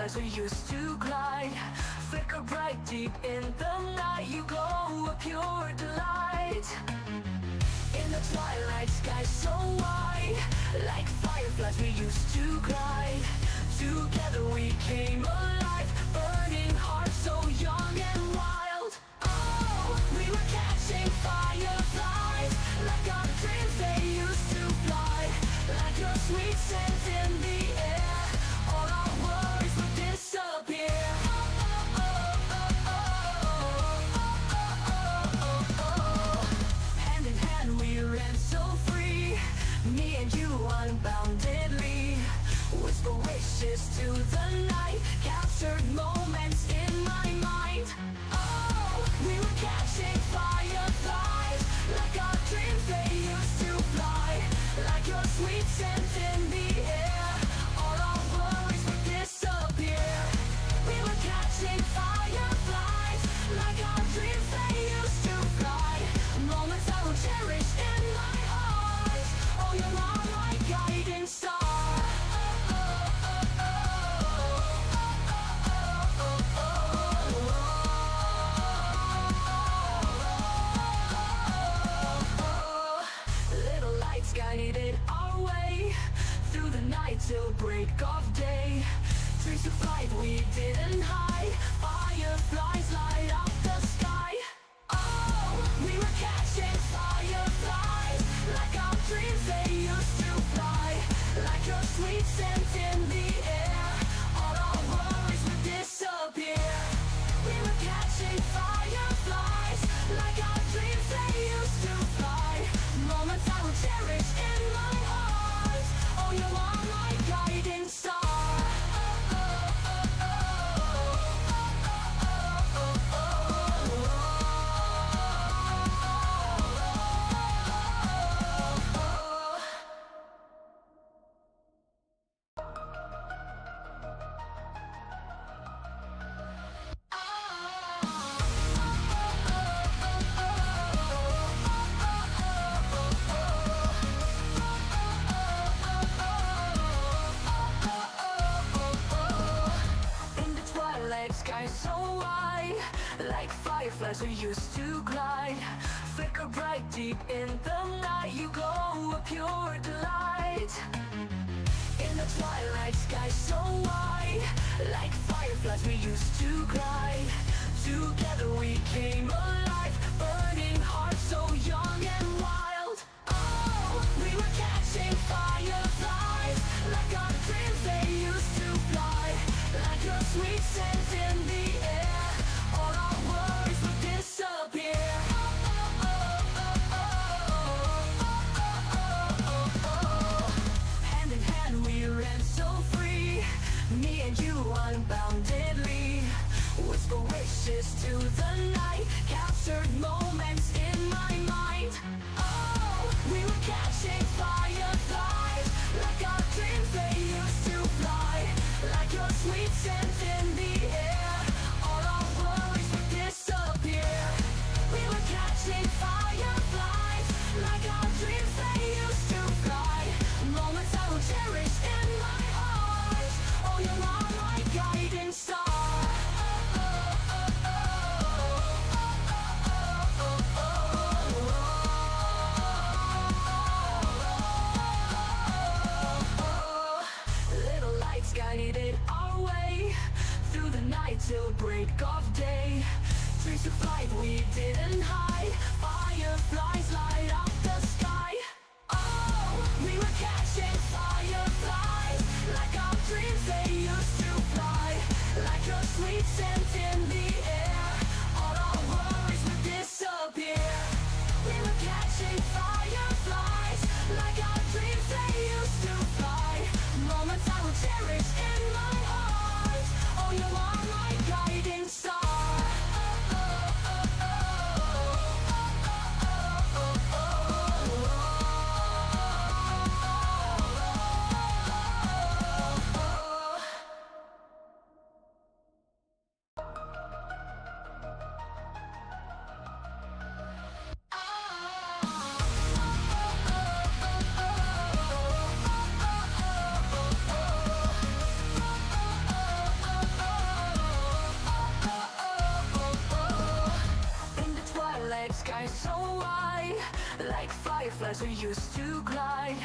fireflies we used to glide, flicker bright deep in the night. You glow a pure delight. In the twilight sky so wide, like fireflies we used to glide. Together we came alive, burning hearts so young and wild. Oh, we were catching fireflies, like our dreams they used to fly. Like your sweet scent in the air, all our worries would disappear. Hand in hand we ran so free, me and you unboundedly. Whisper wishes to the night, captured moments in my mind. Oh, we were catching fireflies, like our dreams they used to fly. Like your sweet scent in the air, all our worries would disappear. We were catching fireflies, like our dreams they used to fly. Moments I will cherish in my heart. Oh, you're my guiding star. Little lights guided our way through the night till break of day. Dreams of flight we didn't hide, fireflies light up the sky. Oh, we were catching fireflies, like our dreams they used to fly. Like your sweet scent in the air, all our worries would disappear. We were catching fireflies, like our dreams they used to fly. Moments I will cherish in my heart. Oh, you are my guiding star. Sky so wide, like fireflies we used to glide, flicker bright deep in the night. You glow a pure delight. In the twilight sky so wide, like fireflies we used to glide. Together we came alive, burning hearts so young and wild. Oh, we were catching fireflies, like our dreams they used to fly. Like your sweet scent in the air, all our worries would disappear. Hand in hand we ran so free, me and you unboundedly. Whisper wishes to the night, captured moments in my mind. Oh, we were catching fireflies, like our dreams they used to fly. Like your sweet scent in the air, all our worries would disappear. We were catching fireflies, like our dreams they used to fly. Moments I will cherish in my heart. Oh, you are my guiding star. like fireflies we used to glide.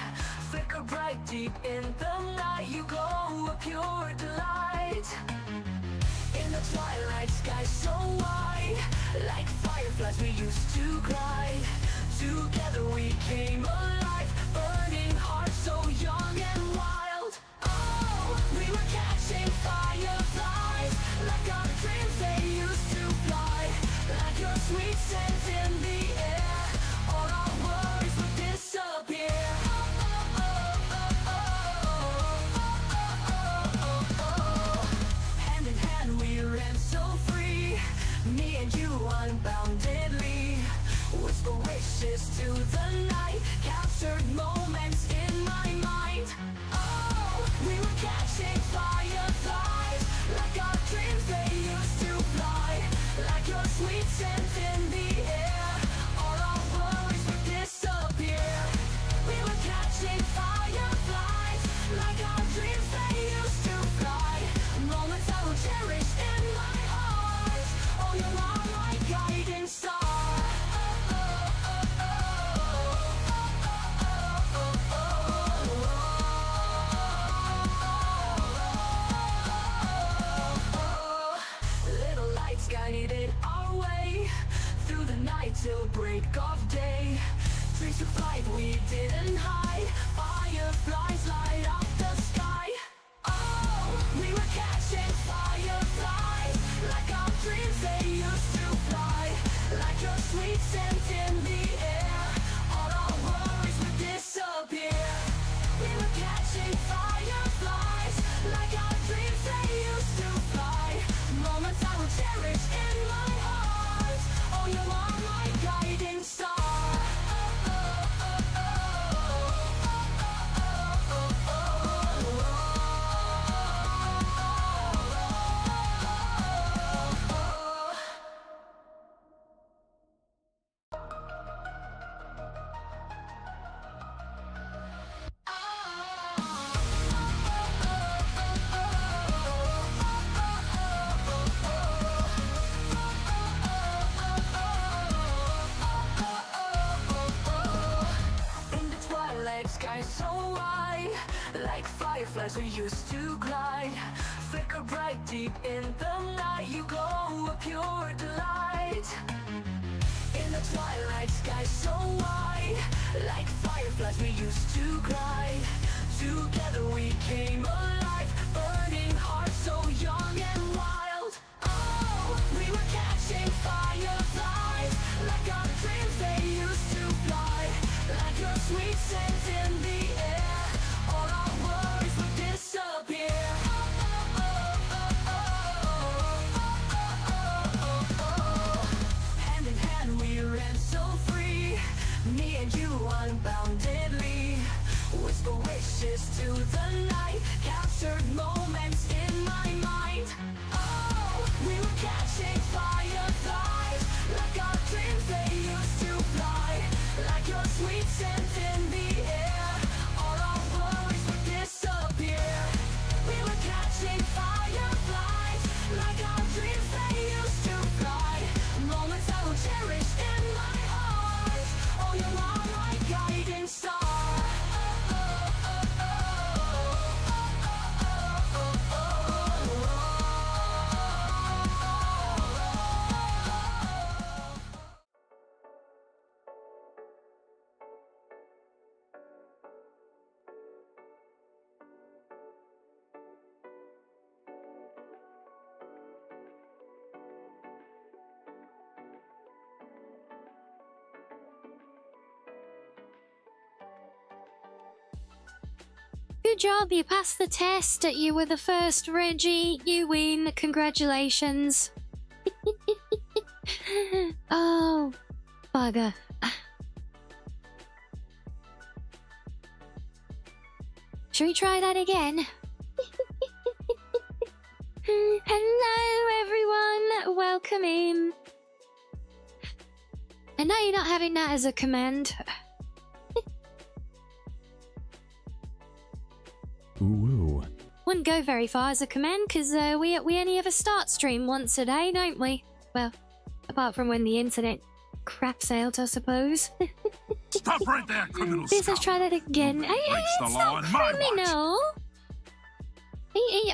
Flicker bright deep in the night, you glow a pure delight. In the twilight sky so wide, like fireflies we used to glide. Together we came alive, burning hearts so young and wild. Oh, we were catching fireflies, like our dreams they used to fly. Like your sweet scent in the air, all our worries would disappear. Hand in hand we ran so free, me and you unboundedly. Whisper wishes to the night, captured moments in my mind. Oh, we were catching fireflies, like our dreams they used to fly. Like your sweet scent in the air, all our worries would disappear. We were catching fireflies, like our dreams they used to fly. Moments I will cherish in my heart. Oh, you are my guiding star. Little lights guided our way through the night till break of day. Dreams of flight we didn't hide, fireflies light up the sky. Oh, we were catching fireflies, like our dreams they used to fly. Like your sweet scent in the air, all our worries would disappear. We were catching fireflies, like our dreams they used to fly. Moments I will cherish in my heart. Oh, you are my guiding star. In the twilight sky so wide, like fireflies we used to glide. Flicker bright deep in the night, you glow a pure delight. In the twilight sky so wide, like fireflies we used to glide. Together we came alive, burning hearts so young and wild. Oh, we were catching fireflies, like our dreams they used to fly. Like your sweet scent in the air, all our worries would disappear. Hand in hand we ran so free, me and you unboundedly. Whisper wishes to the night, captured moments in my mind. Oh, we were catching fireflies, like our dreams they used to fly. Like your sweet scent in the air, all our worries would disappear. We were catching fireflies, like our dreams they used to fly. Moments I will cherish in my heart. Oh, you are my guiding star. Good job, you passed the test. You were the first, Reggie. You win. Congratulations. Oh, bugger. Should we try that again? Hello, everyone. Welcome in. I know you're not having that as a command. Ooh. Wouldn't go very far as a command, because we only ever start stream once a day, don't we? Well, apart from when the internet craps out, I suppose. Stop right there, criminal Please, let's scum. try that again. Nobody breaks the It's law not on my watch. criminal.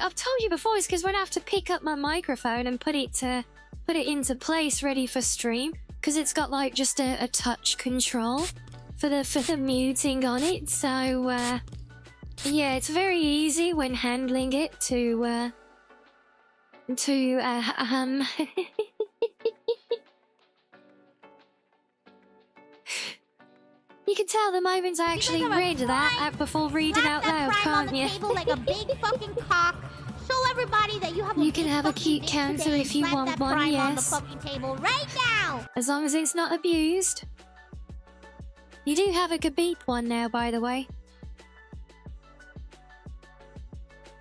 I've told you before, it's because when I have to pick up my microphone and put it into place ready for stream, because it's got like just a touch control for the muting on it. So yeah, it's very easy when handling it to You can tell the moments I actually read that out before reading out loud, can't you? Table like a big fucking cock. Show everybody that you have a You can big have a fucking cute dick counter today if you and want slap that one, prime on the yes. fucking table right now. As long as it's not abused. You do have a Khabib one now, by the way.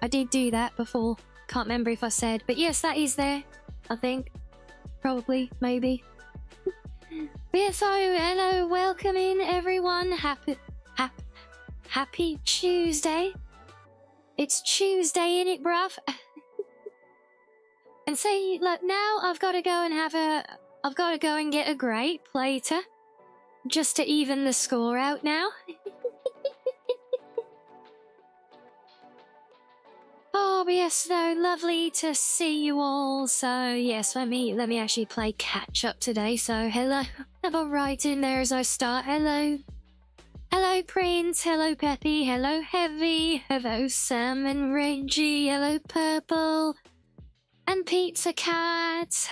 I did do that before. Can't remember if I said, but yes, that is there. I think. Probably, maybe. But yeah, so hello, welcome in everyone. Happy Tuesday. It's Tuesday, innit, bruv? And see, look, now I've got to go and get a grape later, just to even the score out now. Oh, but yes, though, lovely to see you all. So yes, let me actually play catch up today. So hello, have a right in there as I start. Hello. Hello, Prince. Hello, Peppy. Hello, Heavy. Hello, Sam and Reggie. Hello, Purple. And Pizza Cat.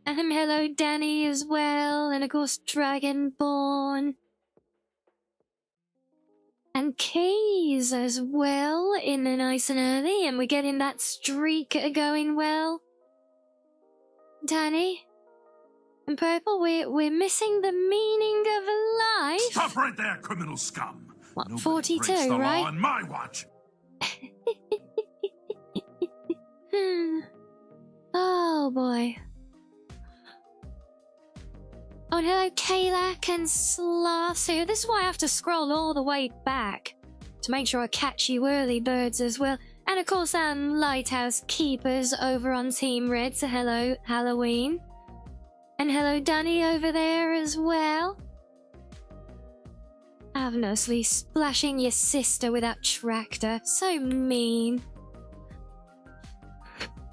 And hello, Danny as well. And of course, Dragonborn. And Keys as well, in the nice and early. And we're getting that streak going well. Danny. And Purple, we're missing the meaning of life. Stop right there, criminal scum. What, Nobody 42, breaks the right? law on my watch. Oh boy. Oh, and hello, Kalak and Slasu. This is why I have to scroll all the way back to make sure I catch you early birds as well. And of course, Lighthouse Keepers over on Team Red. So hello, Halloween. And hello, Danny over there as well. Avenously splashing your sister with that tractor. So mean.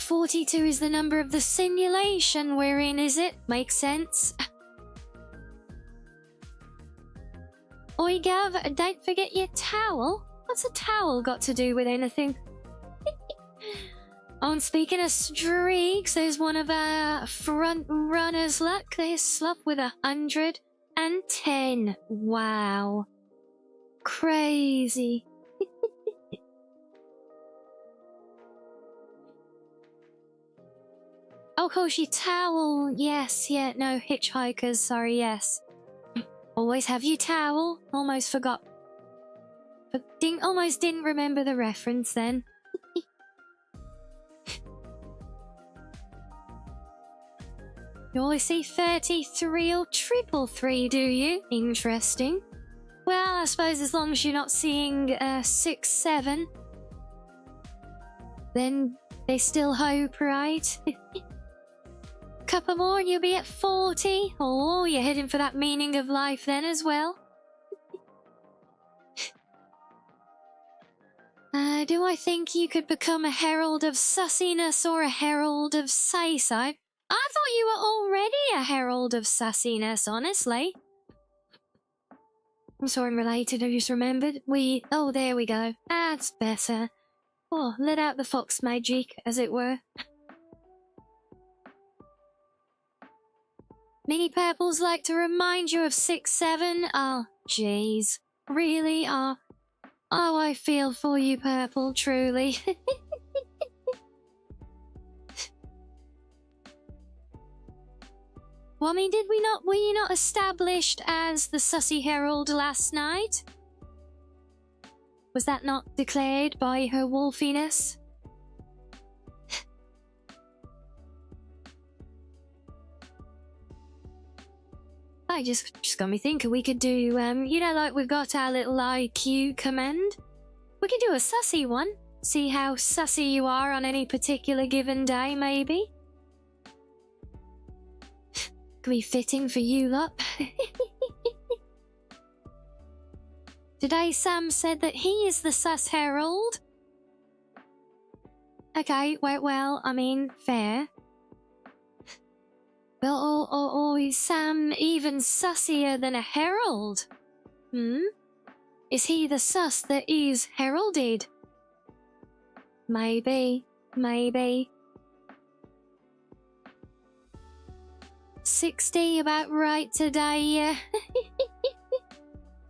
42 is the number of the simulation we're in, is it? Makes sense. Oi, Gav, don't forget your towel. What's a towel got to do with anything? Oh, and speaking of streaks, there's one of our front runners. Look, there's Sluff with 110. Wow. Crazy. Oh, of course, your towel. Yes, yeah, no, hitchhikers, sorry, yes. Always have your towel. Almost forgot. But almost didn't remember the reference then. You always see 33 or 333, do you? Interesting. Well, I suppose as long as you're not seeing 6, 7, then they still hope, right? Couple more and you'll be at 40. Oh, you're heading for that meaning of life then as well. Do I think you could become a herald of sussiness or a herald of say-so? I thought you were already a herald of sassiness, honestly. I'm sorry I'm related, I just remembered. Oh, there we go. That's better. Oh, let out the fox magic, as it were. Mini Purples like to remind you of 6, 7. Oh, jeez. Really? Oh, I feel for you, Purple, truly. Well, I mean, were you not established as the Sussy Herald last night? Was that not declared by her wolfiness? I just got me thinking we could do, you know, like we've got our little IQ command. We could do a sussy one. See how sussy you are on any particular given day, maybe. exactly fitting for you lot. Today Sam said that he is the sus herald. Okay, well, I mean, fair. Well, or is Sam even sussier than a herald? Is he the sus that is heralded? Maybe. 60 about right today, yeah.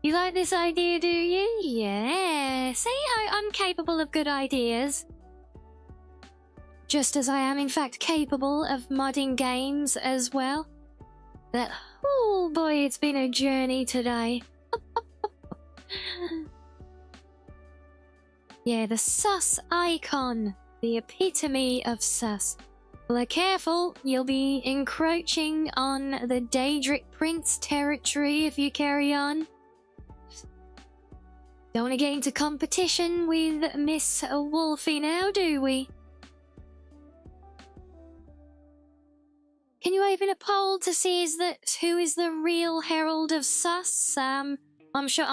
You like this idea, do you? Yeah. See, I'm capable of good ideas. Just as I am, in fact, capable of modding games as well. Oh boy, it's been a journey today. Yeah, the sus icon. The epitome of sus. Well, careful, you'll be encroaching on the Daedric Prince territory if you carry on. Don't want to get into competition with Miss Wolfie now, do we? Can you open a poll to see who is the real herald of sus? I'm sure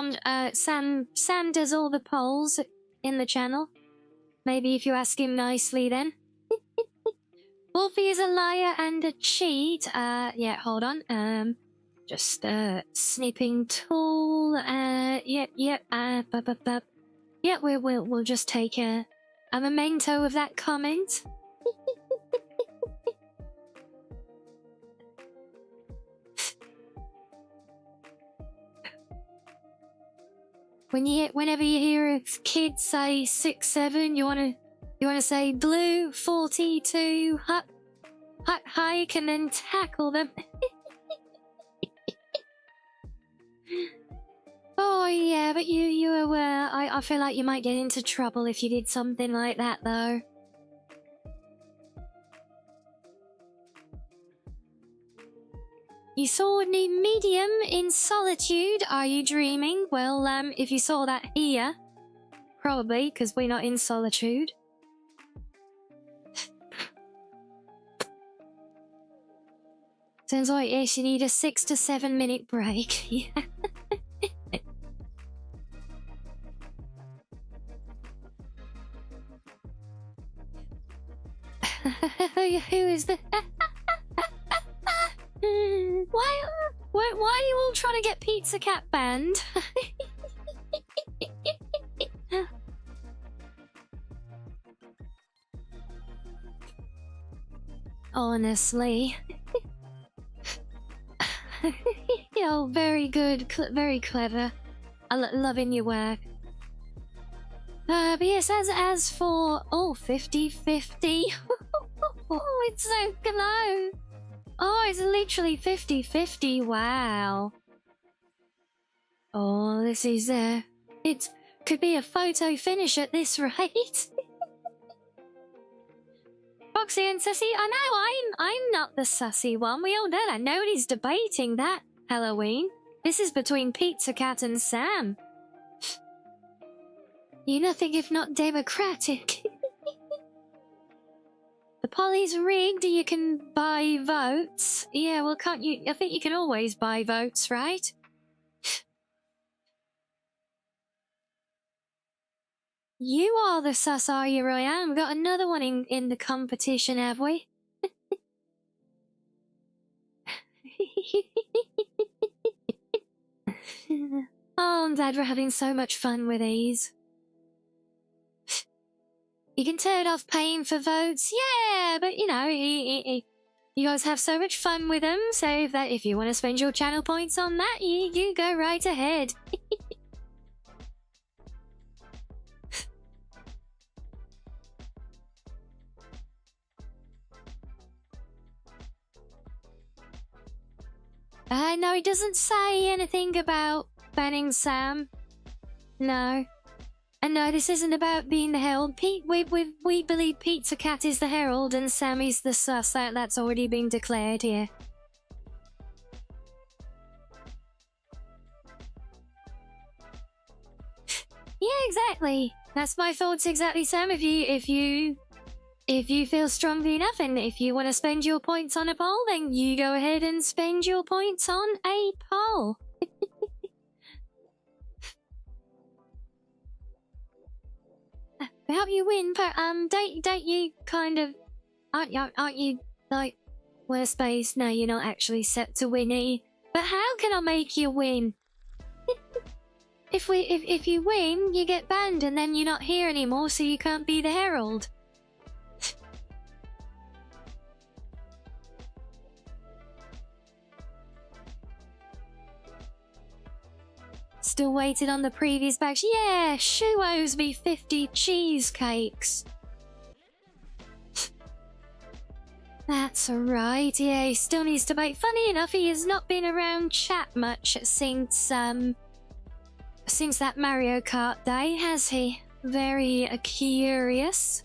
Sam does all the polls in the channel. Maybe if you ask him nicely then. Wolfie is a liar and a cheat. Yeah, hold on. Just snipping tool. Yeah, we'll just take a memento of that comment. Whenever you hear a kid say 6, 7, you wanna say blue 42 hike and then tackle them. Oh yeah, but you are aware. I feel like you might get into trouble if you did something like that though. You saw a new medium in solitude. Are you dreaming? Well, if you saw that here, probably, because we're not in solitude. Sounds like, yes, you need a 6 to 7 minute break. Yeah. Who is the... Why are you all trying to get Pizza Cat banned? Honestly. Yo, very good, very clever. Loving your work. But yes, as for 50-50. Oh, it's so close. Oh, it's literally 50-50. Wow. Oh, this is it could be a photo finish at this rate. Foxy and Sussy, I know I'm not the sussy one. We all know that. Nobody's debating that. Halloween. This is between Pizza Cat and Sam. You're nothing if not democratic. The poly's rigged. You can buy votes. Yeah, well, can't you? I think you can always buy votes, right? You are the sus, are you, Royan? We've got another one in the competition, have we? Oh, I'm glad we're having so much fun with these. You can turn off paying for votes, yeah, but you know, you guys have so much fun with them, so if you want to spend your channel points on that, you go right ahead. No, it doesn't say anything about banning Sam. No. And no, this isn't about being the herald. We believe Pizza Cat is the herald and Sam is the sus. That's already been declared here. Yeah, exactly. That's my thoughts exactly, Sam. If you if you feel strongly enough and if you want to spend your points on a poll, then you go ahead and spend your points on a poll. Help you win, but don't you kind of aren't you like worst base? No, you're not actually set to win, are you? But how can I make you win? If you win, you get banned and then you're not here anymore, so you can't be the herald. Still waiting on the previous bags. Yeah, Shu owes me 50 cheesecakes. That's alright, yeah, he still needs to make. Funny enough, he has not been around chat much since that Mario Kart day, has he? Very curious.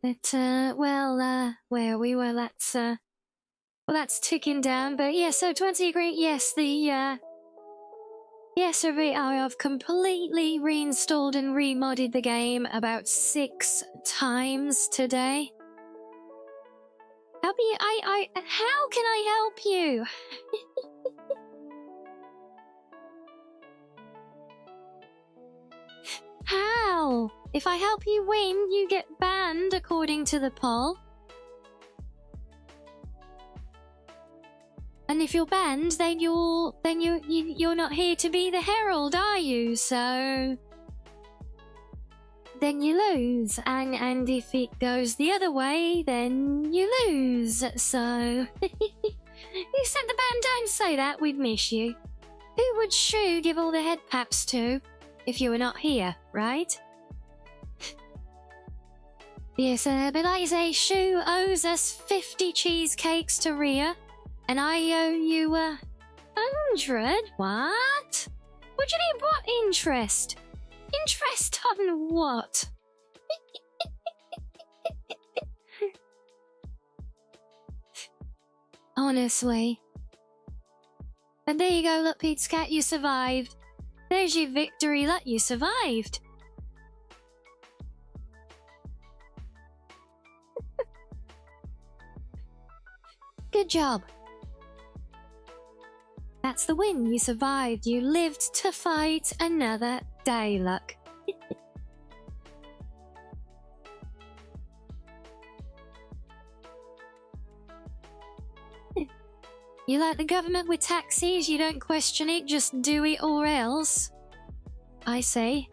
But, where we were, that's ticking down, but yeah, so 20 agree, yes, yes, I've completely reinstalled and remodded the game about 6 times today. Help you, how can I help you? How? If I help you win, you get banned according to the poll. And if you're banned, then you're not here to be the herald, are you? So then you lose. And if it goes the other way, then you lose. So you set the ban, don't say that, we'd miss you. Who would Shu give all the head paps to if you were not here, right? Yes, but like I say, Shu owes us 50 cheesecakes to Rhea, and I owe you 100. What? What do you need? What interest? Interest on what? Honestly. And there you go, look, Pete's cat, you survived. There's your victory, look, you survived. Good job. That's the win. You survived. You lived to fight another day, Luck. You like the government with taxis? You don't question it, just do it or else. I see.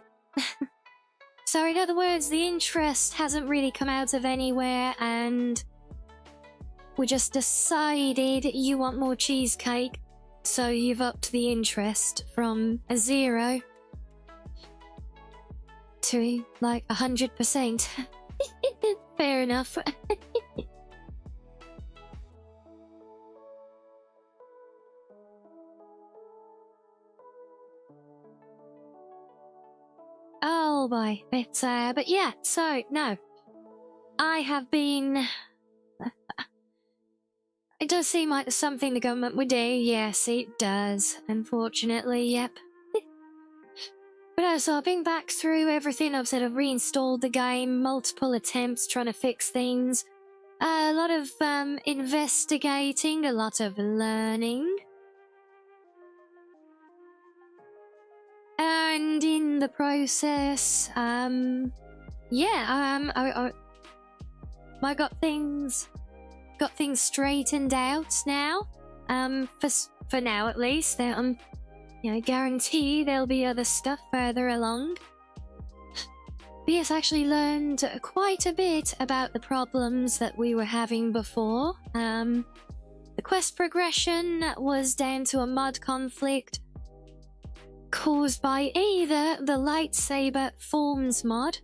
So in other words, the interest hasn't really come out of anywhere and we just decided you want more cheesecake, so you've upped the interest from a 0 to like 100%. Fair enough. Oh boy, but yeah, so no, I have been. It does seem like something the government would do. Yes, it does. Unfortunately, yep. But so I've been back through everything. I've sort of reinstalled the game, multiple attempts trying to fix things. A lot of investigating, a lot of learning. And in the process, I got things straightened out now. For now at least. Guarantee there'll be other stuff further along. But yes, I actually learned quite a bit about the problems that we were having before. The quest progression was down to a mod conflict caused by either the lightsaber forms mod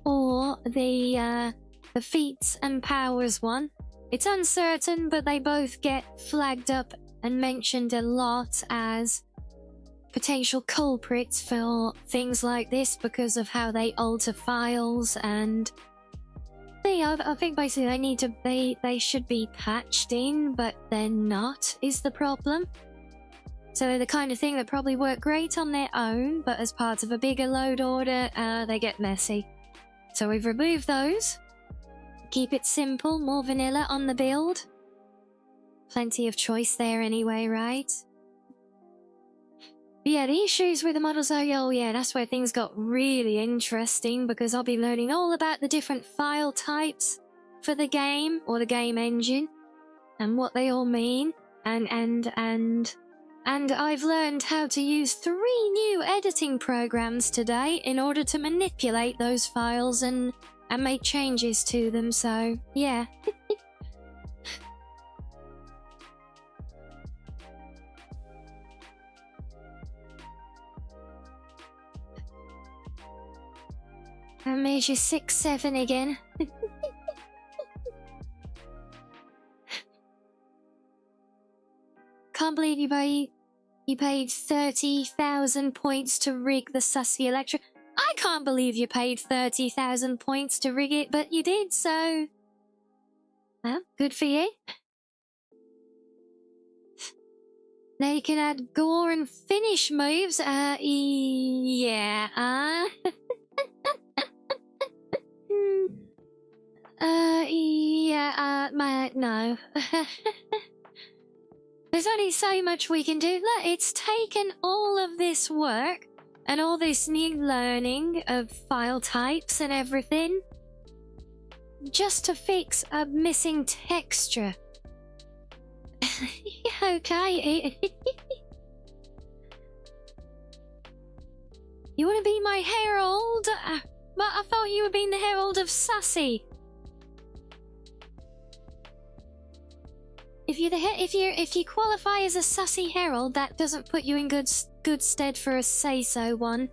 or the feats and powers one. It's uncertain, but they both get flagged up and mentioned a lot as potential culprits for things like this because of how they alter files, and I think basically they should be patched in, but they're not, is the problem. So they're the kind of thing that probably work great on their own, but as part of a bigger load order, they get messy. So we've removed those. Keep it simple, more vanilla on the build. Plenty of choice there anyway, right? But yeah, the issues with the models are, oh yeah, that's where things got really interesting, because I'll be learning all about the different file types for the game, or the game engine, and what they all mean, and I've learned how to use 3 new editing programs today in order to manipulate those files and make changes to them, so yeah. I made you 6-7 again. Can't believe you paid 30,000 points to rig the sussy Electra. I can't believe you paid 30,000 points to rig it, but you did, so... Well, good for you. Now you can add gore and finish moves. Yeah, no. There's only so much we can do. Look, it's taken all of this work and all this new learning of file types and everything just to fix a missing texture. Okay. You want to be my herald? But I thought you were being the herald of Sassy. If you qualify as a Sassy herald, that doesn't put you in good stead for a say-so one,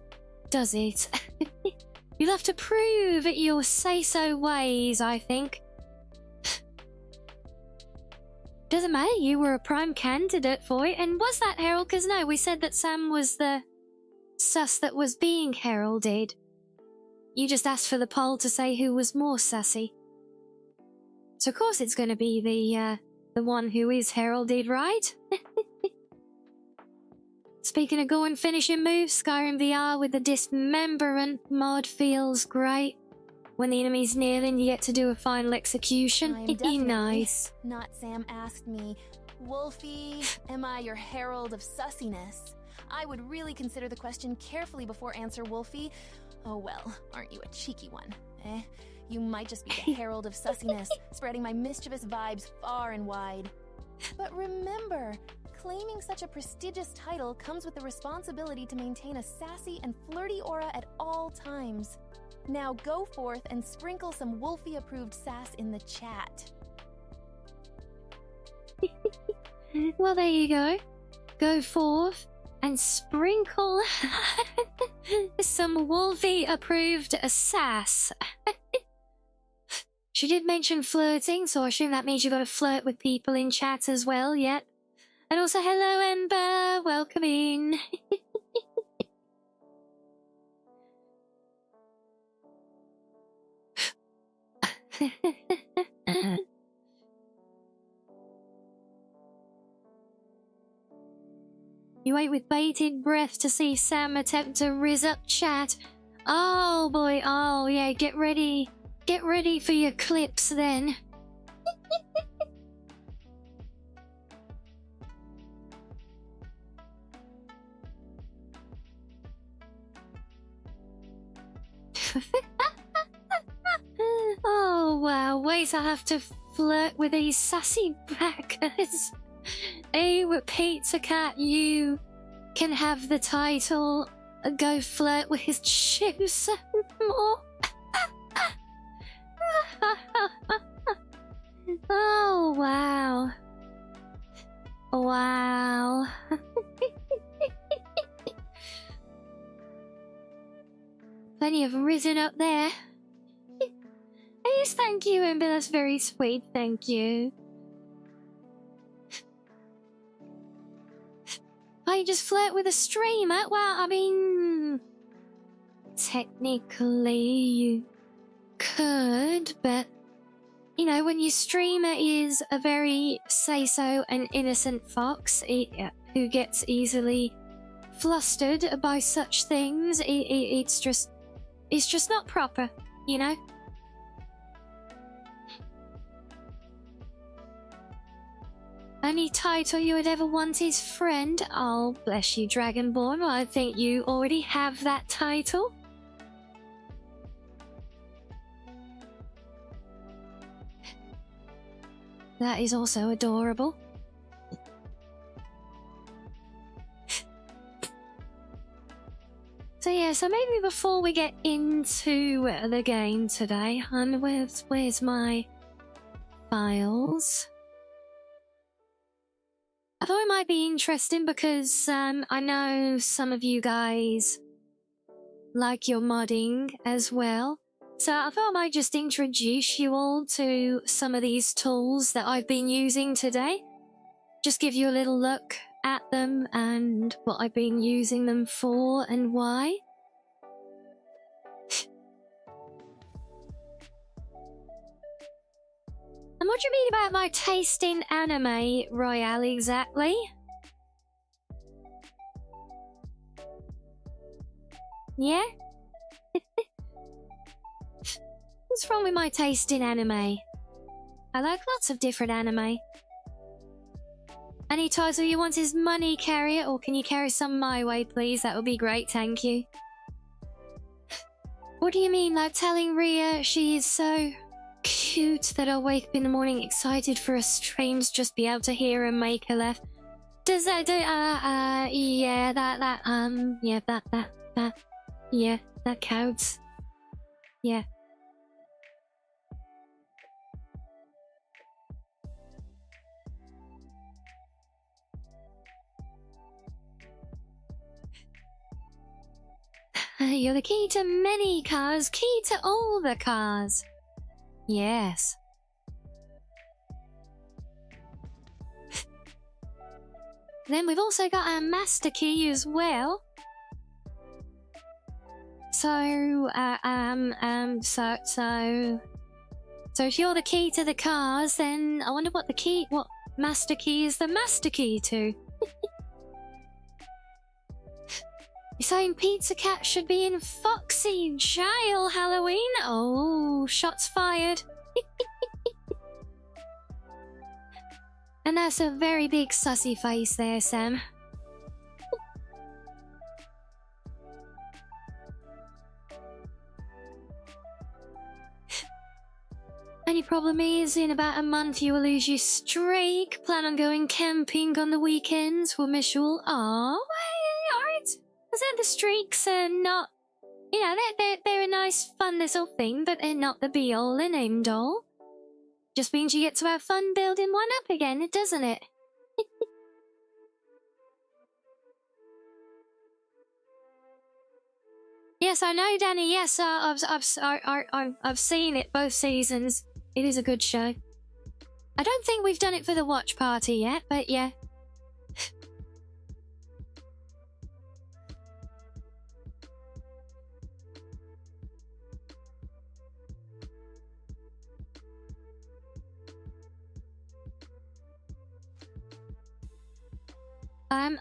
does it? You'll have to prove your say-so ways, I think. Doesn't matter, you were a prime candidate for it, and was that herald? Because no, we said that Sam was the sus that was being heralded. You just asked for the poll to say who was more sassy. So of course it's going to be the one who is heralded, right? Speaking of going finishing moves, Skyrim VR with the dismemberment mod feels great. When the enemy's kneeling, you get to do a final execution. Nice. Not Sam asked me, Wolfie, am I your herald of sussiness? I would really consider the question carefully before answer, Wolfie. Oh well, aren't you a cheeky one, eh? You might just be the herald of sussiness, spreading my mischievous vibes far and wide. But remember, claiming such a prestigious title comes with the responsibility to maintain a sassy and flirty aura at all times. Now go forth and sprinkle some Wolfie-approved sass in the chat. Well, there you go. Go forth and sprinkle some Wolfie-approved sass. She did mention flirting, so I assume that means you've got to flirt with people in chat as well, yet. And also, hello, Ember. Welcome in. You wait with bated breath to see Sam attempt to rizz up chat. Oh boy, oh yeah, get ready for your clips then. Oh wow, wait, I have to flirt with these sassy backers. Hey, Pizza Cat, you can have the title. Go flirt with his shoes some more. Oh wow. Wow. Plenty of risen up there. Yes, thank you, Ember. That's very sweet. Thank you. Oh, you just flirt with a streamer? Well, I mean... technically, you could, but... you know, when your streamer is a very say-so and innocent fox, who gets easily flustered by such things. It's just not proper, you know? Only title you would ever want is friend. Oh, bless you, Dragonborn. Well, I think you already have that title. That is also adorable. So yeah, so maybe before we get into the game today, and where's my files? I thought it might be interesting because I know some of you guys like your modding as well. So I thought I might just introduce you all to some of these tools that I've been using today. Just give you a little look at them and what I've been using them for and why. And what do you mean about my taste in anime, Royale, exactly? Yeah? What's wrong with my taste in anime? I like lots of different anime. Any title you want is money carrier, or can you carry some my way, please? That would be great, thank you. What do you mean, like telling Rhea she is so cute that I'll wake up in the morning excited for a streams, just be able to hear her make her laugh? Does that do, yeah, yeah, that counts. Yeah. You're the key to many cars, key to all the cars. Yes. Then we've also got our master key as well. So, so if you're the key to the cars, then I wonder what master key is the master key to. You're saying Pizza Cat should be in Foxy jail Halloween? Oh, shots fired. And that's a very big sussy face there, Sam. Only problem is, in about a month you will lose your streak. Plan on going camping on the weekends. We'll miss you all. Aww, alright. The streaks are not, you know, they're a nice fun little thing, but they're not the be all and end all. Just means you get to have fun building one up again, doesn't it? Yes, I know, Danny. Yes, I've seen it both seasons. It is a good show. I don't think we've done it for the watch party yet, but yeah.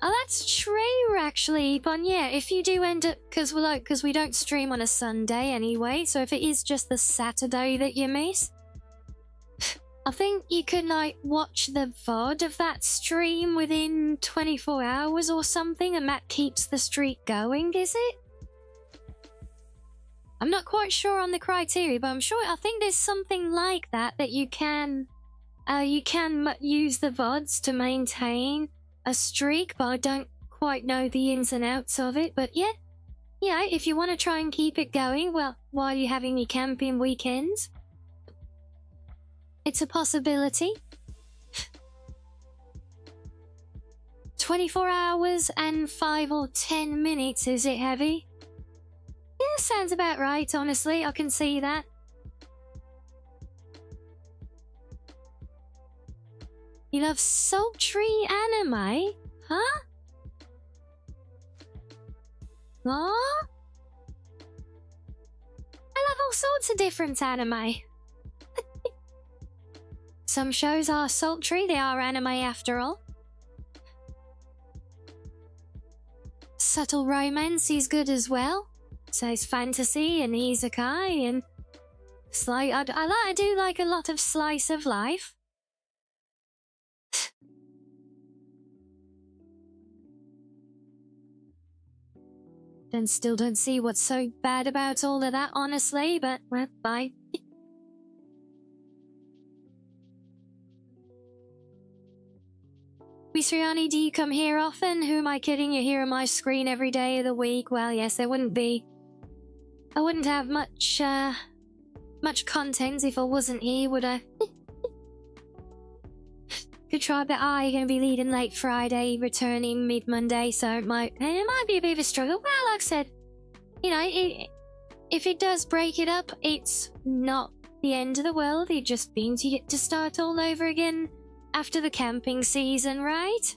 Oh, that's true, actually. But yeah, if you do end up, because we don't stream on a Sunday anyway, so if it is just the Saturday that you miss, I think you can, like, watch the VOD of that stream within 24 hours or something, and that keeps the streak going, is it? I'm not quite sure on the criteria, but I think there's something like that you can use the VODs to maintain a streak, but I don't quite know the ins and outs of it. But yeah, if you want to try and keep it going, well, while you're having your camping weekends, it's a possibility. 24 hours and 5 or 10 minutes, is it heavy? Yeah, sounds about right, honestly. I can see that. You love sultry anime? Huh? Aw? I love all sorts of different anime. Some shows are sultry, they are anime after all. subtle romance is good as well. So it's fantasy and isekai and I do like a lot of slice of life. And still don't see what's so bad about all of that, honestly, but, well, bye. Miss Rianni, do you come here often? Who am I kidding? You're here on my screen every day of the week. Well, yes, I wouldn't have much content if I wasn't here, would I? Good try, but I'm going to be leading late Friday, returning mid-Monday, so it might be a bit of a struggle. Well, like I said, you know, if it does break it up, it's not the end of the world. It just means you get to start all over again after the camping season, right?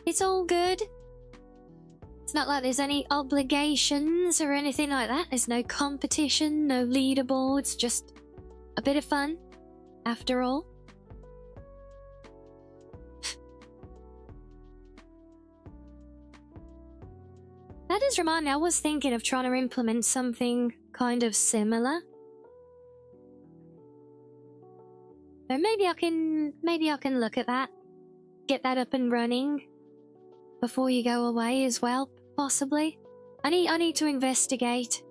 It's all good. It's not like there's any obligations or anything like that. There's no competition, no leaderboards, just a bit of fun, after all. That does remind me, I was thinking of trying to implement something kind of similar. So maybe I can look at that. Get that up and running before you go away as well, possibly. I need to investigate.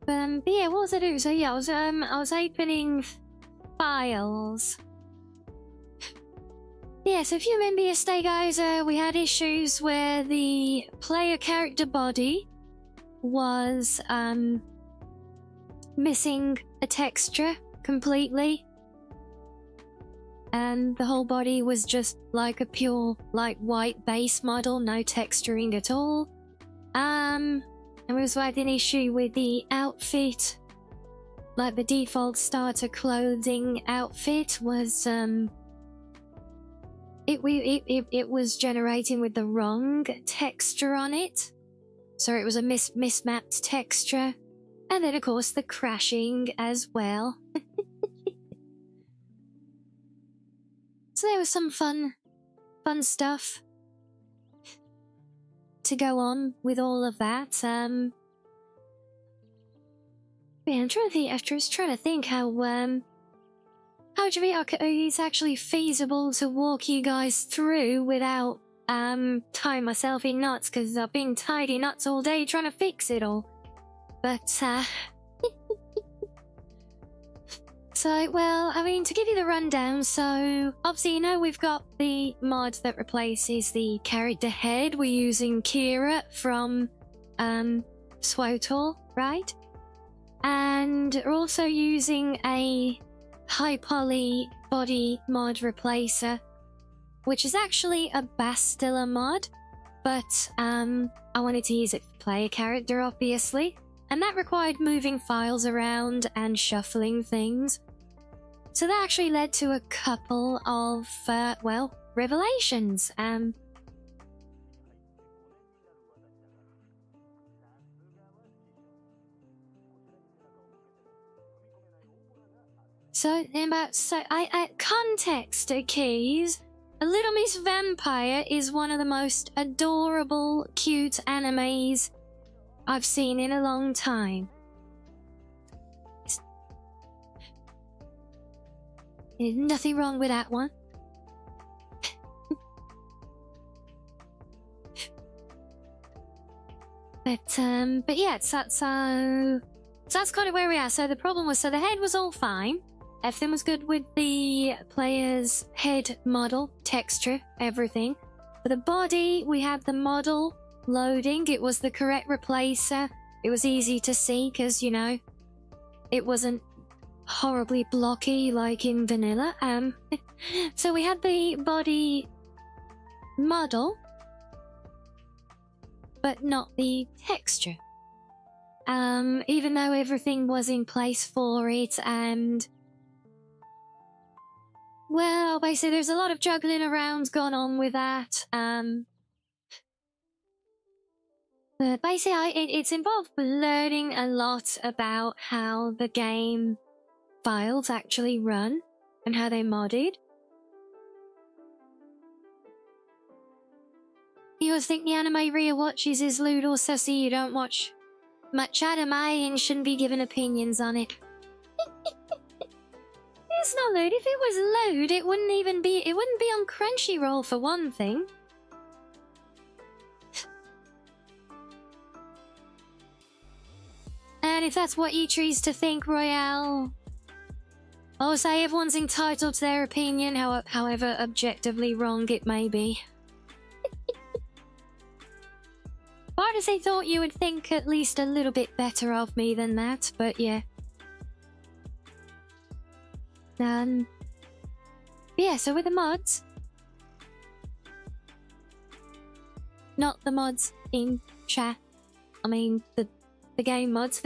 But yeah, what was I doing? So yeah, I was opening files. Yeah, so if you remember yesterday, guys, we had issues where the player character body was missing a texture completely, and the whole body was just like a pure like white base model, no texturing at all. And we also had an issue with the outfit, like the default starter clothing outfit was it was generating with the wrong texture on it, so it was a mismapped texture. And then of course the crashing as well. So there was some fun stuff to go on with all of that. Yeah, I'm trying to think how do you think it's actually feasible to walk you guys through without tying myself in knots, because I've been tied in knots all day trying to fix it all. But so, well, I mean, to give you the rundown, so obviously you know we've got the mod that replaces the character head. We're using Kira from SWTOR, right? And we're also using a high poly body mod replacer, which is actually a Bastilla mod, but I wanted to use it for player character, obviously, and that required moving files around and shuffling things. So that actually led to a couple of well, revelations. Context, keys. A Little Miss Vampire is one of the most adorable, cute animes I've seen in a long time. There's nothing wrong with that one. But yeah, that's kind of where we are. So the problem was, so the head was all fine. Everything was good with the player's head model, texture, everything. For the body, we had the model loading. It was the correct replacer. It was easy to see because, you know, it wasn't horribly blocky like in vanilla. So we had the body model, but not the texture. Even though everything was in place for it, and well, basically there's a lot of juggling around going on with that. But basically, it's involved learning a lot about how the game files actually run and how they're modded. You always think the anime Ria watches is lewd or sussy. You don't watch much anime and shouldn't be giving opinions on it. It's not lewd. If it was lewd, it wouldn't be on Crunchyroll for one thing. And if that's what you choose to think, Royale, I'll say everyone's entitled to their opinion, however objectively wrong it may be. Part of me thought you would think at least a little bit better of me than that, but yeah. Yeah, so with the mods, not the mods in chat, I mean the game mods,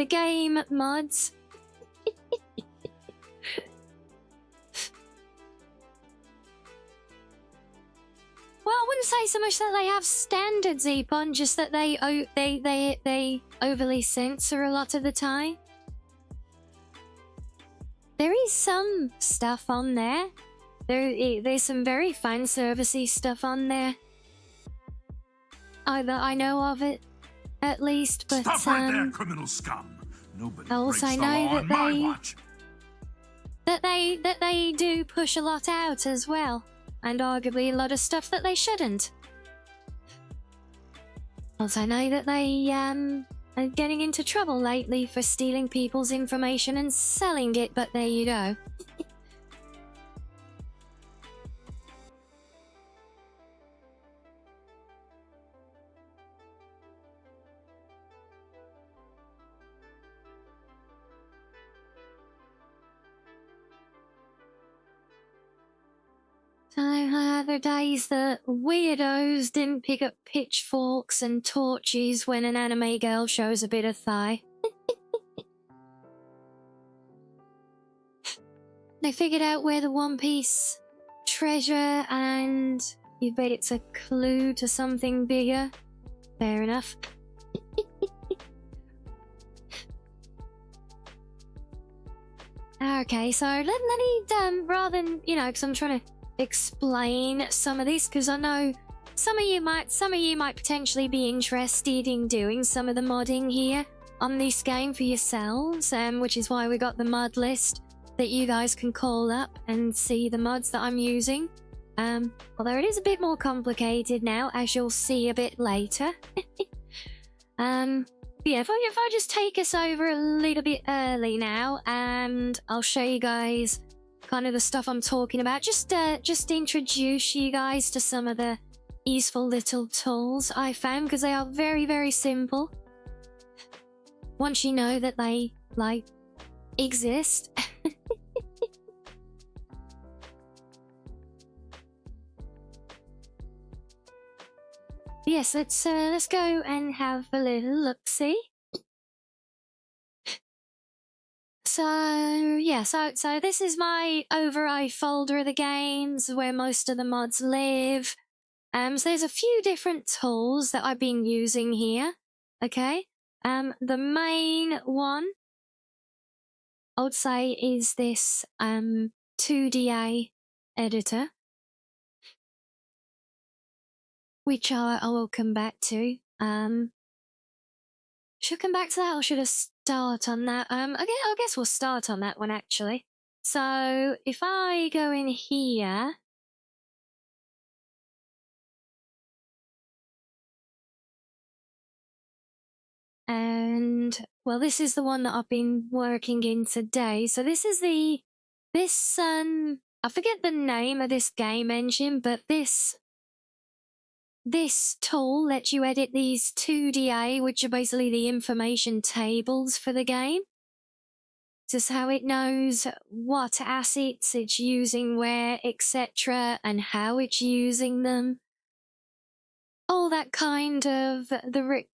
Well, I wouldn't say so much that they have standards, Epon, just that they overly censor a lot of the time. There is some stuff on there. There's some very fan servicey stuff on there. I know of it, at least, but Stop right there, criminal scum. Nobody I also breaks the know law that on my watch. that they do push a lot out as well, and arguably a lot of stuff that they shouldn't. Also know that they are getting into trouble lately for stealing people's information and selling it, but there you go. Other days the weirdos didn't pick up pitchforks and torches when an anime girl shows a bit of thigh. They figured out where the One Piece treasure, and you bet it's a clue to something bigger. Fair enough. Okay, so let me rather than, you know, because I'm trying to explain some of these, because I know some of you might potentially be interested in doing some of the modding here on this game for yourselves, which is why we got the mod list that you guys can call up and see the mods that I'm using. Although it is a bit more complicated now, as you'll see a bit later. Yeah, if I just take us over a little bit early now, and I'll show you guys kind of the stuff I'm talking about. Just introduce you guys to some of the useful little tools I found, because they are very, very simple. Once you know that they, like, exist. Yes, let's go and have a little look-see. So yeah, so this is my override folder of the games where most of the mods live. So there's a few different tools that I've been using here. Okay. The main one I would say is this 2DA editor, which I will come back to. Should I come back to that, or should I start on that? I guess we'll start on that one, actually. So, if I go in here... And, well, this is the one that I've been working in today. So this is I forget the name of this game engine, but this tool lets you edit these 2DA, which are basically the information tables for the game. Just how it knows what assets it's using where, etc., and how it's using them. All that kind of the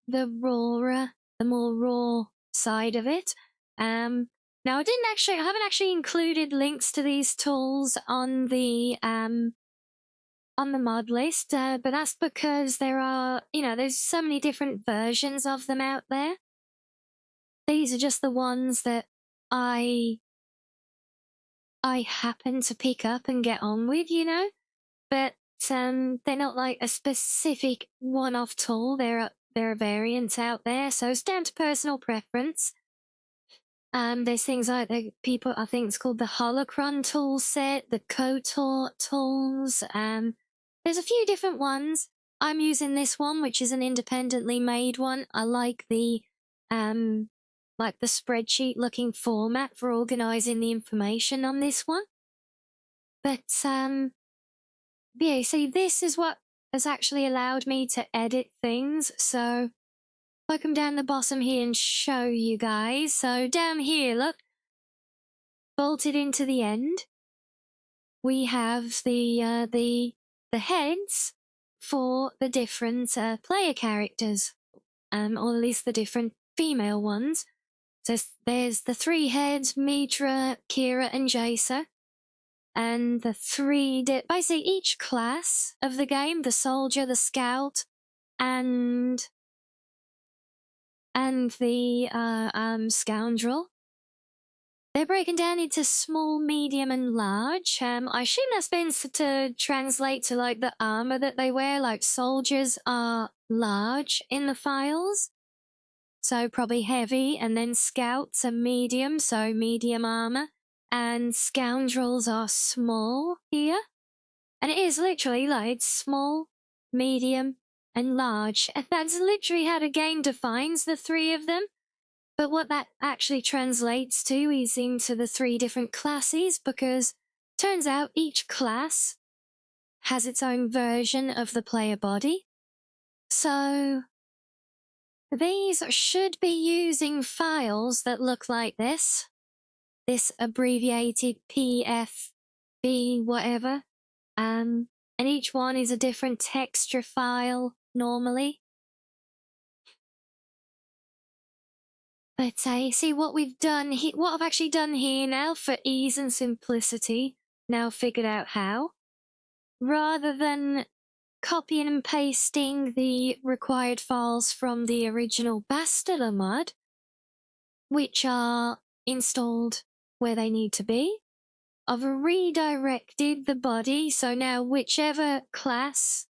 more raw side of it. Now I haven't actually included links to these tools on the on the mod list, but that's because there are, there's so many different versions of them out there. These are just the ones that I happen to pick up and get on with, but they're not like a specific one-off tool. There are variants out there, so it's down to personal preference. There's things like I think it's called the Holocron tool set, the KOTOR tools. There's a few different ones. I'm using this one, which is an independently made one. I like the spreadsheet looking format for organizing the information on this one. But yeah, see, this is what has actually allowed me to edit things. So if I come down the bottom here and show you guys. So down here, look, bolted into the end, we have the heads for the different player characters, or at least the different female ones. So there's the 3 heads, Mitra, Kira, and Jaisa. And the 3, basically each class of the game, the soldier, the scout, and the scoundrel. They're broken down into small, medium, and large. I assume that's been to translate to like the armor that they wear. Like soldiers are large in the files, so probably heavy, and then scouts are medium, so medium armor, and scoundrels are small here. And it is literally like small, medium, and large. And that's literally how the game defines the 3 of them. But what that actually translates to is into the 3 different classes, because turns out each class has its own version of the player body. So these should be using files that look like this abbreviated PFB whatever. And each one is a different texture file normally. But see what we've done here, what I've actually done here now for ease and simplicity, now figured out how. Rather than copying and pasting the required files from the original Bastila mod, which are installed where they need to be, I've redirected the body, so now whichever class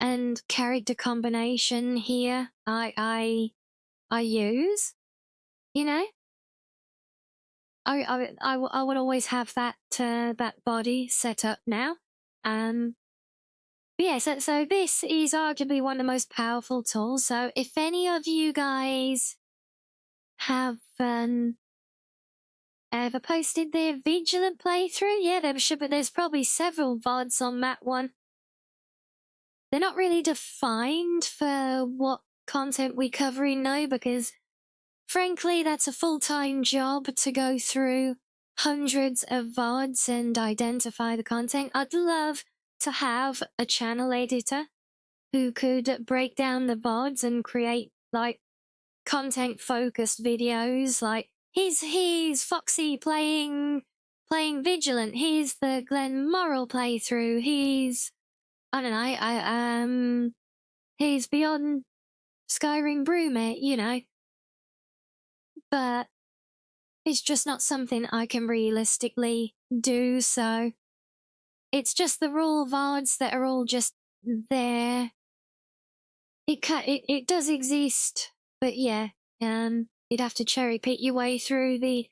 and character combination here I use, I would always have that body set up now. But yeah, so this is arguably one of the most powerful tools. So if any of you guys have ever posted their Vigilant playthrough, yeah, there's probably several VODs on that one. They're not really defined for what content we cover in now, because frankly, that's a full-time job to go through hundreds of VODs and identify the content. I'd love to have a channel editor who could break down the VODs and create like content-focused videos. Like here's Foxy playing Vigilant. Here's the Glen Morrill playthrough. Here's here's Beyond Skyrim Brewmate, But it's just not something I can realistically do, so it's just the raw VODs that are all just there. It does exist, but yeah, you'd have to cherry pick your way through the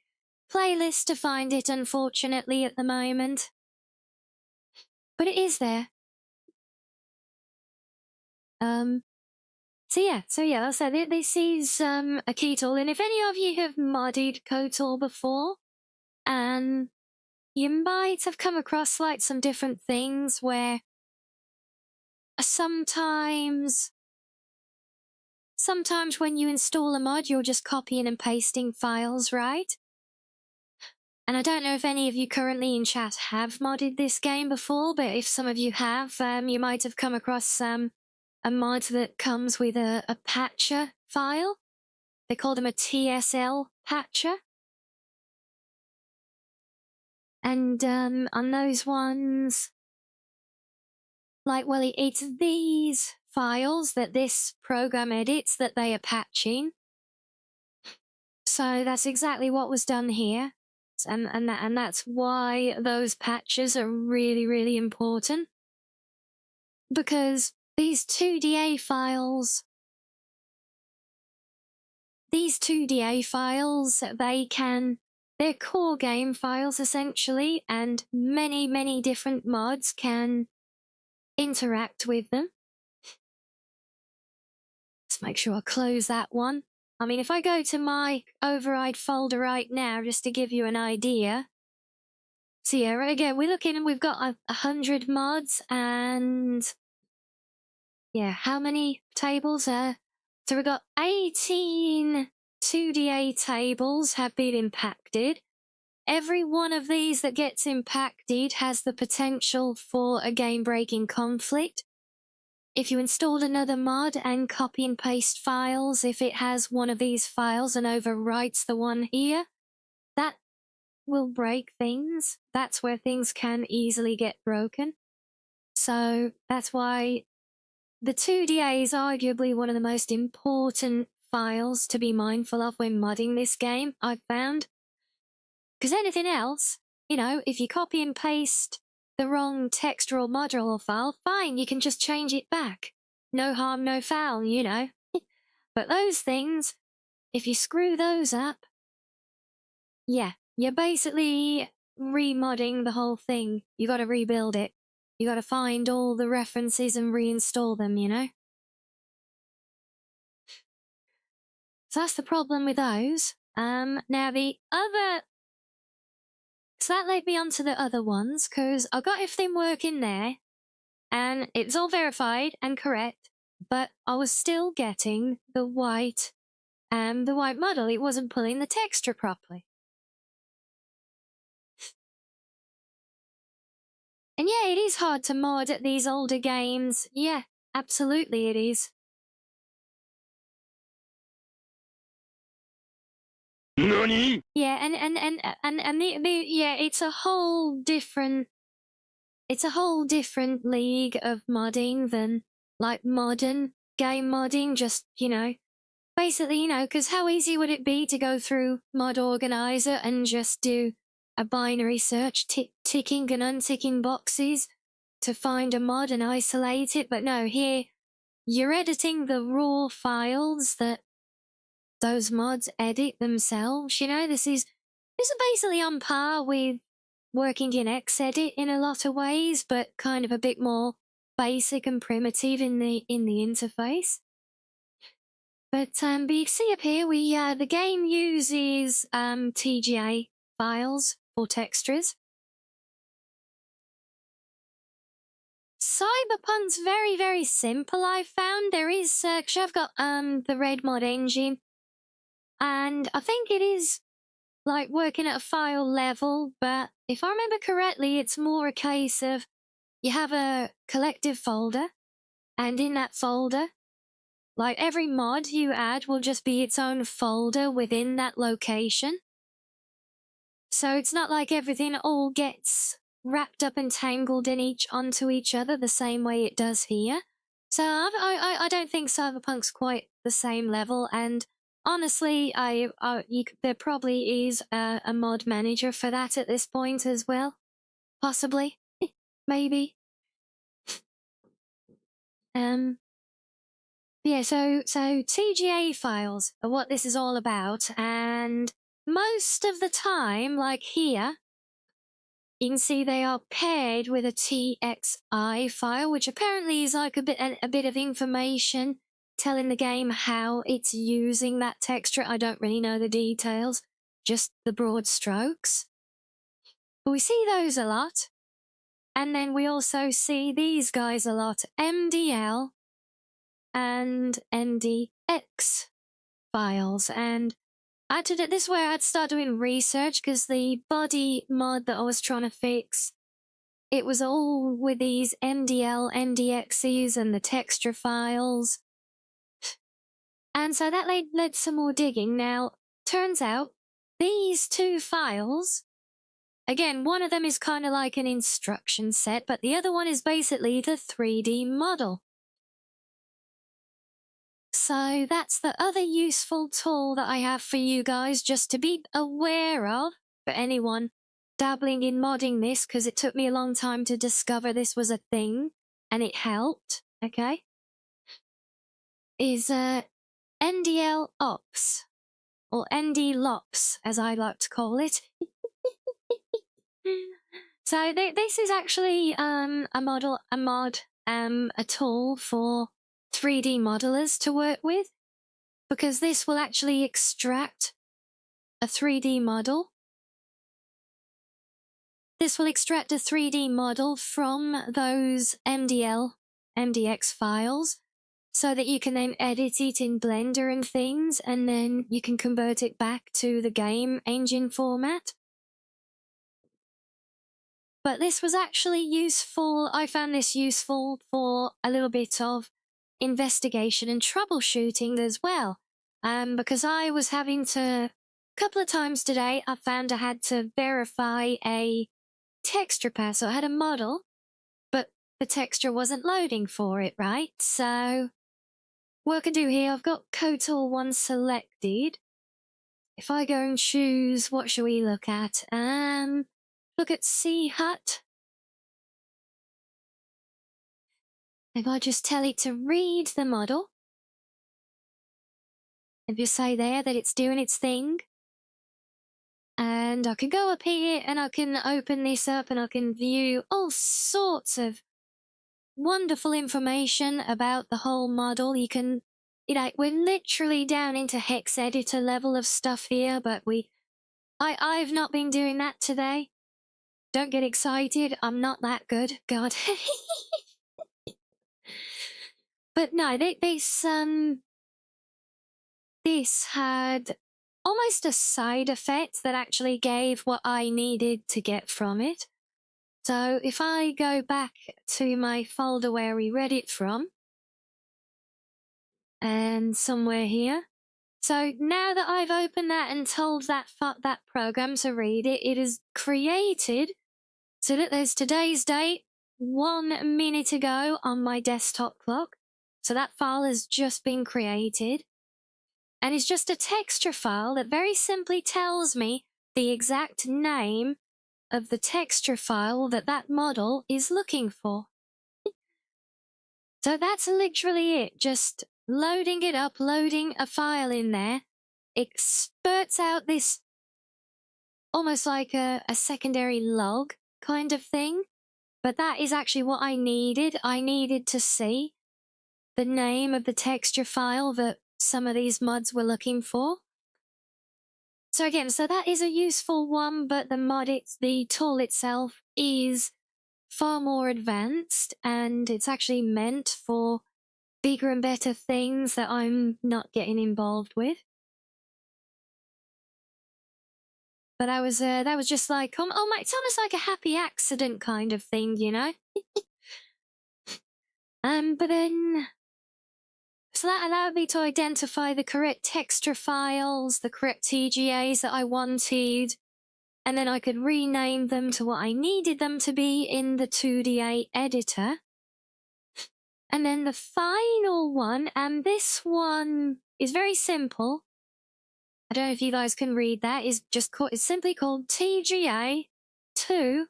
playlist to find it, unfortunately, at the moment. But it is there. So yeah, so this is a key tool, and if any of you have modded KOTOR before, you might have come across like some different things where sometimes when you install a mod, you're just copying and pasting files, right? And I don't know if any of you currently in chat have modded this game before, but if some of you have, you might have come across a mod that comes with a patcher file. They call them a TSL patcher. And on those ones, Like, well, it's these files that this program edits that they are patching. So that's exactly what was done here. And that's why those patches are really, really important. Because these 2DA files, they're core game files essentially, and many, many different mods can interact with them. Let's make sure I close that one. I mean, if I go to my override folder right now, just to give you an idea. So yeah, right again, we've got 100 mods and yeah, how many tables? So we've got 18 2DA tables have been impacted. Every one of these that gets impacted has the potential for a game-breaking conflict. If you install another mod and copy and paste files, if it has one of these files and overwrites the one here, that will break things. That's where things can easily get broken. So that's why the 2DA is arguably one of the most important files to be mindful of when modding this game, I've found. Because anything else, you know, if you copy and paste the wrong textural module file, fine, you can just change it back. No harm, no foul, you know. But those things, if you screw those up, yeah, you're basically remodding the whole thing. You gotta rebuild it. You gotta find all the references and reinstall them, you know? So that's the problem with those. Now the other... So that led me on to the other ones, because I got everything working there, and it's all verified and correct, but I was still getting the white model. It wasn't pulling the texture properly. And yeah, it is hard to mod at these older games. Yeah, absolutely it is. NANI?! Yeah, yeah, it's a whole different league of modding than like modern game modding, just, you know, basically, you know, because how easy would it be to go through Mod Organizer and just do a binary search, ticking and unticking boxes to find a mod and isolate it? But no, here, you're editing the raw files that those mods edit themselves. You know, this is basically on par with working in Xedit in a lot of ways, but kind of a bit more basic and primitive in the interface. But you see up here, the game uses TGA files for textures. Cyberpunk's very, very simple, I've found. There is, I've got the red mod engine, and I think it is like working at a file level, but if I remember correctly, it's more a case of you have a collective folder, and in that folder, like every mod you add will just be its own folder within that location. So it's not like everything all gets wrapped up and tangled onto each other the same way it does here. So I don't think Cyberpunk's quite the same level, and honestly, there probably is a mod manager for that at this point as well. Possibly. Maybe. Yeah, so TGA files are what this is all about, and most of the time, like here, you can see they are paired with a TXI file, which apparently is like a bit of information telling the game how it's using that texture. I don't really know the details, just the broad strokes. But we see those a lot. And then we also see these guys a lot, MDL and NDX files. And this is where I'd start doing research, because the body mod that I was trying to fix, it was all with these MDL, NDXs and the texture files. And so that led some more digging. Now, turns out, these two files Again, one of them is kind of like an instruction set, but the other one is basically the 3D model. So that's the other useful tool that I have for you guys just to be aware of for anyone dabbling in modding this, because it took me a long time to discover this was a thing and it helped, okay? Is NDL Ops, or ND Lops as I like to call it. So this is actually a tool for 3D modelers to work with, because this will actually extract a 3D model. This will extract a 3D model from those MDX files, so that you can then edit it in Blender and things, and then you can convert it back to the game engine format. But this was actually useful. I found this useful for a little bit of investigation and troubleshooting as well. Because I was having to, a couple of times today, I found I had to verify a texture pass. So I had a model, but the texture wasn't loading for it, right? So what I can do here, I've got KOTOR 1 selected. If I go and choose, what shall we look at? Look at Sea Hut. If I just tell it to read the model, if you say there that it's doing its thing, and I can go up here and I can open this up and I can view all sorts of wonderful information about the whole model. You can, we're literally down into hex editor level of stuff here, but I've not been doing that today. Don't get excited, I'm not that good, God. But no, this had almost a side effect that actually gave what I needed to get from it. So if I go back to my folder where we read it from, and somewhere here. So now that I've opened that and told that program to read it, it is created so that there's today's date 1 minute ago on my desktop clock. So that file has just been created. And it's just a texture file that very simply tells me the exact name of the texture file that model is looking for. So that's literally it, just loading it up, loading a file in there. It spurts out this almost like a secondary log kind of thing. But that is actually what I needed. I needed to see the name of the texture file that some of these mods were looking for. So again, so that is a useful one, but the tool itself is far more advanced, and it's actually meant for bigger and better things that I'm not getting involved with. But that was just like, oh my, it's almost like a happy accident kind of thing, you know? But then, so that allowed me to identify the correct texture files, the correct TGAs that I wanted, and then I could rename them to what I needed them to be in the 2D editor. And then the final one, and this one is very simple. I don't know if you guys can read that. It's simply called TGA 2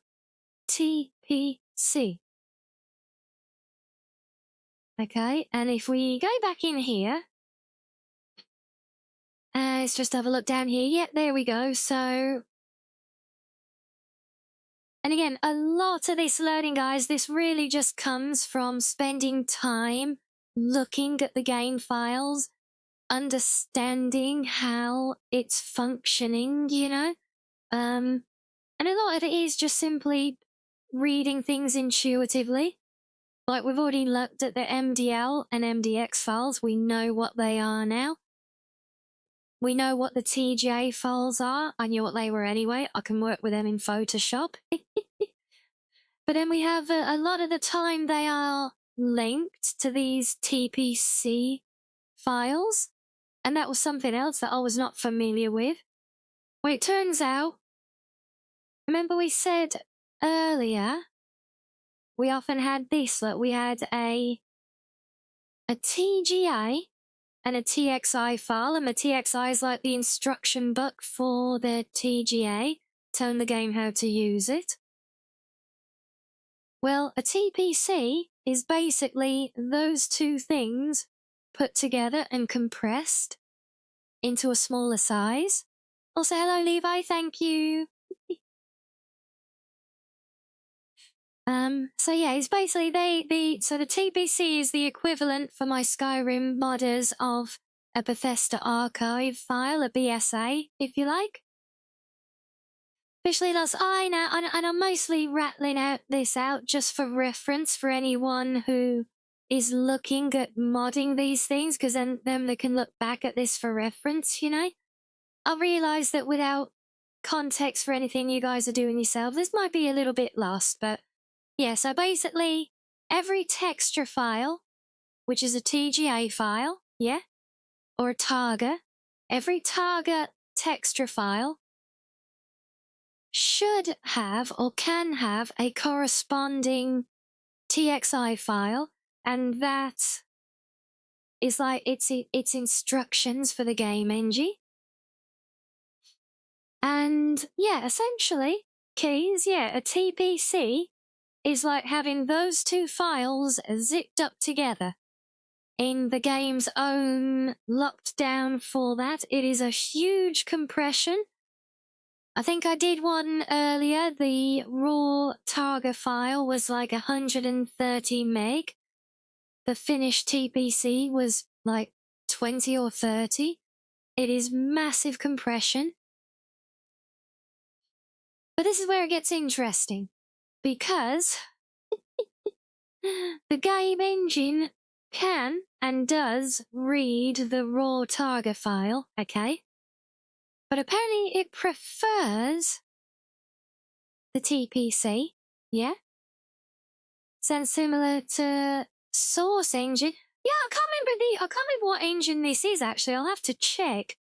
TPC. Okay, and if we go back in here, let's just have a look down here. Yep, there we go. So, and again, a lot of this learning, guys, this really just comes from spending time looking at the game files, understanding how it's functioning, you know? And a lot of it is just simply reading things intuitively. Like, we've already looked at the MDL and MDX files. We know what they are now. We know what the TGA files are. I knew what they were anyway. I can work with them in Photoshop. But then we have a lot of the time they are linked to these TPC files. And that was something else that I was not familiar with. Well, it turns out remember we said earlier, we often had this, look, we had a TGA and a TXI file, and the TXI is like the instruction book for the TGA, telling the game how to use it. Well, a TPC is basically those two things put together and compressed into a smaller size. Also, hello Levi, thank you. So yeah, it's basically so the TPC is the equivalent for my Skyrim modders of a Bethesda archive file, a BSA, if you like. Officially, that's I now, and I'm mostly rattling this out just for reference for anyone who is looking at modding these things, because then they can look back at this for reference, you know? I realise that without context for anything you guys are doing yourself, this might be a little bit lost, but yeah, so basically, every texture file, which is a TGA file, yeah, or a target, every target texture file should have or can have a corresponding TXI file, and that is like its instructions for the game engine. And yeah, essentially, keys, yeah, a TPC is like having those two files zipped up together in the game's own locked down format. It is a huge compression. I think I did one earlier. The raw targa file was like 130 meg. The finished TPC was like 20 or 30. It is massive compression. But this is where it gets interesting, because the game engine can and does read the raw targa file, okay? But apparently it prefers the TPC, yeah? Sounds similar to Source Engine. Yeah, I can't remember what engine this is actually. I'll have to check.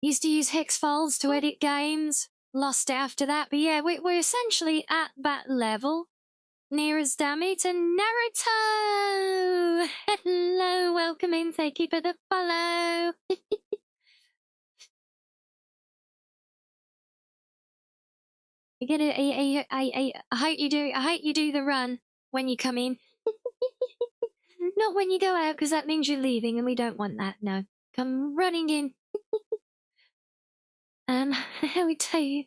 Used to use hex files to edit games. Lost it after that, but yeah, we're essentially at that level. Near as damage and Naruto! Hello, welcome in, thank you for the follow. You get it. I hope you do the run when you come in. Not when you go out, because that means you're leaving, and we don't want that. No, come running in. How we tell you?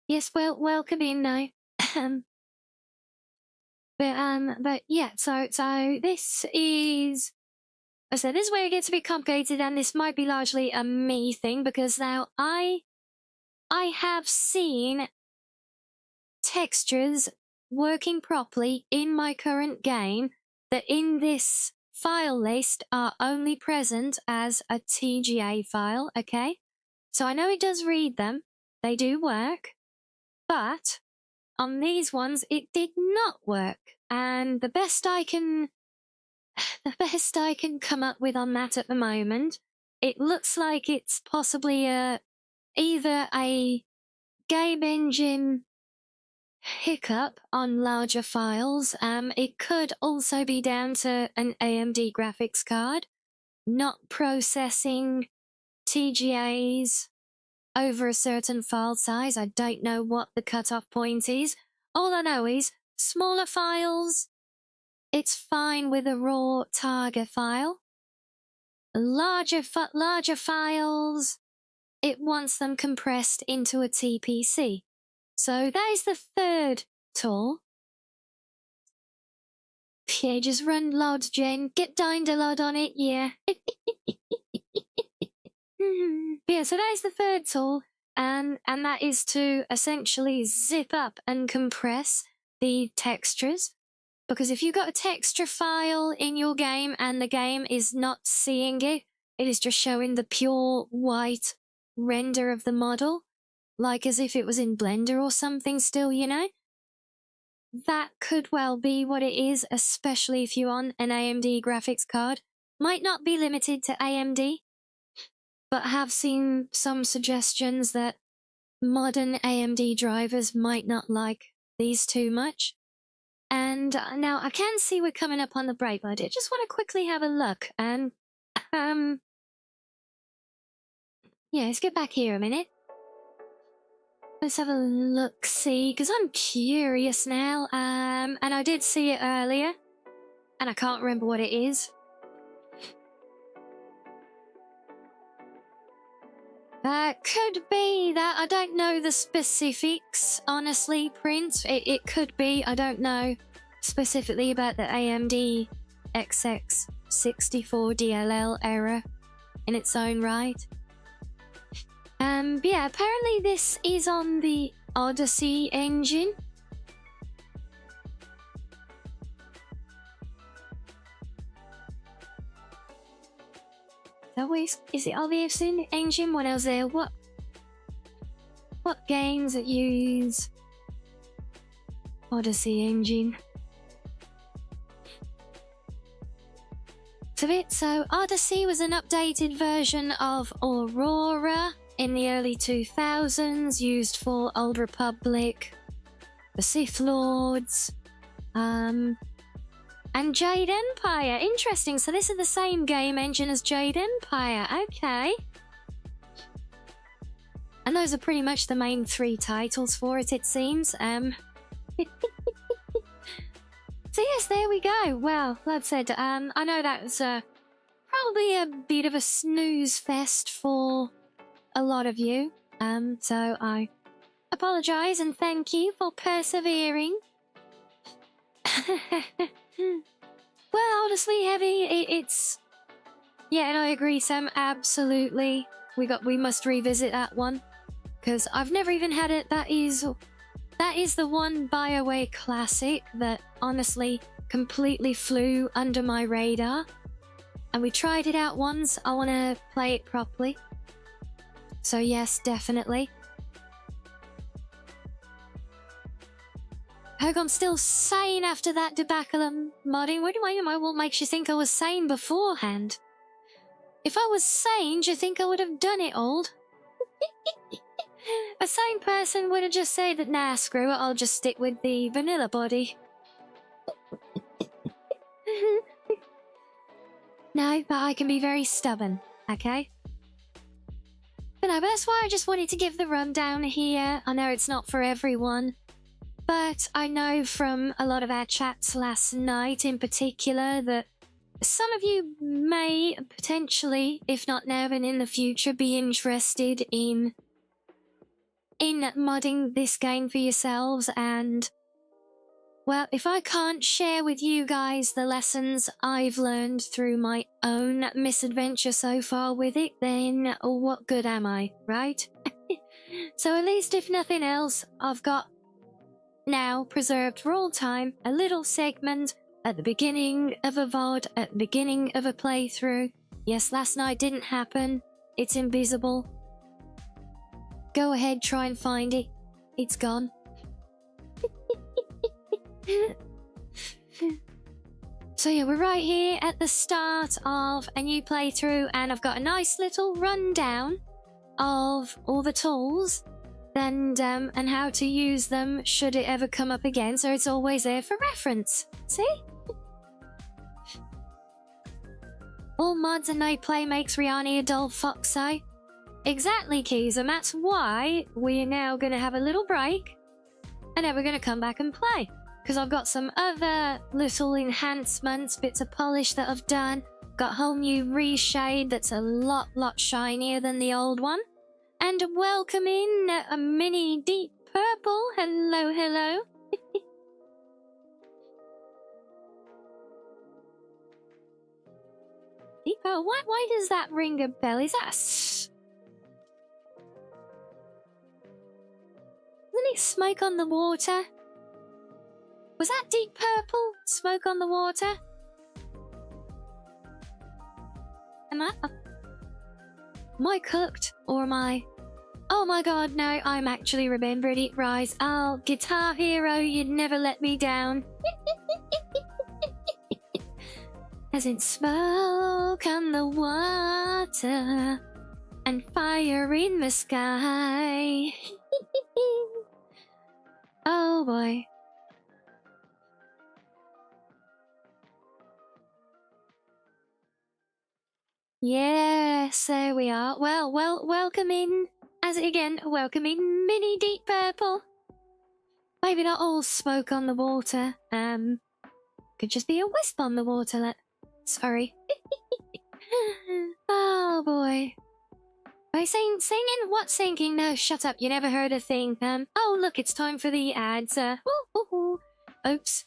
Yes, well, welcome in now. But yeah. So this is. I said this is where it gets a bit complicated, and this might be largely a me thing, because now I have seen textures working properly in my current game that in this file list are only present as a TGA file, okay? So I know it does read them, they do work, but on these ones it did not work, and the best I can come up with on that at the moment, it looks like it's possibly either a game engine hiccup on larger files. It could also be down to an AMD graphics card not processing TGAs over a certain file size. I don't know what the cutoff point is. All I know is smaller files, it's fine with a raw targa file. Larger files, it wants them compressed into a TPC. So that is the third tool. Yeah, just run LOD, Jen. Get Dynalod on it, yeah. Yeah, so that is the third tool, and that is to essentially zip up and compress the textures. Because if you've got a texture file in your game and the game is not seeing it, it is just showing the pure white render of the model, like as if it was in Blender or something still, you know? That could well be what it is, especially if you're on an AMD graphics card. Might not be limited to AMD, but have seen some suggestions that modern AMD drivers might not like these too much. And now I can see we're coming up on the break, but I did just want to quickly have a look. And, yeah, let's get back here a minute. Let's have a look-see, because I'm curious now. And I did see it earlier, and I can't remember what it is. Could be that. I don't know the specifics, honestly, Prince. It could be. I don't know specifically about the AMD XX64 DLL error in its own right. But yeah, apparently this is on the Odyssey engine. Is it Odyssey engine? What else there? What games that use Odyssey engine? So Odyssey was an updated version of Aurora in the early 2000s, used for Old Republic, the Sith Lords, and Jade Empire. Interesting. So this is the same game engine as Jade Empire. Okay. And those are pretty much the main 3 titles for it seems. So yes, there we go. Well, like I said, I know that was probably a bit of a snooze fest for a lot of you. So I apologize and thank you for persevering. Well, honestly, Heavy, it's... Yeah, and I agree, Sam, absolutely. We must revisit that one. Because I've never even had it. That is the one BioWare classic that honestly completely flew under my radar. And we tried it out once. I want to play it properly. So yes, definitely. Hope I'm still sane after that debacle and modding. What makes you think I was sane beforehand? If I was sane, do you think I would have done it, old? A sane person would have just said that, nah, screw it, I'll just stick with the vanilla body. No, but I can be very stubborn, okay? But no, but that's why I just wanted to give the rundown here. I know it's not for everyone. But I know from a lot of our chats last night in particular that some of you may potentially, if not now and in the future, be interested in modding this game for yourselves. And, well, if I can't share with you guys the lessons I've learned through my own misadventure so far with it, then what good am I, right? So at least if nothing else, I've got now preserved for all time a little segment at the beginning of a VOD, at the beginning of a playthrough. Yes, last night didn't happen. It's invisible. Go ahead, try and find it. It's gone. So yeah, we're right here at the start of a new playthrough, and I've got a nice little rundown of all the tools and how to use them should it ever come up again, so it's always there for reference. See? All mods and no play makes Rianni a dull fox, eh? Exactly, Keys, and that's why we're now going to have a little break, and then we're going to come back and play. Because I've got some other little enhancements, bits of polish that I've done. Got a whole new reshade that's a lot shinier than the old one. And welcome in a mini deep purple. Hello, hello. Deep purple? Why does that ring a bell? Is that Isn't it smoke on the water? Was that deep purple? Smoke on the water? Am I cooked? Or am I... Oh my god, no, I'm actually remembering it right. Oh, Guitar Hero, you'd never let me down. As in smoke on the water and fire in the sky. Oh boy. Yes, there we are. Well, welcome in. As again, welcome in Mini Deep Purple. Maybe not all smoke on the water. Could just be a wisp on the water. Sorry. Oh boy. By singing? What singing? No, shut up. You never heard a thing. Oh look, it's time for the ads. Oops.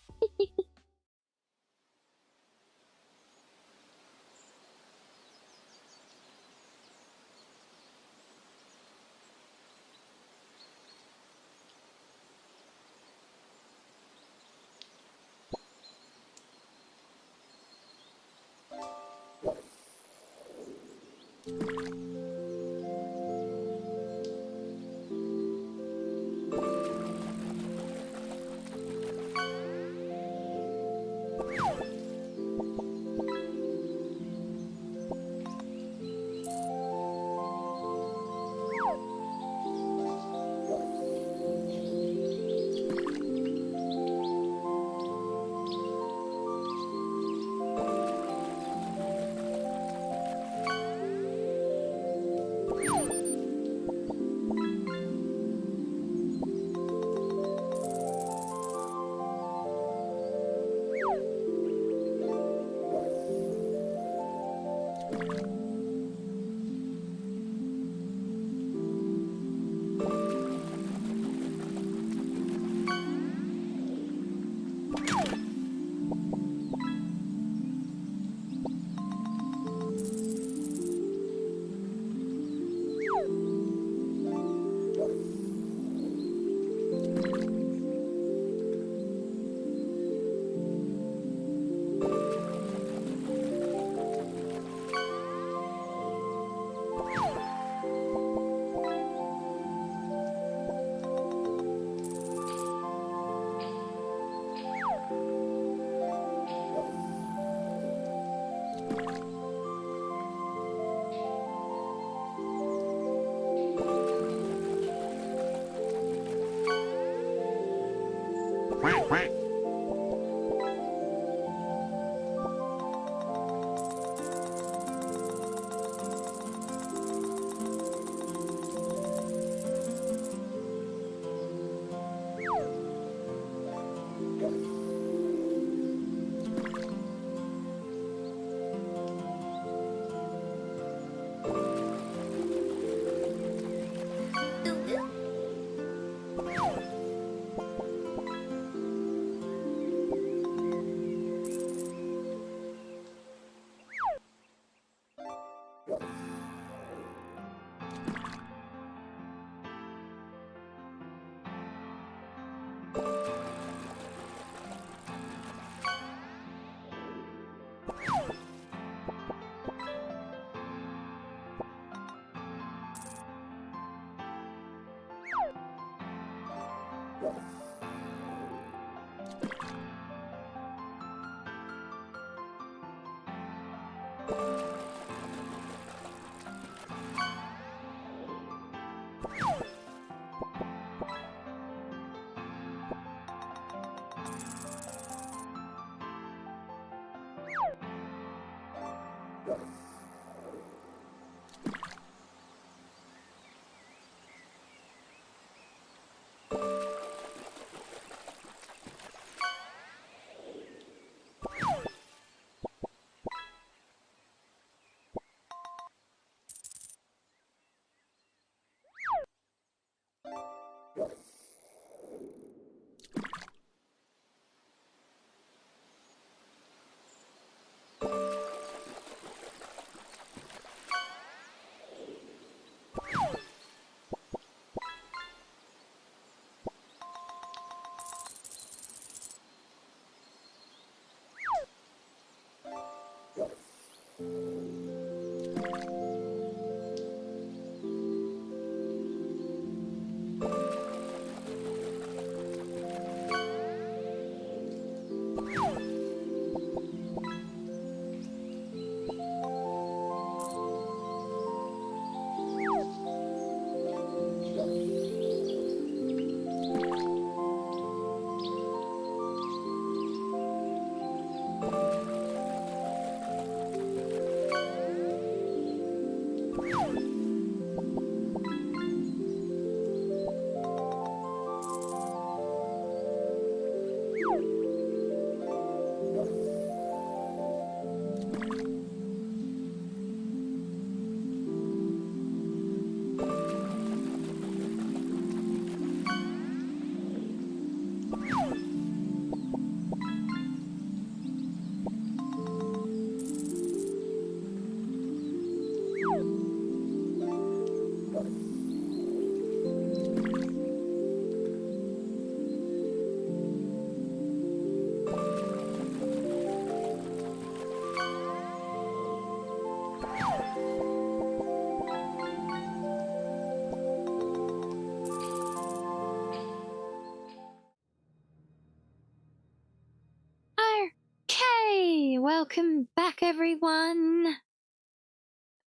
welcome back, everyone.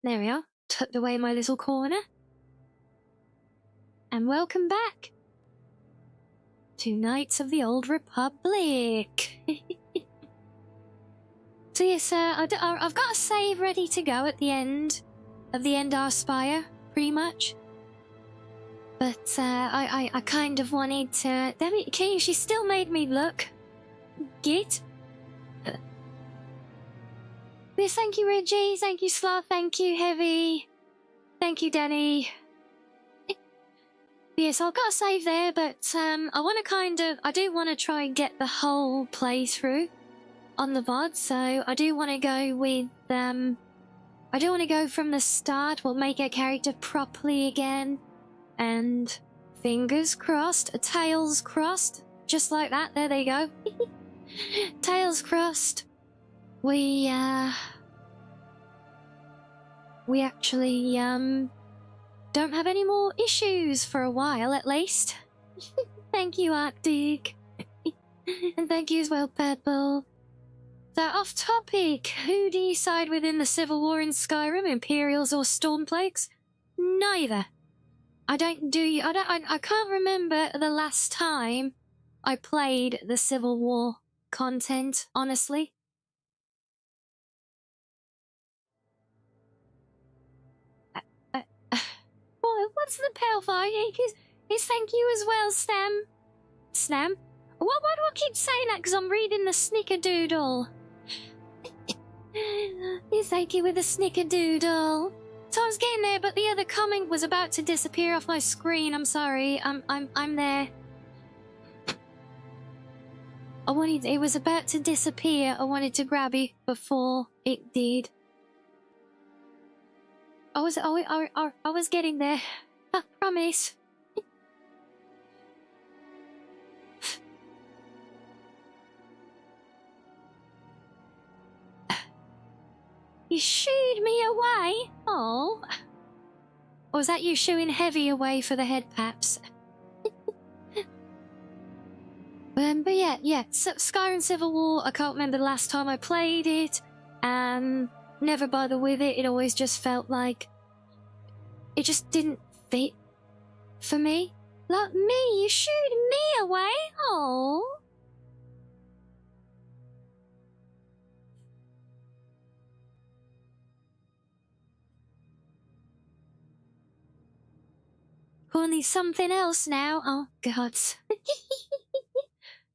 There we are, tucked away in my little corner. And welcome back to Knights of the Old Republic. So yes, I've got a save ready to go at the end of the Endar Spire, pretty much. But I kind of wanted to. Damn it, Key, she still made me look. Git. Yes, thank you, Reggie. Thank you, Sloth. Thank you, Heavy. Thank you, Danny. Yes, I've got a save there, but I do want to try and get the whole playthrough on the VOD, so I do want to go with, I do want to go from the start. We'll make our character properly again, and fingers crossed, tails crossed, just like that, there they go. Tails crossed. We actually, don't have any more issues for a while, at least. Thank you, Arctic. And thank you as well, Purple. So, off topic, who do you side with in the Civil War in Skyrim, Imperials or Stormplagues? Neither. I can't remember the last time I played the Civil War content, honestly. What's the pale fire? Is thank you as well, Snam. Why do I keep saying that? Because I'm reading the Snickerdoodle. Thank you with the Snickerdoodle. So I was getting there, but the other comment was about to disappear off my screen. I'm sorry. I'm there. It was about to disappear. I wanted to grab it before it did. I was getting there. I promise. You shooed me away? Oh. Or was that you shooing Heavy away for the head paps? But yeah. So, Skyrim Civil War, I can't remember the last time I played it. Never bother with it. It always just felt like it just didn't fit for me. Like me, you shooed me away? Oh. Only something else now. Oh, God.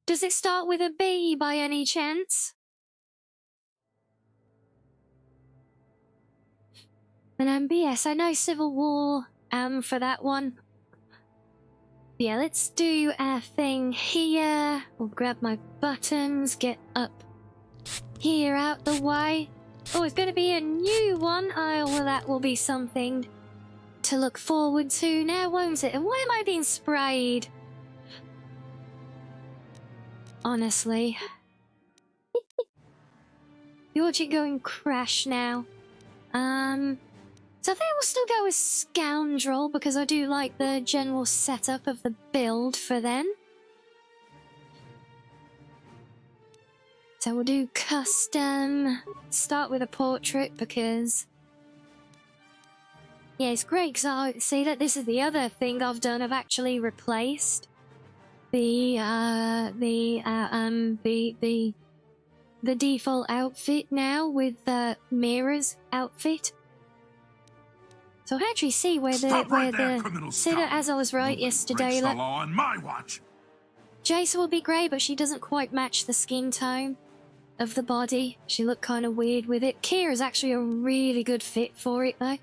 Does it start with a B by any chance? And yes, I know Civil War, for that one. Yeah, let's do our thing here. We'll grab my buttons, get up here out the way. Oh, it's going to be a new one. Oh, well, that will be something to look forward to now, won't it? And why am I being sprayed? Honestly. You're just going crash now. So I think we'll still go with Scoundrel, because I do like the general setup of the build for them. So we'll do custom. Start with a portrait, because yeah, it's great, because I see that this is the other thing I've done. I've actually replaced the default outfit now with Mira's outfit. So I actually see where as I was right yesterday. The law on my watch. Jason will be grey, but she doesn't quite match the skin tone of the body. She looked kind of weird with it. Kira's actually a really good fit for it, though.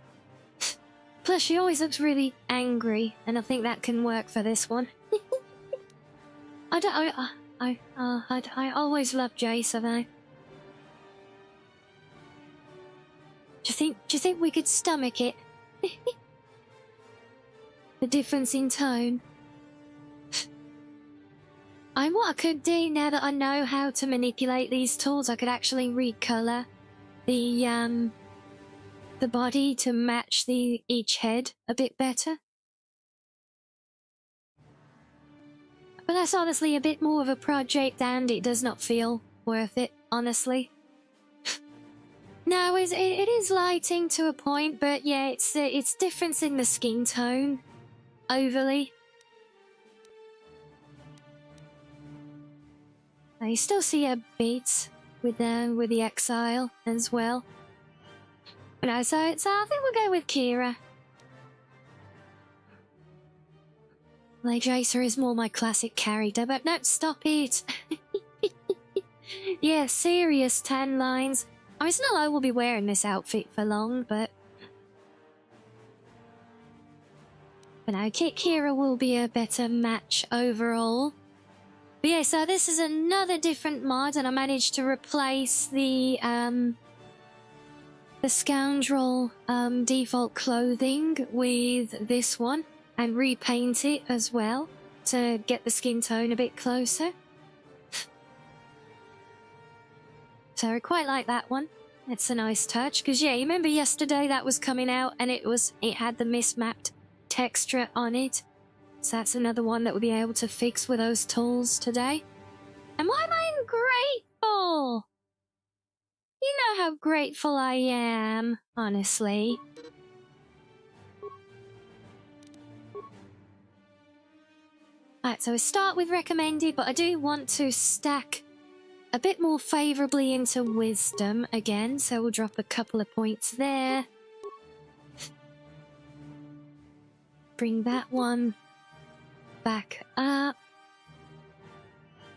Plus, she always looks really angry, and I think that can work for this one. I always loved Jason, though. Do you think we could stomach it? The difference in tone. And what I could do now that I know how to manipulate these tools, I could actually recolor the body to match each head a bit better. But that's honestly a bit more of a project, and it does not feel worth it, honestly. No, it is lighting to a point, but yeah, it's difference in the skin tone, overly. You still see a bit with the exile as well. But no, so I think we'll go with Kira. Like Jacer is more my classic character, but no, stop it. Yeah, serious tan lines. I mean, it's not like we'll be wearing this outfit for long, but no, Kira will be a better match overall. But yeah, so this is another different mod, and I managed to replace the scoundrel default clothing with this one and repaint it as well to get the skin tone a bit closer. So I quite like that one. It's a nice touch, because yeah, you remember yesterday that was coming out and it had the mismapped texture on it. So that's another one that we'll be able to fix with those tools today. And why am I ungrateful? You know how grateful I am, honestly. Alright, so we start with recommended, but I do want to stack a bit more favourably into wisdom again, so we'll drop a couple of points there. Bring that one back up.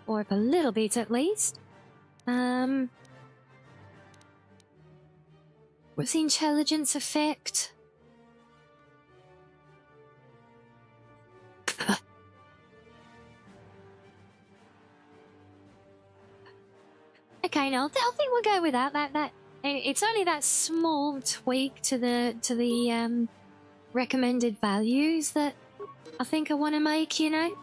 Or up a little bit at least. What's the intelligence effect? Okay, no, I think we'll go with that. It's only that small tweak to the recommended values that I think I want to make, you know.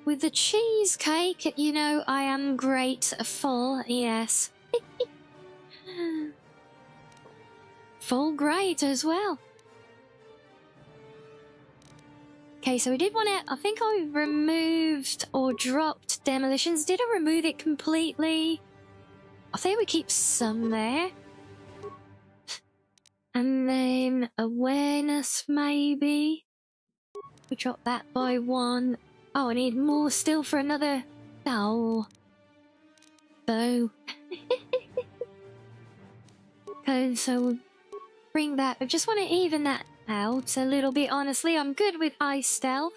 With the cheesecake, you know, I am grateful, yes. Full great as well. Okay, so we did want to... I think I removed or dropped demolitions. Did I remove it completely? I think we keep some there. And then awareness, maybe. We drop that by 1. Oh, I need more still for another... Oh. So... Okay, so bring that... I just want to even that out a little bit, honestly. I'm good with high stealth.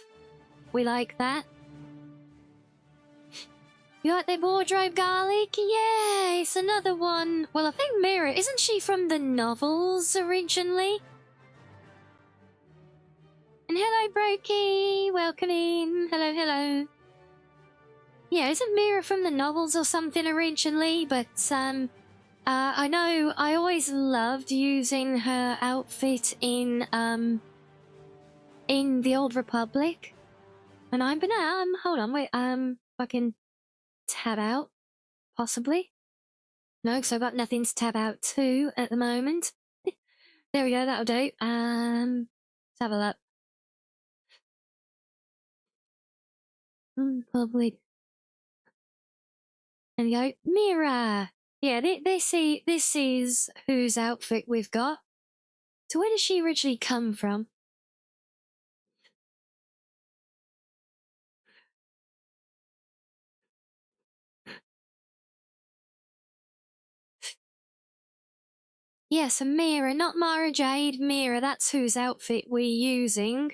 We like that. You like the wardrobe garlic? Yeah, it's another one. Well, I think Mira... Isn't she from the novels originally? And hello, Brokey! Welcome in. Hello, hello. Yeah, isn't Mira from the novels or something originally? But, I know I always loved using her outfit in the Old Republic. And hold on, wait, I can tab out, possibly. No, because I've got nothing to tab out to at the moment. There we go, that'll do. Let's have a look. Public. There we go. Mira! Yeah, this is whose outfit we've got. So where did she originally come from? Yes, a Mira, not Mara Jade, Mira, that's whose outfit we're using.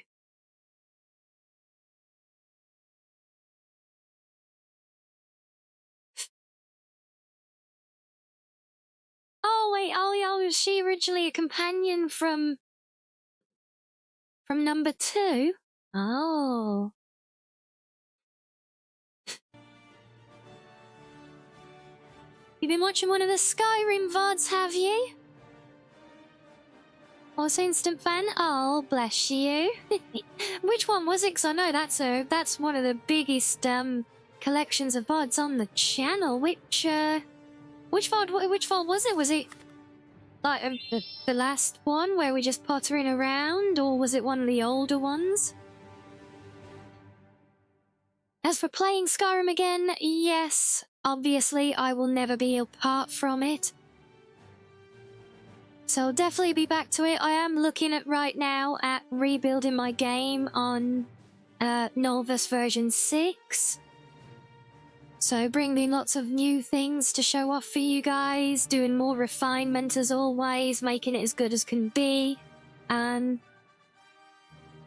Oh wait, oh, was she originally a companion from number 2? Oh. You've been watching one of the Skyrim VODs, have you? Also instant fan? Oh, bless you. Which one was it? Because I know that's one of the biggest collections of VODs on the channel. Which VOD was it? Was it like the last one where we just pottering around, or was it one of the older ones? As for playing Skyrim again, yes, obviously I will never be apart from it. So I'll definitely be back to it. I am looking at right now at rebuilding my game on Novus version 6. So bringing lots of new things to show off for you guys, doing more refinement as always, making it as good as can be.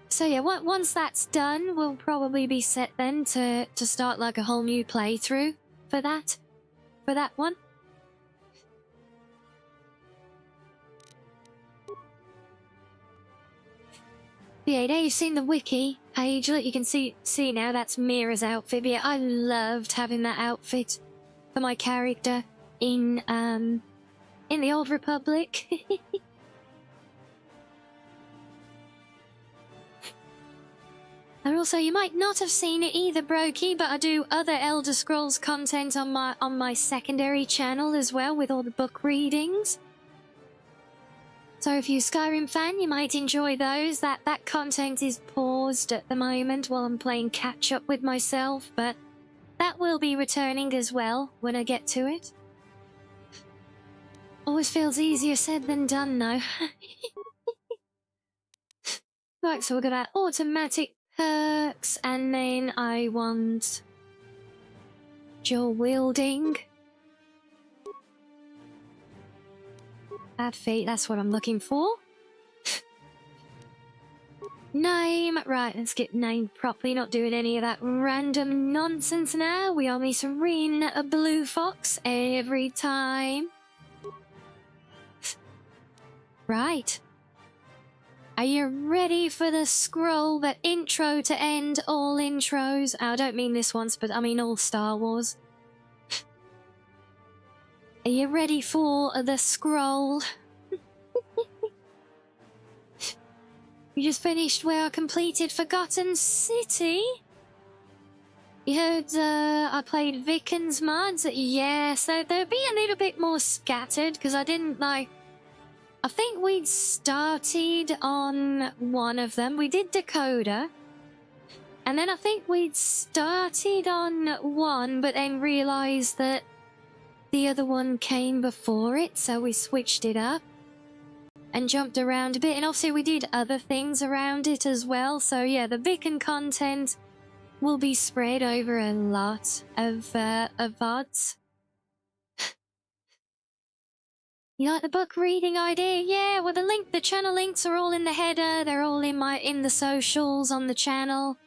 So yeah, once that's done, we'll probably be set then to start like a whole new playthrough for that one. Yeah, now you've seen the wiki page. Look, you can see now that's Mira's outfit. But yeah, I loved having that outfit for my character in the Old Republic. And also, you might not have seen it either, Brokey, but I do other Elder Scrolls content on my secondary channel as well, with all the book readings. So if you're a Skyrim fan, you might enjoy those. That content is paused at the moment while I'm playing catch up with myself, but that will be returning as well when I get to it. Always feels easier said than done, though. Right, so we've got our automatic perks, and then I want dual wielding. Bad feet, that's what I'm looking for. Name, right, let's get named properly, not doing any of that random nonsense now. We are Miss Rin, a bluefox every time. Right. Are you ready for the scroll, the intro to end all intros? I don't mean this once, but I mean all Star Wars. Are you ready for the scroll? You just finished where I completed Forgotten City? You heard I played Vicken's mods? Yeah, so they'll be a little bit more scattered, because I didn't like... I think we'd started on one of them. We did Dakota. And then I think we'd started on one, but then realised that the other one came before it, so we switched it up and jumped around a bit. And obviously we did other things around it as well. So yeah, the Vicken content will be spread over a lot of VODs. You like the book reading idea? Yeah, well the channel links are all in the header. They're all in the socials on the channel.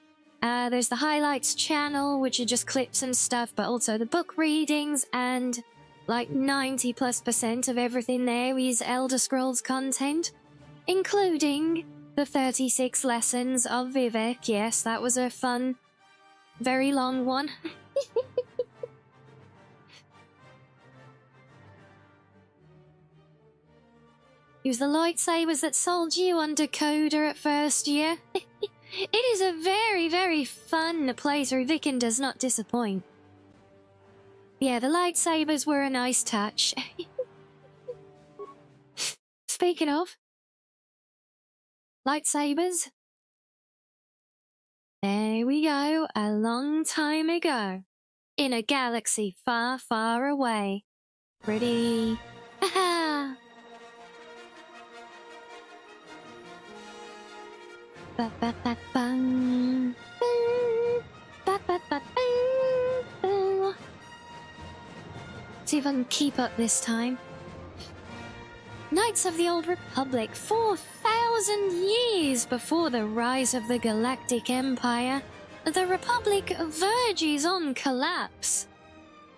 There's the highlights channel, which are just clips and stuff, but also the book readings, and like 90+% of everything there is Elder Scrolls content, including the 36 lessons of Vivek. Yes, that was a fun, very long one. It was the lightsabers that sold you on Dakota at first, yeah? It is a very, very fun playthrough. Vicken does not disappoint. Yeah, the lightsabers were a nice touch. Speaking of lightsabers, there we go, a long time ago, in a galaxy far, far away. Pretty... Haha! Ba-ba-ba-bum. Ba-ba-ba-bum. See if I can keep up this time. Knights of the Old Republic, 4,000 years before the rise of the Galactic Empire, the Republic verges on collapse.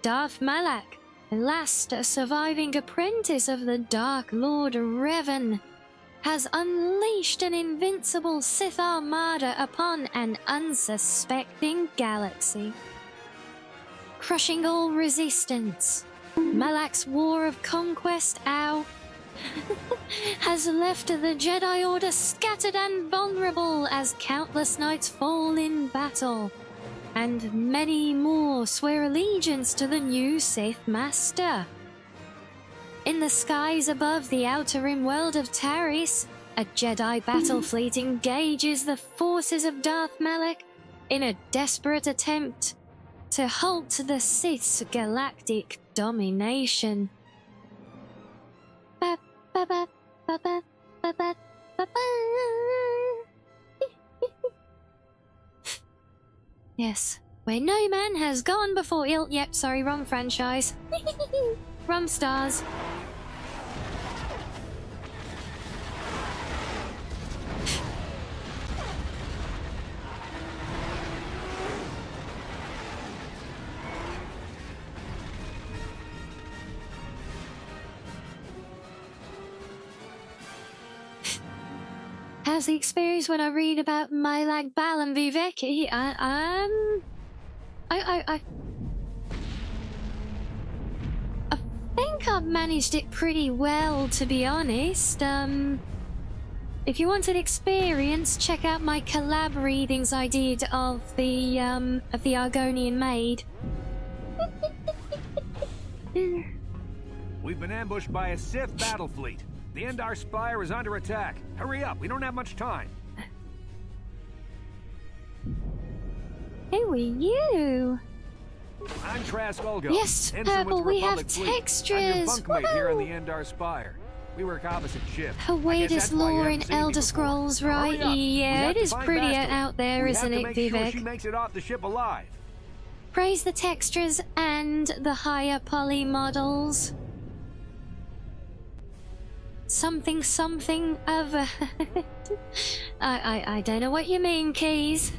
Darth Malak, last surviving apprentice of the Dark Lord Revan, has unleashed an invincible Sith armada upon an unsuspecting galaxy, crushing all resistance. Malak's war of conquest, has left the Jedi Order scattered and vulnerable as countless knights fall in battle, and many more swear allegiance to the new Sith Master. In the skies above the outer rim world of Taris, a Jedi battle fleet engages the forces of Darth Malak in a desperate attempt to halt the Sith's galactic domination. Ba, ba, ba, ba, ba, ba, ba, ba, ba. Yes, where no man has gone before. Yep, sorry, wrong franchise. Rum stars. How's the experience when I read about Mylak Bal and Viveki? I think I've managed it pretty well, to be honest. If you want an experience, check out my collab readings I did of the Argonian Maid. We've been ambushed by a Sith battle fleet. The Endar Spire is under attack. Hurry up, we don't have much time. Who are you? I'm Trask Ulgo. Yes, ensign with Purple, the we have Republic fleet. I'm your textures. bunkmate here on the Woohoo! Endar Spire. We work opposite ships. Oh, I wait, guess it's that's why you lore haven't in seen me Elder before. Scrolls, Hurry right? up. We Yeah, have it to is find pretty Bastila. out there, We isn't have it, to make sure Vivek? she makes it off the ship alive. Praise the textures and the higher poly models. Something of a... I don't know what you mean, Keys.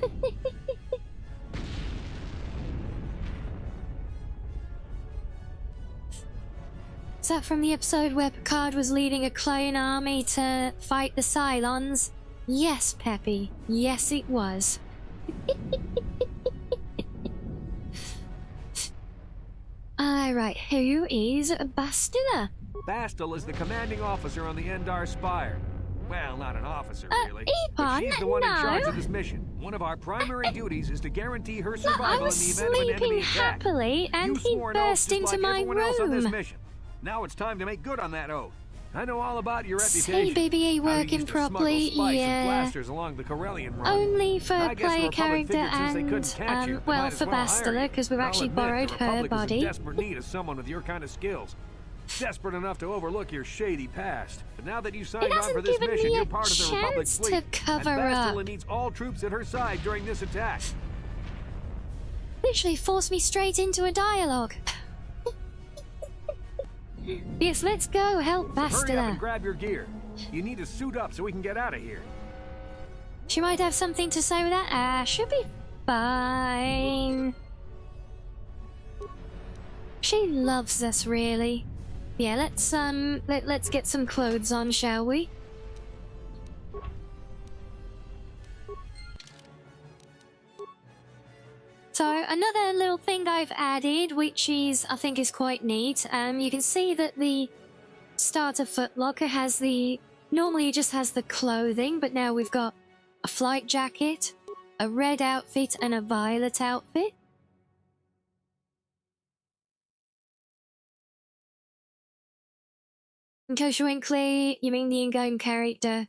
Is that from the episode where Picard was leading a clone army to fight the Cylons? Yes, Peppy. Yes, it was. Alright, who is Bastila? Bastila is the commanding officer on the Endar Spire. Well, not an officer, really. But Epon, she's the one in charge no. of this mission. One of our primary duties is to guarantee her No, I survival was in the event of an sleeping enemy attack. happily and You he swore an oath burst just into like my everyone else on this room. mission. Now it's time to make good on that oath. I know all about your See, reputation. BB-8 How you working used to smuggle properly, spice and yeah. blasters along the Corellian run. Only for I guess the player Republic character figured since they and, couldn't catch you, they well, might as for well hire Bastila, you. because we've I'll actually admit, borrowed the her Republic is body. in desperate need of someone with your kind of skills. Desperate enough to overlook your shady past. But now that you signed on hasn't for this given mission, me you're a part of the Republic chance fleet. to cover and Bastila up. needs all troops at her side during this attack. Literally forced me straight into a dialogue. Yes, let's go help Hurry up and Bastila. grab your gear. You need to suit up so we can get out of here. She might have something to say with that. Should be fine. She loves us, really. Yeah, let's get some clothes on, shall we? So another little thing I've added, which I think is quite neat. You can see that the starter footlocker has normally it just has the clothing, but now we've got a flight jacket, a red outfit, and a violet outfit. And Kosher Winkley, you mean the in-game character?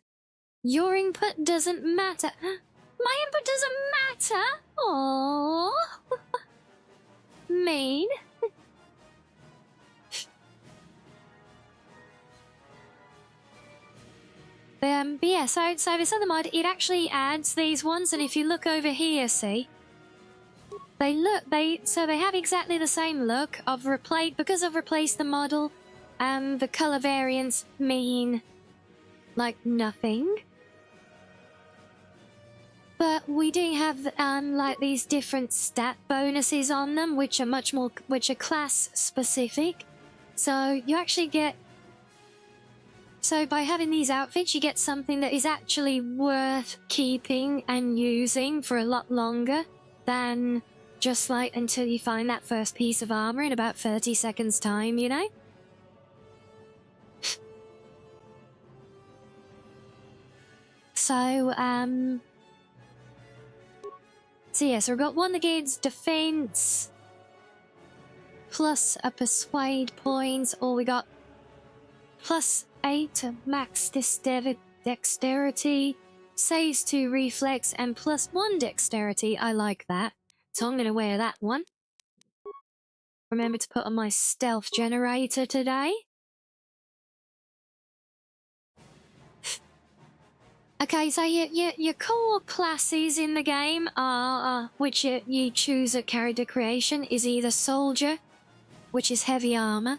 Your input doesn't matter. My input doesn't matter? Aww. Mean. But yeah, so this other mod, it actually adds these ones, and if you look over here, see? They have exactly the same look. Because I've replaced the model, the color variants mean like nothing. But we do have like these different stat bonuses on them, which are class specific. So you actually get. So by having these outfits, you get something that is actually worth keeping and using for a lot longer than just like until you find that first piece of armor in about 30 seconds time, you know? So yeah, so we've got one that gains defense plus a persuade points, or we got plus 8 max dexterity, saves 2 reflex and +1 dexterity. I like that. So I'm going to wear that one. Remember to put on my stealth generator today. Okay, so your core classes in the game are, which you choose at character creation, is either Soldier, which is heavy armor,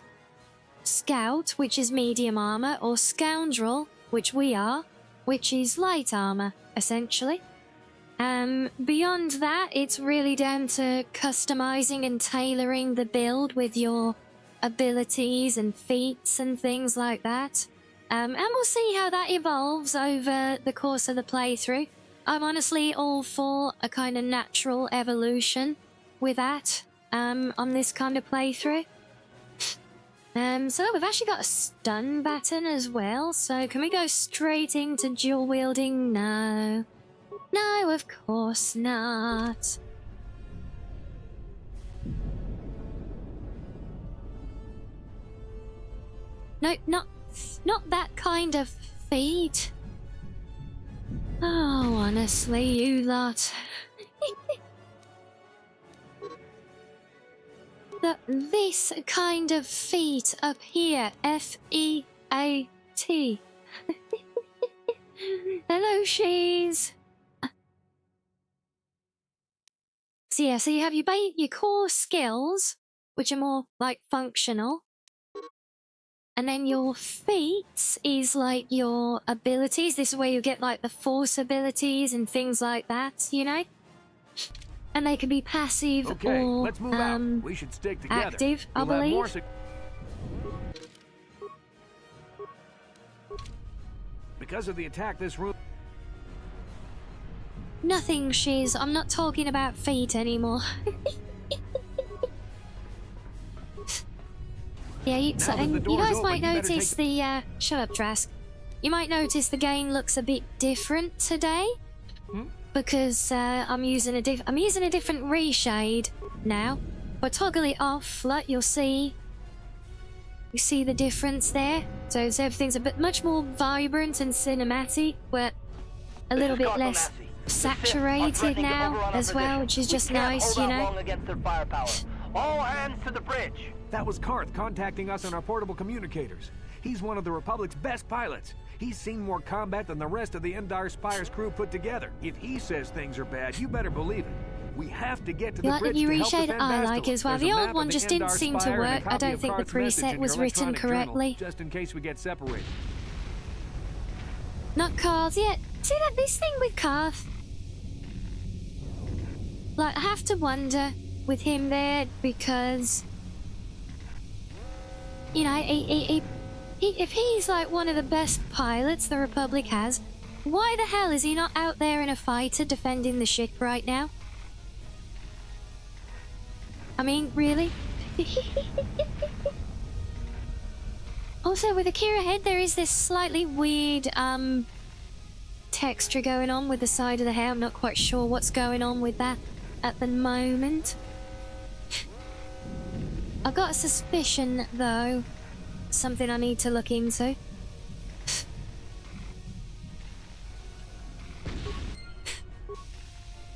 Scout, which is medium armor, or Scoundrel, which we are, which is light armor, essentially. Beyond that, it's really down to customizing and tailoring the build with your abilities and feats and things like that. And we'll see how that evolves over the course of the playthrough. I'm honestly all for a kind of natural evolution with that, on this kind of playthrough. So we've actually got a stun button as well, so can we go straight into dual wielding? No. No, of course not. No, not that kind of feat. Oh, honestly, you lot. This kind of feat up here. F-E-A-T. Hello, she's. So yeah, so you have your core skills, which are more like functional. And then your feats is like your abilities. This is where you get like the force abilities and things like that, you know? And they can be passive or let's move out. We should stick together. active, I believe. Because of the attack, this room. Nothing, Shiz. I'm not talking about feet anymore. Yeah, and you guys might notice the shut up, Trask. You might notice the game looks a bit different today. Because I'm using a different reshade now. If I toggle it off, look, you'll see. You see the difference there? So everything's a bit much more vibrant and cinematic, but a little bit less saturated now as well, which is just nice, you know. All hands to the bridge. That was Karth contacting us on our portable communicators. He's one of the Republic's best pilots. He's seen more combat than the rest of the Endar Spire's crew put together. If he says things are bad, you better believe it. We have to get to the bridge you to help reshade defend I Bastila. like as well. There's The a old map one of just the didn't Endar seem to Spire and a work. I copy don't of think the Karth's message preset in was your written electronic journal, correctly. just in case we get separated. Not Karth yet. See that this thing with Karth? Like, I have to wonder with him there because, you know, if he's like one of the best pilots the Republic has, why the hell is he not out there in a fighter defending the ship right now? I mean, really? Also, with Akira head, there is this slightly weird, texture going on with the side of the hair. I'm not quite sure what's going on with that at the moment. I've got a suspicion, though. Something I need to look into.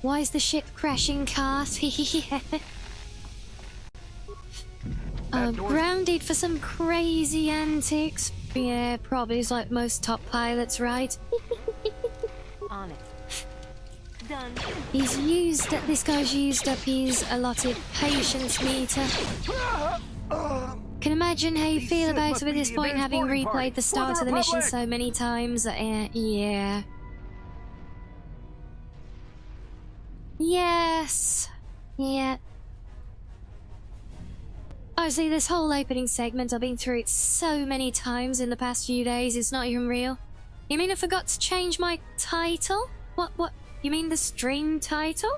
Why is the ship crashing, Karth? Grounded for some crazy antics. Yeah, probably is like most top pilots, right? On it. Done. This guy's used up his allotted patience meter. Can imagine how you feel about it at this point, having replayed the start of the mission so many times. Yeah. Yes. Yeah. Oh, see, this whole opening segment, I've been through it so many times in the past few days, it's not even real. You mean I forgot to change my title? What? You mean the stream title?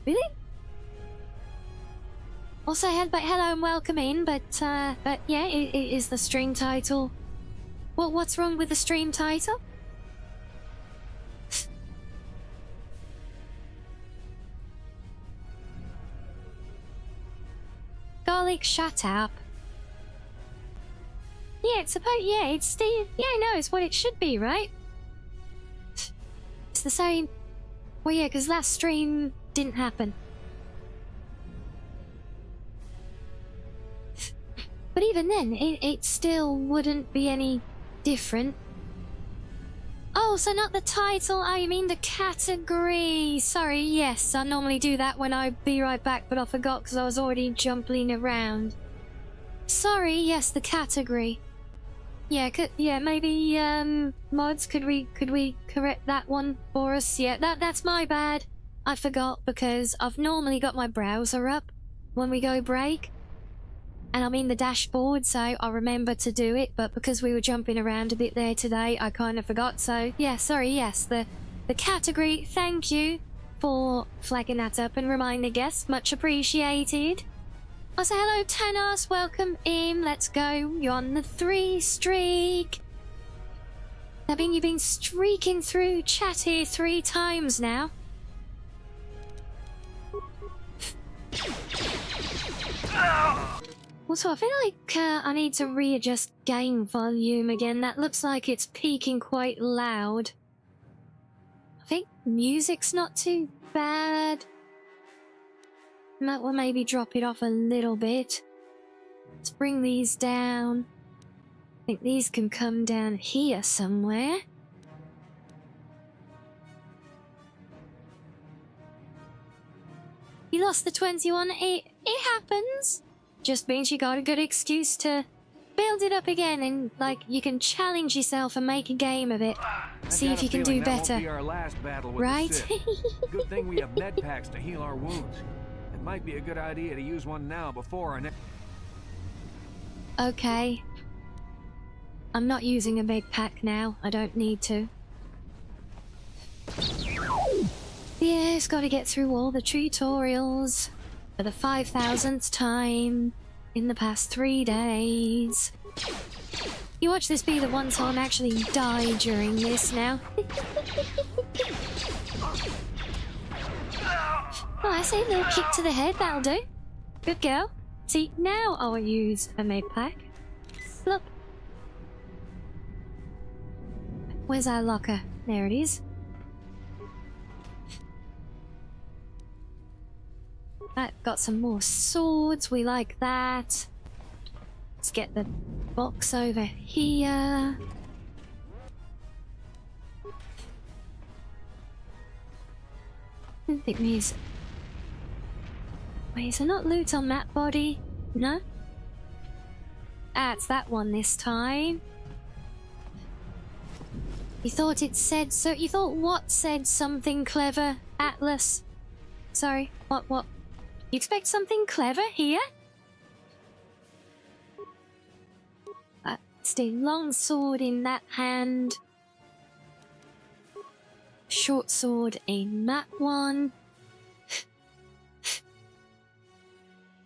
Really? Also, hello and welcome in, but yeah, it is the stream title. What's wrong with the stream title? Garlic, shut up. Yeah, Yeah, it's supposed. Yeah, it's the. Yeah, no, it's what it should be, right? It's the same. Well, yeah, because last stream didn't happen. But even then, it still wouldn't be any different. Oh, so not the title, I mean the category. Sorry, yes, I normally do that when I be right back, but I forgot because I was already jumping around. Sorry, yes, the category. Yeah, maybe, mods, could we correct that one for us? Yeah, that's my bad. I forgot because I've normally got my browser up when we go break. And I'm in the dashboard, so I remember to do it, but because we were jumping around a bit there today, I kind of forgot. So, yeah, sorry, yes, the category, thank you for flagging that up and reminding guests, much appreciated. Also, hello, Tanos, welcome in, let's go, you're on the 3 streak. I mean, you've been streaking through chat here 3 times now. Also, I feel like I need to readjust game volume again. That looks like it's peaking quite loud. I think music's not too bad. Might well maybe drop it off a little bit. Let's bring these down. I think these can come down here somewhere. You lost the 21. It happens. Just means you got a good excuse to build it up again, and like you can challenge yourself and make a game of it. See if you can do better. Won't be our last battle with right? the Sith. Good thing we have med packs to heal our wounds. It might be a good idea to use one now before our next. Okay. I'm not using a med pack now. I don't need to. Yeah, it's got to get through all the tutorials. For the 5,000th time in the past 3 days. You watch this be the one time I actually die during this now. Oh, I say a little kick to the head, that'll do. Good girl. See, now I'll use a med pack. Flop. Where's our locker? There it is. Got some more swords, we like that. Let's get the box over here. I don't think there's... Wait, is there not loot on that body? No? Ah, it's that one this time. You thought it said so? You thought what said something clever, Atlas? Sorry, what? You expect something clever here? It's the long sword in that hand. Short sword in that one.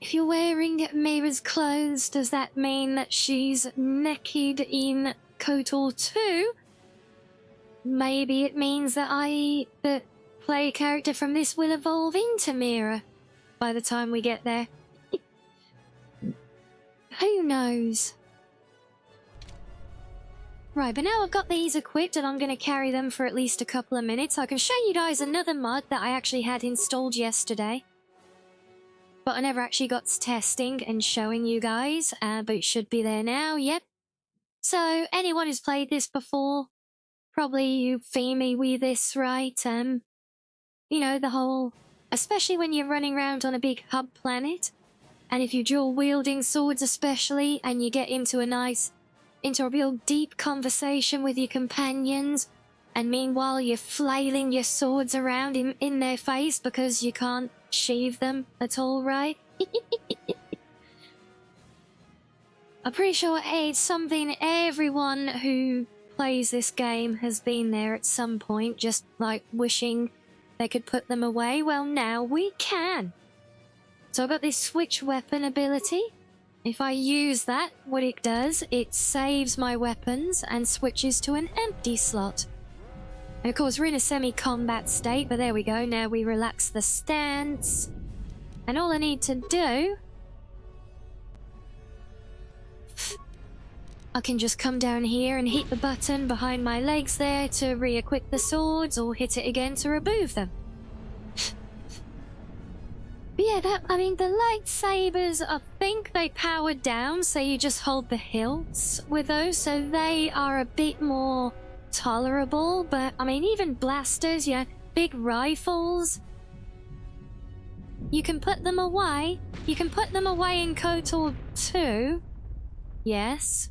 If you're wearing Mira's clothes, does that mean that she's naked in KOTOR 2? Maybe it means that the player character from this will evolve into Mira by the time we get there. Who knows? Right, but now I've got these equipped and I'm going to carry them for at least a couple of minutes. I can show you guys another mod that I actually had installed yesterday. But I never actually got to testing and showing you guys, but it should be there now, yep. So, anyone who's played this before, probably you've seen me with this, right? You know, the whole... Especially when you're running around on a big hub planet, and if you're dual wielding swords especially, and you get into a real deep conversation with your companions, and meanwhile you're flailing your swords around in their face because you can't sheathe them at all, right? I'm pretty sure it's something everyone who plays this game has been there at some point, just like wishing they could put them away. Well, now we can. So I've got this switch weapon ability. If I use that, what it does, it saves my weapons and switches to an empty slot. And of course, we're in a semi-combat state, but there we go. Now we relax the stance. And all I need to do I can just come down here and hit the button behind my legs there to re-equip the swords, or hit it again to remove them. But yeah, I mean, the lightsabers, I think they powered down, so you just hold the hilts with those, so they are a bit more tolerable. But, I mean, even blasters, yeah, big rifles, you can put them away. You can put them away in KOTOR 2, yes.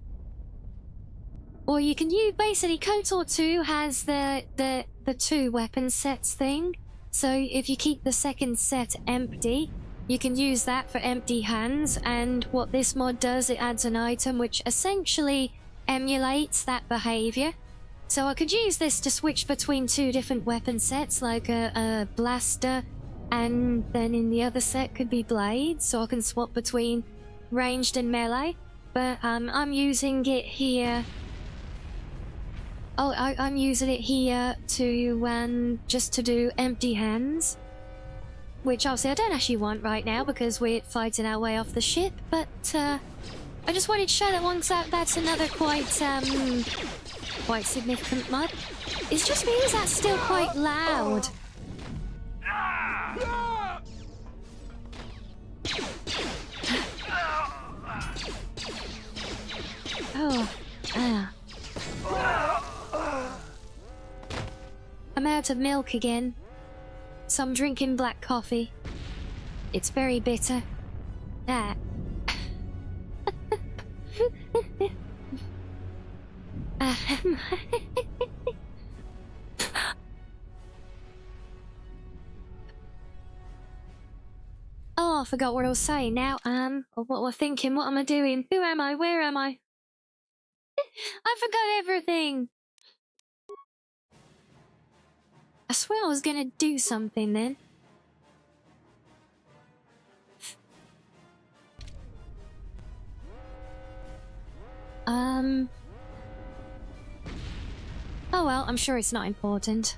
Or you can use, basically, KOTOR 2 has the 2 weapon sets thing. So if you keep the second set empty, you can use that for empty hands, and what this mod does, it adds an item which essentially emulates that behavior. So I could use this to switch between 2 different weapon sets, like a blaster, and then in the other set could be blades, so I can swap between ranged and melee. But I'm using it here. Oh, I'm using it here to, just to do empty hands. Which obviously I don't actually want right now because we're fighting our way off the ship, but, I just wanted to show that that's another quite significant mod. It's just because that's still quite loud. Oh, I'm out of milk again, so I'm drinking black coffee. It's very bitter. That. Oh, I forgot what I was saying now. What was I thinking? What am I doing? Who am I? Where am I? I forgot everything. I swear I was gonna do something then. Oh well, I'm sure it's not important.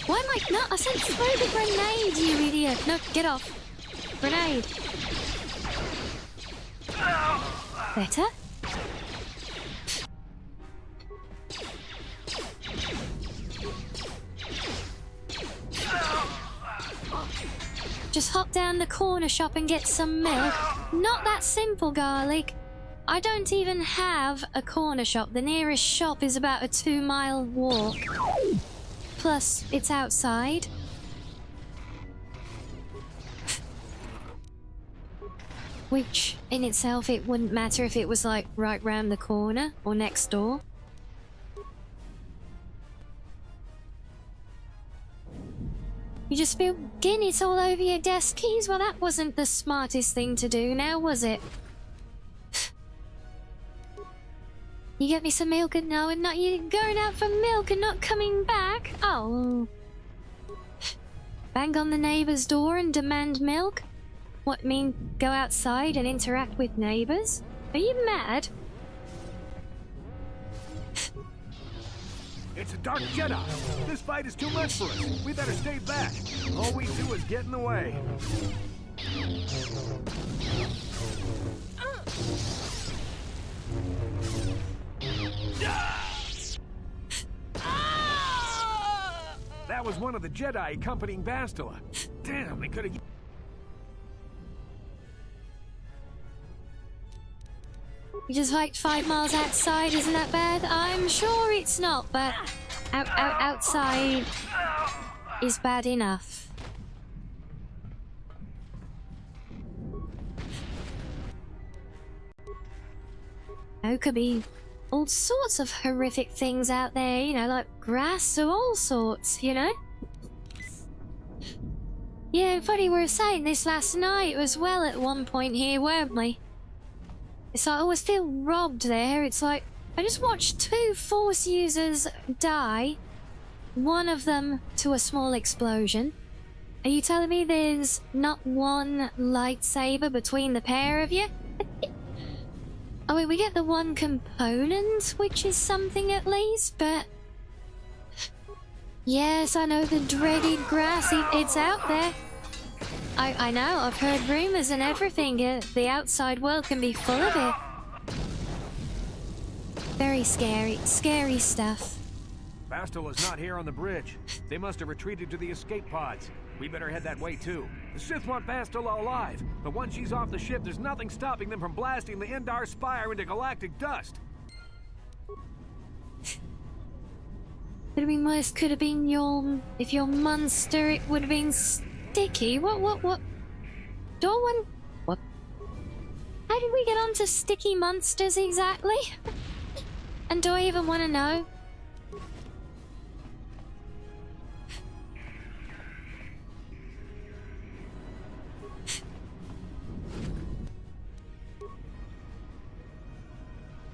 Why am I not? I said throw the grenade, you idiot! No, get off. Grenade. Better? Just hop down the corner shop and get some milk. Not that simple, garlic. I don't even have a corner shop. The nearest shop is about a 2-mile walk. Plus, it's outside. Which, in itself, it wouldn't matter if it was, like, right round the corner or next door. You just feel Guinness all over your desk keys? Well, that wasn't the smartest thing to do now, was it? You get me some milk and no, and not you going out for milk and not coming back? Oh. Bang on the neighbor's door and demand milk? What, mean go outside and interact with neighbors? Are you mad? It's a Dark Jedi. This fight is too much for us. We better stay back. All we do is get in the way. That was one of the Jedi accompanying Bastila. Damn, they could have... You just hiked 5 miles outside, isn't that bad? I'm sure it's not, but outside is bad enough. There could be all sorts of horrific things out there, you know, like grass of all sorts, you know? Yeah, funny, we were saying this last night as well at one point here, weren't we? It's like I always feel robbed there. It's like I just watched 2 Force users die. One of them to a small explosion. Are you telling me there's not one lightsaber between the pair of you? I mean, we get the one component, which is something at least, but... Yes, I know the dreaded grass. It's out there. I know. I've heard rumors and everything. The outside world can be full of it. Very scary. Scary stuff. Bastula's not here on the bridge. They must have retreated to the escape pods. We better head that way too. The Sith want Bastila alive, but once she's off the ship, there's nothing stopping them from blasting the Endar Spire into galactic dust. Could have been worse. Could have been your... If your monster, it would have been sticky. What? Door one? What? How did we get onto sticky monsters exactly? And do I even want to know?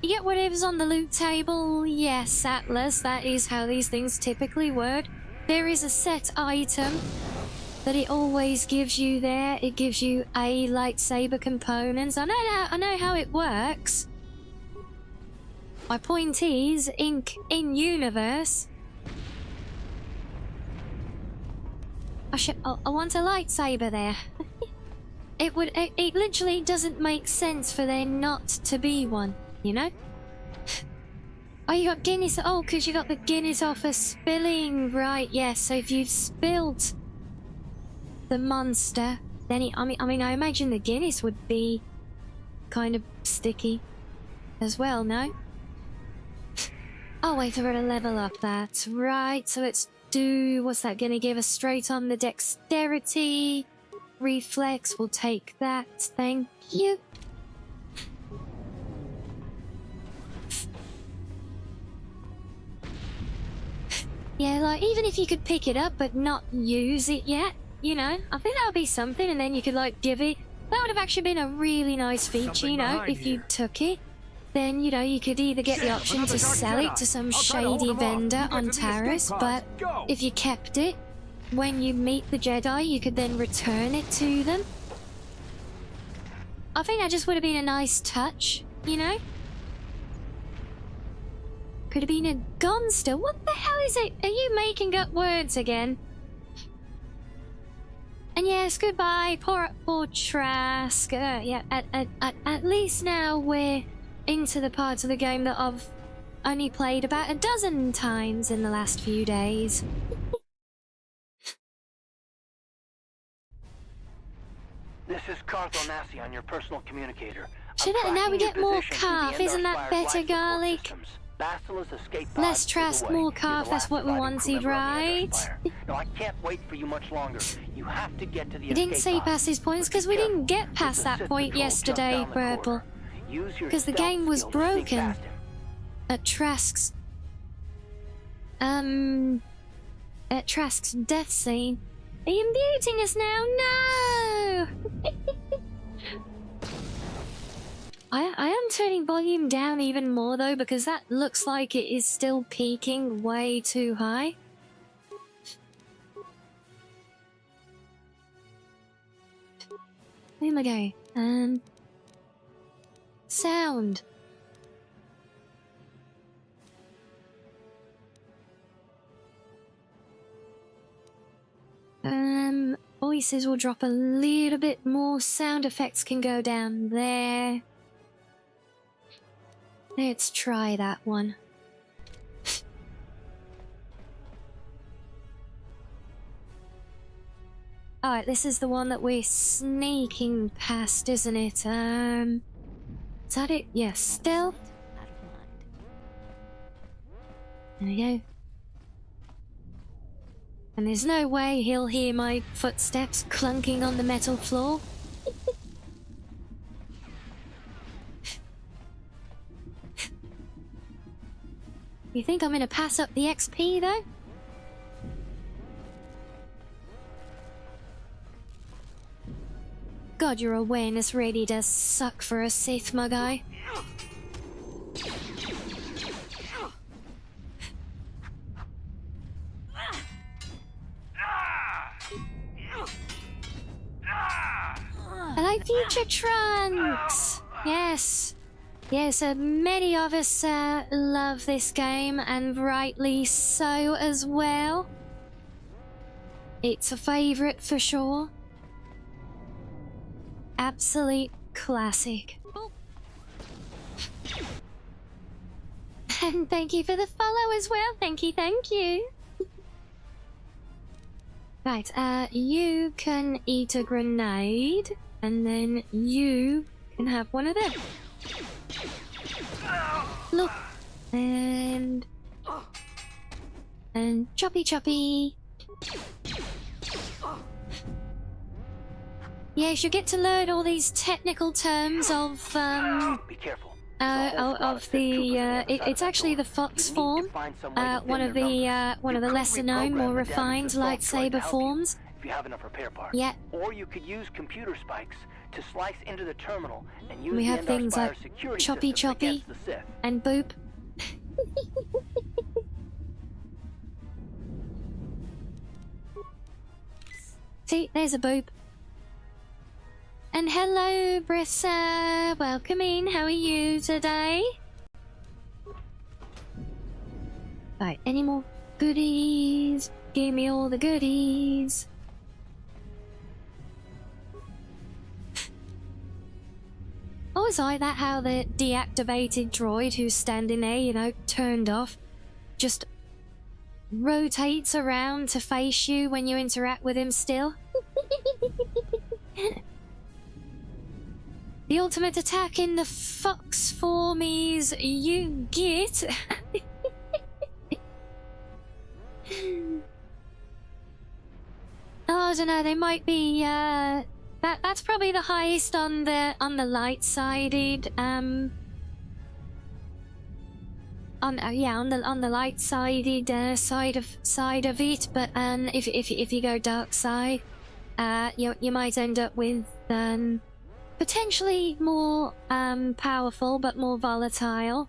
You get whatever's on the loot table. Yes, Atlas, that is how these things typically work. There is a set item that it always gives you there. It gives you a lightsaber components. I know how it works. My point is, in universe, I want a lightsaber there. It literally doesn't make sense for there not to be one. You know? Oh, you got Guinness. Oh, because you got the Guinness off for spilling. Right, yes. So if you've spilled the monster, then I mean, I imagine the Guinness would be kind of sticky as well, no? Oh, wait for her to level up that. Right, so let's do... What's that going to give us? Straight on the dexterity. Reflex, we'll take that. Thank you. Yeah, like, even if you could pick it up but not use it yet, you know, I think that would be something, and then you could, like, give it... That would have actually been a really nice feature, you know, if you took it. Then, you know, you could either get the option to sell it to some shady vendor on Taris, but if you kept it, when you meet the Jedi, you could then return it to them. I think that just would have been a nice touch, you know? Could have been a gonster. What the hell is it? Are you making up words again? And yes, goodbye, poor Trask. Yeah, at least now we're into the parts of the game that I've only played about a dozen times in the last few days. This is Cartho Nassi on your personal communicator. Now we get more calf. Isn't that better, Garlic? Less Trask, more calf. That's what we wanted, right? No, I can't wait for you much longer. You have to get to the We didn't see past these points because we didn't get past that point yesterday, Purple. Because the game was broken at Trask's death scene. Are you muting us now? No! I am turning volume down even more though, because that looks like it is still peaking way too high. Where am I going? Sound. Voices will drop a little bit more. Sound effects can go down there. Let's try that one. Alright, this is the one that we're sneaking past, isn't it? Is that it? Yes, stealth. There we go. And there's no way he'll hear my footsteps clunking on the metal floor. You think I'm gonna pass up the XP though? God, your awareness really does suck for a Sith, my guy. Hello, Future Trunks! Yes. Yeah, so many of us love this game, and rightly so as well. It's a favourite for sure. Absolute classic. And thank you for the follow as well. Thank you, thank you. Right, you can eat a grenade, and then you can have one of them. Look. And choppy choppy. Yes, you get to learn all these technical terms of Be careful. It's actually the fox form, one of the lesser known, more refined lightsaber forms. If you have enough repair parts. Yeah. Or you could use computer spikes to slice into the terminal and use We the have Endar things Spire like security choppy systems choppy against the Sith. and boop. See, there's a boop. And hello, Brissa. Welcome in. How are you today? Right, any more goodies? Give me all the goodies. Oh, is that how the deactivated droid who's standing there, you know, turned off, just rotates around to face you when you interact with him still? The ultimate attack in the fox form is you get. Oh, I don't know. They might be. That's probably the highest on the light-sided. On the light-sided side of it. But if you go dark side, you might end up with potentially more powerful but more volatile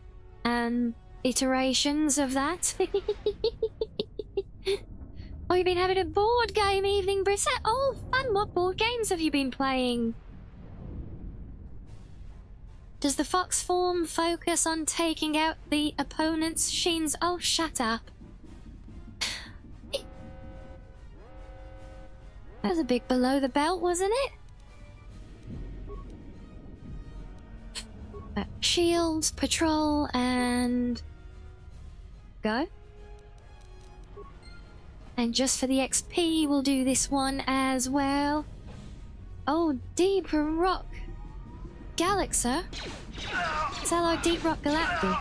iterations of that. Oh, you've been having a board game evening, Brissa? Oh, fun! What board games have you been playing? Does the fox form focus on taking out the opponent's shins? Oh, shut up. That was a bit below the belt, wasn't it? Shields, patrol, and go. And just for the XP, we'll do this one as well. Oh, Deep Rock Galaxy. Is that like Deep Rock Galactic?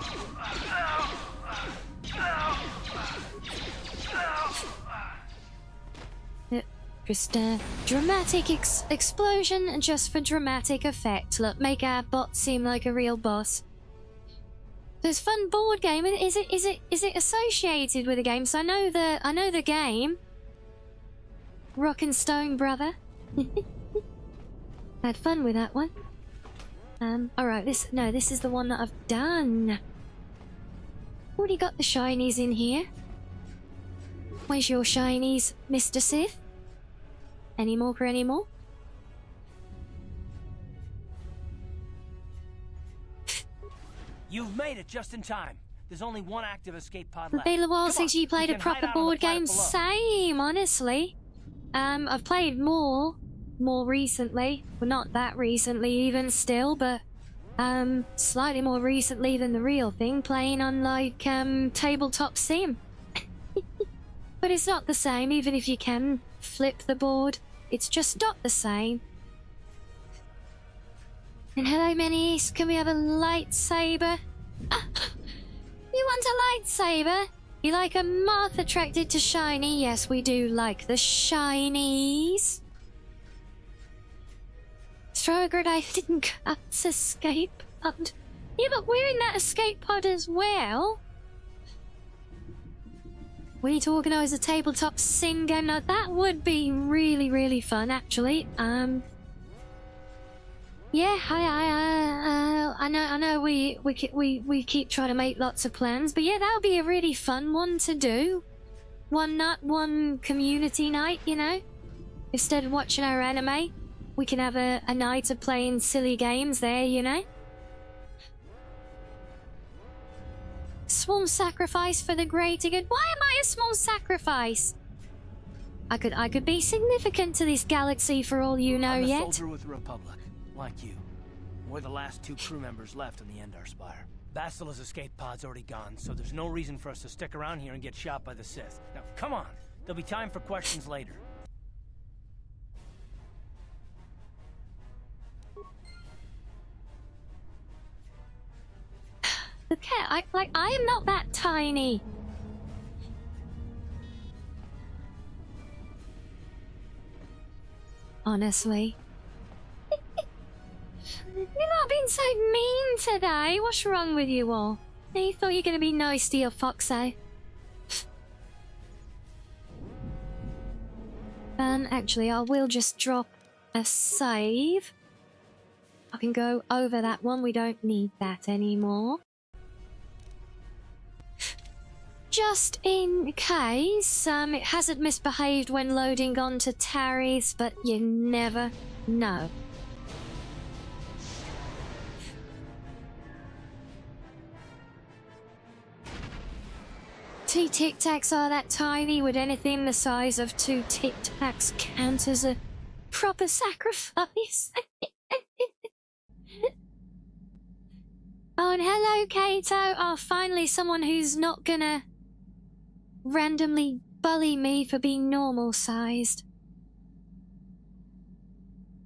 Just a dramatic explosion just for dramatic effect. Look, make our bot seem like a real boss. There's fun board game. Is it associated with the game? So I know the game. Rock and Stone Brother. Had fun with that one. Alright, this is the one that I've done. Already got the shinies in here. Where's your shinies, Mr. Sith? Any more for any more? You've made it just in time. There's only one active escape pod It's left. been a while Come since on, you played we a can hide proper out on the board game. planet below. Same, honestly. I've played more recently. Well, not that recently even still, but slightly more recently than the real thing, playing on like tabletop sim. But it's not the same, even if you can flip the board. It's just not the same. And hello, Menis. Can we have a lightsaber? You want a lightsaber? You like a moth attracted to shiny? Yes, we do like the shinies. Throw a grenade in Cut's escape pod. Yeah, but we're in that escape pod as well. We need to organise a tabletop sim game. Now that would be really, really fun, actually. Yeah, I know. We keep trying to make lots of plans, but yeah, that would be a really fun one to do. One community night, you know. Instead of watching our anime, we can have a night of playing silly games there, you know. small sacrifice for the greater good. Why am I a small sacrifice? I could be significant to this galaxy for all you know I'm a yet. soldier with the Republic, like you. We're the last 2 crew members left on the Endar Spire. Bastila's escape pod's already gone, so there's no reason for us to stick around here and get shot by the Sith. Now, come on. There'll be time for questions later. Okay, I am not that tiny. Honestly. You're not being so mean today. What's wrong with you all? You thought you were gonna be nice to your foxo. Actually, I will just drop a save. I can go over that one. We don't need that anymore. Just in case, it hasn't misbehaved when loading onto Tarry's, but you never know. Two Tic Tacs are that tiny? Would anything the size of 2 Tic Tacs count as a proper sacrifice? Oh, and hello, Kato. Oh, finally someone who's not gonna randomly bully me for being normal-sized.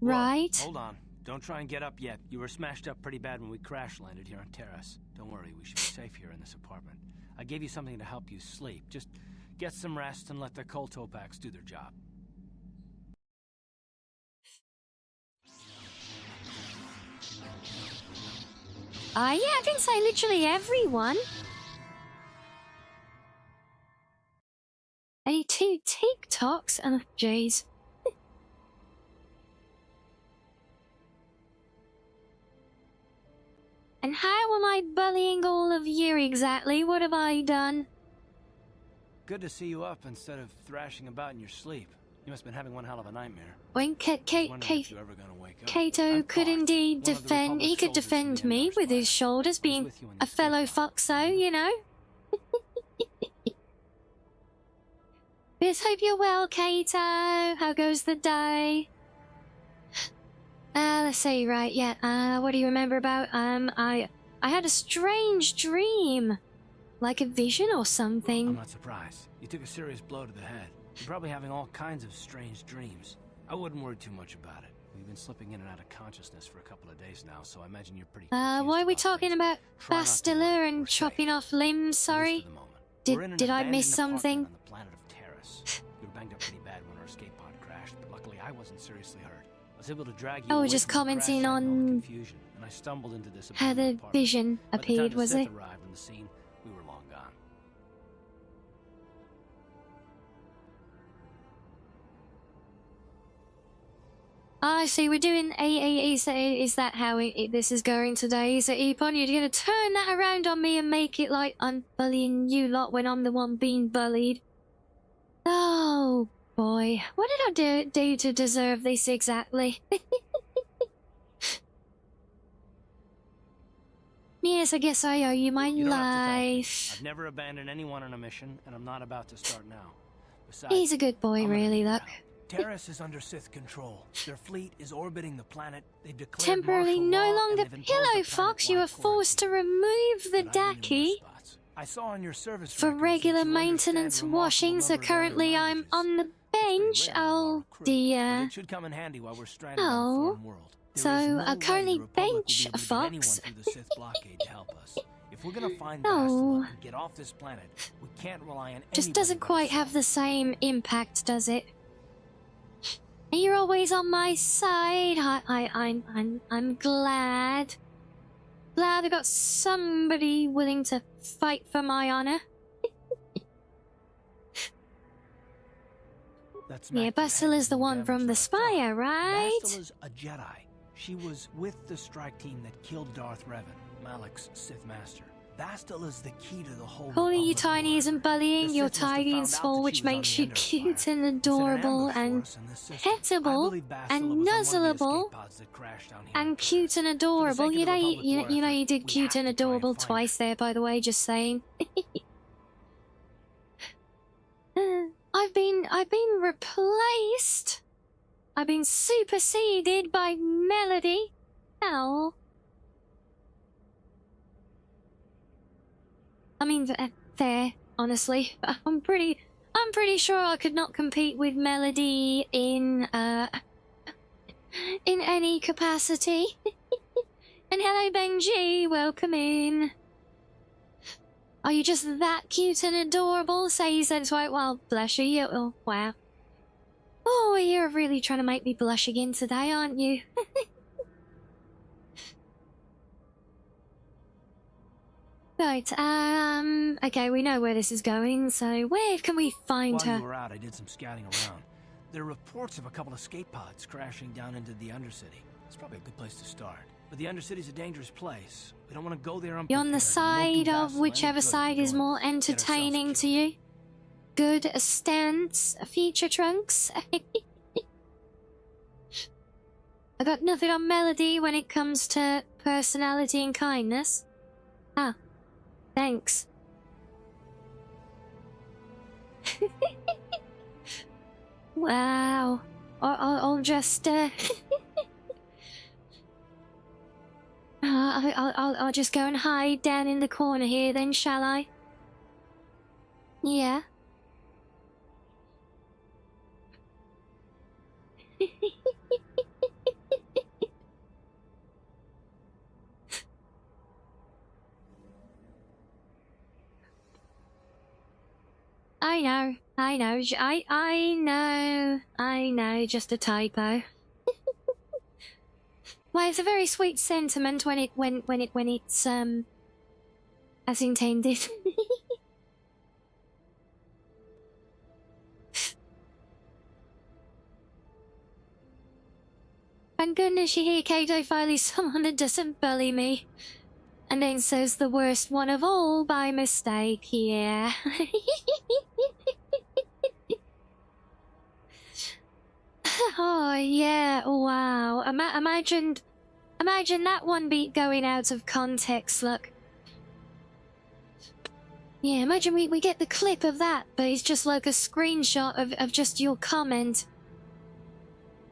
Right? Whoa, hold on. Don't try and get up yet. You were smashed up pretty bad when we crash-landed here on Terrace. Don't worry, we should be safe here in this apartment. I gave you something to help you sleep. Just get some rest and let the Kolto packs do their job. Yeah, I didn't say literally everyone. Any 2 TikToks? Oh, jeez. And how am I bullying all of you exactly? What have I done? Good to see you up instead of thrashing about in your sleep. You must have been having one hell of a nightmare. When Kato could indeed defend, he could defend me with his shoulders, being a fellow foxo, you know? But hope you're well, Kato. How goes the day? Let's see, right, yeah, what do you remember about, I had a strange dream. Like a vision or something. I'm not surprised. You took a serious blow to the head. You're probably having all kinds of strange dreams. I wouldn't worry too much about it. We've been slipping in and out of consciousness for a couple of days now, so I imagine you're pretty why are we talking about Bastila and chopping off limbs, sorry? Did I miss something? On the planet of Terrace. You were banged up pretty bad when our escape pod crashed, but luckily I wasn't seriously hurt. I was able to drag you away just from the commenting crash site in all the on confusion, and I stumbled into this how the apartment. vision By the time appeared, the was Sith it? arrived on the scene, we were long gone. I see, we're doing is that how this is going today? Is it, Epon, you're gonna turn that around on me and make it like I'm bullying you lot when I'm the one being bullied? Oh, boy. What did I do to deserve this exactly? Yes, I guess I owe you my You don't have to thank me. life. I've never abandoned anyone on a mission, and I'm not about to start now. Besides, He's a good boy, I'm gonna really, leave look. now. Terrace is under Sith control. Their fleet is orbiting the planet. They've declared Temporarily martial no law, and longer they've imposed Pillow a Fox, you planet-wide are forced to remove the But I need more Daki spots. I saw on your service for records that regular you understand maintenance a remarkable washing, so number of other currently I'm languages. on the That's pretty bench. rare in our Oh crew, but dear. it should come in handy while we're stranded on a Oh. foreign world. There So, is no I way currently the Republic will bench be able a to get anyone fox. through the Sith blockade to help us. If we're gonna find No. Bastila and get off this planet, we can't rely on Just anybody doesn't but quite have the ourselves. same impact, does it? And you're always on my side. I'm glad. Glad I got somebody willing to fight for my honor. That Yeah, smacked your head Bastila's the and one damaged from the our Spire, right? Bastila's a Jedi. She was with the strike team that killed Darth Revan, Malak's Sith master. Bastila's the key to the whole Calling you Republic tiny war. isn't bullying, The you're Sith must have tiny and found out small, that which she was on makes the you Endar cute Spire. and They set an adorable ambush for and us in the system. petable I believe Bastila and was on one of the nuzzleable escape pods that crashed down here. and cute and For the adorable. sake You of the know, Republic war you know, you effort, did we cute have and to try and adorable find her. twice there, by the way, just saying. I've been replaced. I've been superseded by Melody. Ow. I mean, fair, honestly. I'm pretty sure I could not compete with Melody in any capacity. And hello, Benji, welcome in. Are you just that cute and adorable? Say you said so. Well, bless you. Oh, wow. Oh, you're really trying to make me blush again today, aren't you? Right, okay, we know where this is going, so where can we find While her? you were out, I did some scouting around. There are reports of a couple of skate pods crashing down into the Undercity. It's probably a good place to start. But the Undercity's a dangerous place. We don't want to go there unprepared. You're on the side of whichever side is more entertaining to you. Good stance, feature trunks. I got nothing on Melody when it comes to personality and kindness. Ah, thanks. Wow. I'll just I'll just go and hide down in the corner here then, shall I? Yeah. I know, just a typo. Well, it's a very sweet sentiment when it's as intended. Thank goodness you hear, Kato, finally someone that doesn't bully me. And then says the worst one of all by mistake, yeah. Oh, yeah, wow. Imagine that one beat going out of context, look. Yeah, imagine we get the clip of that, but it's just like a screenshot of just your comment.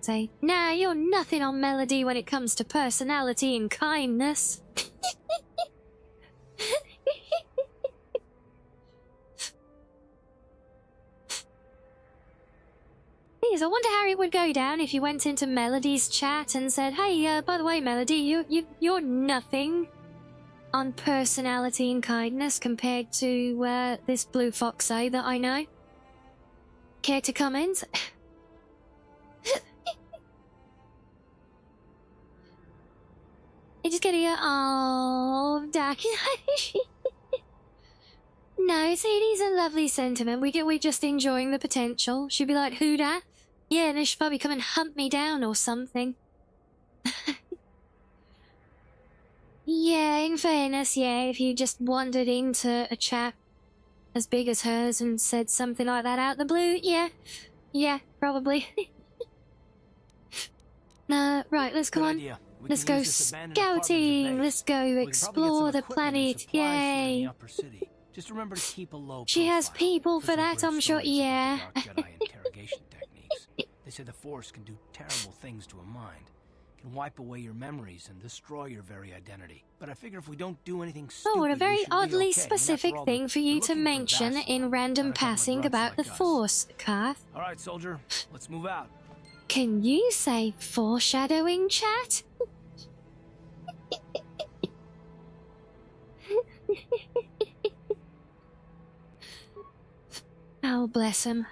Say, nah, you're nothing on Melody when it comes to personality and kindness. I wonder how it would go down if you went into Melody's chat and said, hey, by the way, Melody, you're nothing on personality and kindness compared to this blue fox that I know. Care to comment? It's getting oh, Dak. No, see, it is a lovely sentiment. We're just enjoying the potential. She'd be like, who dat? Yeah, and they should probably come and hunt me down or something. Yeah, in fairness, yeah, if you just wandered into a chat as big as hers and said something like that out the blue, yeah, probably. Right, let's come on. Let's go scouting. Let's go explore the planet. Yay. Just remember to keep a low She has profile. people for that, I'm sure. Yeah. They say the Force can do terrible things to a mind. It can wipe away your memories and destroy your very identity. But I figure if we don't do anything stupid, Oh, what a very we should oddly be okay. specific thing for you to mention in random passing about the Force, Karth. All right, soldier, let's move out. Can you say foreshadowing, chat? Oh, bless him.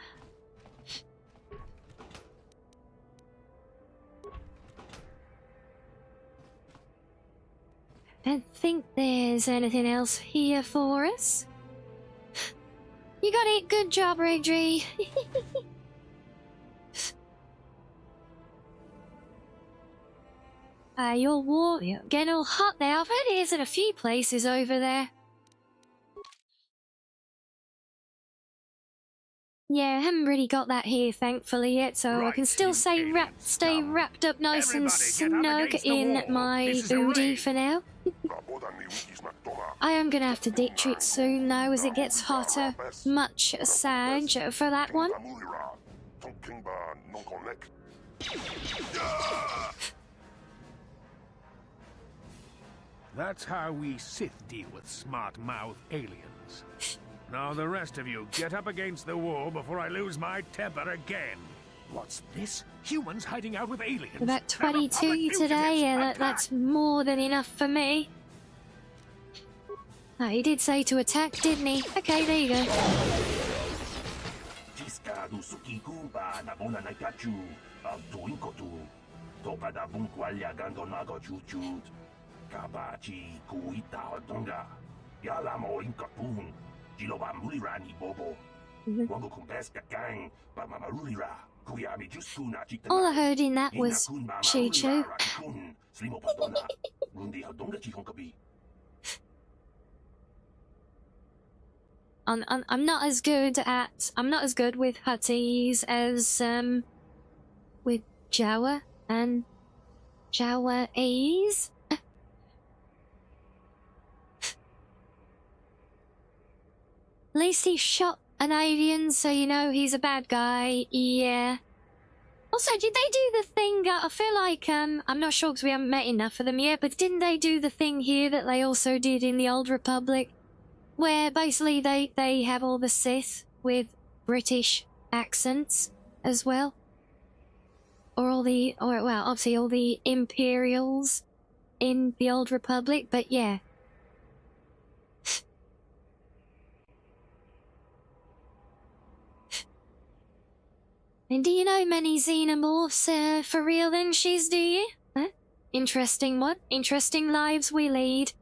Don't think there's anything else here for us. You got it. Good job, Rigdry. You're warm. You're getting all hot there. I've heard it is in a few places over there. Yeah, I haven't really got that here, thankfully, yet, so I can still stay wrapped up nice and snug in my hoodie for now. I am gonna have to ditch it soon, though, as it gets hotter. Much sag for that one. That's how we Sith deal with smart-mouth aliens. Now the rest of you, get up against the wall before I lose my temper again. What's this? Humans hiding out with aliens? About 22 today, yeah, that's more than enough for me. Oh, he did say to attack, didn't he? Okay, there you go. All I heard in that was choo-choo. I'm not as good with Hutties as with Jawa and Jawa'ese. At least he shot an alien, so you know he's a bad guy. Yeah. Also, did they do the thing? I feel like I'm not sure because we haven't met enough of them yet, but didn't they do the thing here that they also did in the Old Republic? Where basically they have all the Sith with British accents as well, or well, obviously all the Imperials in the Old Republic. But yeah, and do you know many xenomorphs for real? Then she's, do you? Huh? Interesting. What interesting lives we lead.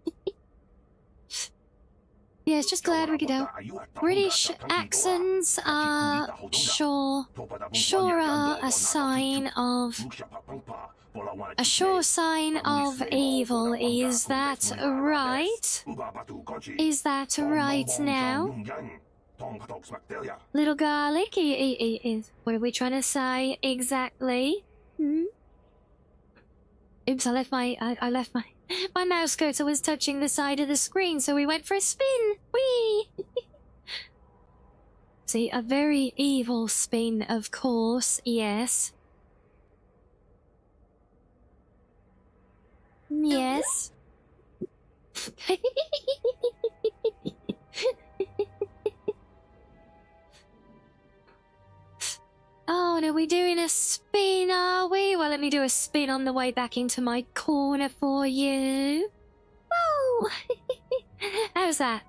Yeah, it's just glad we could help. British accents are sure are a sign of a sure sign of evil. Is that right? Is that right now? Little garlic, what are we trying to say exactly? Oops, I left my mouse cursor was touching the side of the screen, so we went for a spin. Whee! See, a very evil spin, of course, yes. Yes. Oh, and are we doing a spin, are we? Well, let me do a spin on the way back into my corner for you. Woo! How's that?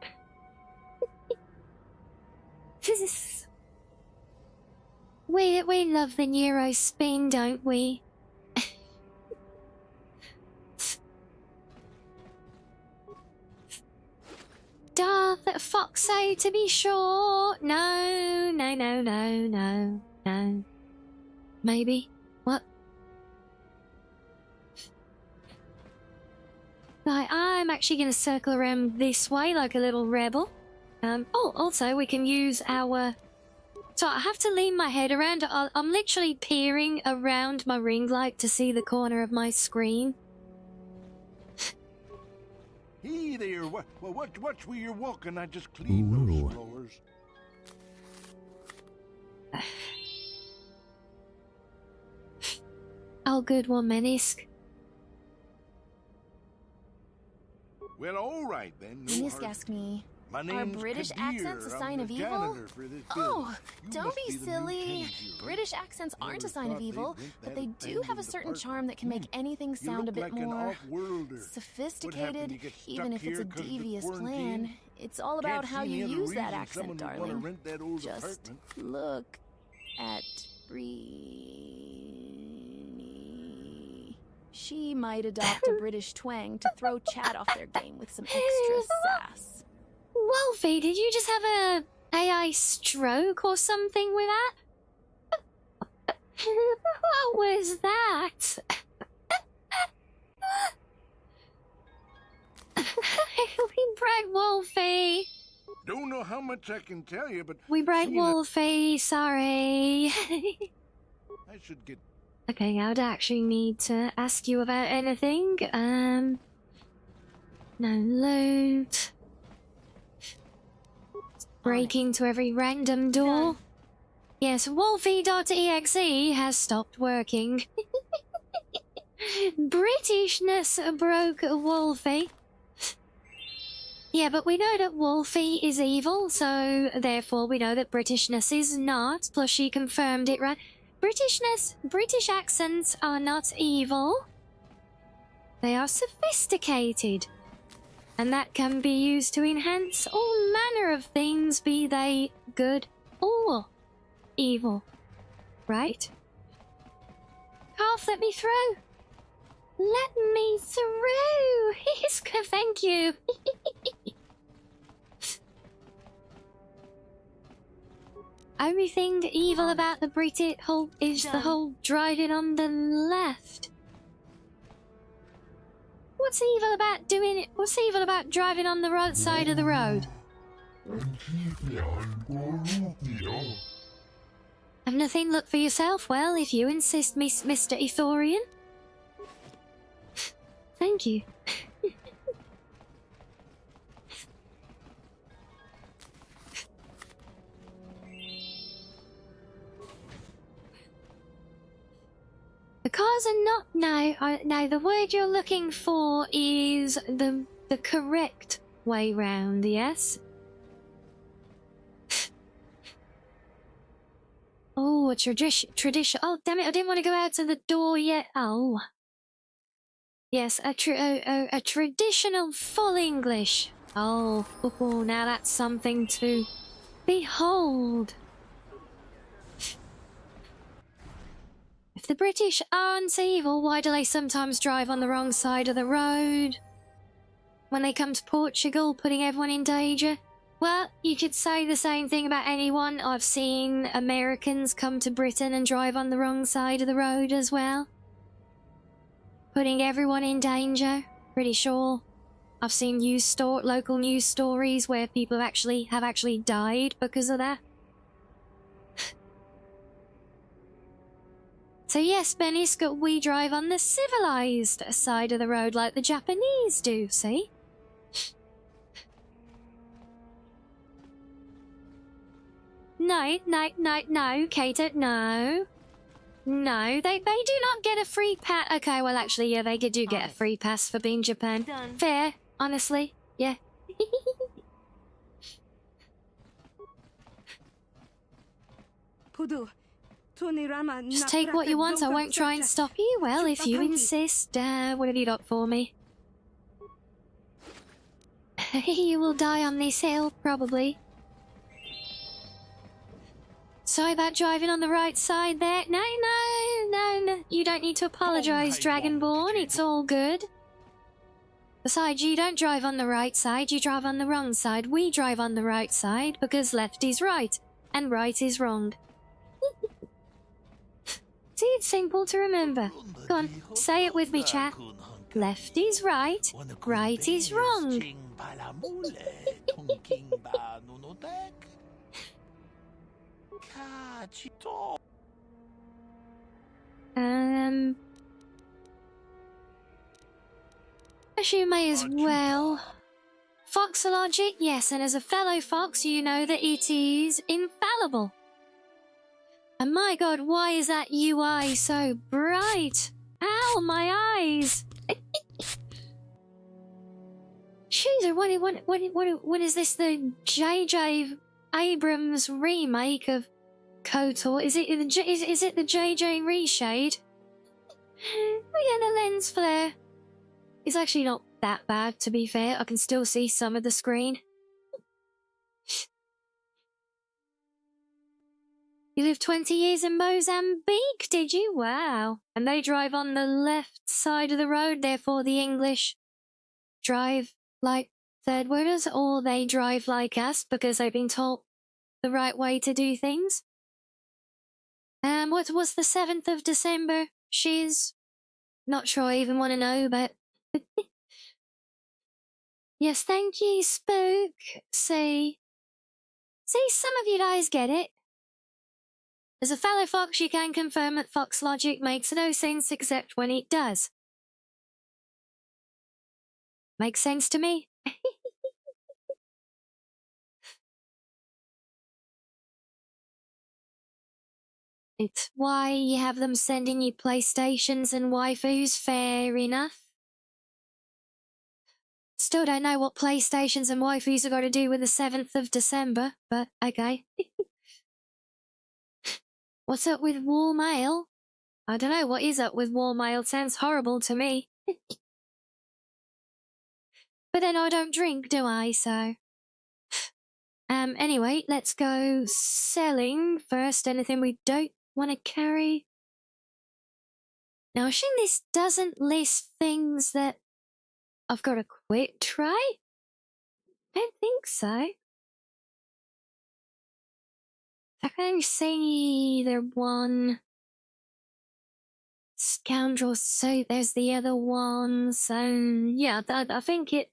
We love the Neuro spin, don't we? Darth Foxo, to be sure. No. No. Maybe? What? Right, I'm actually going to circle around this way like a little rebel. Oh, also we can use our... So I have to lean my head around. I'm literally peering around my ring light to see the corner of my screen. Hey there, watch where you're walking. I just cleaned those floors. Oh, good one, Menisk. Well, all right then. Menisk asked me, are British accents a sign of evil? Oh, don't be silly. British accents aren't a sign of evil, but they do have a certain charm that can make anything sound a bit more sophisticated, even if it's a devious plan. It's all about how you use that accent, darling. Just look at Brie. She might adopt a British twang to throw chat off their game with some extra sass. Wolfie, did you just have a AI stroke or something with that? What was that? We brag, Wolfie. Don't know how much I can tell you, but We broke seeing Wolfie, sorry. I should get. Okay, I would actually need to ask you about anything. No loot. Breaking to every random door. Done. Yes, Wolfie.exe has stopped working. Britishness broke Wolfie. Yeah, but we know that Wolfie is evil, so therefore we know that Britishness is not. Plus she confirmed it, right? British accents are not evil. They are sophisticated. And that can be used to enhance all manner of things, be they good or evil. Right? Calf, let me through. Let me through. Thank you. Only thing evil about the British whole is the whole driving on the left. What's evil about doing it? What's evil about driving on the right side of the road? Have nothing. Look for yourself. Well, if you insist, Mr. Ethorian. Thank you. The cars are not now. The word you're looking for is the correct way round. Yes. Oh, a tradition. Oh, damn it! I didn't want to go out to the door yet. Oh. Yes, a traditional full English. Oh, now that's something to behold. If the British aren't evil, why do they sometimes drive on the wrong side of the road? When they come to Portugal, putting everyone in danger? Well, you could say the same thing about anyone. I've seen Americans come to Britain and drive on the wrong side of the road as well. Putting everyone in danger, pretty sure. I've seen local news stories where people have actually died because of that. So yes, Beniska, we drive on the civilized side of the road like the Japanese do, see? No, Kato, no. No, they do not get a free pass. Okay, well actually, yeah, they do get a free pass for being Japan. Done. Fair, honestly, yeah. Just take what you want, I won't try and stop you. Well, if you insist, what have you got for me? You will die on this hill, probably. Sorry about driving on the right side there. No. You don't need to apologise, Dragonborn. It's all good. Besides, you don't drive on the right side, you drive on the wrong side. We drive on the right side because left is right and right is wrong. See, it's simple to remember. Go on, say it with me, chat. Left is right, right is wrong. Actually, you may as well. Foxologic, yes, and as a fellow fox, you know that it is infallible. And my god, why is that UI so bright? Ow, my eyes! Shooter, what is this, the J.J. Abrams remake of KOTOR? Is it the J.J. reshade? Oh yeah, the lens flare. It's actually not that bad, to be fair. I can still see some of the screen. You lived 20 years in Mozambique, did you? Wow. And they drive on the left side of the road, therefore the English drive like third worlders, or they drive like us because they've been taught the right way to do things. What was the 7th of December? She's not sure I even want to know, but yes, thank you, Spook. See, See, some of you guys get it. As a fellow fox, you can confirm that fox logic makes no sense except when it does. Makes sense to me. It's why you have them sending you PlayStations and waifus, fair enough. Still don't know what PlayStations and waifus have got to do with the 7th of December, but okay. What's up with war mail? I don't know what is up with war mail, sounds horrible to me. But then I don't drink, do I, so... Anyway, let's go selling first. Anything we don't want to carry. Now, I think this doesn't list things that I've got to quit try. I don't think so. I can see either one. Scoundrel, so there's the other one. So, yeah, I think it...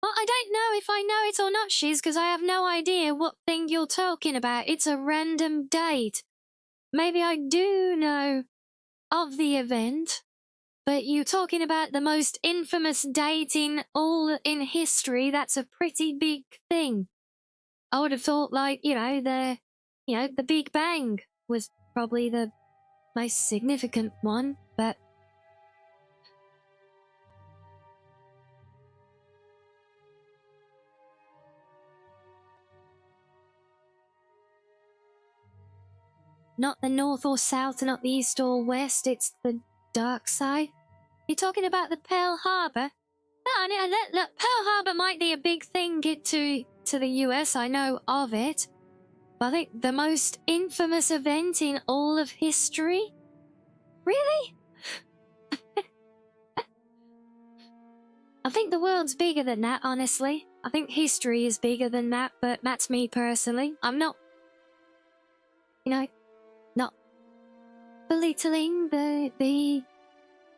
Well, I don't know if I know it or not, Shiz, because I have no idea what thing you're talking about. It's a random date. Maybe I do know of the event, but you're talking about the most infamous date in all in history. That's a pretty big thing. I would have thought, like, the Big Bang was probably the most significant one, but... Not the north or south, not the east or west, it's the dark side. You're talking about the Pearl Harbor? No, look, Pearl Harbor might be a big thing to the US, I know of it. But I think the most infamous event in all of history? Really? I think the world's bigger than that, honestly. I think history is bigger than that, but that's me personally. I'm not, not belittling the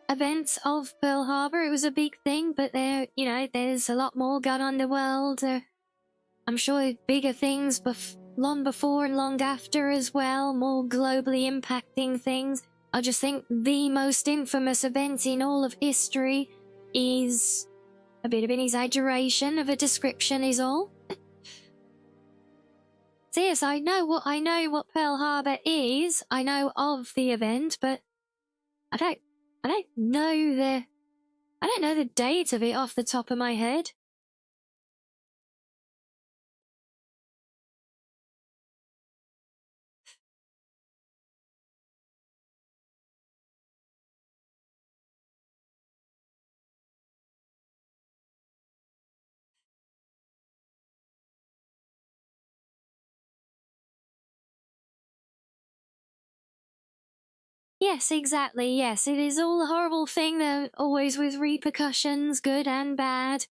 events of Pearl Harbor. It was a big thing, but there's a lot more going on in the world. I'm sure bigger things long before and long after as well, more globally impacting things. I just think the most infamous event in all of history is a bit of an exaggeration of a description is all. So yes, I know what Pearl Harbor is. I know of the event, but I don't know the date of it off the top of my head. Yes, exactly, yes. It is all a horrible thing, though, always with repercussions, good and bad.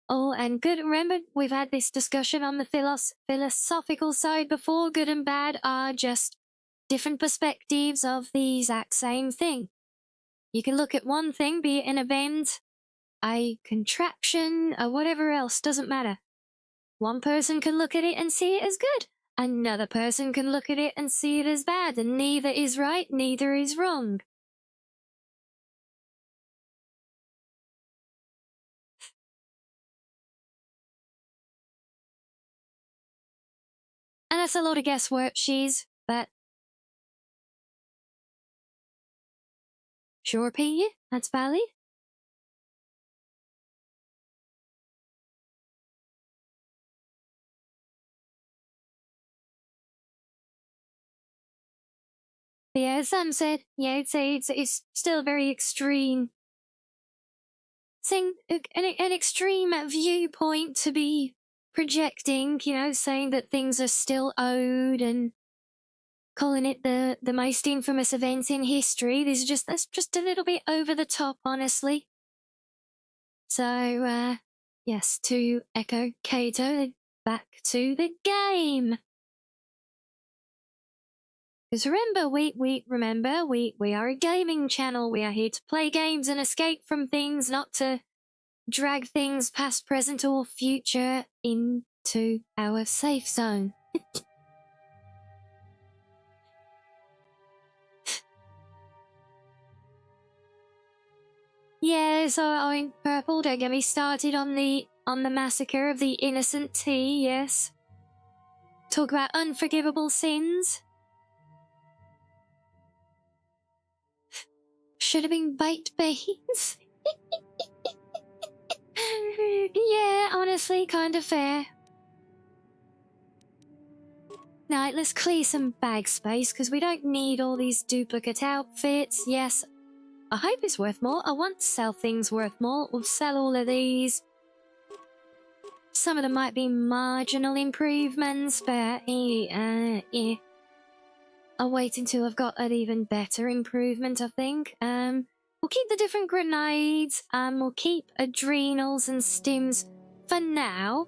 Oh, and good, remember, we've had this discussion on the philosophical side before. Good and bad are just different perspectives of the exact same thing. You can look at one thing, be it an event, a contraction, or whatever else, doesn't matter. One person can look at it and see it as good. Another person can look at it and see it as bad, and neither is right, neither is wrong. And that's a lot of guesswork, but... Sure, P, that's valid. But yeah, as Sam said, yeah, it's still a very extreme thing, an extreme viewpoint to be projecting, saying that things are still owed and calling it the most infamous event in history. That's just a little bit over the top, honestly. So, yes, to echo Kato, back to the game. Because remember, we are a gaming channel. We are here to play games and escape from things, not to drag things past, present, or future into our safe zone. Yeah, so I mean, Purple, don't get me started on the massacre of the innocent tea, yes. Talk about unforgivable sins. Should have been baked beans. Yeah, honestly, kind of fair. Now, let's clear some bag space, because we don't need all these duplicate outfits. Yes, I hope it's worth more. I want to sell things worth more. We'll sell all of these. Some of them might be marginal improvements, but yeah. I'll wait until I've got an even better improvement, I think. We'll keep the different grenades, we'll keep adrenals and stims for now,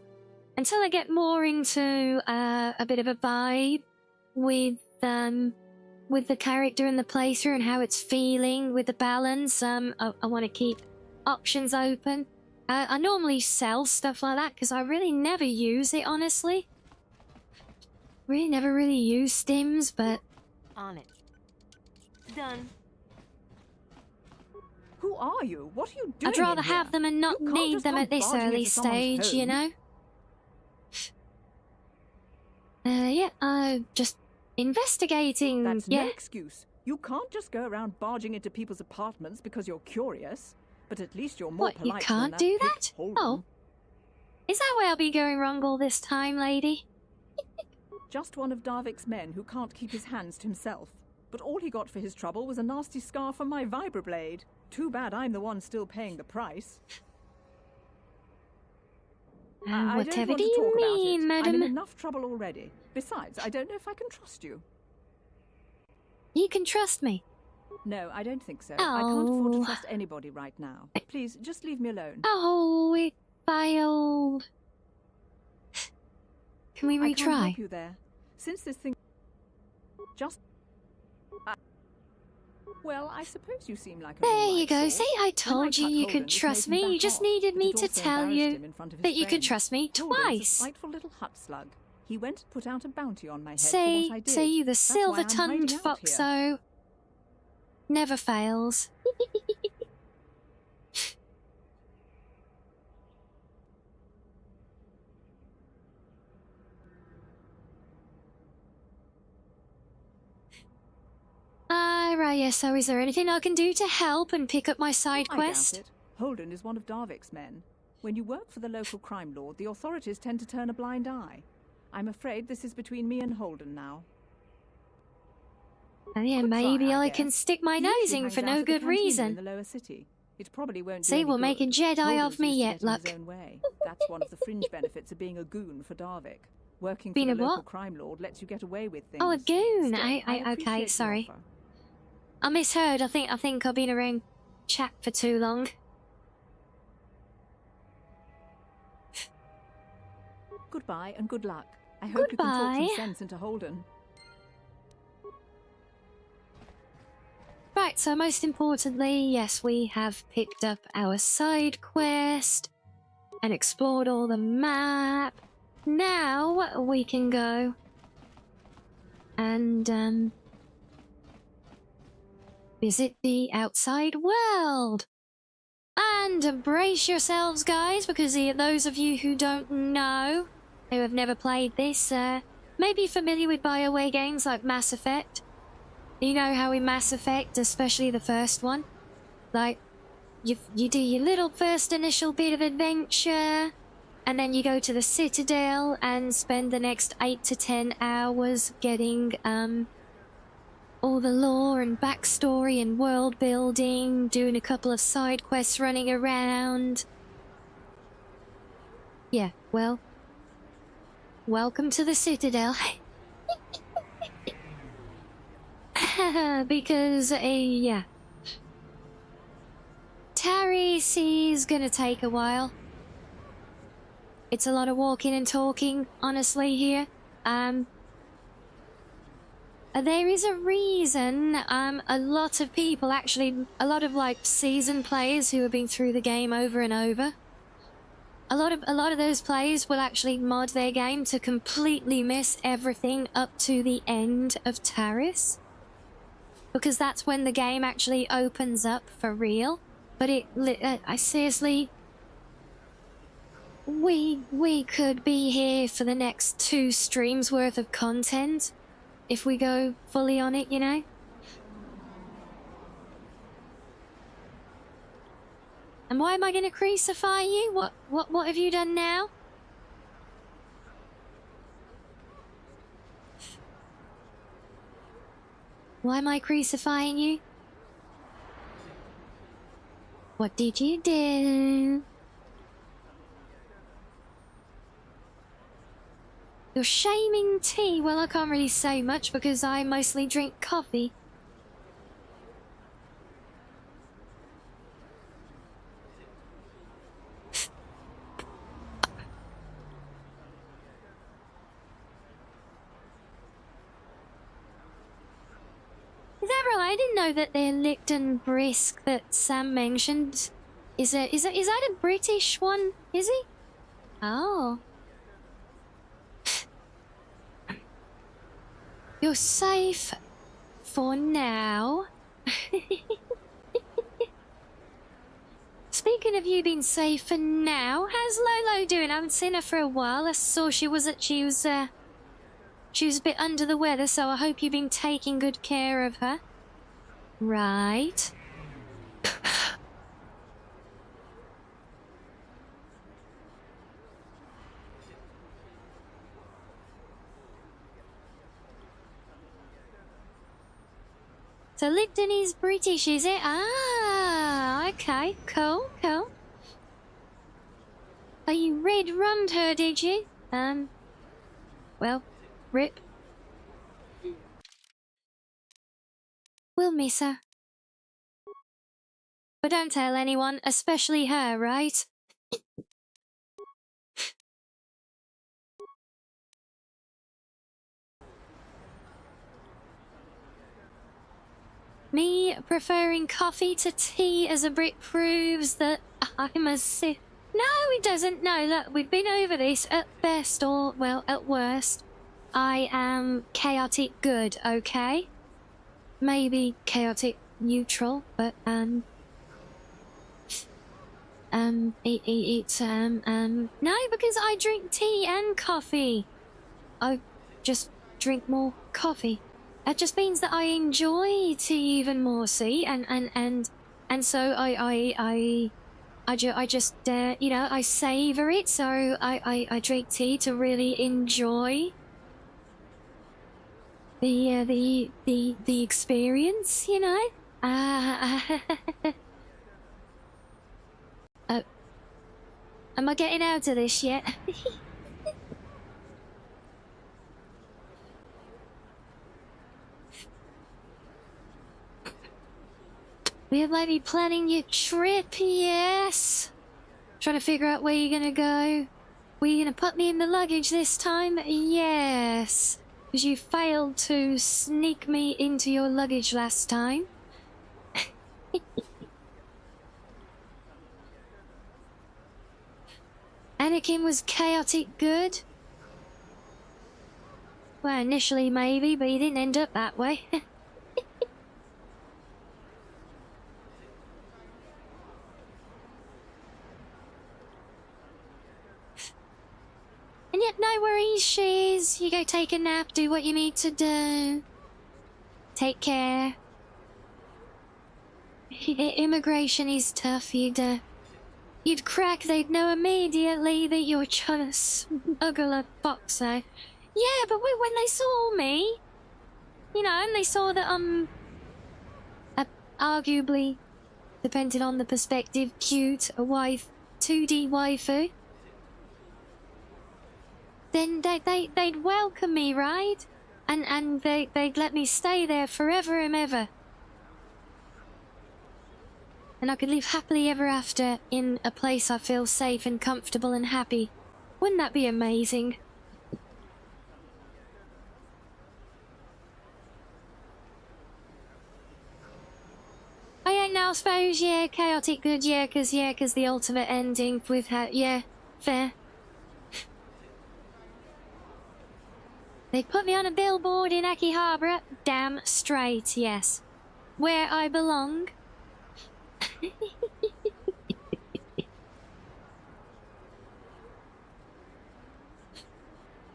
until I get more into a bit of a vibe with the character and the playthrough and how it's feeling with the balance. I want to keep options open. I normally sell stuff like that because I really never use it, honestly. Really never really use stims, but... On it. Done. Who are you? What are you doing? I'd rather in here? have them and not You can't need just them come at this barging early into someone's stage, you home. know? Yeah, just investigating. That's yeah. no excuse. You can't just go around barging into people's apartments because you're curious. But at least you're more What, you polite can't than do pig that? Holden. Oh. Is that where I'll be going wrong all this time, lady? Just one of Darvik's men who can't keep his hands to himself. But all he got for his trouble was a nasty scar from my vibroblade. Too bad I'm the one still paying the price. I don't Whatever want do to you talk about mean, it. madam? I'm in enough trouble already. Besides, I don't know if I can trust you. You can trust me. No, I don't think so. I can't afford Oh. to trust anybody right now. Please, just leave me alone. Oh, it failed. Can we I can't retry? help you there. Since this thing... Just... Well, I suppose you seem like a There all you right go. sort. See, I When told you cut you Holden, could it trust made him me. You back just off, needed but me it to also tell embarrassed you him in front of his that you could friends. trust me Holden's a twice. spiteful little hut slug. He went and put out a bounty on my head for Say, what I did. say you the That's why I'm hiding silver-tongued out here. foxo. Never fails. Right, yes, so is there anything I can do to help and pick up my side I quest? doubt it. Holden is one of Darvik's men. When you work for the local crime lord, the authorities tend to turn a blind eye. I'm afraid this is between me and Holden now. Oh, yeah, Could try, maybe I guess. can stick my He nose usually in hangs for out no at the good cantina in reason. the lower city. It probably won't do See, any we'll make a good. Jedi Holden's of me used to yet, getting look. his own way. That's one of the fringe benefits of being a goon for Darvik. Working Being for a the local what? crime lord lets you get away with things. Oh, a goon. Still, I okay, appreciate the sorry. offer. I misheard. I think I've been around chat for too long. Goodbye and good luck. I hope you can talk Goodbye. some sense into Holden. Right, so most importantly, yes, we have picked up our side quest and explored all the map. Now we can go and visit the outside world. And brace yourselves, guys, because those of you who don't know, who have never played this, may be familiar with BioWare games like Mass Effect. You know how in Mass Effect, especially the first one, like, you do your little first initial bit of adventure, and then you go to the Citadel and spend the next 8 to 10 hours getting, all the lore and backstory and world building, doing a couple of side quests running around. Yeah, well, welcome to the Citadel. Because, yeah. Taris is gonna take a while. It's a lot of walking and talking, honestly, here. There is a reason a lot of people actually, a lot of like seasoned players who have been through the game over and over, a lot of those players will actually mod their game to completely miss everything up to the end of Taris, because that's when the game actually opens up for real. But I seriously, we could be here for the next 2 streams worth of content if we go fully on it, you know? And why am I gonna crucify you? What have you done now? Why am I crucifying you? What did you do? You're shaming tea? Well, I can't really say much because I mostly drink coffee. Is that right? I didn't know that they're licked and brisk that Sam mentioned. Is that a British one? Is he? Oh. You're safe for now. Speaking of you being safe for now, how's Lolo doing? I haven't seen her for a while. I saw she was a bit under the weather, so I hope you've been taking good care of her. Right. So Lipton is British, is it? Ah, okay, cool. Oh, you red rummed her, did you? Well, rip. We'll miss her. But don't tell anyone, especially her, right? Me preferring coffee to tea as a Brit proves that I'm a Sith. No, it doesn't. No, look, we've been over this. At best, or, well, at worst, I am chaotic good, okay? Maybe chaotic neutral, but, no, because I drink tea and coffee. I just drink more coffee. That just means that I enjoy tea even more, see? And so I just, you know, I savor it, so I drink tea to really enjoy the experience, you know? Am I getting out of this yet? We have maybe planning your trip, yes. Trying to figure out where you're gonna go. Were you gonna put me in the luggage this time? Yes. Because you failed to sneak me into your luggage last time. Anakin was chaotic good. Well, initially maybe, but he didn't end up that way. And yet, no worries, Shiz. You go take a nap, do what you need to do. Take care. Immigration is tough. You'd crack, they'd know immediately that you're trying to smuggle a box out. Yeah, but when they saw me, you know, and they saw that arguably, depending on the perspective, cute, a wife, 2D waifu, then they'd welcome me, right? And they'd let me stay there forever and ever. And I could live happily ever after in a place I feel safe and comfortable and happy. Wouldn't that be amazing? I suppose, yeah, chaotic good, yeah, cause the ultimate ending with her, yeah, fair. They put me on a billboard in Akihabara, damn straight, yes. Where I belong.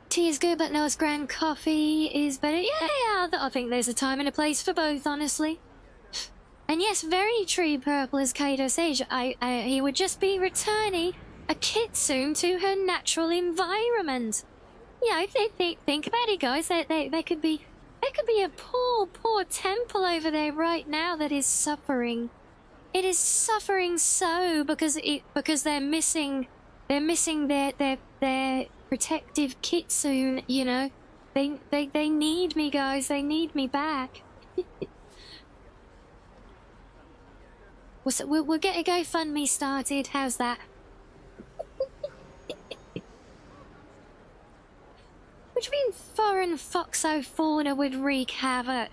Tea is good, but no, it's grand. Coffee is better. Yeah, I think there's a time and a place for both, honestly. And yes, very true, Purple, as Kato says. He would just be returning a kitsune to her natural environment. Yeah, think about it, guys. They could be a poor temple over there right now that is suffering. It is suffering so because they're missing their protective kitsune, you know. They need me, guys. They need me back. We'll get a GoFundMe started. How's that? Which means foreign foxo-fauna would wreak havoc.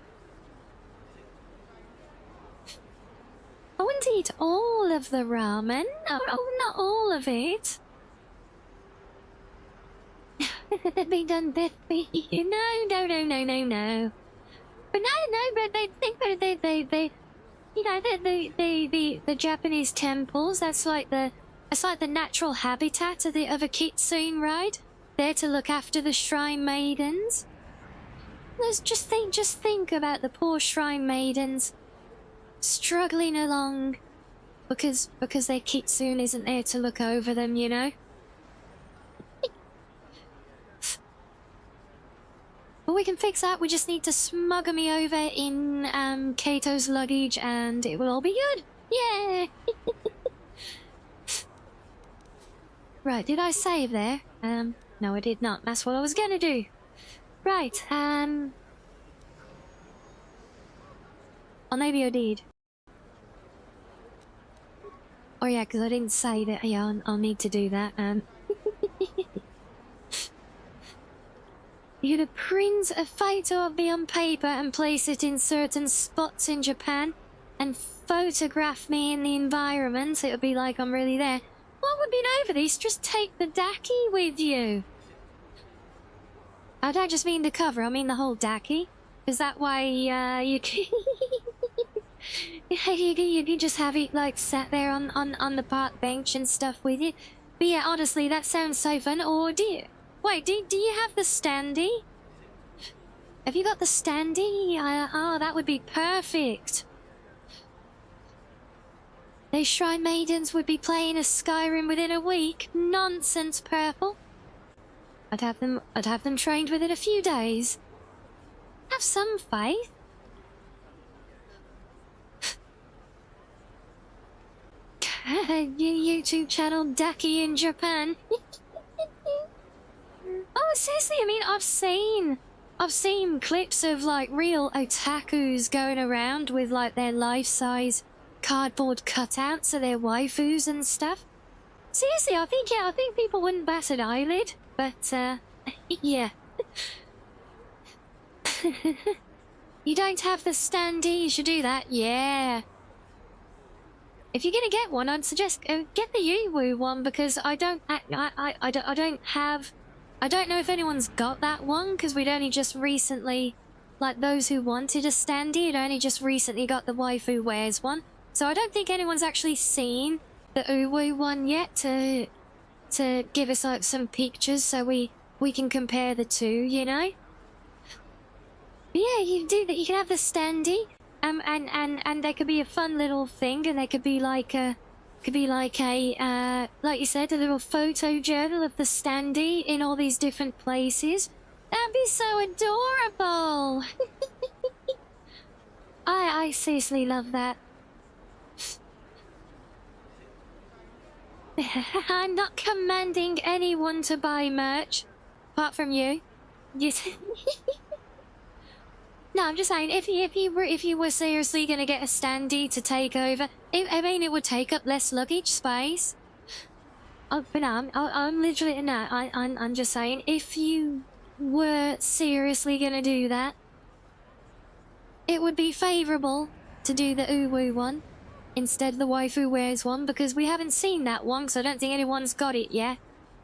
I wouldn't eat all of the ramen. Oh, not all of it. Be done, Beth. No. But but they think that they you know, the Japanese temples, that's like the natural habitat of a kitsune, right? There to look after the shrine maidens. Just think about the poor shrine maidens struggling along because their kitsune isn't there to look over them, you know. But we can fix that. We just need to smuggle me over in Kato's luggage and it will all be good. Yeah. Right, did I save there? No, I did not. That's what I was gonna do. Right, oh, maybe I did. Oh yeah, because I didn't say that. Yeah, I'll need to do that. You're gonna print a photo of me on paper and place it in certain spots in Japan and photograph me in the environment. It would be like I'm really there. What would be over this? Just take the daki with you. I don't just mean the cover, I mean the whole daki. Is that why you can you can just have it like sat there on the park bench and stuff with you? But yeah, honestly, that sounds so fun. Or do you have the standee? Have you got the standee? Oh, that would be perfect. Those shrine maidens would be playing a Skyrim within a week. Nonsense, Purple. I'd have them trained within a few days. Have some faith. YouTube channel Daki in Japan. Oh, seriously, I mean, I've seen clips of like real otakus going around with like their life-size cardboard cutouts of their waifus and stuff. Seriously, I think people wouldn't bat an eyelid, but yeah. You don't have the standee, you should do that, yeah. If you're gonna get one, I'd suggest get the Uwu one because I don't know if anyone's got that one because we'd only just recently, like those who wanted a standee, had only just recently got the waifu wears one. So I don't think anyone's actually seen the Uwu one yet to give us like some pictures so we can compare the two, you know. But yeah, you do that. You can have the standee, and there could be a fun little thing, and there could be like a like you said, a little photo journal of the standee in all these different places. That'd be so adorable. I seriously love that. I'm not commanding anyone to buy merch, apart from you. Yes. No, I'm just saying, if you were seriously gonna get a standee to take over, I mean, it would take up less luggage space. Oh, but no, I'm literally no. I'm just saying, if you were seriously gonna do that, it would be favourable to do the Uwu one. instead the waifu wears one, because we haven't seen that one, so I don't think anyone's got it yet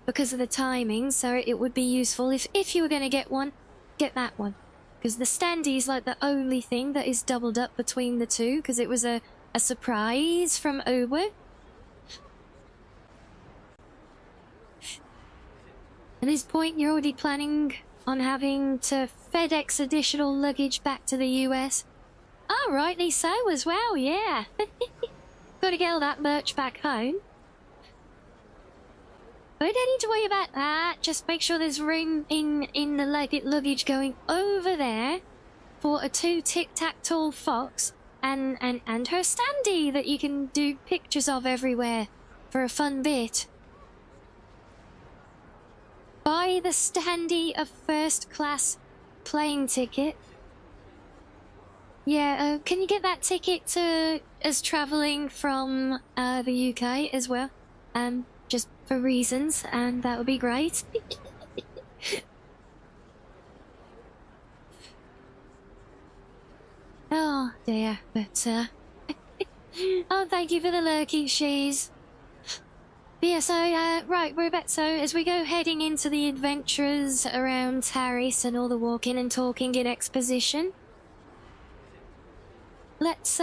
because of the timing. So it would be useful if you were going to get one, get that one, because the standee is like the only thing that is doubled up between the two, because it was a surprise from Uber. At this point, you're already planning on having to FedEx additional luggage back to the US. Oh, rightly so as well, yeah. Gotta get all that merch back home. But I don't need to worry about that. Just make sure there's room in the luggage going over there for a 2 tic-tac-toe fox and her standee that you can do pictures of everywhere for a fun bit. Buy the standee a first-class plane ticket. Yeah, can you get that ticket to us travelling from the UK as well? Just for reasons, and that would be great. Oh dear, but oh, thank you for the lurky she's. But yeah, so right, we're about, so as we go heading into the adventures around Harris and all the walking and talking in exposition, let's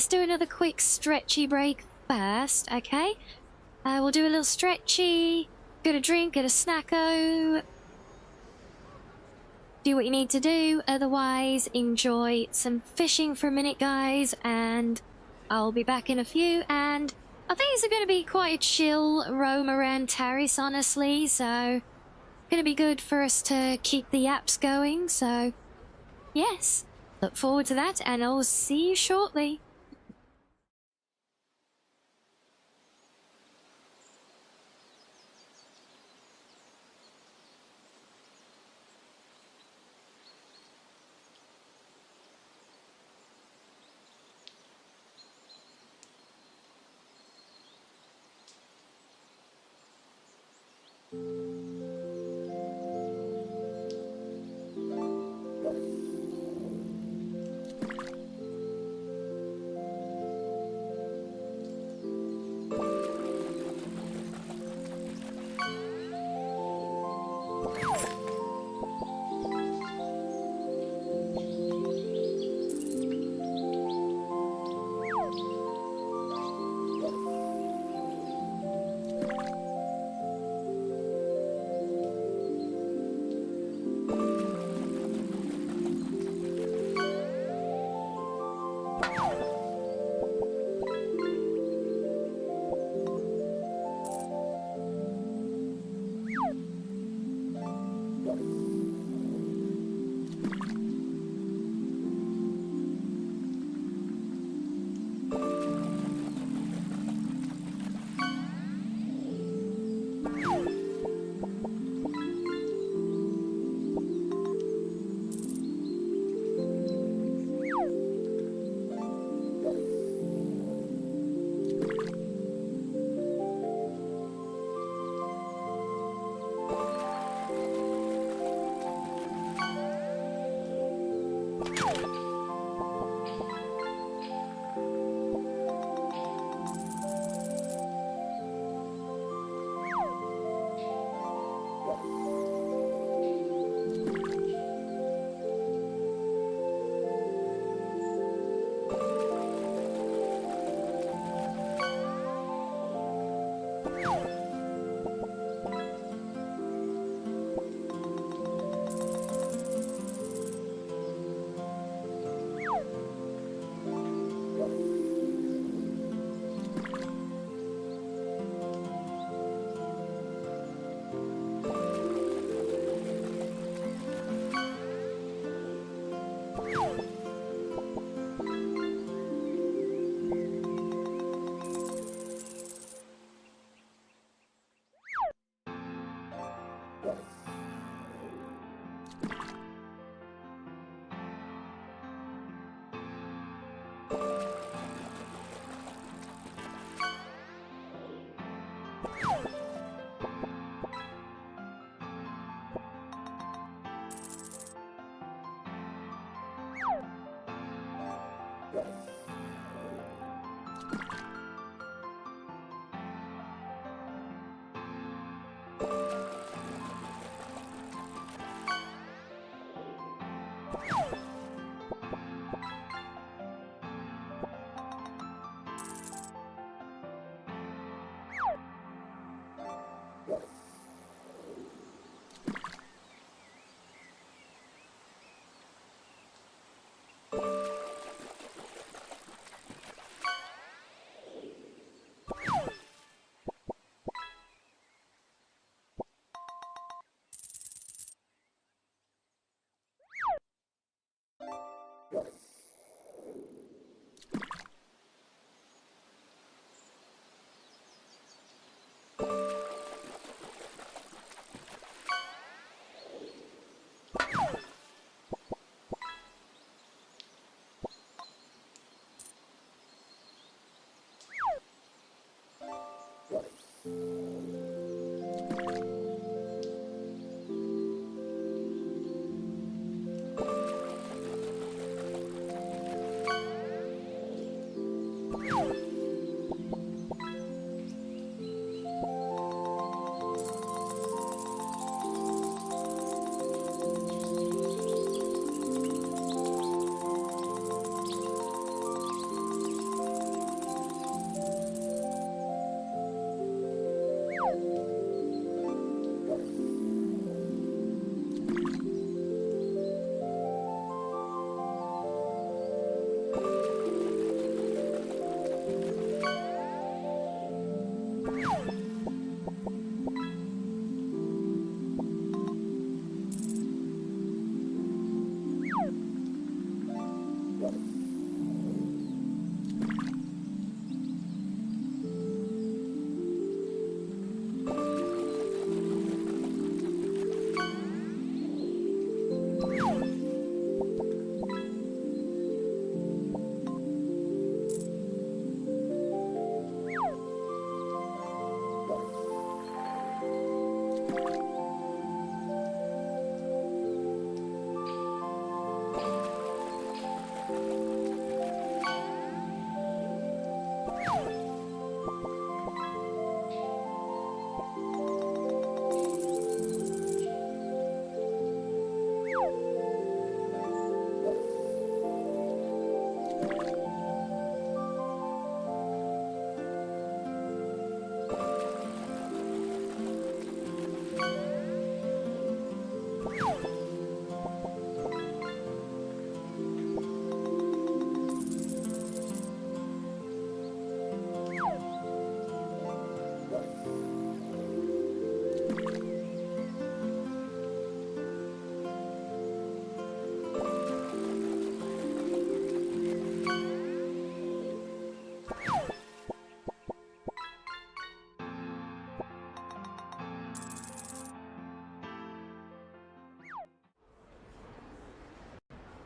do another quick stretchy break first, okay? We'll do a little stretchy, get a drink, get a snacko, do what you need to do, otherwise enjoy some fishing for a minute, guys, and I'll be back in a few. And I think it's going to be quite a chill roam around Taris, honestly, so going to be good for us to keep the apps going, so yes, look forward to that, and I'll see you shortly.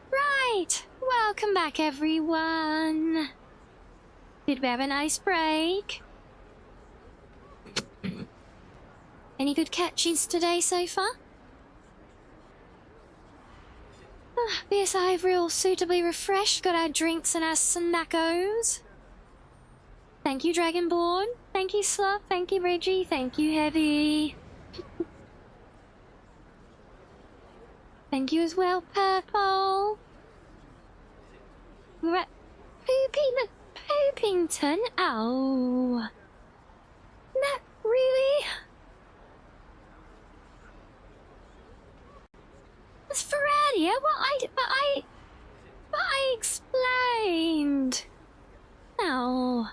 Right, welcome back everyone. Did we have a nice break? Any good catchings today so far? BSI real suitably refreshed, got our drinks and our snackos. Thank you Dragonborn, thank you Sluff, thank you Reggie, thank you Heavy. Thank you as well, Purple. We're at Poopington. Oh. Not really. It's Feradia. But I explained. No.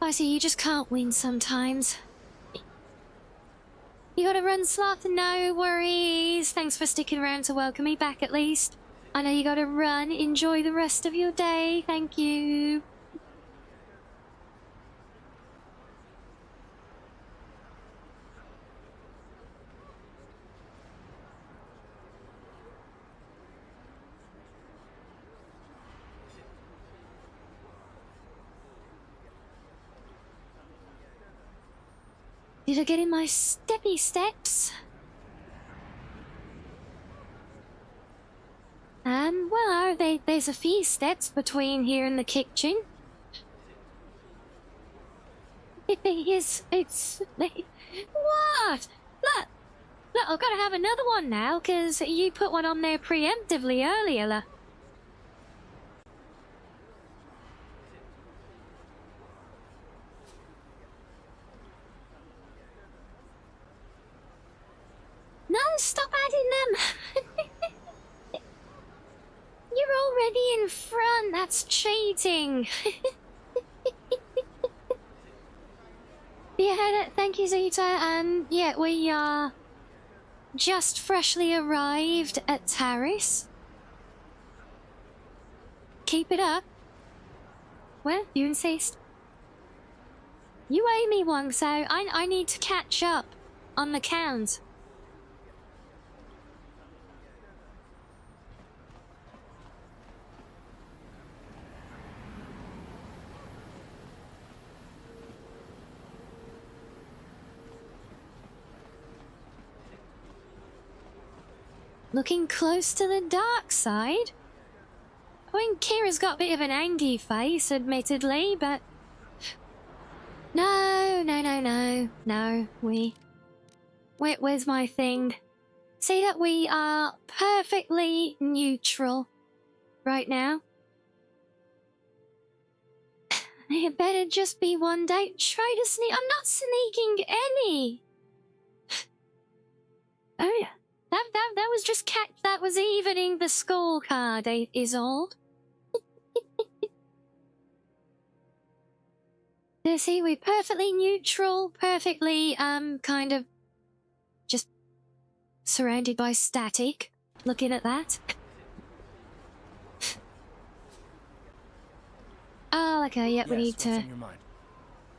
I see you just can't win sometimes. You gotta run, Sloth? No worries. Thanks for sticking around to welcome me back at least. I know you gotta run. Enjoy the rest of your day. Thank you. Did I get in my steppy steps? Well, there's a few steps between here and the kitchen. It's... What? Look, I've got to have another one now, because you put one on there preemptively earlier. No, stop adding them! You're already in front, that's cheating! Yeah, thank you, Zeta, and yeah, we are just freshly arrived at Taris. Keep it up. Well, you insist. You owe me one, so I need to catch up on the count. Looking close to the dark side? I mean, Kira's got a bit of an angry face, admittedly, but... No, where's my thing? See that we are perfectly neutral right now? It better just be one day. Try to sneak. I'm not sneaking any. Oh yeah. That was just that was evening the scorecard, is all. See, we're perfectly neutral, perfectly, kind of just surrounded by static. Looking at that. Oh, okay, yeah, we need to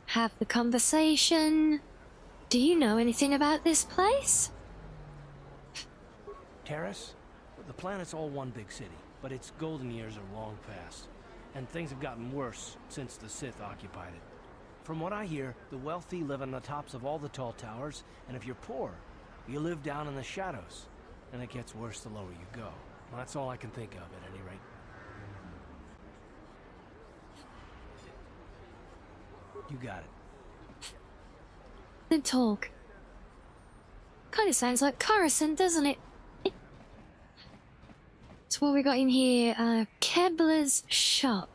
have the conversation. Do you know anything about this place? Terrace? The planet's all one big city, but its golden years are long past. And things have gotten worse since the Sith occupied it. From what I hear, the wealthy live on the tops of all the tall towers, and if you're poor, you live down in the shadows. And it gets worse the lower you go. Well, that's all I can think of, at any rate. You got it. Then talk. Kind of sounds like Coruscant, doesn't it? So what we got in here, Kebler's shop.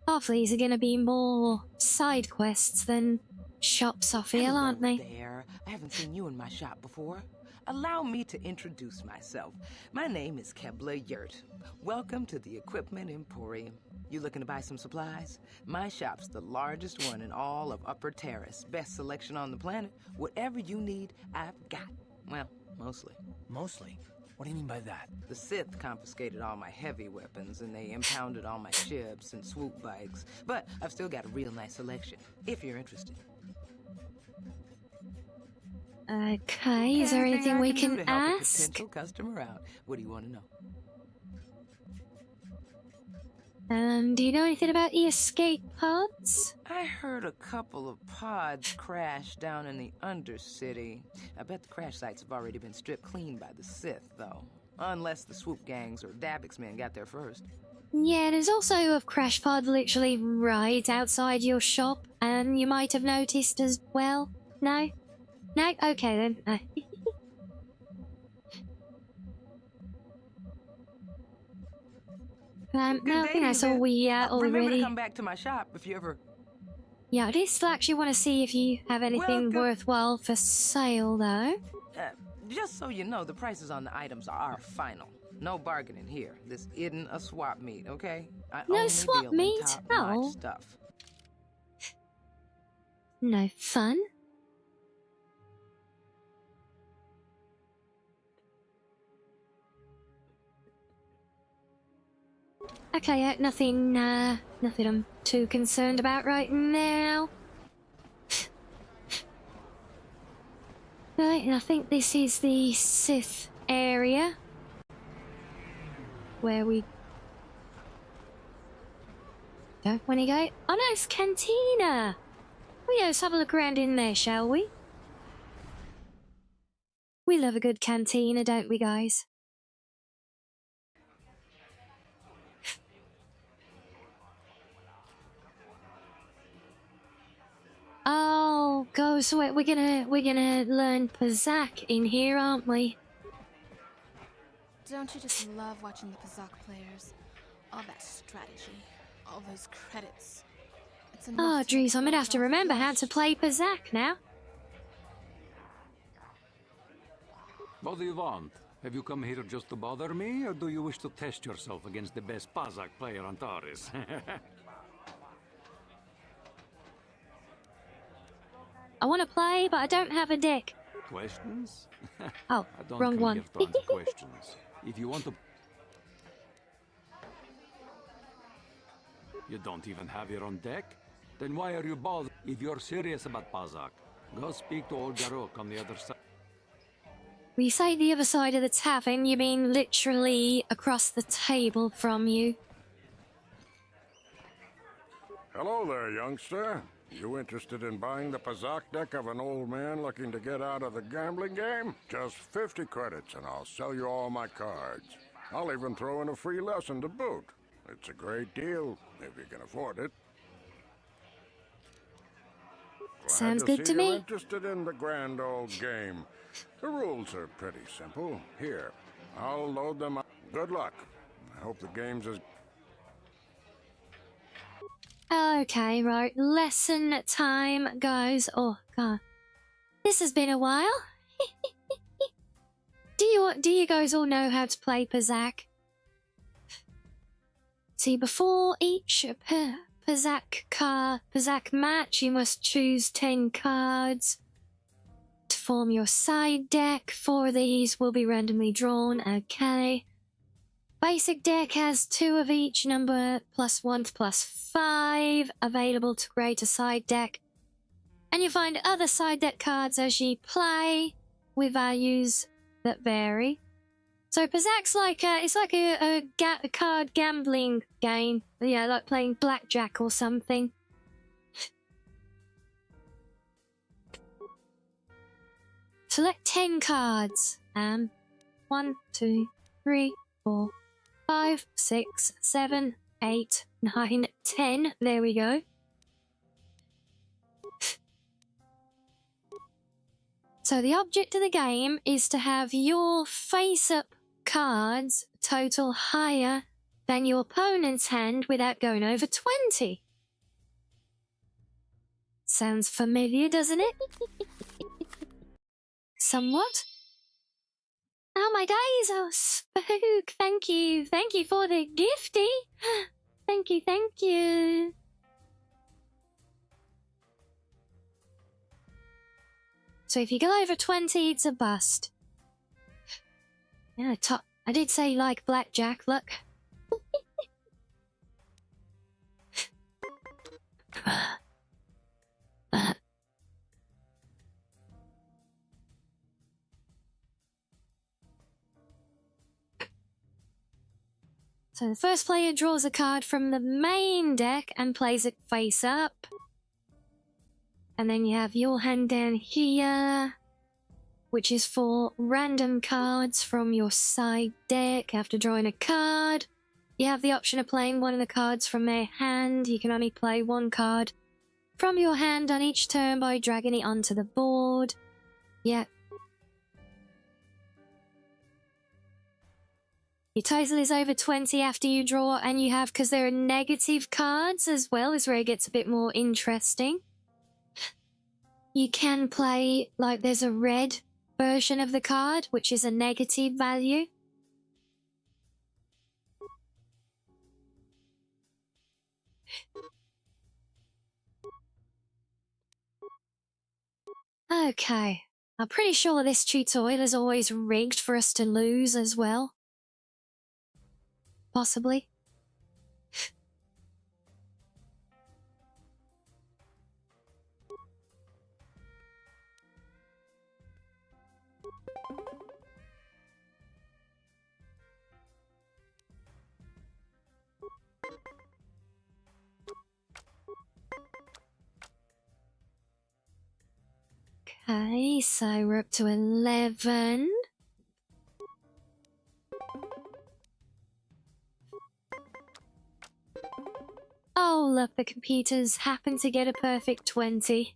Half these are gonna be more side quests than shops, Sophia, aren't they? There. I haven't seen you in my shop before. Allow me to introduce myself. My name is Kebler Yurt. Welcome to the Equipment Emporium. You looking to buy some supplies? My shop's the largest one in all of Upper Terrace. Best selection on the planet. Whatever you need, I've got. Well, mostly. Mostly? What do you mean by that? The Sith confiscated all my heavy weapons, and they impounded all my ships and swoop bikes. But I've still got a real nice selection, if you're interested. Okay, is there anything we can help a ask? potential customer out. What do you want to know? Do you know anything about the escape pods? I heard a couple of pods crashed down in the Undercity. I bet the crash sites have already been stripped clean by the Sith, though. Unless the swoop gangs or Davix men got there first. Yeah, there's also a crash pod literally right outside your shop, and you might have noticed as well. No? No? Okay then. No, I think that's all we Remember already. to come back to my shop if you ever. Yeah, I did still actually want to see if you have anything worthwhile for sale, though. Just so you know, the prices on the items are final. No bargaining here. This isn't a swap meet, okay? No swap meet? Oh. Stuff. No fun. Okay, nothing I'm too concerned about right now. Right, I think this is the Sith area. Where we don't want to go. Oh no, it's Cantina! Oh yeah, let's have a look around in there, shall we? We love a good cantina, don't we, guys? Oh, go, so we're gonna learn Pazak in here, aren't we? Don't you just love watching the Pazak players? All that strategy, all those credits. It's enough Oh, to make jeez, I'm gonna have to off remember how flushed. to play Pazak now. What do you want? Have you come here just to bother me, or do you wish to test yourself against the best Pazak player on Taurus? I want to play, but I don't have a deck. Questions? Oh, I don't wrong come one. here to answer questions. If you want to... You don't even have your own deck? Then why are you bothered? If you're serious about Pazak, go speak to old Garok on the other side. When you say the other side of the tavern, you mean literally across the table from you? Hello there, youngster. You interested in buying the Pazak deck of an old man looking to get out of the gambling game? Just 50 credits and I'll sell you all my cards. I'll even throw in a free lesson to boot. It's a great deal, if you can afford it. Sounds Glad good see to you're me. interested in the grand old game. The rules are pretty simple. Here, I'll load them up. Good luck. I hope the game's as... Okay, right. Lesson time, guys. Oh, God. This has been a while. Do you guys all know how to play Pazak? See, before each Pazak match, you must choose 10 cards to form your side deck. 4 of these will be randomly drawn. Okay. Basic deck has 2 of each number, +1 to +5, available to create a side deck. And you find other side deck cards as you play, with values that vary. So Pazak's like a card gambling game. Yeah, like playing blackjack or something. Select 10 cards. 1, 2, 3, 4, 5, 6, 7, 8, 9, 10. There we go. So the object of the game is to have your face-up cards total higher than your opponent's hand without going over 20. Sounds familiar, doesn't it? Somewhat. Oh my days, oh Spook, thank you for the gifty. Thank you. So if you go over 20, it's a bust. Yeah, I did say like blackjack, look. So the first player draws a card from the main deck and plays it face up. And then you have your hand down here, which is for random cards from your side deck. After drawing a card, you have the option of playing one of the cards from their hand. You can only play one card from your hand on each turn by dragging it onto the board. Yeah. Your total is over 20 after you draw, and you have, because there are negative cards as well, is where it gets a bit more interesting. You can play, like there's a red version of the card, which is a negative value. Okay, I'm pretty sure this tutorial is always rigged for us to lose as well. Possibly. Okay, so we're up to 11. Oh, look, the computers happen to get a perfect 20.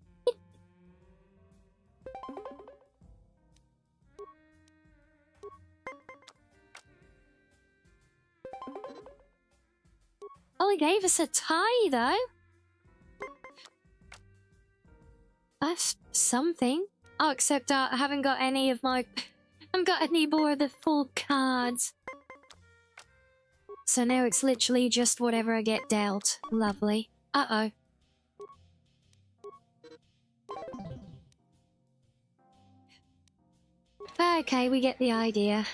Oh, he gave us a tie, though. That's something. Oh, except I haven't got any of my... I haven't got any more of the full cards. So now it's literally just whatever I get dealt. Lovely. Uh-oh. Okay, we get the idea.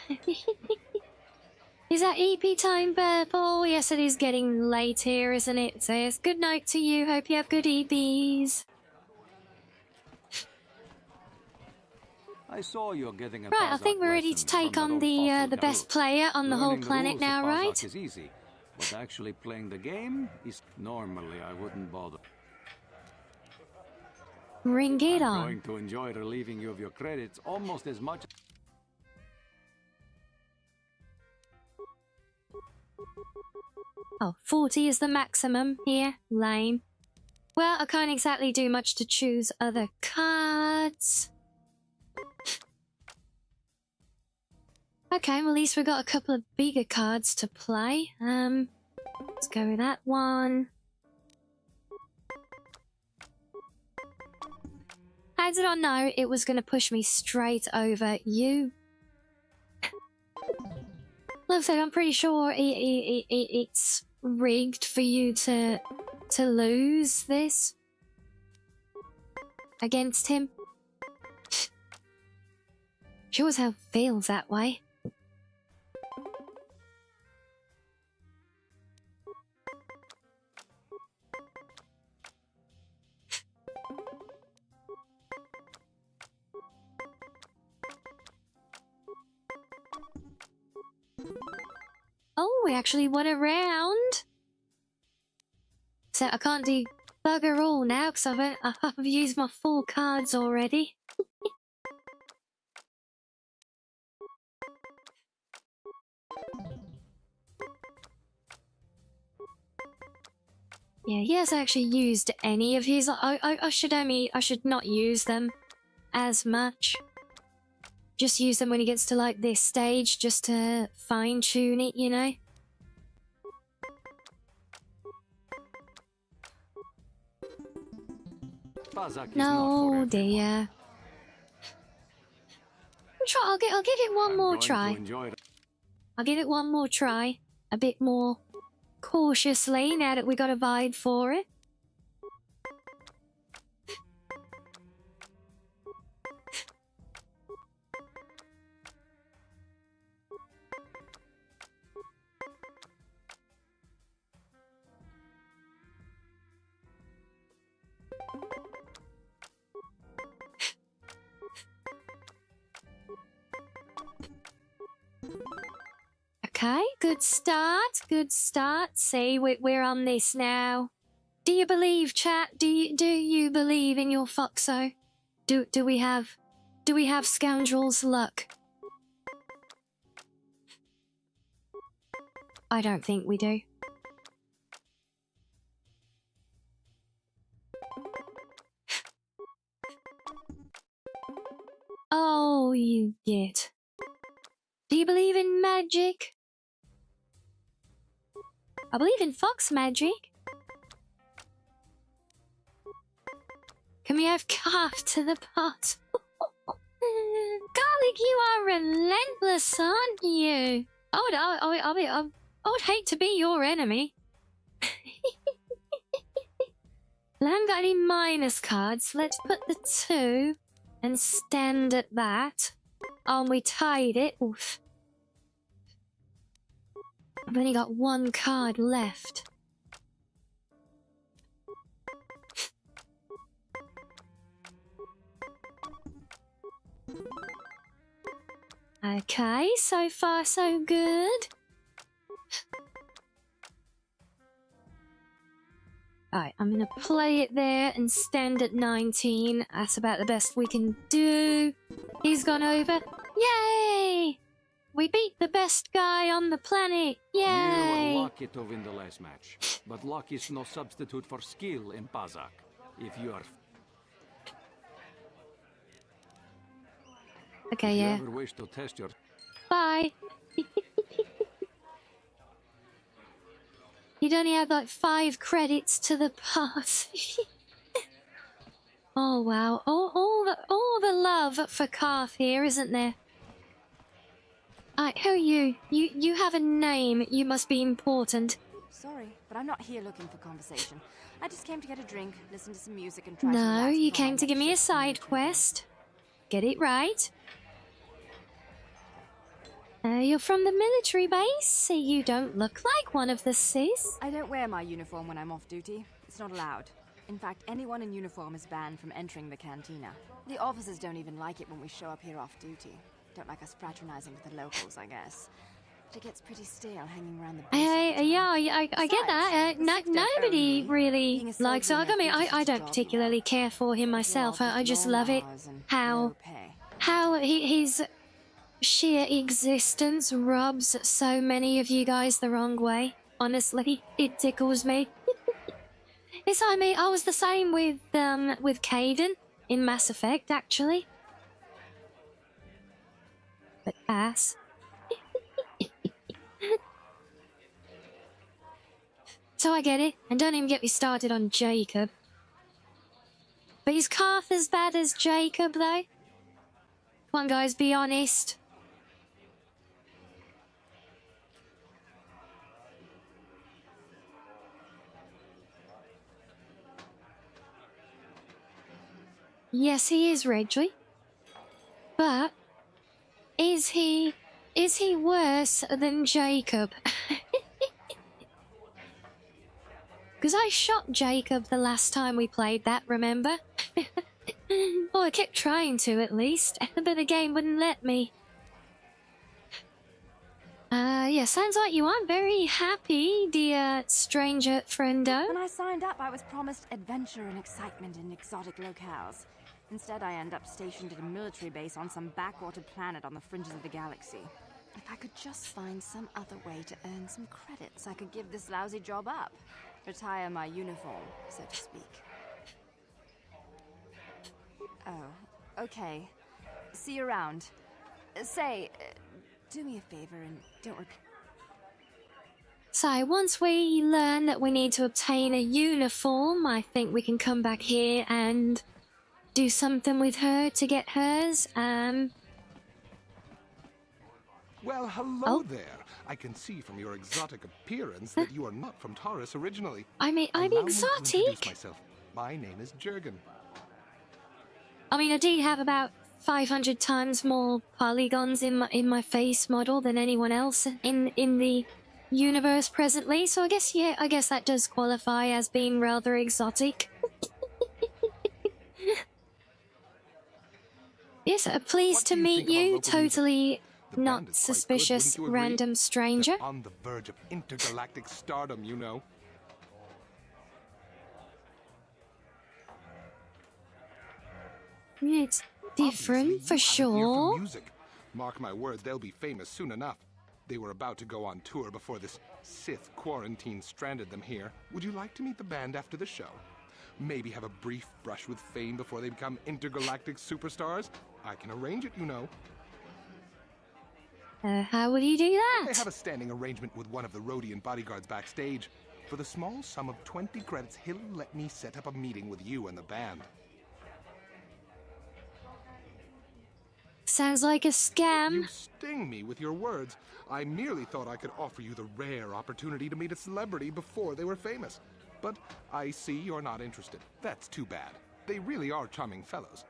Is that EP time, Burp? Oh, yes, it is getting late here, isn't it? It says, good night to you. Hope you have good EPs. I saw you're getting a Right, I think Pazak we're ready to lesson take from on that old fossil the best Garut. player on the whole Learning the planet rules now, of Pazak right? is easy, but actually playing the game is normally I wouldn't bother. Bring it I'm on. going to enjoy relieving you of your credits almost as much. Oh, 40 is the maximum here. Lame. Well, I can't exactly do much to choose other cards. Okay, well, at least we've got a couple of bigger cards to play. Let's go with that one. How did I know it was going to push me straight over you? Looks like I'm pretty sure it's rigged for you to lose this against him. Sure as hell feels that way. Oh, we actually won a round. So I can't do bugger all now because I've used my full cards already. Yeah, he hasn't actually used any of his. I should not use them as much. Just use them when he gets to like this stage, just to fine tune it, you know. No, dear. I'll give it one more try. I'll give it one more try. A bit more cautiously now that we got a vibe for it. Okay, good start, good start. See, we're on this now. Do you believe, chat? Do you believe in your Foxo? Do we have scoundrels luck? I don't think we do. Oh, you git. Do you believe in magic? I believe in fox magic. Can we have calf to the pot? Garlic, you are relentless, aren't you? I would hate to be your enemy. I haven't got any minus cards. Let's put the 2 and stand at that. Oh, and we tied it. Oof. I've only got 1 card left. Okay, so far so good. Alright, I'm gonna play it there and stand at 19. That's about the best we can do. He's gone over. Yay! We beat the best guy on the planet. Yay! You were lucky to win the last match, but luck is no substitute for skill in Pazak. If you Okay, yeah. ever wish to test your... Bye. He'd only had like 5 credits to the pass. Oh wow, all the love for Karth here, isn't there? Who are you? You have a name. You must be important. Sorry, but I'm not here looking for conversation. I just came to get a drink, listen to some music, and try to No, relax you before my came to give next me a shift side tomorrow. quest. Get it right. You're from the military base. You don't look like one of the sis. I don't wear my uniform when I'm off duty. It's not allowed. In fact, anyone in uniform is banned from entering the cantina. The officers don't even like it when we show up here off duty. Don't like us fraternizing with the locals, I guess. But it gets pretty stale hanging around the base. Yeah, I get that. Nobody really likes it. I mean, I don't particularly care for him myself. I just love it how his sheer existence rubs so many of you guys the wrong way. Honestly, it tickles me. Yes, I mean, I was the same with Caden in Mass Effect, actually. But ass. So I get it, and don't even get me started on Jacob. But is Karth as bad as Jacob, though? Come on, guys, be honest. Yes, he is Reggie. But is he worse than Jacob? Because I shot Jacob the last time we played that, remember? Oh, I kept trying to at least, but the game wouldn't let me. Yeah, sounds like you aren't very happy, dear stranger friendo. When I signed up, I was promised adventure and excitement in exotic locales. Instead, I end up stationed at a military base on some backwater planet on the fringes of the galaxy. If I could just find some other way to earn some credits, I could give this lousy job up. Retire my uniform, so to speak. Oh, okay. See you around. Say, do me a favor and don't repeat. So, once we learn that we need to obtain a uniform, I think we can come back here and do something with her to get hers. Well, hello there. I can see from your exotic appearance that you are not from Taurus originally. I'm Allow me to exotic. introduce myself. My name is Jurgen. I mean, I do have about 500 times more polygons in my face model than anyone else in the universe presently. So I guess that does qualify as being rather exotic. Yes, pleased to meet you. Totally not suspicious random stranger. They're on the verge of intergalactic stardom, you know. It's different for sure. Music. Mark my words, they'll be famous soon enough. They were about to go on tour before this Sith quarantine stranded them here. Would you like to meet the band after the show? Maybe have a brief brush with fame before they become intergalactic superstars? I can arrange it, you know. How will you do that? I have a standing arrangement with one of the Rhodian bodyguards backstage. For the small sum of 20 credits, he'll let me set up a meeting with you and the band. Sounds like a scam. You sting me with your words. I merely thought I could offer you the rare opportunity to meet a celebrity before they were famous. But I see you're not interested. That's too bad. They really are charming fellows.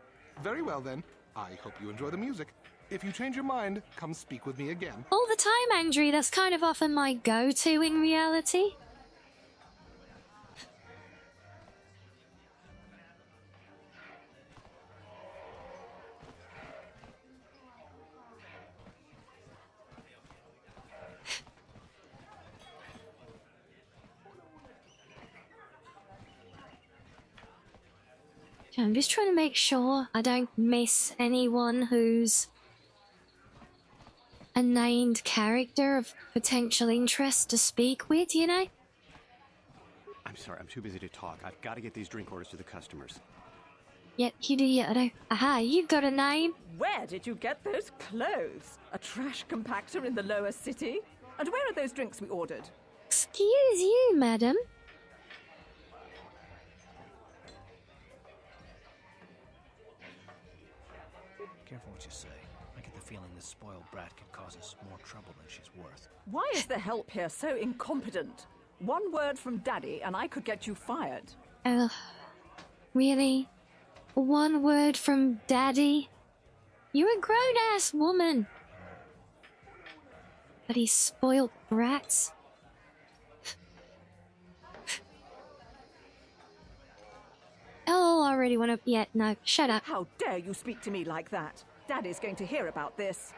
Very well then. I hope you enjoy the music. If you change your mind, come speak with me again. All the time, Andrew. That's kind of often my go-to in reality. I'm just trying to make sure I don't miss anyone who's a named character of potential interest to speak with, you know? I'm sorry, I'm too busy to talk. I've got to get these drink orders to the customers. Yep, you do, yeah, I know. Aha, you've got a name. Where did you get those clothes? A trash compactor in the lower city? And where are those drinks we ordered? Excuse you, madam. Careful what you say. I get the feeling this spoiled brat could cause us more trouble than she's worth. Why is the help here so incompetent? One word from Daddy and I could get you fired. Really? One word from Daddy? You're a grown-ass woman. But he's spoiled brats. Oh, I already want to... Yeah, no, shut up. How dare you speak to me like that? Daddy's going to hear about this.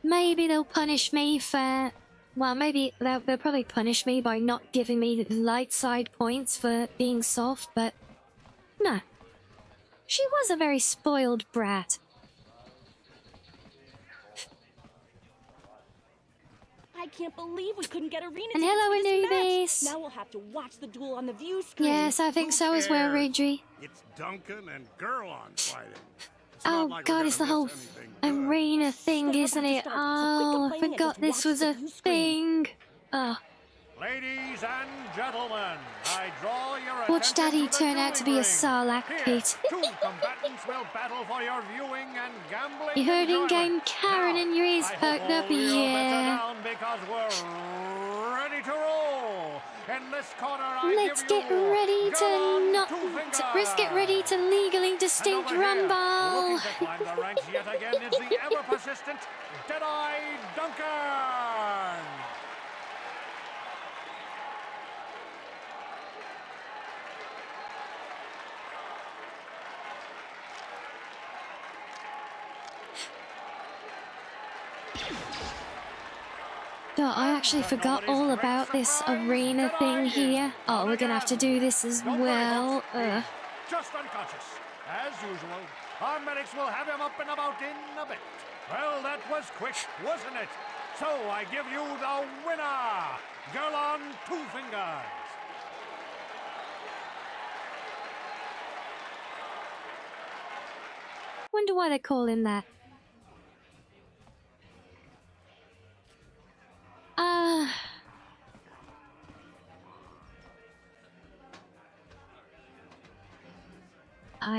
Maybe they'll punish me for... Well, maybe they'll probably punish me by not giving me light side points for being soft, but... No. She was a very spoiled brat. I can't believe we couldn't get arena And tickets hello, for this Anubis. match. Now we'll have to watch the duel on the view screen. Yes, I think so as well, Ridgey. It's Duncan and Gerlon fighting. Oh like god, we're it's the gonna whole miss anything arena thing, isn't it? Oh, I forgot this was a thing. Oh. Ladies and gentlemen, I draw your Watch Daddy attention to the turn out to be a dueling Sarlacc ring. pit. Two combatants will battle for your viewing and gambling You heard enjoyment. in-game Karen and your ears I perked hope up, all your bets are yeah. down because we're ready to roll. In this corner, I Let's give get you ready to Gerlon not... Let's get ready to legally distinct rumble. Looking to climb the ranks yet again is the ever-persistent Deadeye Duncan. Oh, I actually forgot all about this arena thing here. Oh, we're gonna have to do this as well. Just unconscious. As usual, our medics will have him up and about in a bit. Well, that was quick, wasn't it? So I give you the winner, Gerlon Two Fingers. Wonder why they call him that.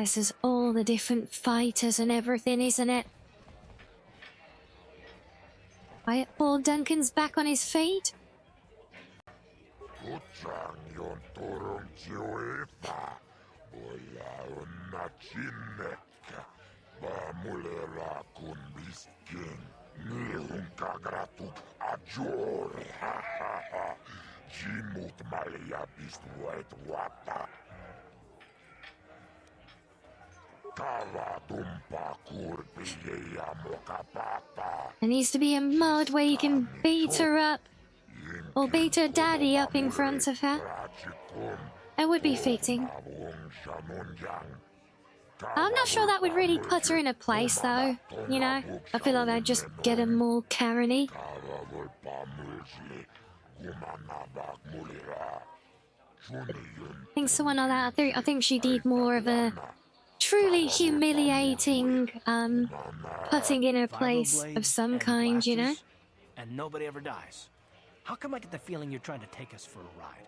This is all the different fighters and everything, isn't it? Right, Paul Duncan's back on his feet. There needs to be a mod where you can beat her up. Or beat her daddy up in front of her. That would be fitting. I'm not sure that would really put her in a place, though. You know? I feel like I'd just get her more Karen-y. I think someone like that. I think she did more of a truly humiliating, putting in her place of some kind, you know? And nobody ever dies. How come I get the feeling you're trying to take us for a ride?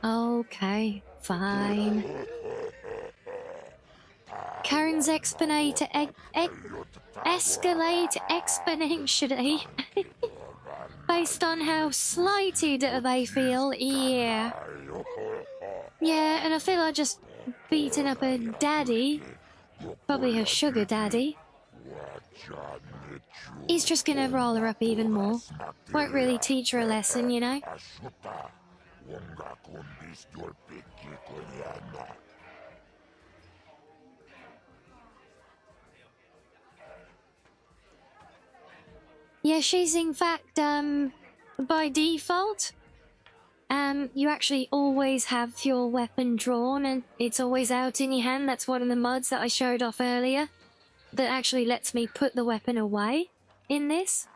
Okay, fine. Karen's escalate exponentially based on how slighted they feel, yeah. Yeah, and I feel like just beating up her daddy, probably her sugar daddy, he's just gonna roll her up even more. Won't really teach her a lesson, you know? Yeah, she's in fact, by default, you actually always have your weapon drawn and it's always out in your hand. That's one of the mods that I showed off earlier. that actually lets me put the weapon away in this.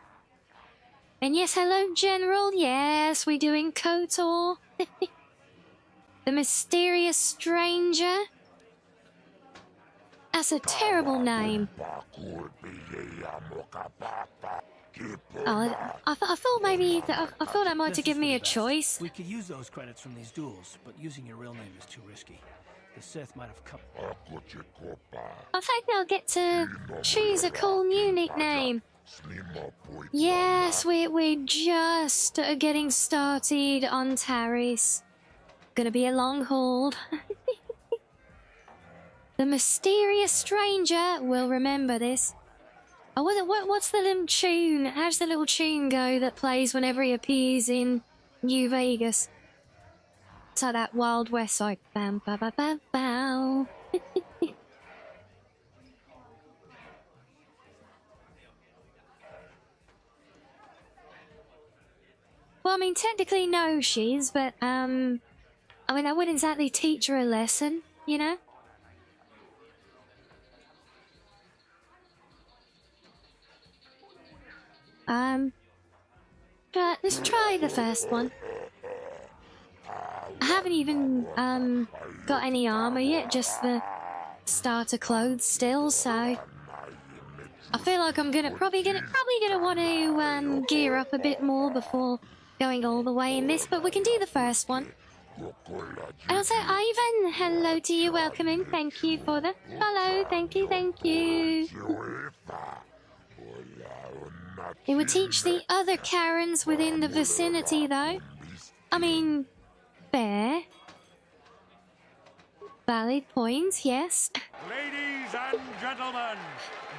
And yes, hello, General. Yes, we're doing KOTOR. The mysterious stranger. That's a terrible name. Oh, I thought maybe I thought I might have given me a choice. We could use those credits from these duels, but using your real name is too risky. The Sith might have come. I think I'll get to choose a cool new nickname. Yes, we're just getting started on Taris. Gonna be a long haul. The mysterious stranger will remember this. Oh, what's the little tune? How's the little tune go that plays whenever he appears in New Vegas? It's like that Wild West side. Bam, ba, ba, ba, bow. Well, I mean, technically no, she's, but, I mean, I wouldn't exactly teach her a lesson, you know? Let's try the first one. I haven't even, got any armor yet, just the starter clothes still, so... I feel like I'm probably gonna want to, gear up a bit more before going all the way in this, but we can do the first one. And also, Ivan, hello to you, welcome in, thank you for the follow, thank you, thank you. It would teach the other Karens within the vicinity, though. I mean, fair. Valid point, yes. Ladies and gentlemen,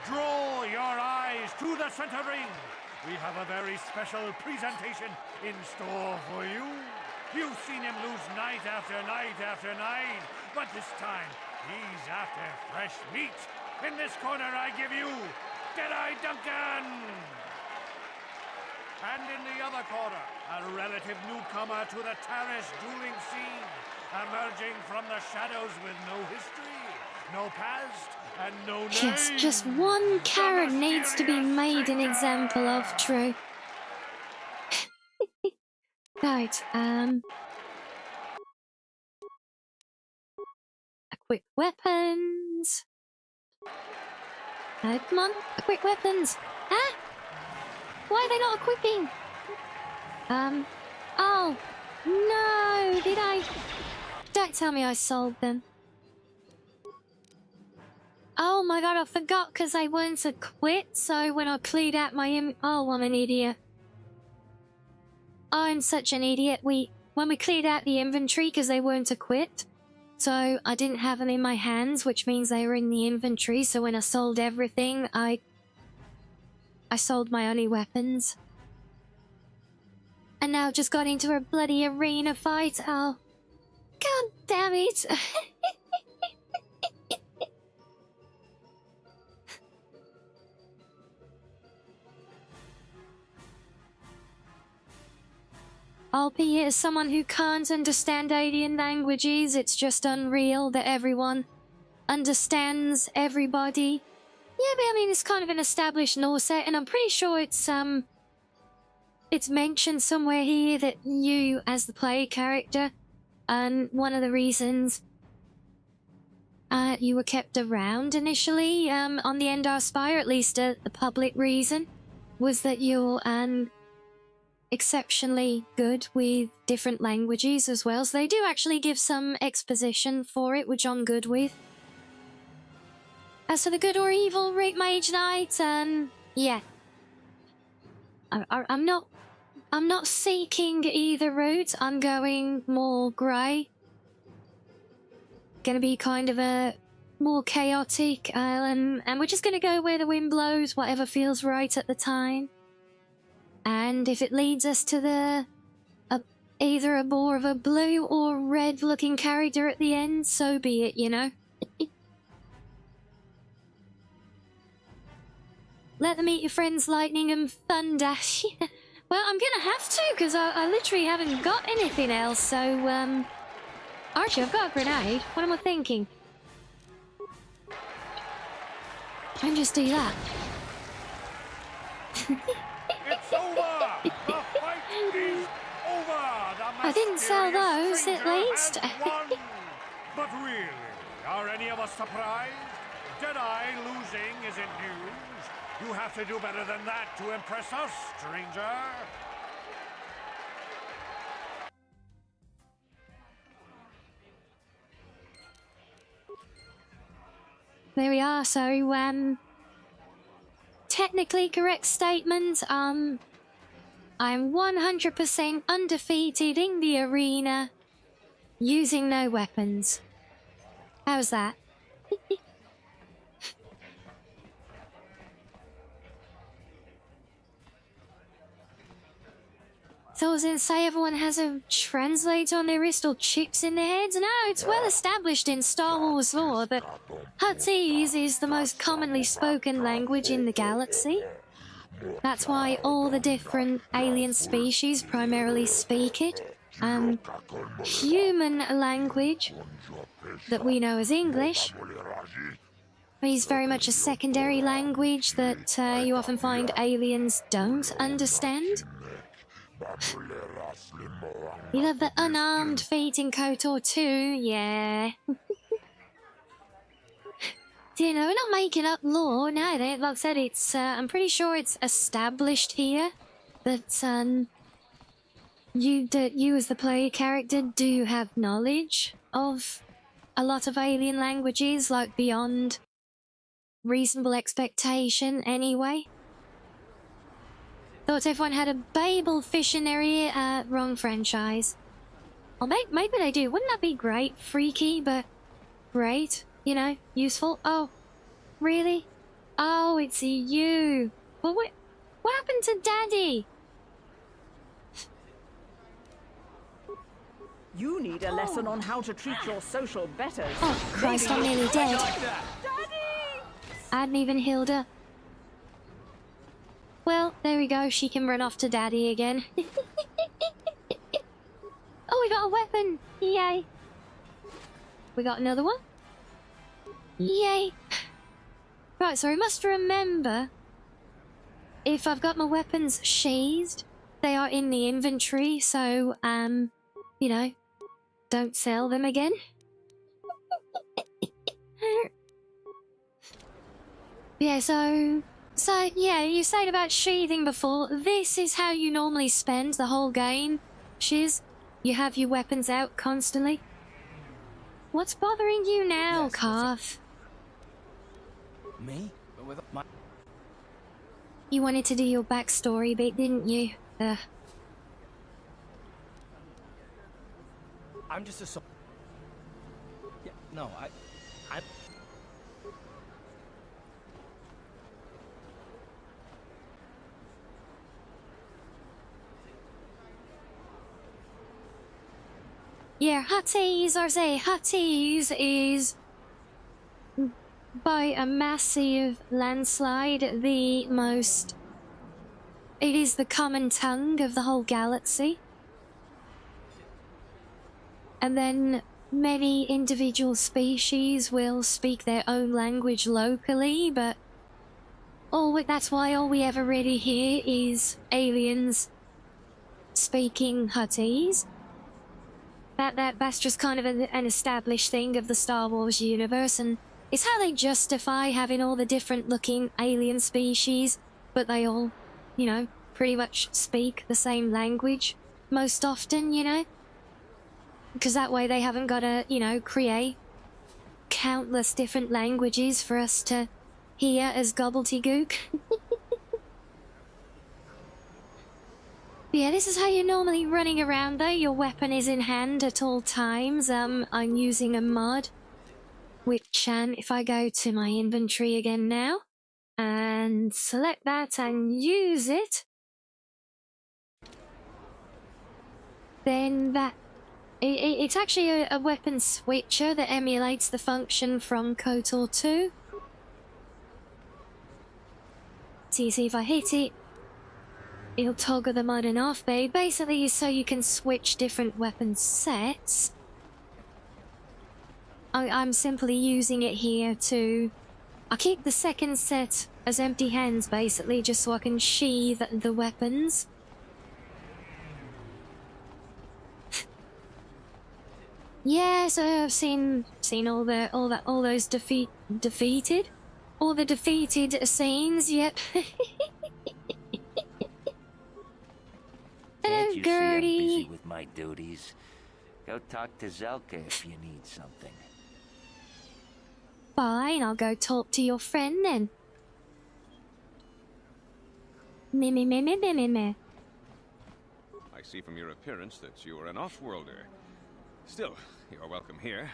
draw your eyes to the center ring. We have a very special presentation in store for you. You've seen him lose night after night after night, but this time he's after fresh meat. In this corner, I give you Deadeye Duncan. And in the other corner, a relative newcomer to the Taris dueling scene, emerging from the shadows with no history, no past, and no name. Yes, just one Karen needs to be made an example of, true. Right, equip weapons. Come on, equip weapons. Huh? Why are they not equipping? Oh, no, did I? Don't tell me I sold them. Oh my god, I forgot because they weren't equipped, so when I cleared out my oh, I'm an idiot. I'm such an idiot. When we cleared out the inventory because they weren't equipped, so I didn't have them in my hands, which means they were in the inventory, so when I sold everything, I sold my only weapons. And now just got into a bloody arena fight. Oh, god damn it. Albeit as someone who can't understand alien languages, it's just unreal that everyone understands everybody. Yeah, but I mean, it's kind of an established Norse set, and I'm pretty sure it's mentioned somewhere here that you, as the player character, and one of the reasons you were kept around initially on the Endar Spire, at least the public reason, was that you're exceptionally good with different languages as well. So they do actually give some exposition for it, which I'm good with. As for the good or evil Mage Knight, yeah. I'm not seeking either route. I'm going more grey. Gonna be kind of a more chaotic, and we're just gonna go where the wind blows, whatever feels right at the time. And if it leads us to either a more of a blue or red looking character at the end, so be it, you know. Let them eat your friends lightning and thunder. Well, I'm gonna have to, because I literally haven't got anything else, so, Archie, I've got a grenade. What am I thinking? And just do that. It's over! The fight is over! I didn't sell those, at least. But really, are any of us surprised? Deadeye losing isn't news. You have to do better than that to impress us, stranger. There we are, so, technically correct statement, I'm 100% undefeated in the arena, using no weapons. How's that? So I was gonna say everyone has a translator on their wrist or chips in their heads? No, it's well established in Star Wars lore that Huttese is the most commonly spoken language in the galaxy. That's why all the different alien species primarily speak it. Human language that we know as English is very much a secondary language that you often find aliens don't understand. You love the unarmed feat in KOTOR 2, yeah. You know, we're not making up lore, no, like I said, it's, I'm pretty sure it's established here that, you as the player character do have knowledge of a lot of alien languages, like beyond reasonable expectation anyway. Thought everyone had a Babel Fictionary, wrong franchise. Or maybe they do. Wouldn't that be great? Freaky, but great. You know, useful. Oh, really? Oh, it's you. Well, what happened to Daddy? You need a lesson on how to treat your social betters. Oh, Christ, I'm nearly dead. I hadn't even healed her. Well, there we go. She can run off to Daddy again. Oh, we got a weapon. Yay. We got another one. Yay. Right, so I must remember, if I've got my weapons sheathed, they are in the inventory, so, you know, don't sell them again. Yeah, so yeah, you said about sheathing before. This is how you normally spend the whole game, Shiz. You have your weapons out constantly. What's bothering you now, Carth? Me? With my... You wanted to do your backstory bit, didn't you? I'm just a Yeah, no, I... Yeah, Huttese, Huttese is, by a massive landslide, the most... It is the common tongue of the whole galaxy. And then many individual species will speak their own language locally, but that's why all we ever really hear is aliens speaking Huttese. That's just kind of an established thing of the Star Wars universe, and it's how they justify having all the different looking alien species, but they all, you know, pretty much speak the same language most often, you know? Because that way they haven't got to, you know, create countless different languages for us to hear as gobbledygook. Yeah, this is how you're normally running around though. Your weapon is in hand at all times. I'm using a mod, which, if I go to my inventory again now, and select that and use it, then it's actually a weapon switcher that emulates the function from KOTOR 2. So you see if I hit it, it'll toggle them on and off, but basically so you can switch different weapon sets. I'm simply using it here to I keep the second set as empty hands, basically, just so I can sheathe the weapons. Yes, I've seen all those defeated scenes. Yep. Can't you see I'm Gertie. busy with my duties? Go talk to Zelka if you need something. Fine, I'll go talk to your friend then. Me. I see from your appearance that you are an off-worlder. Still, you're welcome here.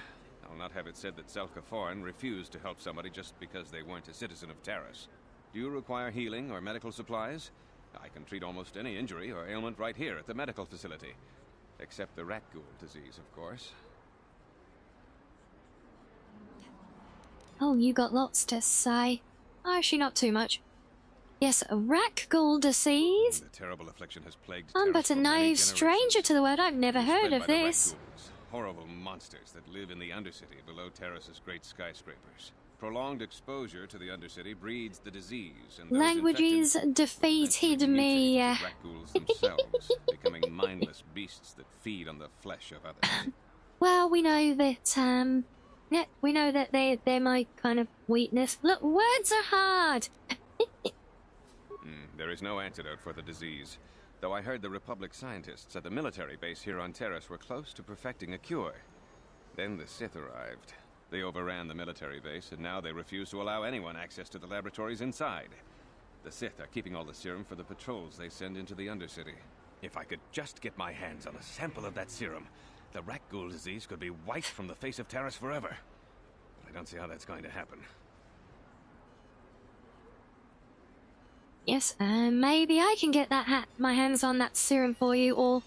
I'll not have it said that Zelka Foreign refused to help somebody just because they weren't a citizen of Terrace. Do you require healing or medical supplies? I can treat almost any injury or ailment right here at the medical facility. Except the rat ghoul disease, of course. Oh, you got lots to say. Actually, not too much. Yes, a rat ghoul disease. The terrible affliction has plagued I'm Terrace but a for many naive stranger to the word. I've never heard of Spread by the rat this. ghouls, horrible monsters that live in the Undercity below Terrace's great skyscrapers. Prolonged exposure to the Undercity breeds the disease, and those Languages defeated me. rat ghouls themselves, becoming mindless beasts that feed on the flesh of others. Well, we know that, yeah, we know that they're my kind of weakness. Look, words are hard. There is no antidote for the disease, though I heard the Republic scientists at the military base here on Terrace were close to perfecting a cure. Then the Sith arrived. They overran the military base, and now they refuse to allow anyone access to the laboratories inside. The Sith are keeping all the serum for the patrols they send into the Undercity. If I could just get my hands on a sample of that serum, the rat ghoul disease could be wiped from the face of Terrace forever. But I don't see how that's going to happen. Yes, maybe I can get my hands on that serum for you, or...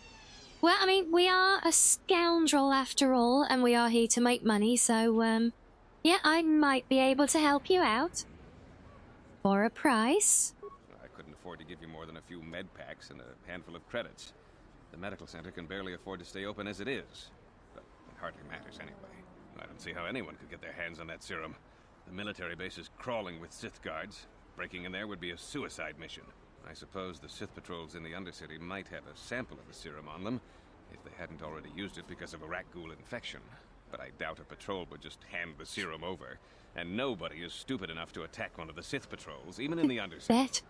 Well, I mean, we are a scoundrel after all, and we are here to make money, so, yeah, I might be able to help you out. For a price. I couldn't afford to give you more than a few med packs and a handful of credits. The medical center can barely afford to stay open as it is. But it hardly matters anyway. I don't see how anyone could get their hands on that serum. The military base is crawling with Sith guards. Breaking in there would be a suicide mission. I suppose the Sith patrols in the Undercity might have a sample of the serum on them, if they hadn't already used it because of a rat ghoul infection. But I doubt a patrol would just hand the serum over. And nobody is stupid enough to attack one of the Sith patrols, even in the Undercity. Bet.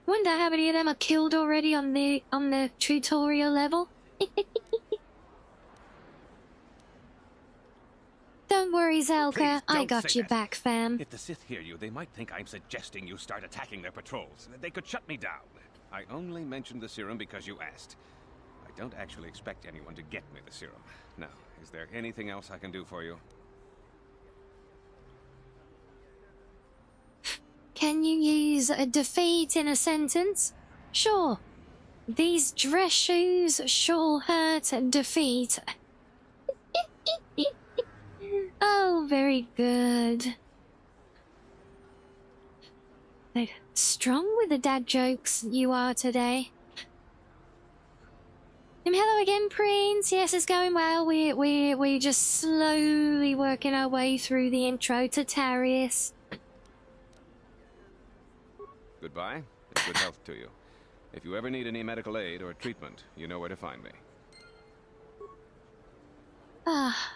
Wonder how many of them are killed already on the tutorial level. Don't worry, Zelka. I got you back, fam. If the Sith hear you, they might think I'm suggesting you start attacking their patrols. They could shut me down. I only mentioned the serum because you asked. I don't actually expect anyone to get me the serum. Now, is there anything else I can do for you? Can you use a defeat in a sentence? Sure. These dress shoes sure hurt defeat. Oh, very good. Strong with the dad jokes you are today. Hello again, Prince. Yes, it's going well. We're just slowly working our way through the intro to Tarius. Goodbye, and good health to you. If you ever need any medical aid or treatment, you know where to find me. Ah.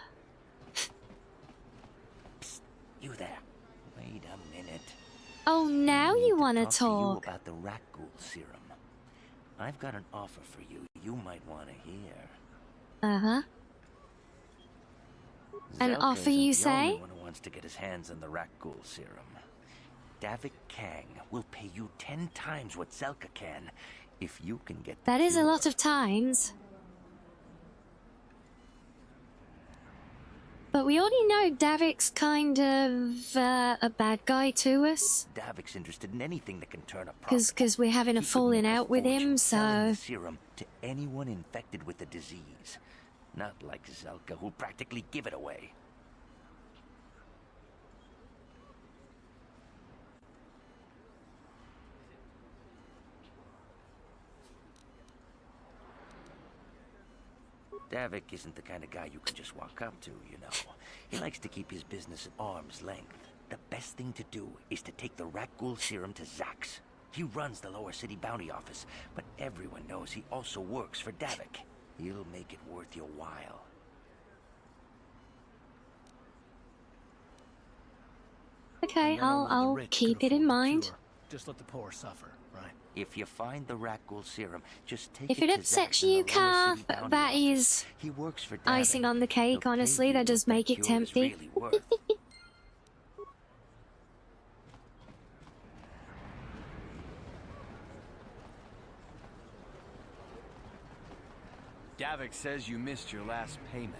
You there. Wait a minute. Oh, now you want to To talk. you about the rat ghoul serum. I've got an offer for you might want to hear. Uh-huh. An Zelka offer, isn't you the only say? one who wants to get his hands on the rat ghoul serum. Davik Kang will pay you 10 times what Zelka can if you can get the That is a cure. lot of times. But we already know Davik's kind of a bad guy to us. Davik's interested in anything that can turn a profit. Because we're having a falling out with him, Selling so... the serum to anyone infected with the disease. Not like Zelka, who'll practically give it away. Davik isn't the kind of guy you can just walk up to, you know. He likes to keep his business at arm's length. The best thing to do is to take the rat ghoul serum to Zax. He runs the lower city bounty office, but everyone knows he also works for Davik. He'll make it worth your while. Okay, I'll keep it in mind. Just let the poor suffer, right? If you find the rat ghoul serum, just take If it it to upsets Zax in you, the lower Carl, city bounty that office. is He works for Davik. icing on the cake, honestly. That does make it cure is tempting. really worth. Davik says you missed your last payment.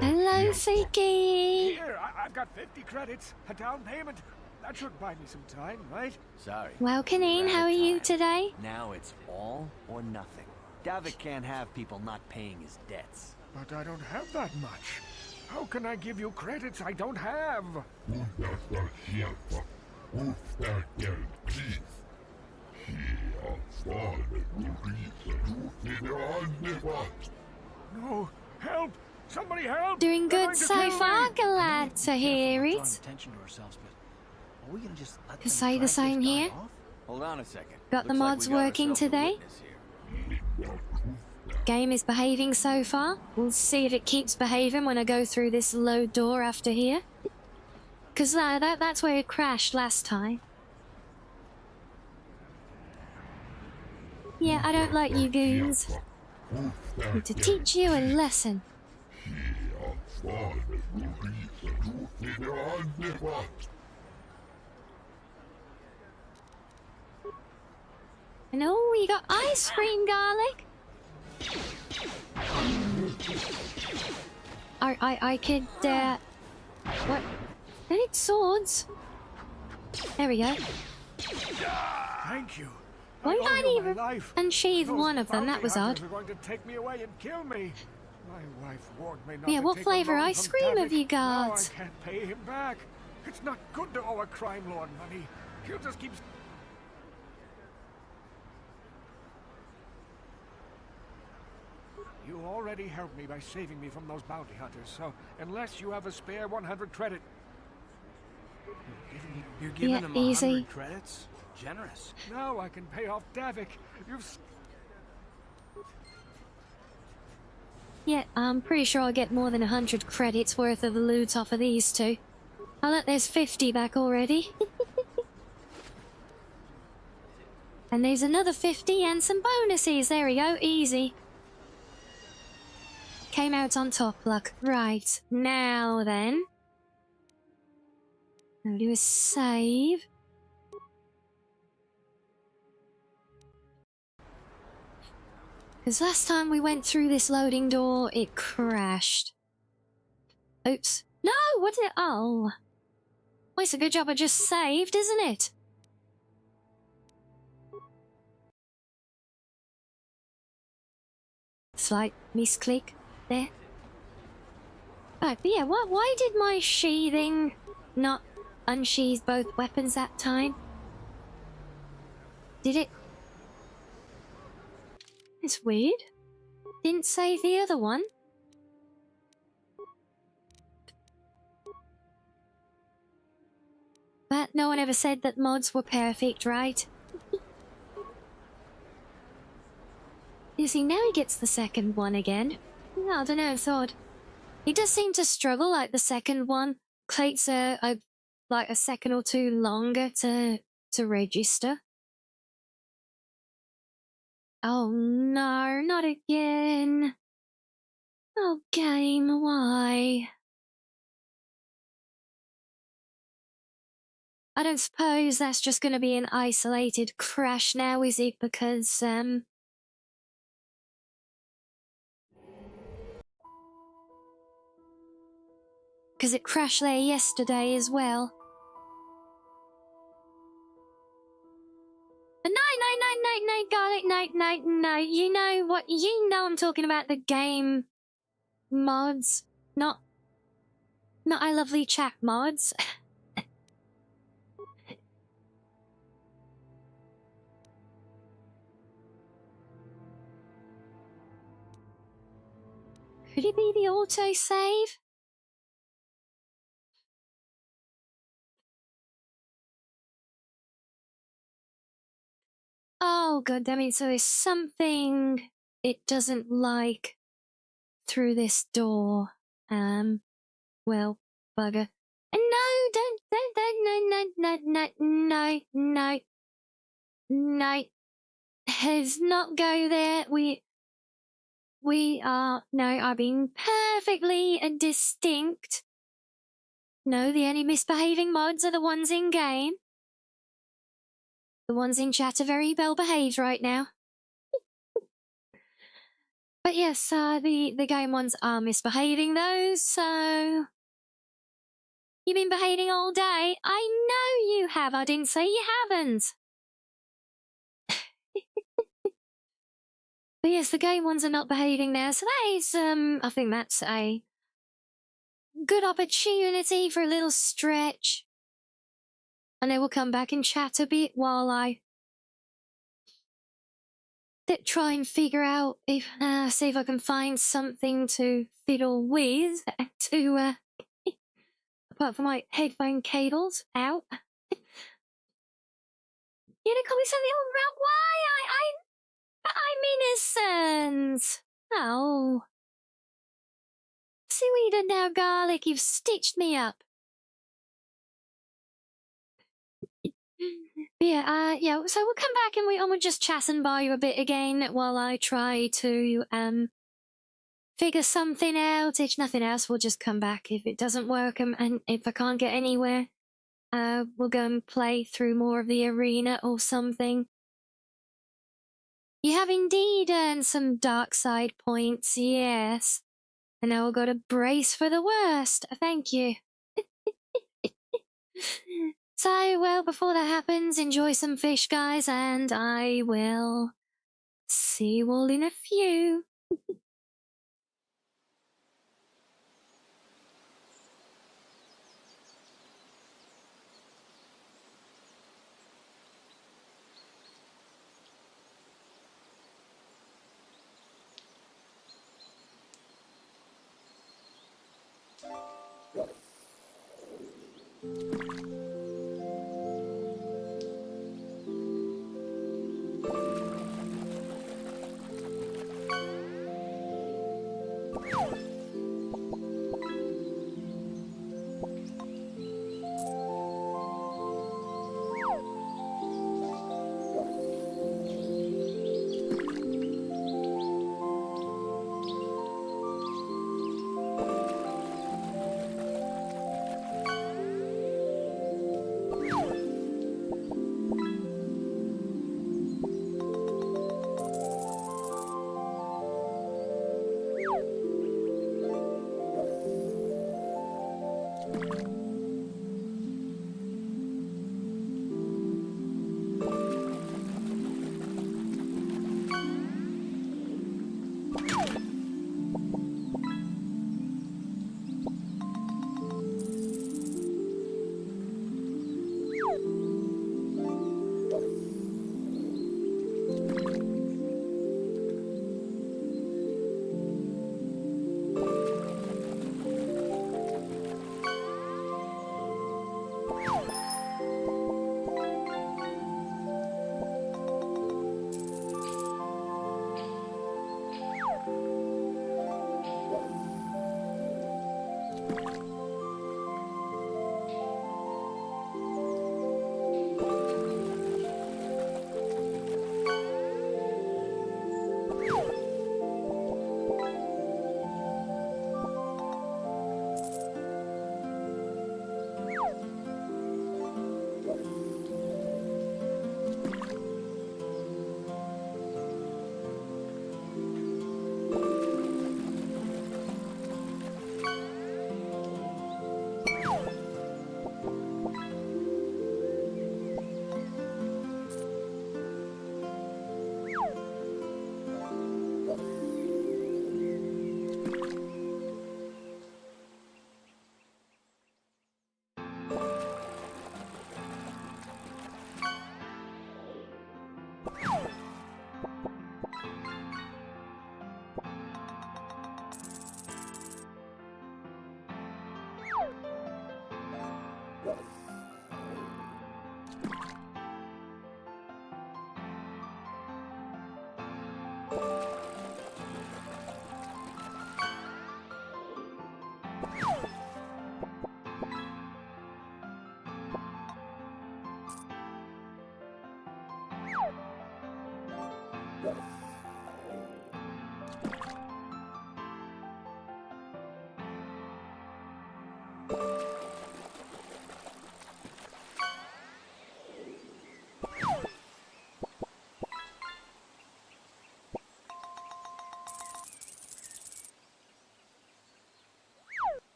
Hello, Fiki. Here, I've got 50 credits, a down payment. That should buy me some time, right? Sorry. Well, Kaneen, how are you today? Now it's all or nothing. Davik can't have people not paying his debts. But I don't have that much. How can I give you credits I don't have? No, help! Somebody help! Doing They're good going to so kill far, me. glad to hear Drawing it. attention to ourselves, but are we gonna just let Can them say the drag same this guy here. off? Hold on a second. Got the Looks like mods we got working ourselves a today? witness here. Game is behaving so far. We'll see if it keeps behaving when I go through this load door after here. Because that's where it crashed last time. Yeah, I don't like you goons. Need to teach you a lesson. And oh, you got ice cream garlic. I could, what? I need swords. There we go. Thank you. Why I owe can't you he my life. unsheathe Those one of them? That bounty was odd. hunters are going to take me away and kill me. My wife warned me not Yeah, to what take flavour a loan ice from cream Davik. have you Now got? I can't pay him back. It's not good to owe a crime lord money. He'll just keep... You already helped me by saving me from those bounty hunters, so unless you have a spare 100 credit... You're giving Yeah, him easy. 100 credits? Generous. Now I can pay off Davik. Yeah, I'm pretty sure I'll get more than 100 credits worth of loot off of these two. Oh look, there's 50 back already. And there's another 50 and some bonuses. There we go, easy. Came out on top, luck. Right, now then. I'll do a save. Because last time we went through this loading door, it crashed. Oops. No, what did it... Oh. Well, it's a good job I just saved, isn't it? Slight misclick there. Right, but yeah, why did my sheathing not unsheathe both weapons that time? Did it? It's weird. Didn't save the other one. But no one ever said that mods were perfect, right? You see, now he gets the second one again. I don't know, it's odd. He does seem to struggle like the second one. Takes like a second or two longer to register. Oh no, not again. Oh game, why? I don't suppose that's just gonna be an isolated crash now, is it? Because it crashed there yesterday as well. Night, garlic, night. You know what? You know I'm talking about the game mods, not I lovely chat mods. Could it be the autosave? Oh, god damn it. So there's something it doesn't like through this door. Well, bugger. No, don't, no. Let's not go there. We are, no, I've been perfectly distinct. No, the only misbehaving mods are the ones in game. The ones in chat are very well behaved right now. But yes, the game ones are misbehaving those, so... You've been behaving all day. I know you have. I didn't say you haven't. But yes, the game ones are not behaving now, so that is, I think that's a good opportunity for a little stretch. And then we'll come back and chat a bit while I try and figure out if, see if I can find something to fiddle with to, apart from my headphone cables out. You know, call me something all right. Why? I'm innocent. Oh. See what you done now, garlic. You've stitched me up. Yeah, so we'll come back and we'll just chat and by you a bit again while I try to, figure something out. If nothing else, we'll just come back if it doesn't work, and if I can't get anywhere, we'll go and play through more of the arena or something. You have indeed earned some dark side points, yes. And now we'll go to brace for the worst. Thank you. So, well, before that happens, enjoy some fish, guys, and I will see you all in a few.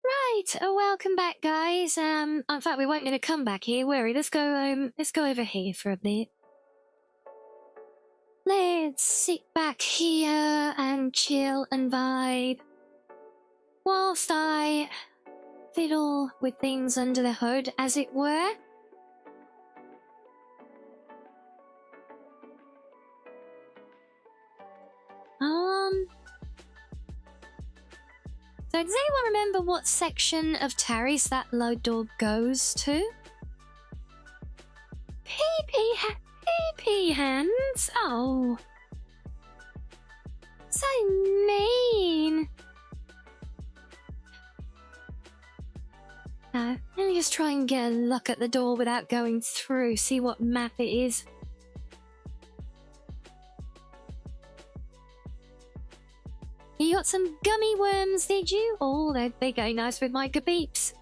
Right, welcome back, guys. In fact, we won't need to come back here, worry. Let's go over here for a bit. Let's sit back here and chill and vibe whilst I fiddle with things under the hood, as it were. So does anyone remember what section of Terry's that load door goes to? Pee-pee hands? Oh. So mean. No, let me just try and get a look at the door without going through, see what map it is. You got some gummy worms, did you? Oh, they go nice with my kabeeps.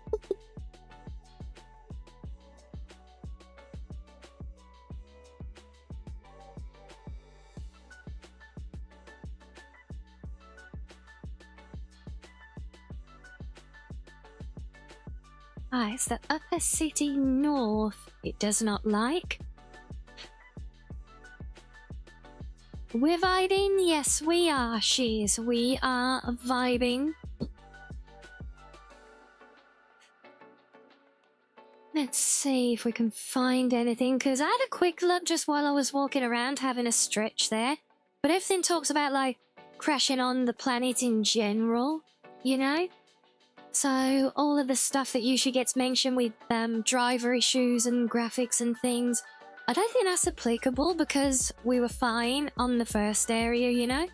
Ah, it's the upper city north it does not like. We're vibing? Yes, we are, she's. We are vibing. Let's see if we can find anything, because I had a quick look just while I was walking around having a stretch there. But everything talks about, like, crashing on the planet in general, you know? So all of the stuff that usually gets mentioned with driver issues and graphics and things, I don't think that's applicable because we were fine on the first area, you know?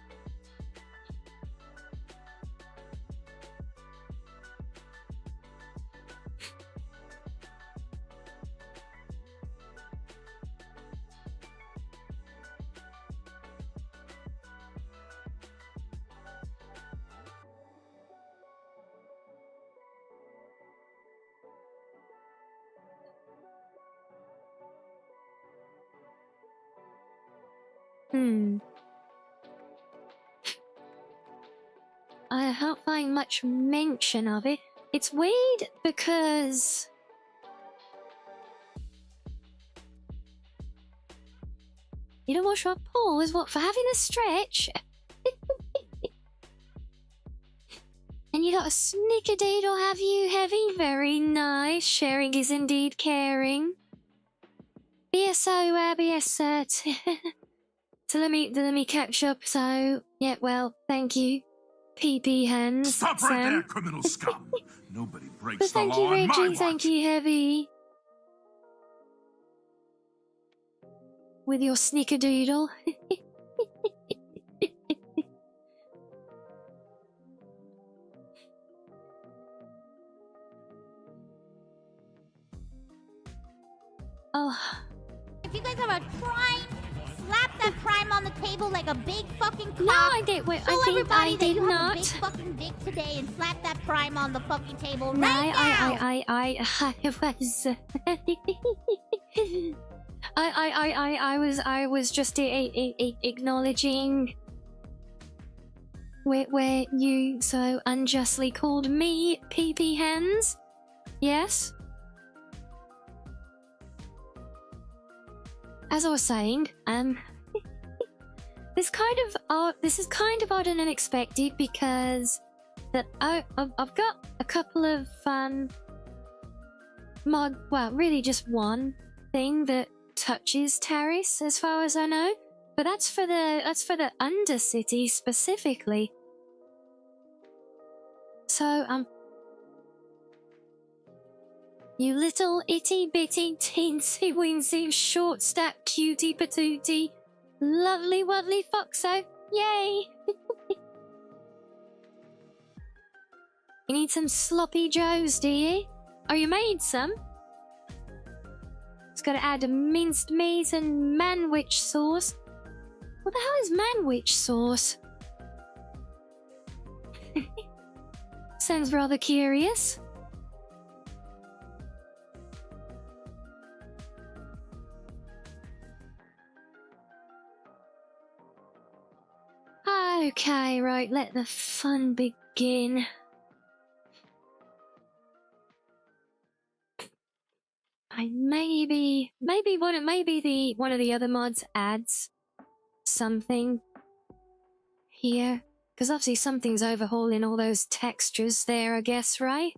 I can't find much mention of it. It's weird because... You don't wash up Paul is what, for having a stretch? And you got a snickerdoodle, have you, Heavy? Very nice. Sharing is indeed caring. BSO, so let me catch up, so... Yeah, well, thank you. PP hands. Stop right there, criminal scum! Nobody breaks But thank the law you, on my Reggie. watch. Thank you, Heavy. With your snickerdoodle. Oh. If you guys have a prime, slap that prime on the table like a big fucking cock. No, I did. Wait, Show I think everybody I that did you have not. a big fucking dick today and slap that prime on the fucking table No, right now. I was just acknowledging where you so unjustly called me PP hands. Yes. As I was saying, This is kind of odd and unexpected because I've got a couple of well, really just one thing that touches terrace as far as I know, but that's for the Undercity specifically. So you little itty bitty teensy weensy short stack cutie patootie lovely wuddly foxo, yay! You need some sloppy joes, do you? Oh, you made some? It's gotta add minced meat and manwich sauce. What the hell is manwich sauce? Sounds rather curious. Okay, right, let the fun begin. Maybe one of the other mods adds something here, because obviously something's overhauling all those textures there, I guess, right?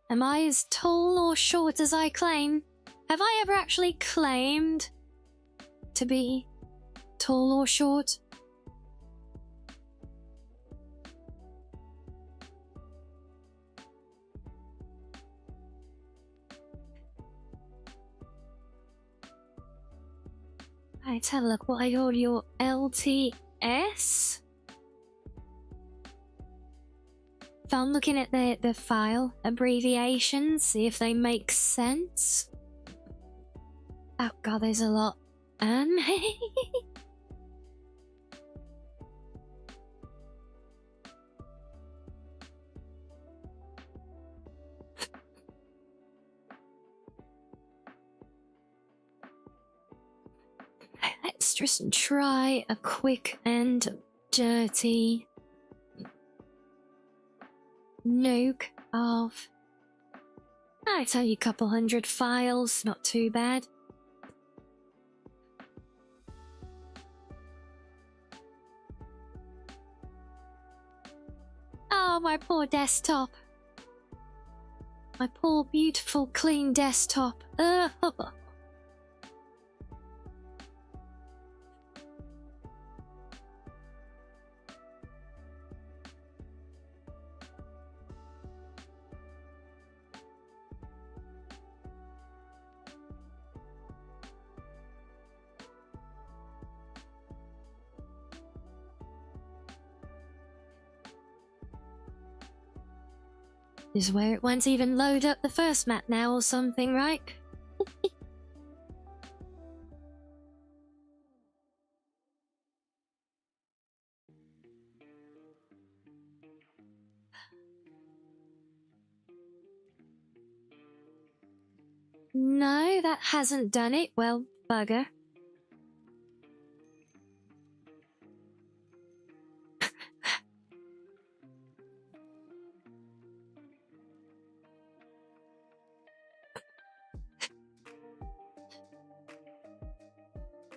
Am I as tall or short as I claim? Have I ever actually claimed to be tall or short? Let's have a look. What I call your LTS? So I'm looking at the file abbreviations, see if they make sense. Oh god, there's a lot. Let's just try a quick and dirty nuke of, I tell you, a couple hundred files, not too bad. Oh, my poor desktop. My poor, beautiful, clean desktop. This is where it won't even load up the first map now or something, right? No, that hasn't done it. Well, bugger.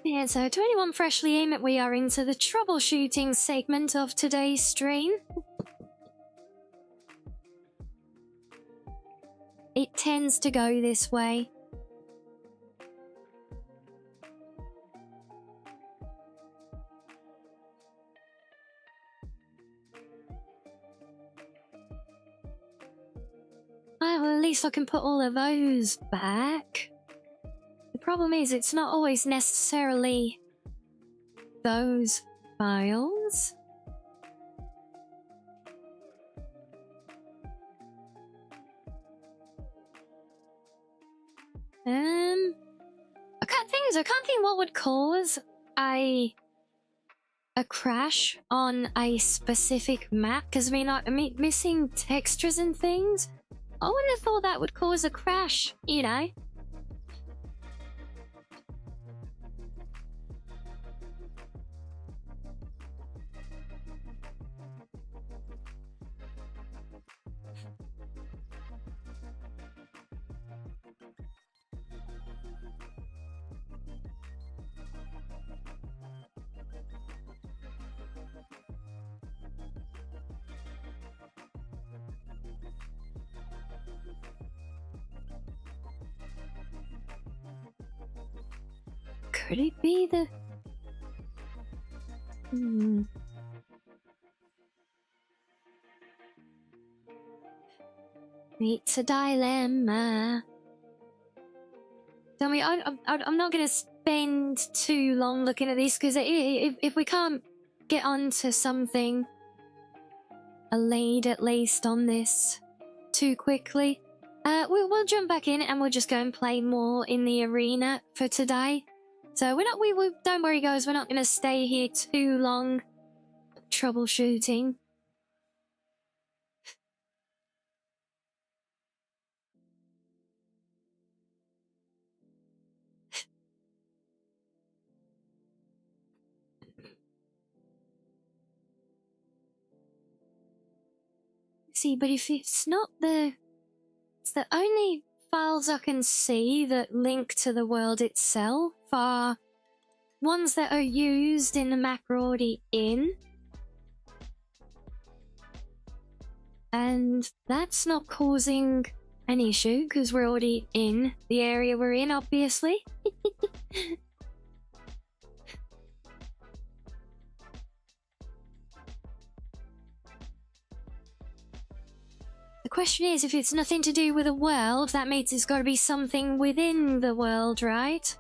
Yeah, so to anyone freshly in, we are into the troubleshooting segment of today's stream. It tends to go this way. Well, at least I can put all of those back. The problem is, it's not always necessarily those files. I can't think what would cause a crash on a specific map, because I mean, missing textures and things. I wouldn't have thought that would cause a crash, you know. Could it be the... It's a dilemma. Tell me, I'm not gonna spend too long looking at this, because if we can't get onto something, a lead at least on this too quickly, we'll jump back in and we'll just go and play more in the arena for today. So we're not, we don't worry guys, we're not gonna stay here too long troubleshooting. See, but if it's not it's the only files I can see that link to the world itself are ones that are used in the map we're already in. And that's not causing an issue, because we're already in the area we're in, obviously. The question is, if it's nothing to do with the world, that means it's got to be something within the world, right?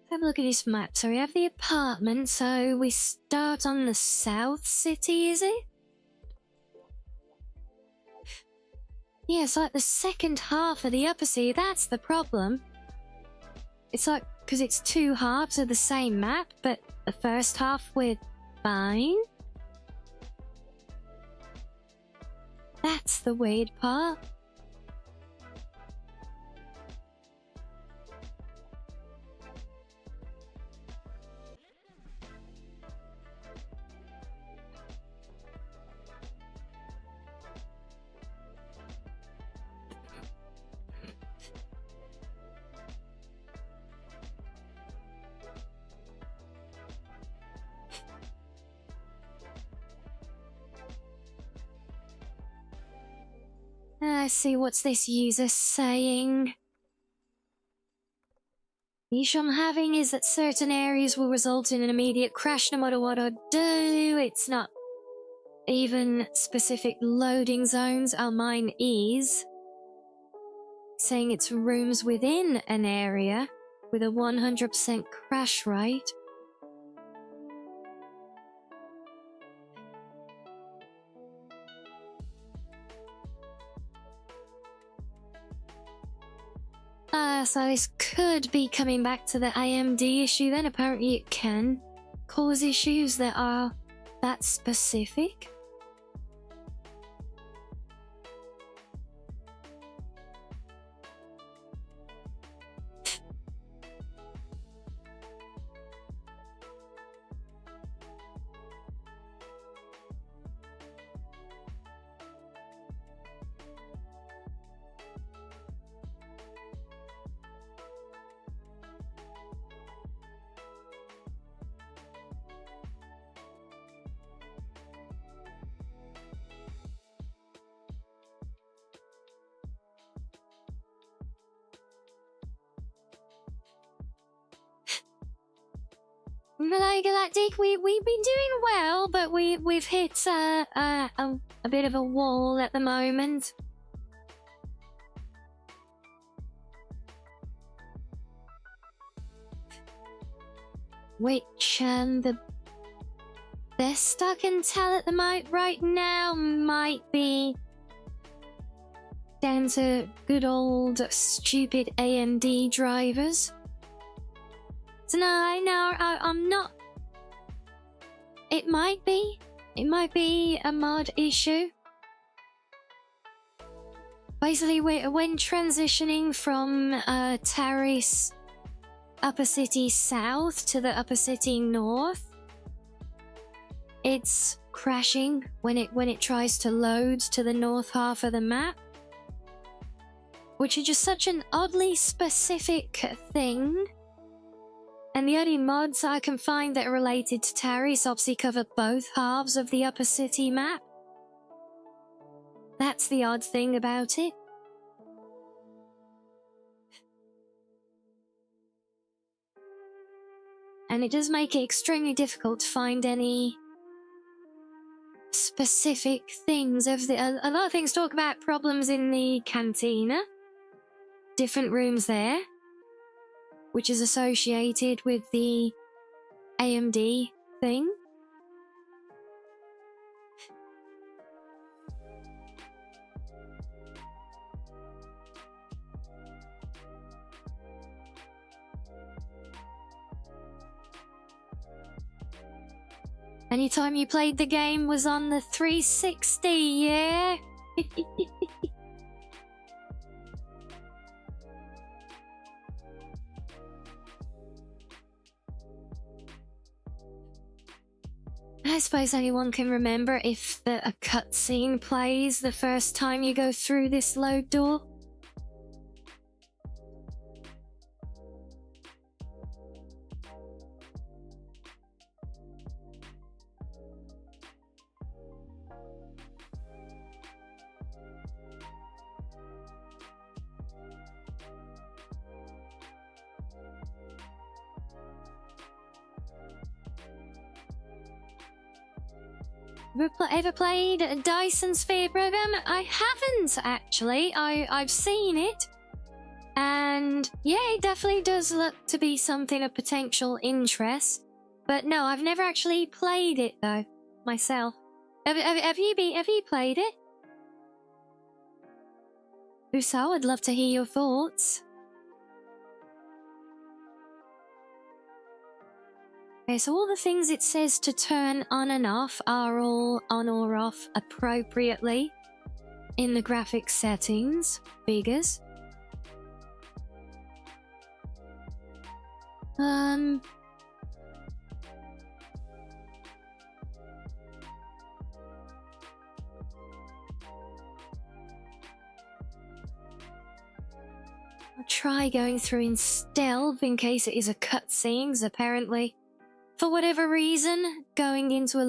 Have a look at this map. So we have the apartment, so we start on the south city, is it? Yeah, it's like the second half of the upper city, that's the problem. It's like, because it's two halves of the same map, but the first half we're fine. That's the weird part. Let's see, what's this user saying? The issue I'm having is that certain areas will result in an immediate crash no matter what I do. It's not even specific loading zones. Oh, mine is. Saying it's rooms within an area with a 100% crash rate. So this could be coming back to the AMD issue then. Apparently it can cause issues that are that specific. Hello, Galactic. We've been doing well, but we've hit a bit of a wall at the moment. Which the best I can tell at the right now might be down to good old stupid AMD drivers. So no, I'm not. It might be a mod issue. Basically, when transitioning from Terrace Upper City South to the Upper City North, it's crashing when it tries to load to the north half of the map, which is just such an oddly specific thing. And the only mods I can find that are related to Taris obviously cover both halves of the upper city map. That's the odd thing about it. And it does make it extremely difficult to find any specific things. A lot of things talk about problems in the cantina, different rooms there, which is associated with the AMD thing. Anytime you played the game was on the 360, yeah? I suppose anyone can remember if a cutscene plays the first time you go through this load door. Ever played a Dyson Sphere program? I haven't, actually. I've seen it. And yeah, it definitely does look to be something of potential interest. But no, I've never actually played it, though, myself. Have you played it? Uso, I'd love to hear your thoughts. Okay, so all the things it says to turn on and off are all on or off appropriately in the graphics settings. Figures. I'll try going through in stealth in case it is a cutscene, apparently. For whatever reason, going into a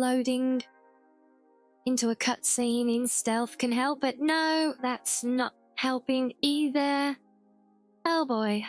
cutscene in stealth can help, but no, that's not helping either. Oh boy,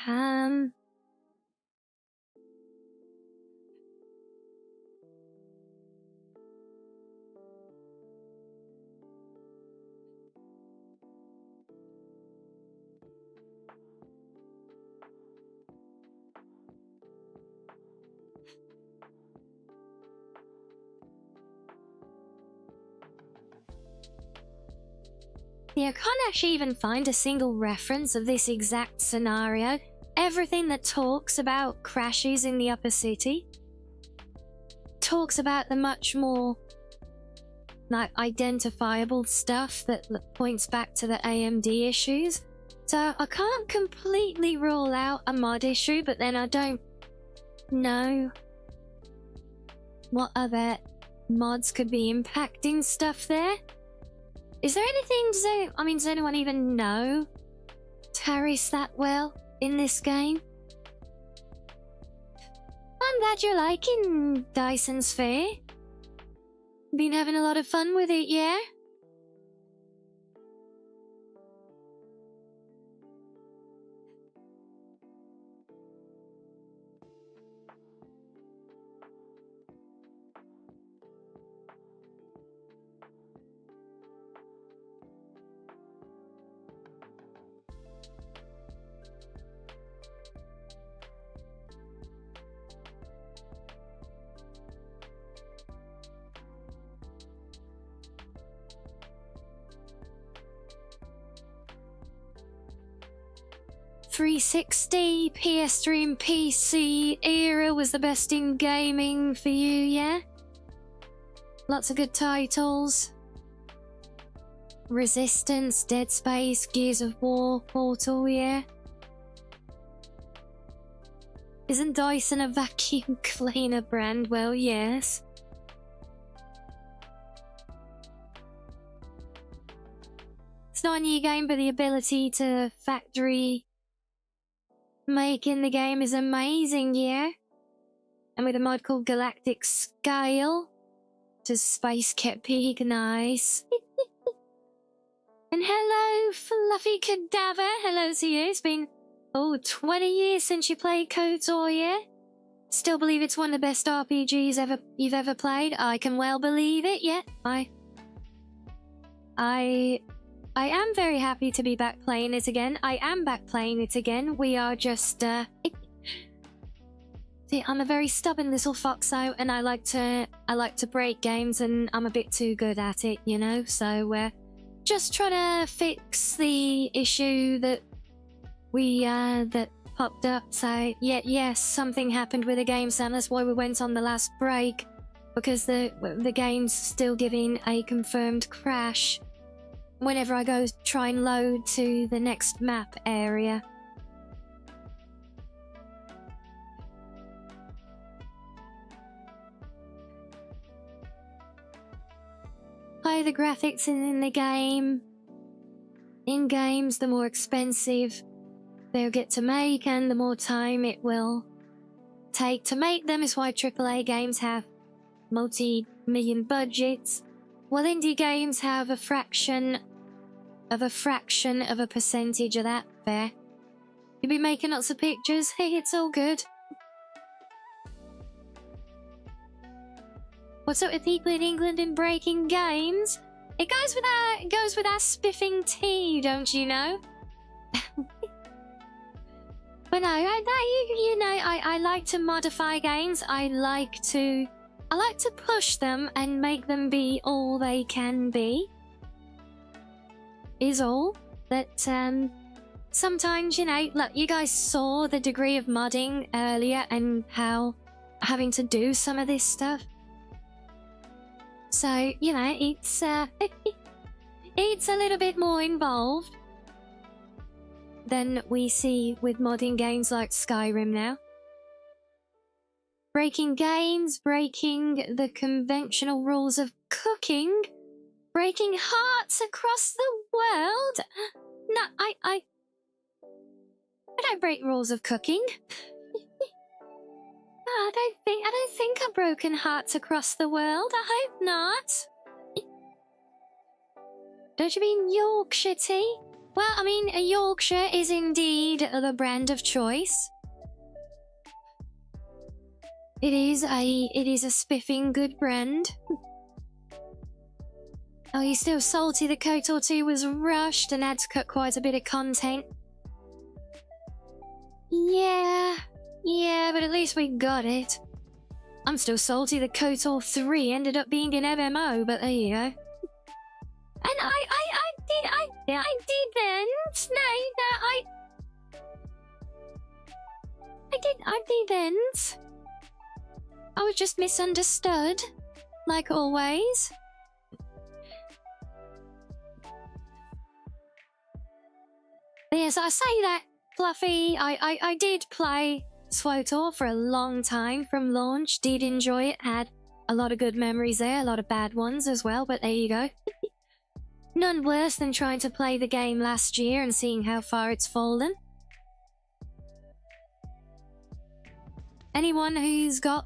yeah, I can't actually even find a single reference of this exact scenario. Everything that talks about crashes in the upper city talks about the much more like identifiable stuff that points back to the AMD issues. So I can't completely rule out a mod issue, but then I don't know what other mods could be impacting stuff there. Is there anything, does anyone even know Taris that well in this game? I'm glad you're liking Dyson Sphere. Been having a lot of fun with it, yeah? .360, PS3 and PC era was the best in gaming for you, yeah? Lots of good titles. Resistance, Dead Space, Gears of War, Portal, yeah? Isn't Dyson a vacuum cleaner brand? Well, yes. it's not a new game, but the ability to factory make in the game is amazing, yeah. And with a mod called Galactic Scale to Space Cat Pig, nice. And hello, Fluffy Cadaver. Hello to you. It's been 20 years since you played KOTOR, yeah? Still believe it's one of the best RPGs you've ever played? I can well believe it, yeah. I am very happy to be back playing it again. I am back playing it again. We are just, See, I'm a very stubborn little foxo, and I like to break games, and I'm a bit too good at it, you know? So we're just trying to fix the issue that that popped up. So, yes, something happened with the game, Sam. That's why we went on the last break, because the game's still giving a confirmed crash whenever I go try and load to the next map area. Higher the graphics in the game. In games, the more expensive they'll get to make, and the more time it will take to make them. Is why AAA games have multi-million budgets, while indie games have a fraction of a percentage of that. Fair. You'll be making lots of pictures. Hey, it's all good. What's up with people in England and breaking games? It goes with our spiffing tea, don't you know? But no, I like to modify games. I like to push them and make them be all they can be. Is all. That sometimes, you know, look, you guys saw the degree of modding earlier and how having to do some of this stuff. So, you know, it's it's a little bit more involved than we see with modding games like Skyrim now. Breaking games, breaking the conventional rules of cooking, breaking hearts across the world. No, I don't break rules of cooking. I don't think I've broken hearts across the world. I hope not. Don't you mean Yorkshire tea? Well, I mean, a Yorkshire is indeed the brand of choice. It is a spiffing good brand. Oh, you're still salty that KOTOR 2 was rushed and had to cut quite a bit of content. Yeah, but at least we got it. I'm still salty that KOTOR 3 ended up being an MMO, but there you go. And I didn't. I was just misunderstood, like always. But yes, I say that, Fluffy. I did play SWTOR for a long time from launch. Did enjoy it. Had a lot of good memories there, a lot of bad ones as well, but there you go. None worse than trying to play the game last year and seeing how far it's fallen. Anyone who's got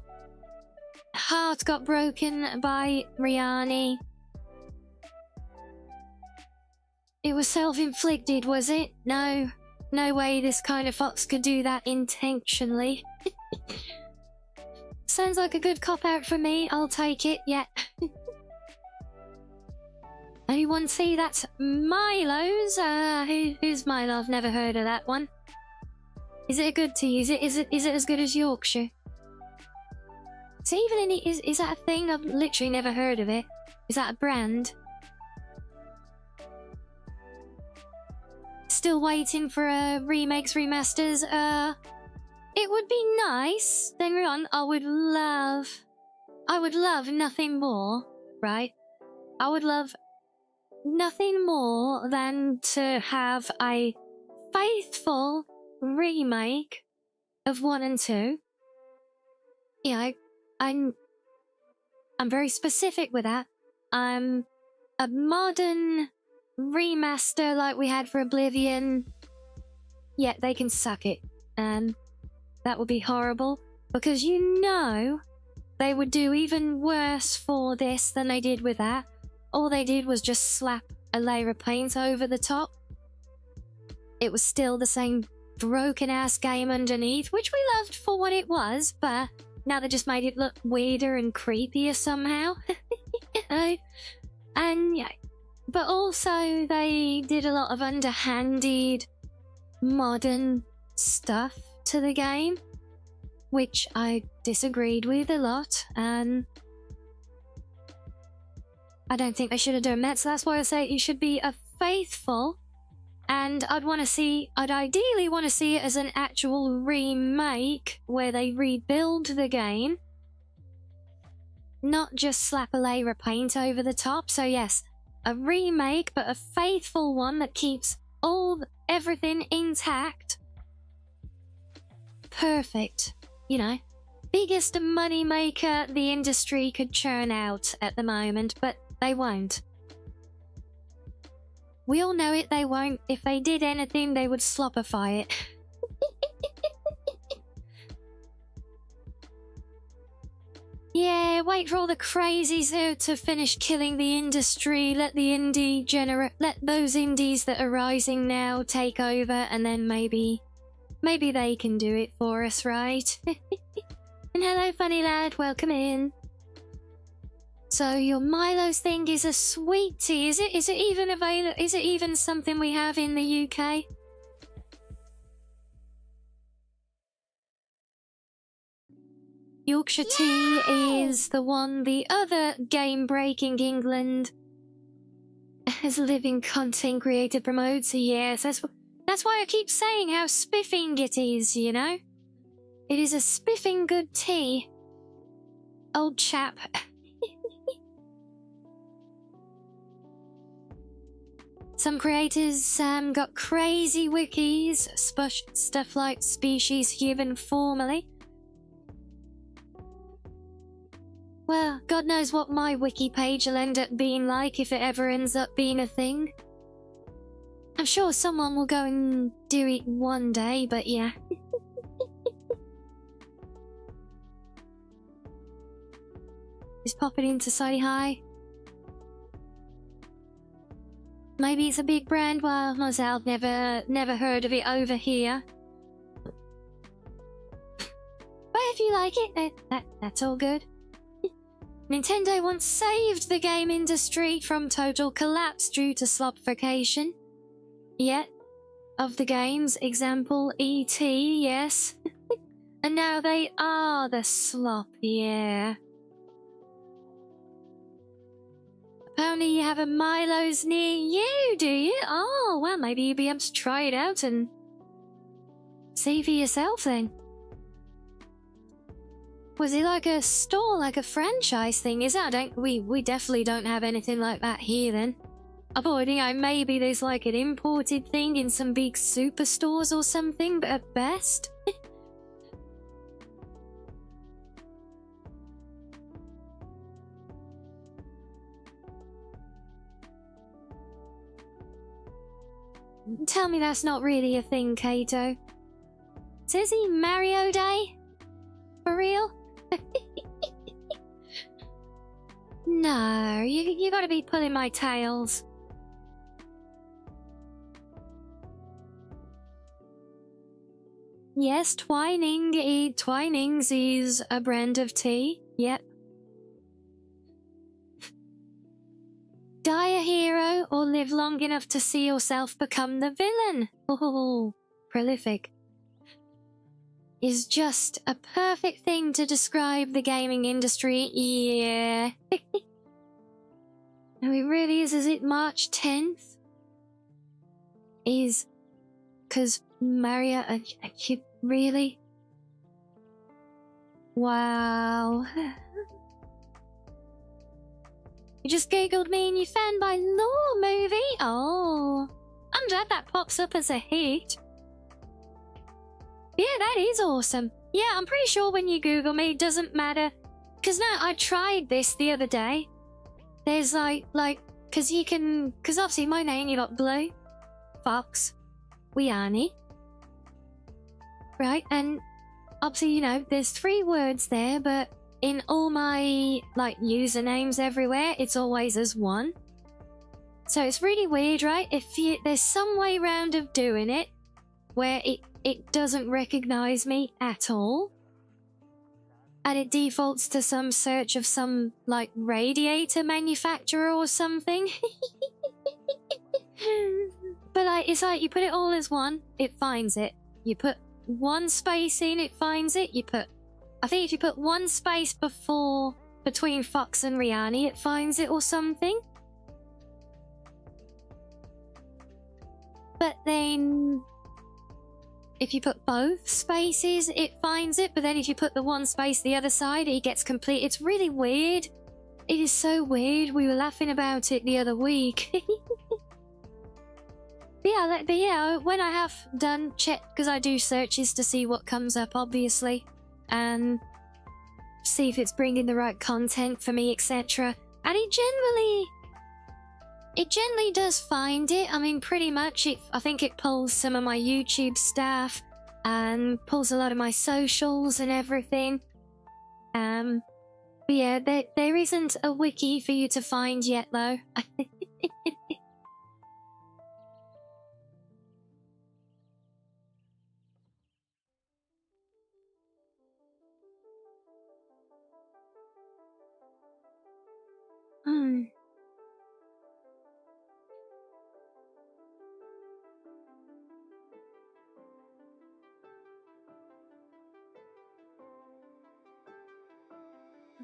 heart got broken by Rianni. It was self-inflicted, was it? No way this kind of fox could do that intentionally. Sounds like a good cop-out for me. I'll take it, yeah. Anyone see that's Milo's? Who's Milo? I've never heard of that one. Is it a good tea? Is it as good as Yorkshire? Is it even any? Is that a thing? I've literally never heard of it. Is that a brand? Still waiting for remakes, remasters. It would be nice. Don't get me wrong. I would love nothing more, right? I would love nothing more than to have a faithful remake of 1 and 2. Yeah, I'm very specific with that. I'm a modern remaster like we had for Oblivion, yeah, they can suck it. And that would be horrible, because you know they would do even worse for this than they did with that. All they did was just slap a layer of paint over the top. It was still the same broken-ass game underneath, which we loved for what it was, but now they just made it look weirder and creepier somehow. You know? And yeah, but also they did a lot of underhanded modern stuff to the game, which I disagreed with a lot, and I don't think they should have done that. So that's why I say it should be a faithful, and I'd ideally want to see it as an actual remake where they rebuild the game, not just slap a layer of paint over the top. So yes, a remake, but a faithful one that keeps everything intact. Perfect. You know, biggest money maker the industry could churn out at the moment, but they won't. We all know it, they won't. If they did anything, they would slopify it. Yeah, wait for all the crazies to finish killing the industry. Let those indies that are rising now take over, and then maybe they can do it for us, right? And hello, funny lad, welcome in. So your Milo's thing is a sweet tea, is it? Is it even available? Is it even something we have in the UK? Yorkshire tea is the one the other game-breaking England as living content creator promotes. Yes, that's why I keep saying how spiffing it is, you know? It is a spiffing good tea. Old chap. Some creators got crazy wikis, stuff like species given formally. Well, God knows what my wiki page will end up being like if it ever ends up being a thing. I'm sure someone will go and do it one day, but yeah. Just pop it into Society High. Maybe it's a big brand. Well, myself never heard of it over here. But if you like it, that's all good. Nintendo once saved the game industry from total collapse due to slopification. Yet, of the games, example E.T., yes. And now they are the slop, yeah. Apparently you have a Milo's near you, do you? Oh, well, maybe you'll be able to try it out and see for yourself then. Was it like a store, like a franchise thing? Is that? We definitely don't have anything like that here then. I thought, you know, maybe there's like an imported thing in some big superstores or something, but at best. Tell me that's not really a thing, Kato. Says he Mario Day? For real? No, you gotta be pulling my tails. Yes, Twinings is a brand of tea. Yep. Die a hero or live long enough to see yourself become the villain. Oh, prolific. Is just a perfect thing to describe the gaming industry. Yeah. No, it really is. Is it March 10th? Is... Because Mario... you really? Wow. You just googled me and you found my Law movie? Oh. I'm glad that pops up as a hit. Yeah, that is awesome. Yeah, I'm pretty sure when you Google me, it doesn't matter. Because now, I tried this the other day. There's like Because you can... Because obviously my name, you got Blue, Fox, Rianni. Right, and obviously, you know, there's 3 words there, but in all my, like, usernames everywhere, it's always as 1. So it's really weird, right? There's some way round of doing it where it doesn't recognize me at all. And it defaults to some search of some, like, radiator manufacturer or something. But, like, it's like you put it all as 1, it finds it. You put 1 space in, it finds it. I think if you put 1 space between Fox and Rianni, it finds it or something. But then, if you put both spaces, it finds it. But then if you put the 1 space the other side, it gets complete. It's really weird. It is so weird. We were laughing about it the other week. But yeah, when I have done check, because I do searches to see what comes up, obviously, and see if it's bringing the right content for me, etc. And it generally does find it. I mean, pretty much, I think it pulls some of my YouTube stuff and pulls a lot of my socials and everything. But yeah, there isn't a wiki for you to find yet, though.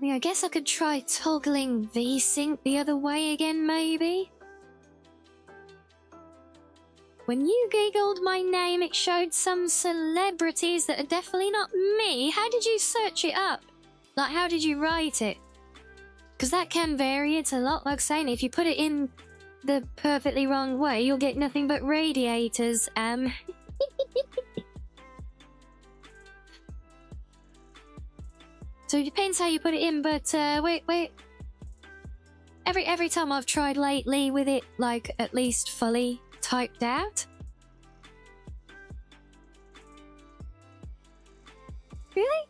I guess I could try toggling VSync the other way again, maybe? When you googled my name, it showed some celebrities that are definitely not me. How did you search it up? Like, how did you write it? Because that can vary. It's a lot like saying if you put it in the perfectly wrong way, you'll get nothing but radiators. So it depends how you put it in, but wait. Every time I've tried lately with it, like, at least fully typed out. Really?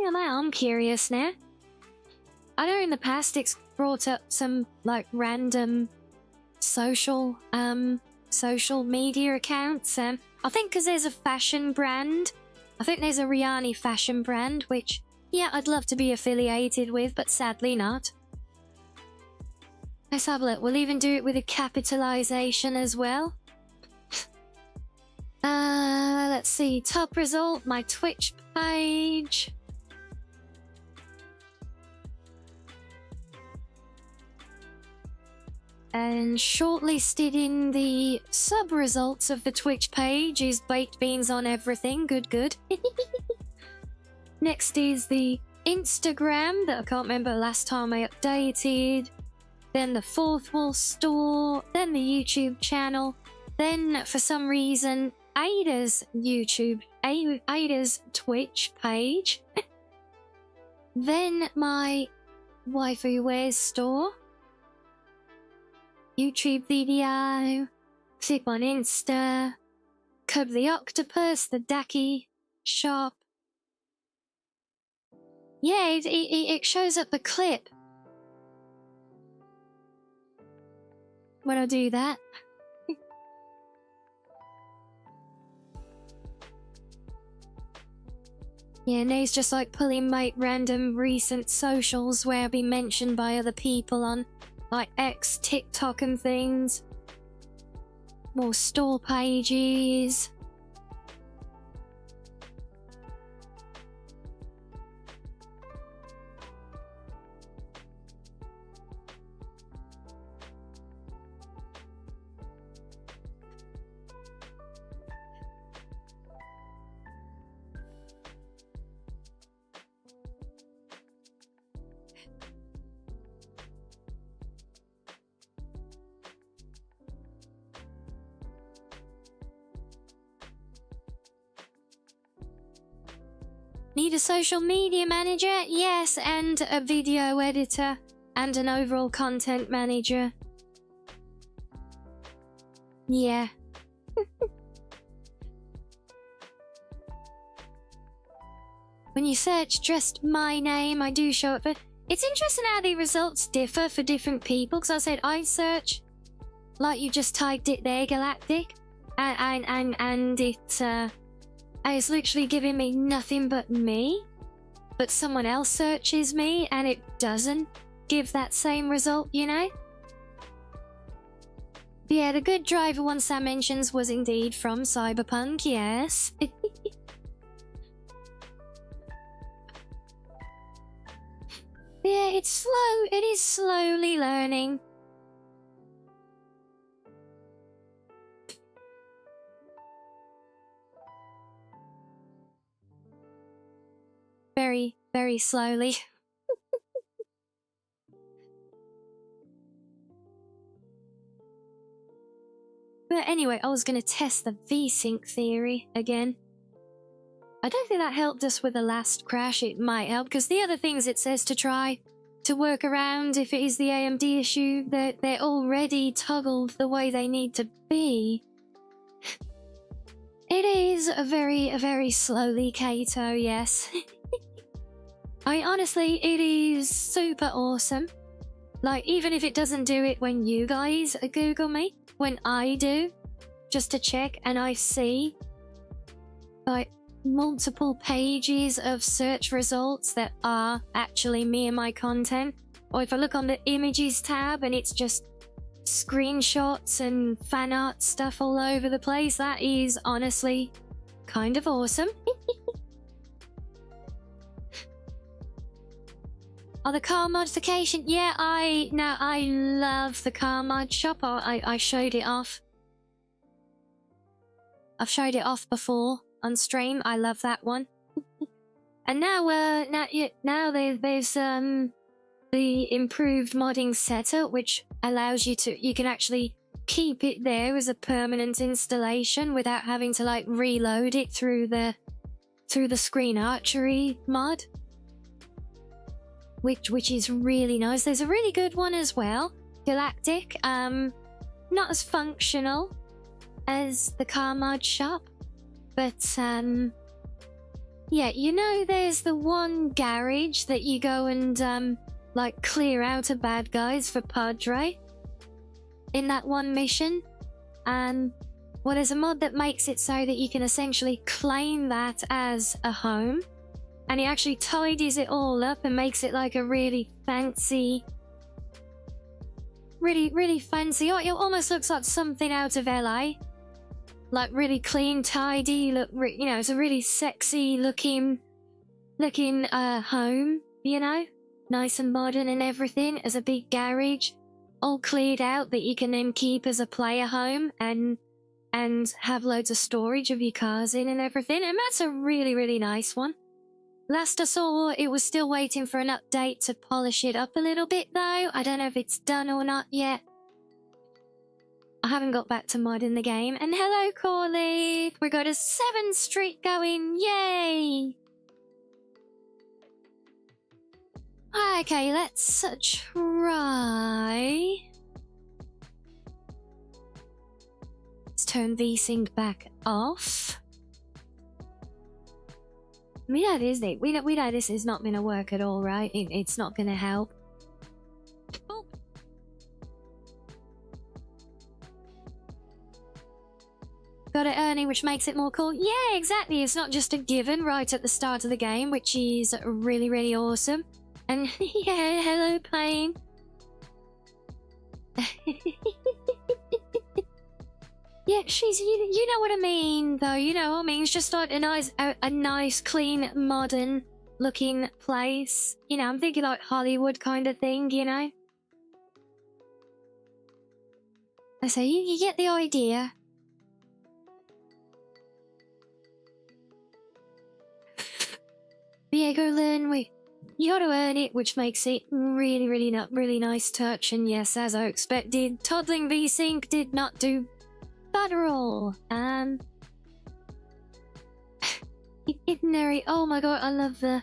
Yeah, I'm curious now. I know in the past it's brought up some, like, random social media accounts. I think because there's a fashion brand. I think there's a Rianni fashion brand, which, yeah, I'd love to be affiliated with, but sadly not. Let's have a look. We'll even do it with a capitalization as well. Let's see. Top result, my Twitch page. And shortlisted in the sub-results of the Twitch page is baked beans on everything. Good. Next is the Instagram that I can't remember last time I updated. Then the Fourth Wall store. Then the YouTube channel. Then, for some reason, Ada's Twitch page. Then my Waifu Wears store. YouTube video, clip on Insta, Cub the Octopus, the Daki shop. Yeah, it shows up the clip when I do that. Yeah, and he's just like pulling my random recent socials where I've been mentioned by other people on like X, TikTok and things. More store pages. Need a social media manager? Yes, and a video editor and an overall content manager. Yeah. When you search just my name, I do show up. But it's interesting how the results differ for different people. Because I said I search, like you just typed it there, Galactic, and it's literally giving me nothing but me. But someone else searches me, and it doesn't give that same result, you know. But yeah, the good driver one Sam mentions was indeed from Cyberpunk. Yes. Yeah, it's slow. It is slowly learning. Very, very slowly. But anyway, I was going to test the VSync theory again. I don't think that helped us with the last crash. It might help, because the other things it says to try to work around if it is the AMD issue, they're already toggled the way they need to be. It is a very slowly, Kato, yes. I honestly, it is super awesome. Like, even if it doesn't do it when you guys Google me, when I do, just to check, and I see, like, multiple pages of search results that are actually me and my content. Or if I look on the images tab and it's just screenshots and fan art stuff all over the place, that is honestly kind of awesome. Oh, the car modification. Yeah, I love the car mod shop. I showed it off. I've showed it off before on stream. I love that one. And now there's the improved modding setup, which allows you can actually keep it there as a permanent installation without having to like reload it through the screen archery mod, which is really nice. There's a really good one as well, Galactic. Not as functional as the car mod shop, but yeah, you know, there's the one garage that you go and like clear out of bad guys for Padre in that one mission. Well, there's a mod that makes it so that you can essentially claim that as a home, and it actually tidies it all up and makes it like a really fancy, really fancy. Oh, it almost looks like something out of LA. Like really clean, tidy, look, you know, it's a really sexy looking home, you know, nice and modern and everything, as a big garage, all cleared out that you can then keep as a player home and have loads of storage of your cars in and everything. And that's a really nice one. Last I saw, it was still waiting for an update to polish it up a little bit though. I don't know if it's done or not yet. I haven't got back to modding the game. And hello, Corley! We got a 7th streak going, yay! Okay, let's try. Let's turn VSync back off. We know this, we know this is not going to work at all, right? It's not going to help. Oh. Got it earning, which makes it more cool. Yeah, exactly. It's not just a given right at the start of the game, which is really awesome. And yeah, hello, Plane. Yeah, she's you know what I mean, though. You know what I mean. It's just like a nice, clean, modern looking place. You know, I'm thinking like Hollywood kind of thing. You know. I say you get the idea. But yeah, go learn. You got to earn it, which makes it really nice touch. And yes, as I expected, toddling VSync did not do butterall. Itinerary. Oh my god, I love the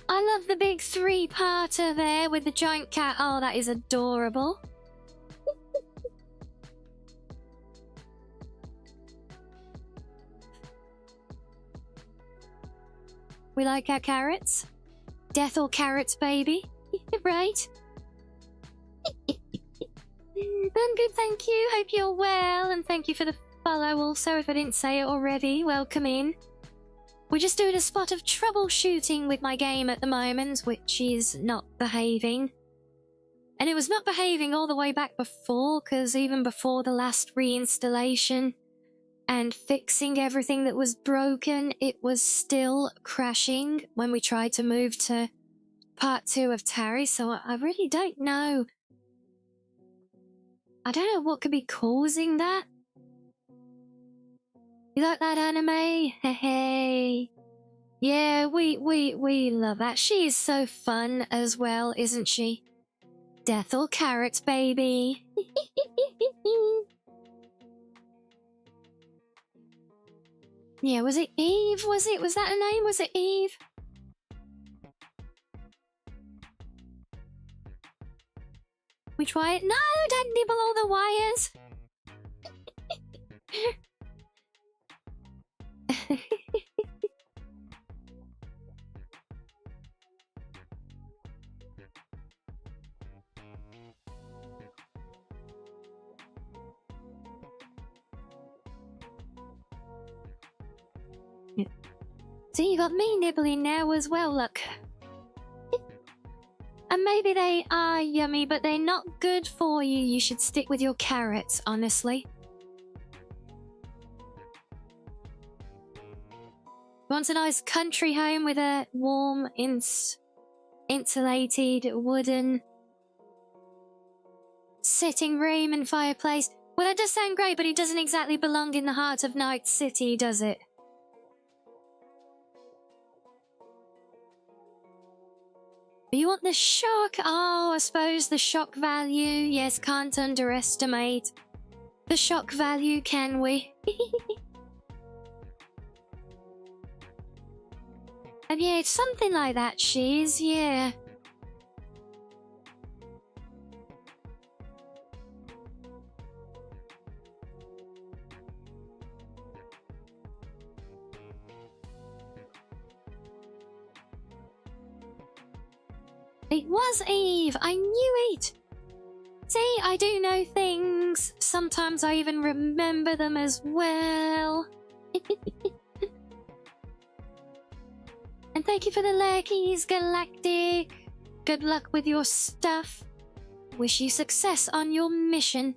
I love the big 3-parter there with the giant cat. Oh, that is adorable. We like our carrots. Death or carrots, baby. Right? Done good, thank you. Hope you're well, and thank you for the follow also, if I didn't say it already. Welcome in. We're just doing a spot of troubleshooting with my game at the moment, which is not behaving. And it was not behaving all the way back before, because even before the last reinstallation and fixing everything that was broken, it was still crashing when we tried to move to part 2 of Terry, so I really don't know. I don't know what could be causing that. You like that anime? Hey. Yeah, we love that. She is so fun as well, isn't she? Death or carrots, baby. Yeah, was it Eve? Was that her name? Was it Eve? We try it? No, don't nibble all the wires. See, you got me nibbling now as well, look. And maybe they are yummy, but they're not good for you. You should stick with your carrots, honestly. Want a nice country home with a warm, insulated wooden sitting room and fireplace. Well, that does sound great, but it doesn't exactly belong in the heart of Night City, does it? You want the shock? Oh, I suppose the shock value. Yes, can't underestimate the shock value, can we? And yeah, it's something like that, she's, yeah. It was Eve! I knew it! See, I do know things. Sometimes I even remember them as well. And thank you for the lurkies, Galactic. Good luck with your stuff. Wish you success on your mission.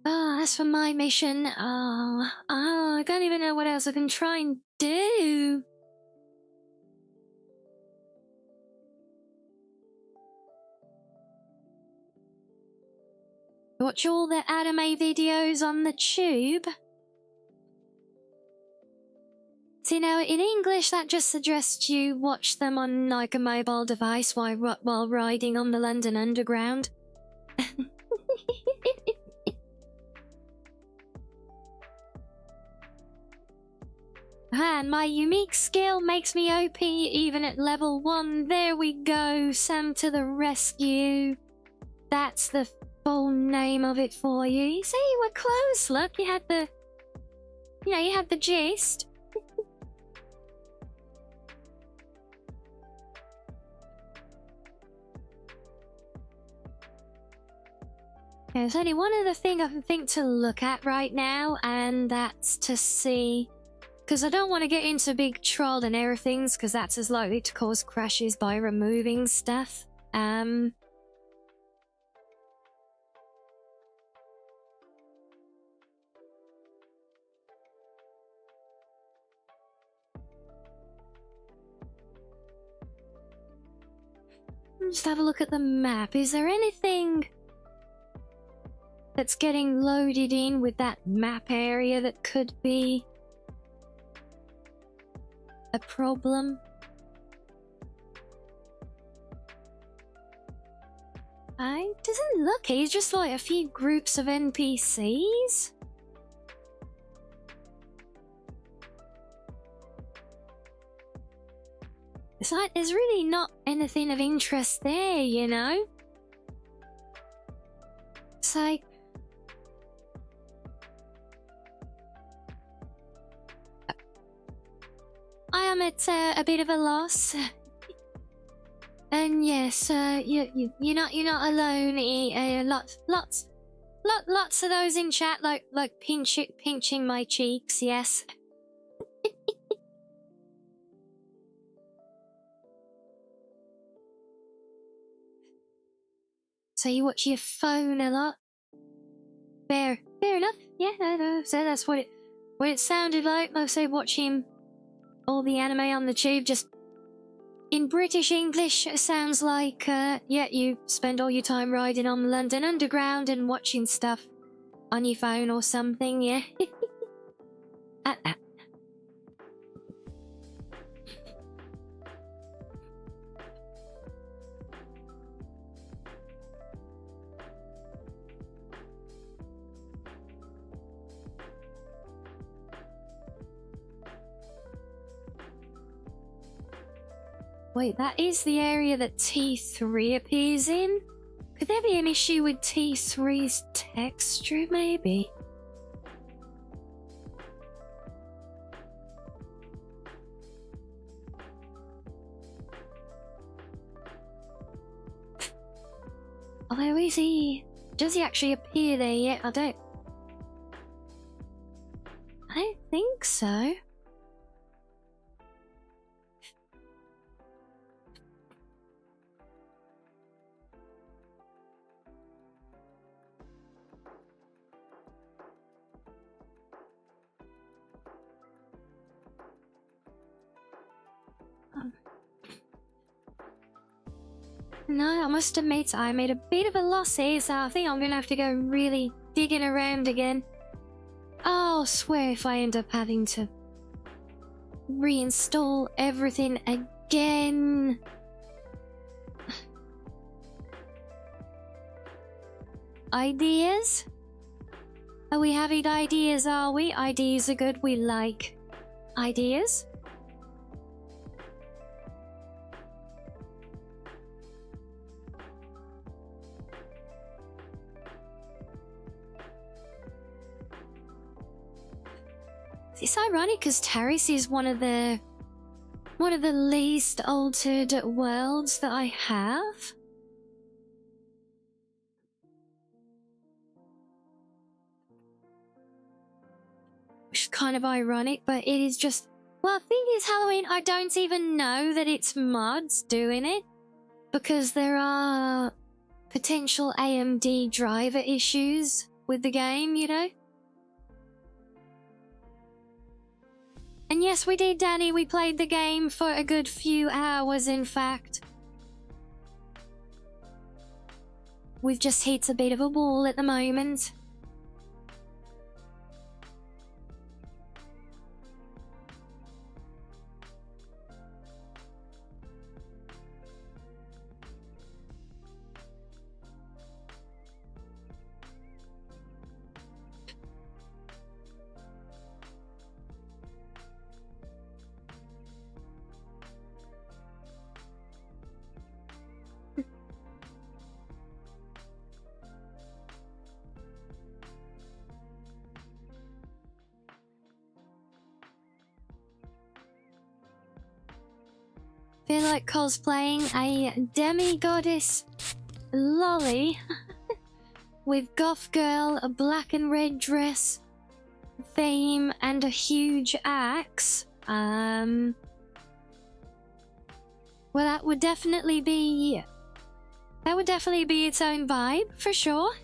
Oh, as for my mission, I don't even know what else I can try and do. Watch all the anime videos on the tube. See, now in English that just suggests you watch them on like a mobile device while riding on the London Underground. And my unique skill makes me OP even at level 1. There we go, Sam to the rescue. That's the full name of it for you. You see, you were close, look. You had the... You know, you had the gist. There's only one other thing I can think to look at right now, and that's to see... Because I don't want to get into big trial and error things, because that's as likely to cause crashes by removing stuff. Just have a look at the map. Is there anything that's getting loaded in with that map area that could be a problem? It doesn't look. It's just like a few groups of NPCs. It's like there's really not anything of interest there, you know? It's like... I'm at a bit of a loss. And yes, you're not alone. Lots of those in chat like pinching my cheeks. Yes. So you watch your phone a lot. Fair enough. Yeah, no. So that's what it sounded like. Mostly watching all the anime on the tube, just in British English. It sounds like, yeah, you spend all your time riding on the London Underground and watching stuff on your phone or something, yeah. Wait, that is the area that T3 appears in? Could there be an issue with T3's texture, maybe? Although is he... Does he actually appear there yet? I don't think so. No, I must admit I made a bit of a loss here, so I think I'm gonna have to go really digging around again. I'll swear if I end up having to reinstall everything again. Ideas? Are we having ideas, are we? Ideas are good, we like ideas. It's ironic because Taris is one of the least altered worlds that I have. Which is kind of ironic, but it is just... Well, I think it's Halloween. I don't even know that it's mods doing it, because there are potential AMD driver issues with the game, you know? And yes, we did, Danny. We played the game for a good few hours, in fact. We've just hit a bit of a wall at the moment. Feel like cosplaying a demi-goddess lolly with goth girl, a black and red dress theme, and a huge axe. Well, that would definitely be its own vibe, for sure.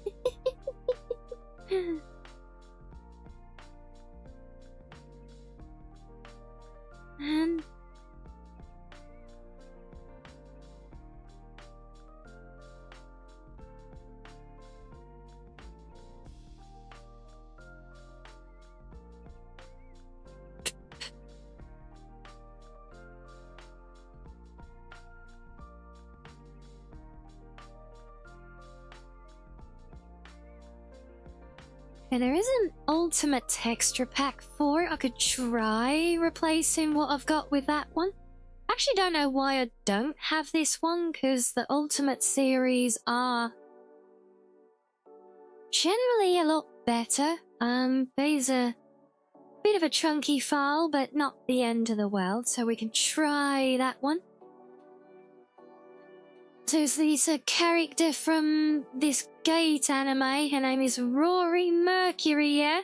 And there is an ultimate texture pack for it. I could try replacing what I've got with that one. I actually don't know why I don't have this one, because the ultimate series are generally a lot better. There's a bit of a chunky file, but not the end of the world, so we can try that one. So this is a character from this Gate anime. Her name is Rory Mercury, yeah?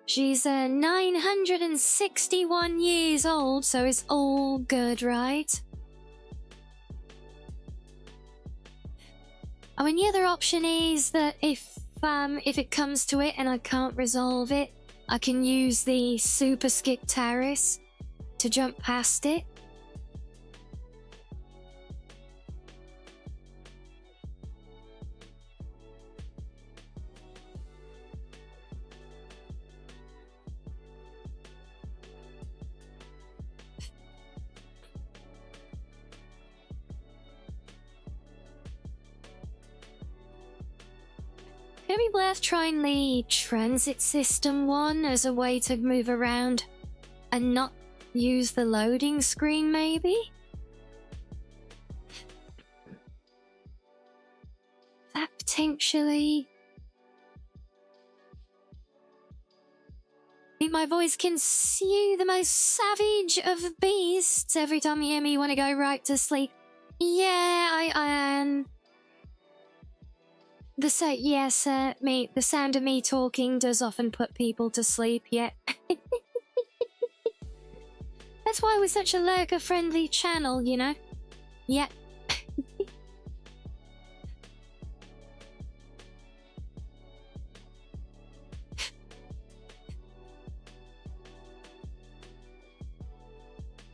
She's 961 years old, so it's all good, right? I mean, the other option is that if it comes to it and I can't resolve it, I can use the Super Skip Terrace to jump past it. Maybe let's try the transit system one as a way to move around and not use the loading screen, maybe? That potentially... I think my voice can sue the most savage of beasts every time you hear me want to go right to sleep. Yeah, I am... The sound of me talking does often put people to sleep, yeah. That's why we're such a lurker-friendly channel, you know? Yeah.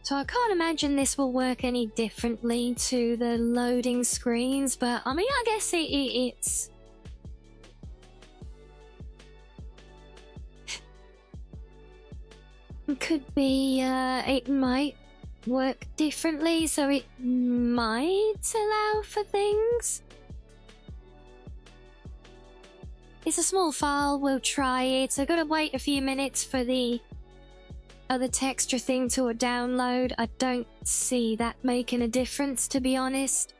So I can't imagine this will work any differently to the loading screens, but I mean, I guess it's... Could be, it might work differently, so it might allow for things. It's a small file, we'll try it. I've got to wait a few minutes for the other texture thing to download. I don't see that making a difference, to be honest.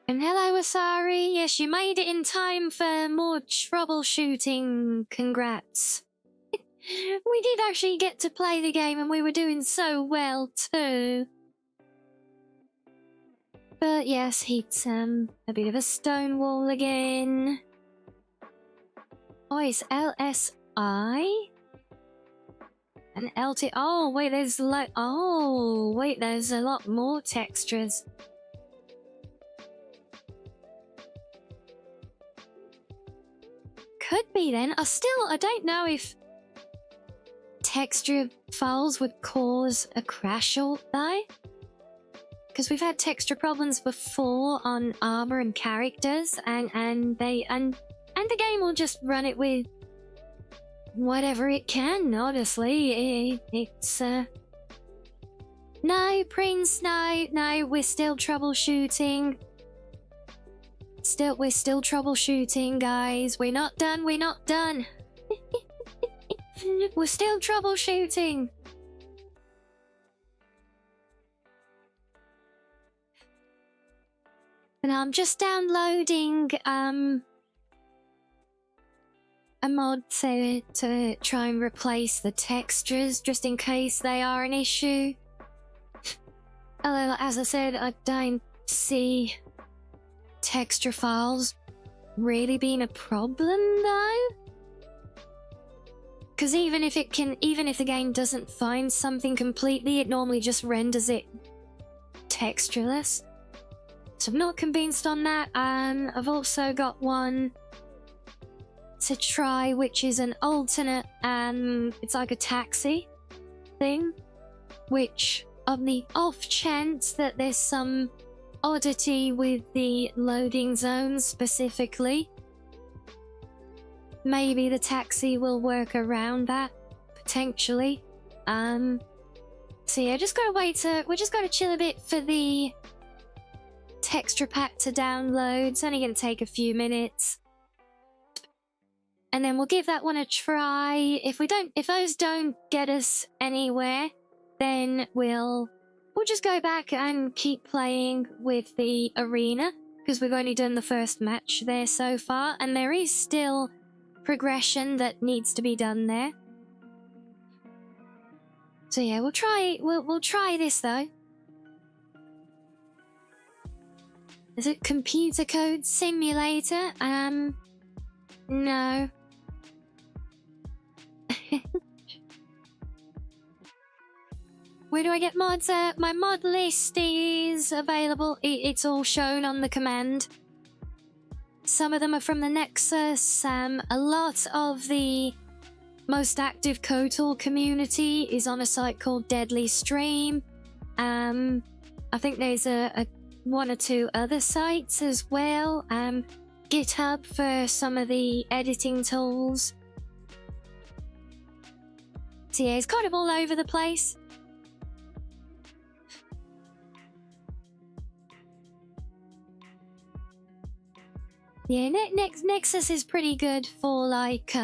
And hello, Asari. Yes, you made it in time for more troubleshooting. Congrats. We did actually get to play the game and we were doing so well too. But yes, he's a bit of a stone wall again. Oh, it's LSI? And LT... Oh, wait, there's like... Oh, wait, there's a lot more textures. Could be then. I don't know if texture files would cause a crash or though. Because we've had texture problems before on armor and characters, and the game will just run it with whatever it can, honestly. It's no, Prince, no, we're still troubleshooting. We're still troubleshooting, guys. We're not done. We're still troubleshooting. And I'm just downloading a mod to try and replace the textures just in case they are an issue. Although, as I said, I don't see texture files really being a problem though. Because even if the game doesn't find something completely, it normally just renders it textureless. So I'm not convinced on that. I've also got one to try, which is an alternate, it's like a taxi thing, which on the off chance that there's some oddity with the loading zones specifically, maybe the taxi will work around that, potentially. So yeah, we just gotta chill a bit for the texture pack to download. It's only gonna take a few minutes. And then we'll give that one a try. If those don't get us anywhere, then we'll just go back and keep playing with the arena, because we've only done the first match there so far, and there is still progression that needs to be done there. So yeah, we'll try this though. Is it computer code simulator? No. Where do I get mods? My mod list is available. It's all shown on the command. Some of them are from the Nexus. A lot of the most active KOTOR community is on a site called Deadly Stream. I think there's one or two other sites as well. GitHub for some of the editing tools. So yeah, it's kind of all over the place. Yeah, Nexus is pretty good for like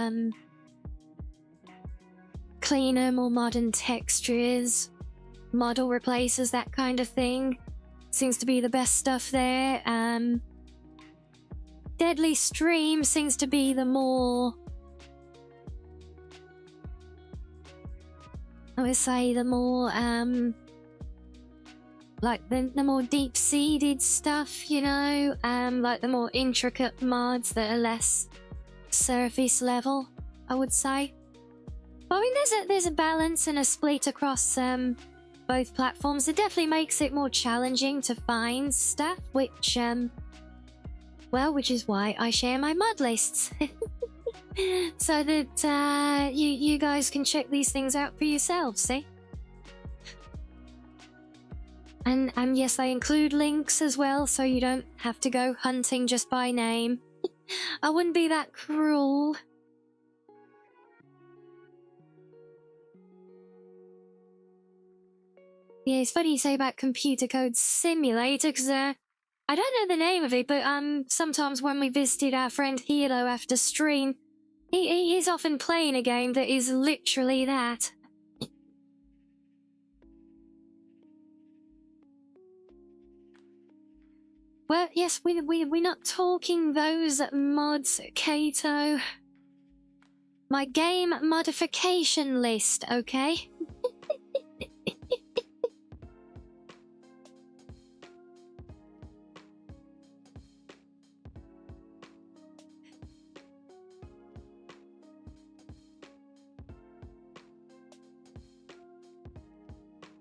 cleaner, more modern textures, model replacers, that kind of thing. Seems to be the best stuff there. Deadly Stream seems to be the more, I would say the more like the more deep-seated stuff, you know, like the more intricate mods that are less surface level, I would say. But I mean, there's a balance and a split across both platforms. It definitely makes it more challenging to find stuff, which which is why I share my mod lists, so that you guys can check these things out for yourselves. See. And yes, they include links as well, so you don't have to go hunting just by name. I wouldn't be that cruel. Yeah, it's funny you say about computer code simulator, because I don't know the name of it, but sometimes when we visited our friend Hilo after stream, he is often playing a game that is literally that. Well, yes, we're not talking those mods, Kato. My game modification list, okay?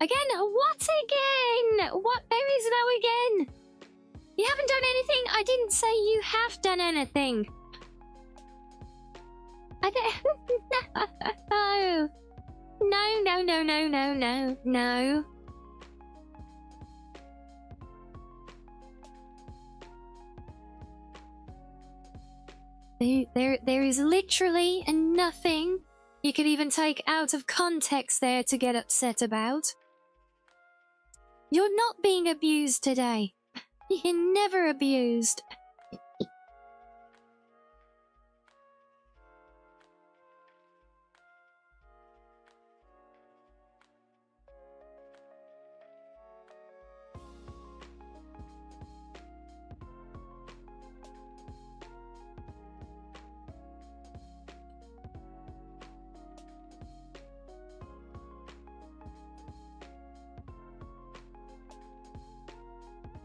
Again? What again? What? There is no again. You haven't done anything? I didn't say you have done anything. No. No. There is literally nothing you could even take out of context there to get upset about. You're not being abused today. You're never abused.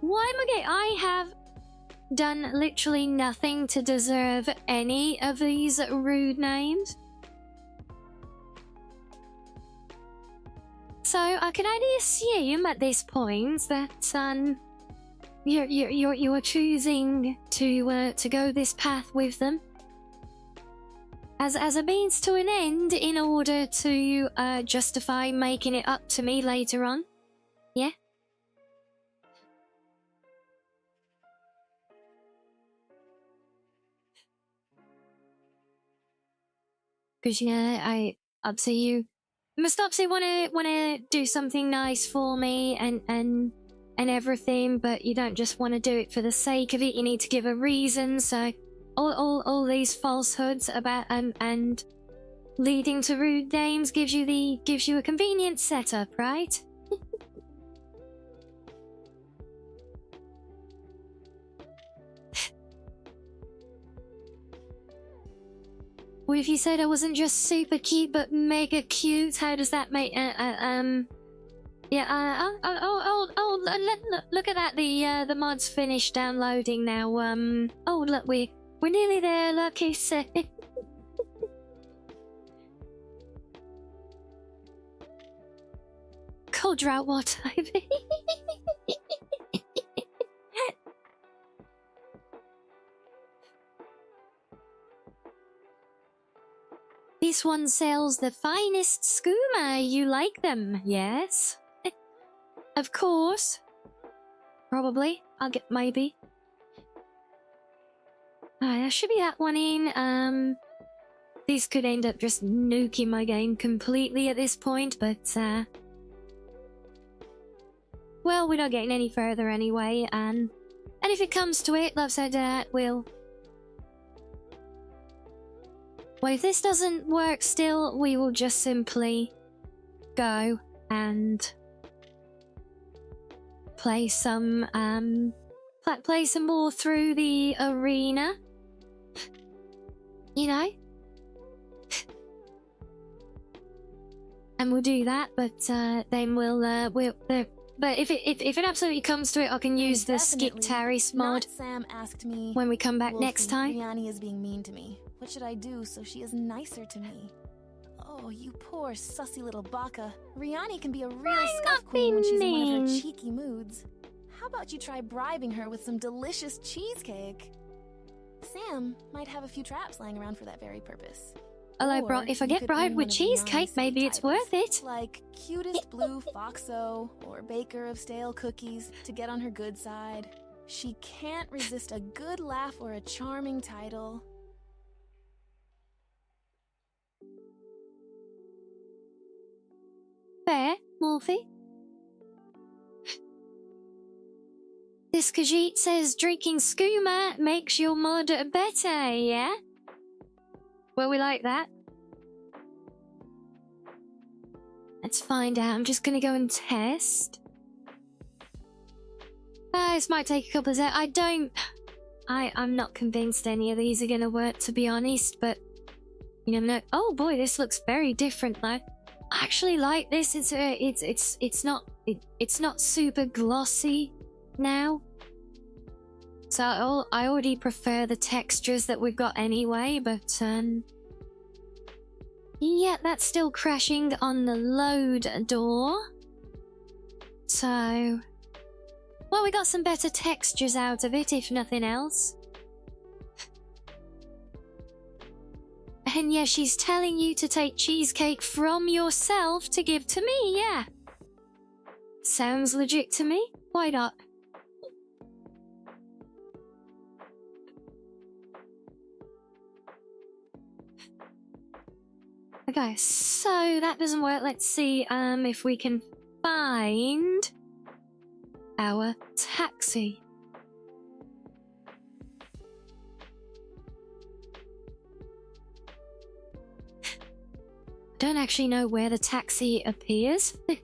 Why am I gay? I have done literally nothing to deserve any of these rude names. So I can only assume at this point that you're choosing to go this path with them as a means to an end in order to justify making it up to me later on. Yeah. Because I obviously you must obviously wanna do something nice for me and everything, but you don't just want to do it for the sake of it. You need to give a reason. So all these falsehoods about and leading to rude names gives you a convenient setup, right? What if you said I wasn't just super cute, but mega cute? How does that make, yeah, look at that, the mod's finished downloading now, oh, look, we're nearly there, look, it's, cold drought water. This one sells the finest skooma. You like them, yes? Of course. Probably. I'll get maybe. There should be that one in. This could end up just nuking my game completely at this point, but well, we're not getting any further anyway, and if it comes to it, love said we'll... Well, if this doesn't work still, we will just simply go and play some more through the arena. You know? And we'll do that, but then but if it absolutely comes to it, I can use the Skip Taris mod Sam asked me when we come back Wolfie, next time. Rianni is being mean to me. What should I do so she is nicer to me? Oh, you poor sussy little baka. Rianni can be a real scuff queen when she's in one of her cheeky moods. How about you try bribing her with some delicious cheesecake? Sam might have a few traps lying around for that very purpose. Although, Or if I you get could bribed bring with one of cheesecake, Rianni's maybe it's worth it. Like cutest blue foxo or baker of stale cookies to get on her good side. She can't resist a good laugh or a charming title. Fair, Morphy. This Khajiit says drinking skooma makes your mod better, yeah? Well, we like that. Let's find out. I'm just gonna go and test. This might take a couple of seconds. I'm not convinced any of these are gonna work, to be honest, but you never know. Oh boy, this looks very different though. I actually like this. It's not super glossy now. So I already prefer the textures that we've got anyway, but yeah, that's still crashing on the load door. So, well, we got some better textures out of it, if nothing else. And yeah, she's telling you to take cheesecake from yourself to give to me, yeah. Sounds legit to me. Why not? Okay, so that doesn't work. Let's see if we can find our taxi. I don't actually know where the taxi appears. Kind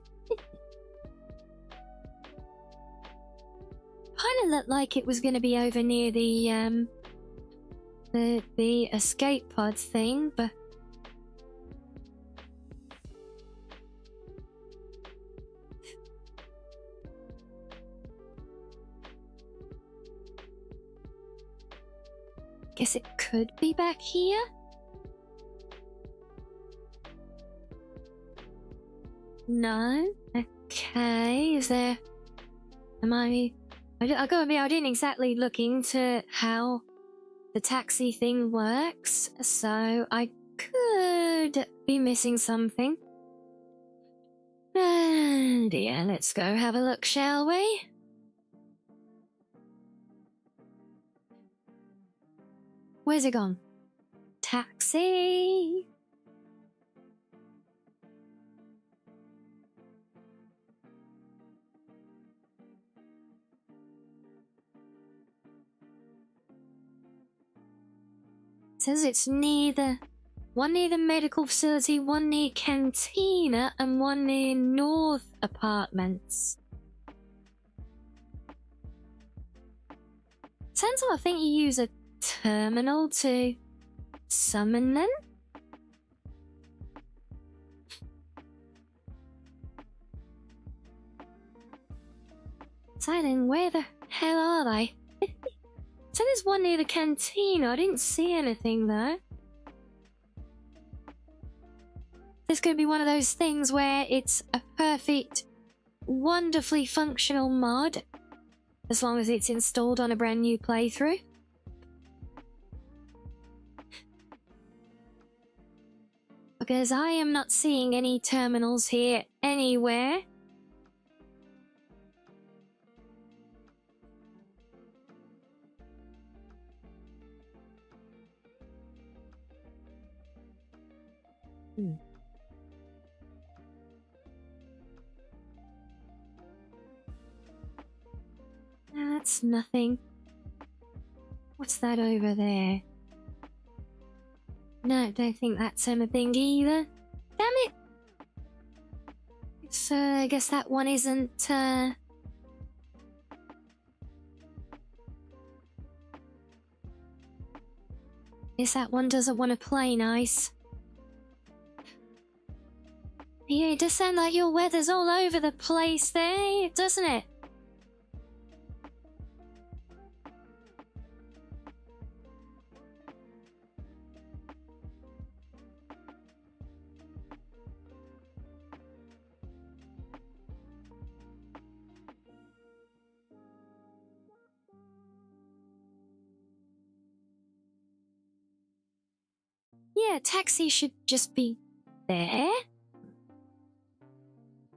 of looked like it was going to be over near the escape pod thing, but guess it could be back here. No. Okay. Is there? I gotta be. I didn't exactly look into how the taxi thing works, so I could be missing something. And yeah, let's go have a look, shall we? Where's it gone? Taxi! It says it's one near the medical facility, one near Cantina, and one near North Apartments. Turns out I think you use a terminal to summon them? So then, where the hell are they? So there's one near the canteen. I didn't see anything though. This could be one of those things where it's a perfect, wonderfully functional mod, as long as it's installed on a brand new playthrough. Because I am not seeing any terminals here anywhere. That's nothing. What's that over there? No, don't think that's anything either. Damn it! So I guess that one isn't, guess that one doesn't want to play nice. Yeah, it does sound like your weather's all over the place there, doesn't it? Yeah, taxi should just be there.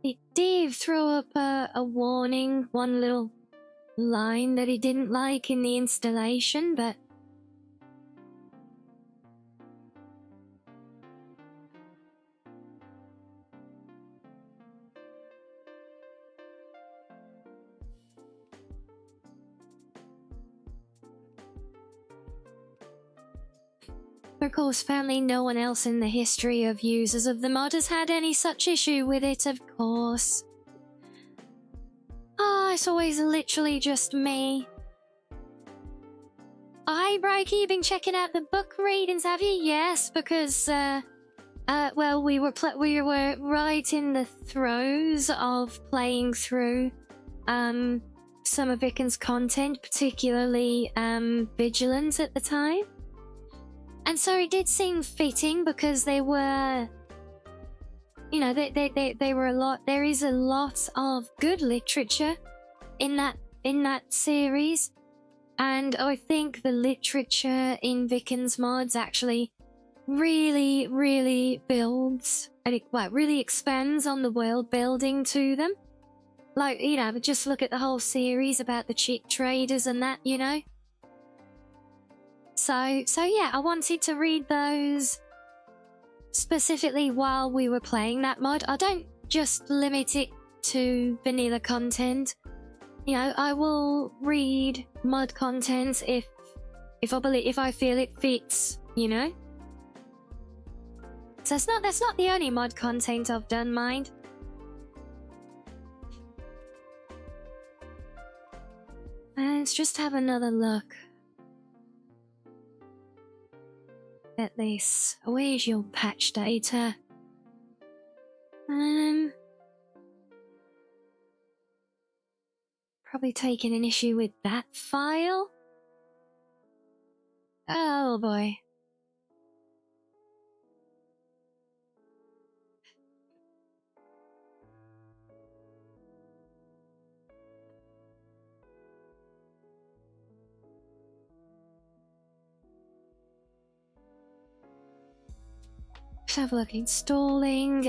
It did throw up a warning, one little line that he didn't like in the installation, but... Of course, family, no one else in the history of users of the mod has had any such issue with it, of course. Ah, it's always literally just me. Hi, Brokey, been checking out the book readings, have you? Yes, because, well, we were right in the throes of playing through, some of Viken's content, particularly, Vigilance at the time. And so it did seem fitting because they were, you know, they were a lot. There is a lot of good literature in that series, and I think the literature in Viken's mods actually really builds and really expands on the world building to them. Like, you know, just look at the whole series about the chick traders and that, you know. So yeah, I wanted to read those specifically while we were playing that mod. I don't just limit it to vanilla content. You know, I will read mod content if I feel it fits, you know. So that's not the only mod content I've done, mind. Let's just have another look at this. Where's your patch data? Probably taking an issue with that file. Oh boy. Let's have a look. Installing,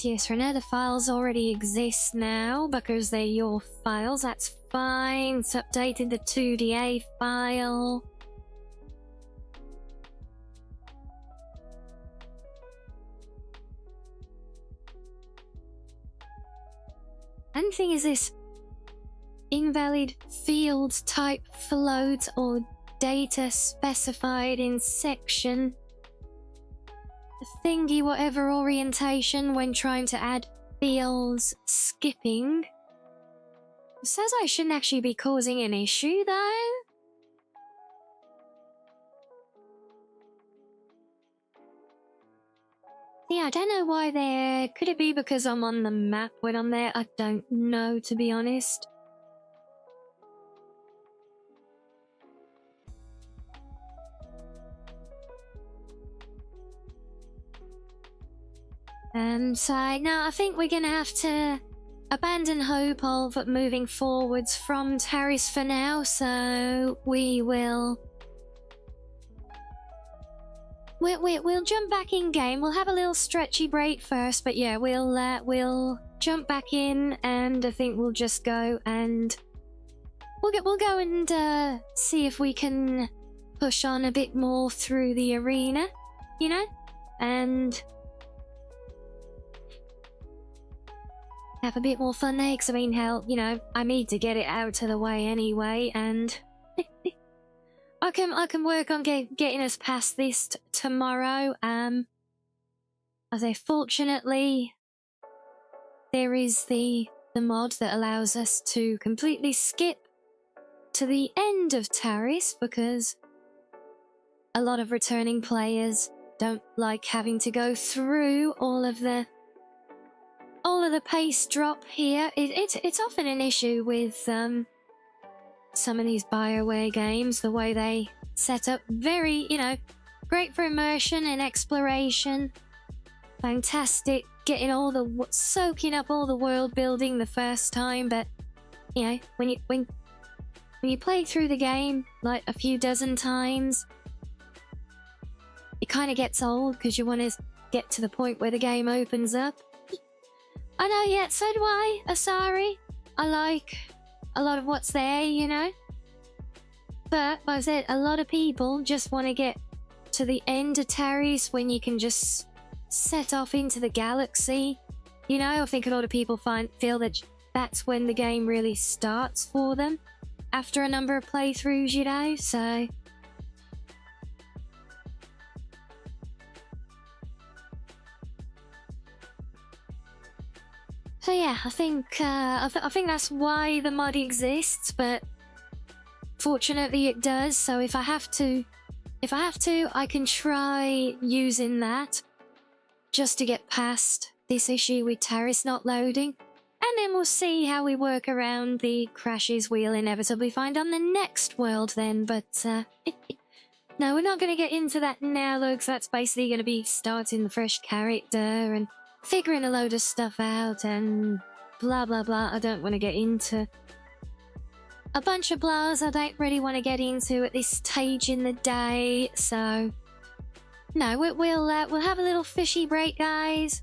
yes, Renee, the files already exist now because they're your files. That's fine. It's updated the 2DA file. And the thing is this. Invalid field type float or data specified in section thingy whatever orientation when trying to add fields skipping. It says I shouldn't actually be causing an issue though. Yeah, I don't know why they're... Could it be because I'm on the map when I'm there? I don't know, to be honest. So, no, I think we're gonna have to abandon hope of moving forwards from Taris for now, so we'll jump back in game. We'll have a little stretchy break first, but yeah, we'll jump back in, and I think we'll just go and we'll go and see if we can push on a bit more through the arena, you know, and have a bit more fun there. Because I mean, hell, you know, I need to get it out of the way anyway, and I can work on getting us past this tomorrow. I say, fortunately, there is the mod that allows us to completely skip to the end of Taris, because a lot of returning players don't like having to go through all of the pace drop here. It's often an issue with some of these BioWare games, the way they set up. Very, you know, great for immersion and exploration. Fantastic, soaking up all the world building the first time, but you know, when you play through the game like a few dozen times, it kind of gets old because you want to get to the point where the game opens up. I know, yeah, so do I, Asari. I like a lot of what's there, you know. But, like I said, a lot of people just want to get to the end of Taris when you can just set off into the galaxy. You know, I think a lot of people feel that that's when the game really starts for them, after a number of playthroughs, you know, so... So yeah, I think that's why the mod exists, but fortunately it does. So if I have to, I can try using that just to get past this issue with Taris not loading, and then we'll see how we work around the crashes we'll inevitably find on the next world then. But no, we're not going to get into that now, though, because that's basically going to be starting the fresh character and figuring a load of stuff out and blah blah blah. I don't want to get into a bunch of blahs I don't really want to get into at this stage in the day. So no, we'll have a little fishy break, guys,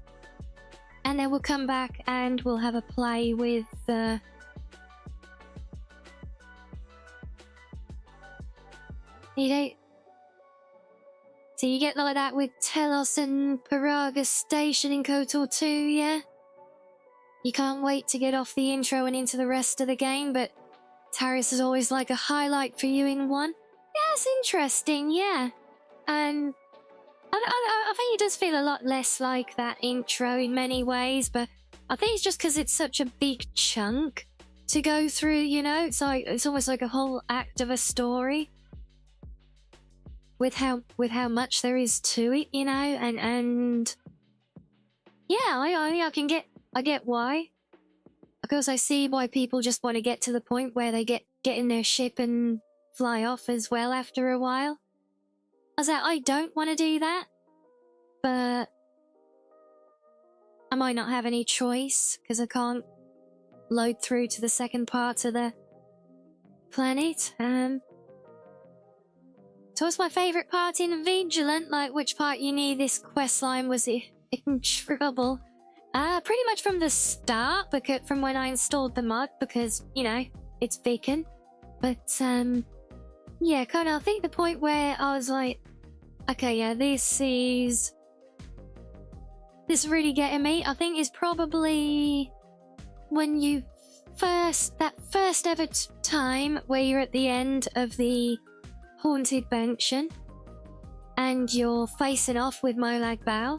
and then we'll come back and we'll have a play with you know. So you get like that with Telos and Paraga Station in KOTOR 2, yeah? You can't wait to get off the intro and into the rest of the game, but Taris is always like a highlight for you in one. Yeah, it's interesting, yeah. And I think it does feel a lot less like that intro in many ways, but I think it's just because it's such a big chunk to go through, you know? It's almost like a whole act of a story. With how much there is to it, you know, and yeah, I get why. Because I see why people just want to get to the point where they get in their ship and fly off as well after a while. I don't want to do that, but I might not have any choice because I can't load through to the second part of the planet. So what's my favourite part in Vigilant? Like, which part you knew this questline was in trouble? Pretty much from the start, because from when I installed the mod, because, you know, it's vacant. But, yeah, kind of, I think the point where I was like, okay, yeah, this is really getting me, I think is probably when you that first ever time where you're at the end of the Haunted Mansion and you're facing off with Molag Bal,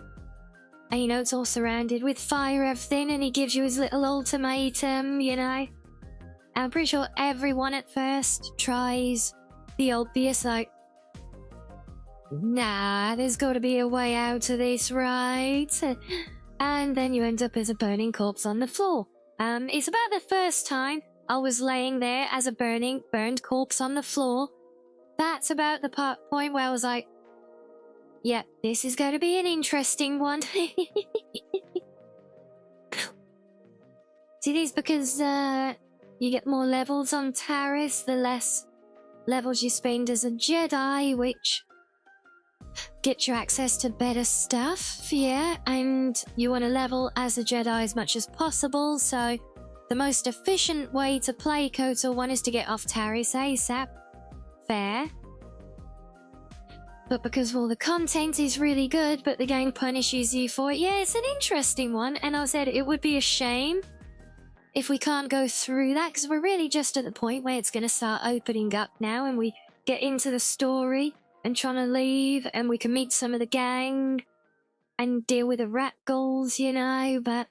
and you know it's all surrounded with fire, everything, and he gives you his little ultimatum, you know. I'm pretty sure everyone at first tries the obvious, like, nah, there's got to be a way out of this, right? And then you end up as a burning corpse on the floor. It's about the first time I was laying there as a burned corpse on the floor. That's about the point where I was like, yeah, this is going to be an interesting one. See, these because you get more levels on Taris, the less levels you spend as a Jedi, which get you access to better stuff, yeah, and you want to level as a Jedi as much as possible, so the most efficient way to play KOTOR 1 is to get off Taris ASAP. Fair. But because all the content is really good, but the game punishes you for it, yeah, it's an interesting one, and I said it would be a shame if we can't go through that, because we're really just at the point where it's going to start opening up now, and we get into the story and trying to leave, and we can meet some of the gang and deal with the rat ghouls, you know, but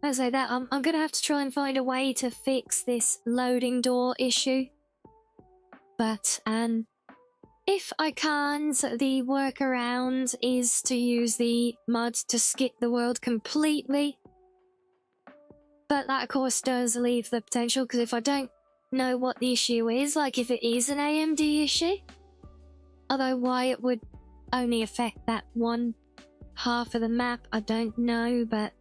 as I say that, I'm going to have to try and find a way to fix this loading door issue. But, if I can't, the workaround is to use the mod to skip the world completely. But that, of course, does leave the potential, because if I don't know what the issue is, like if it is an AMD issue, although why it would only affect that one half of the map, I don't know, but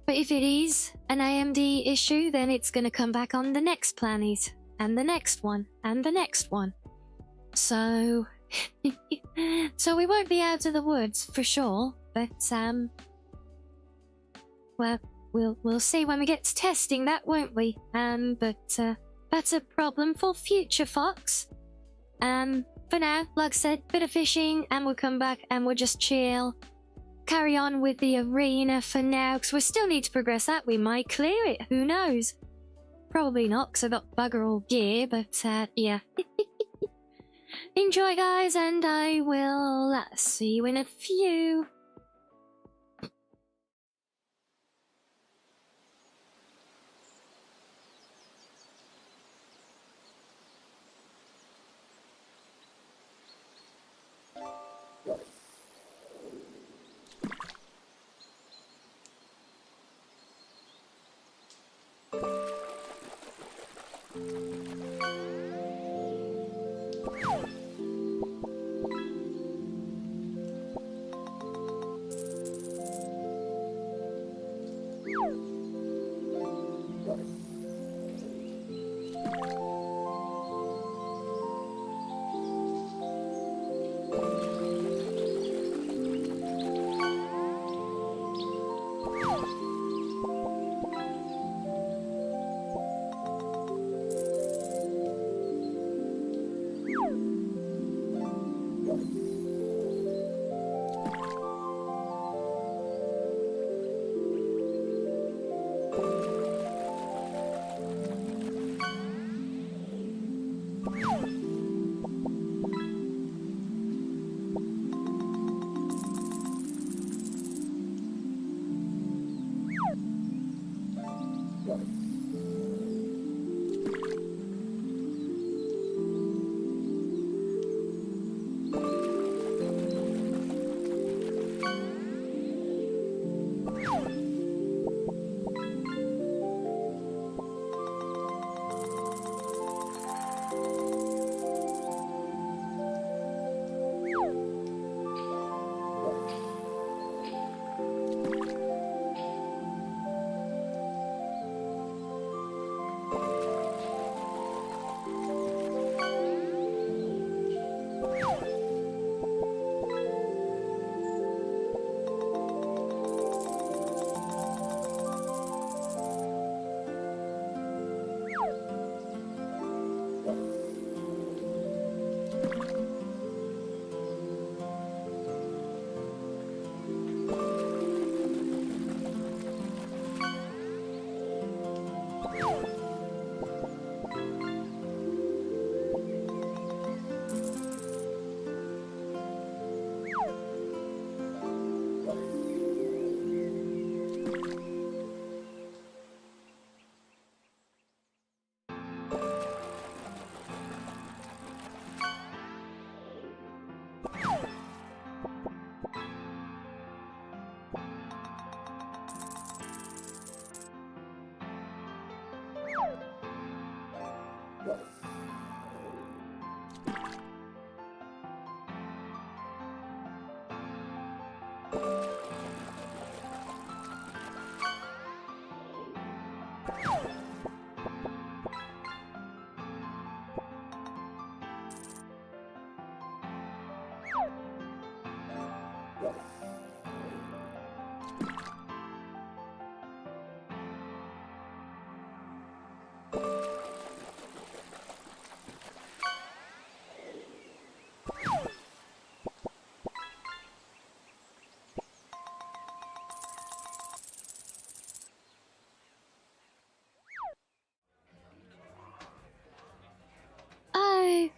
if it is an AMD issue, then it's going to come back on the next planet, and the next one, and the next one. So, so we won't be out of the woods for sure, but well, we'll see when we get to testing that, won't we? But that's a problem for future Fox. For now, like I said, bit of fishing, and we'll come back and we'll just chill. Carry on with the arena for now, because we still need to progress that. We might clear it, who knows? Probably not, because I've got bugger all gear, but yeah. Enjoy, guys, and I will see you in a few.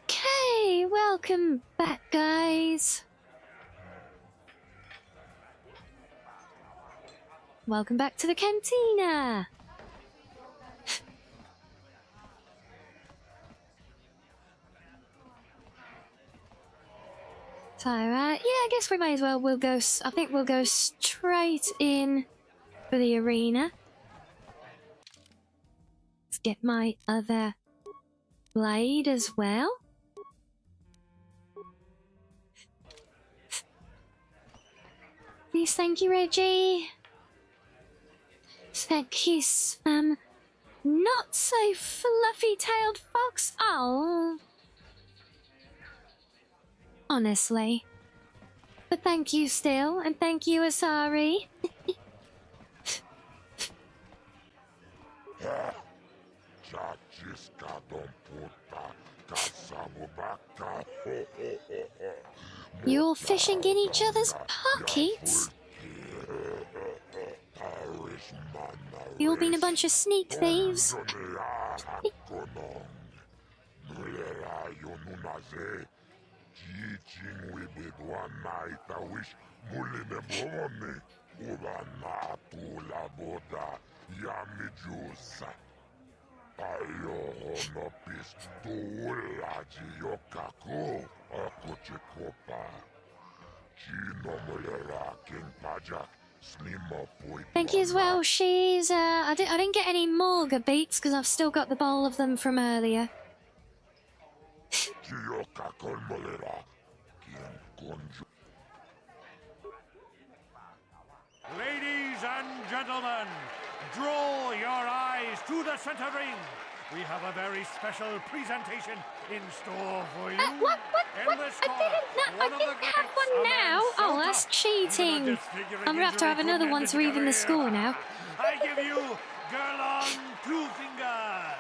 Okay, welcome back, guys. Welcome back to the cantina. So, yeah, I guess we may as well. I think we'll go straight in for the arena. Let's get my other blade as well. Please, thank you, Reggie. Thank you, not so fluffy-tailed fox. Oh. Honestly. But thank you still, and thank you, Asari. You all fishing in each other's pockets? You all been a bunch of sneak thieves? Thank you as well, she's, I didn't get any Morga beats because I've still got the bowl of them from earlier. Ladies and gentlemen, draw your eyes to the center ring. We have a very special presentation in store for you. What? I didn't have one now. Oh, that's cheating. I'm gonna have to have another one to even the score now. I give you Girl on Two Fingers.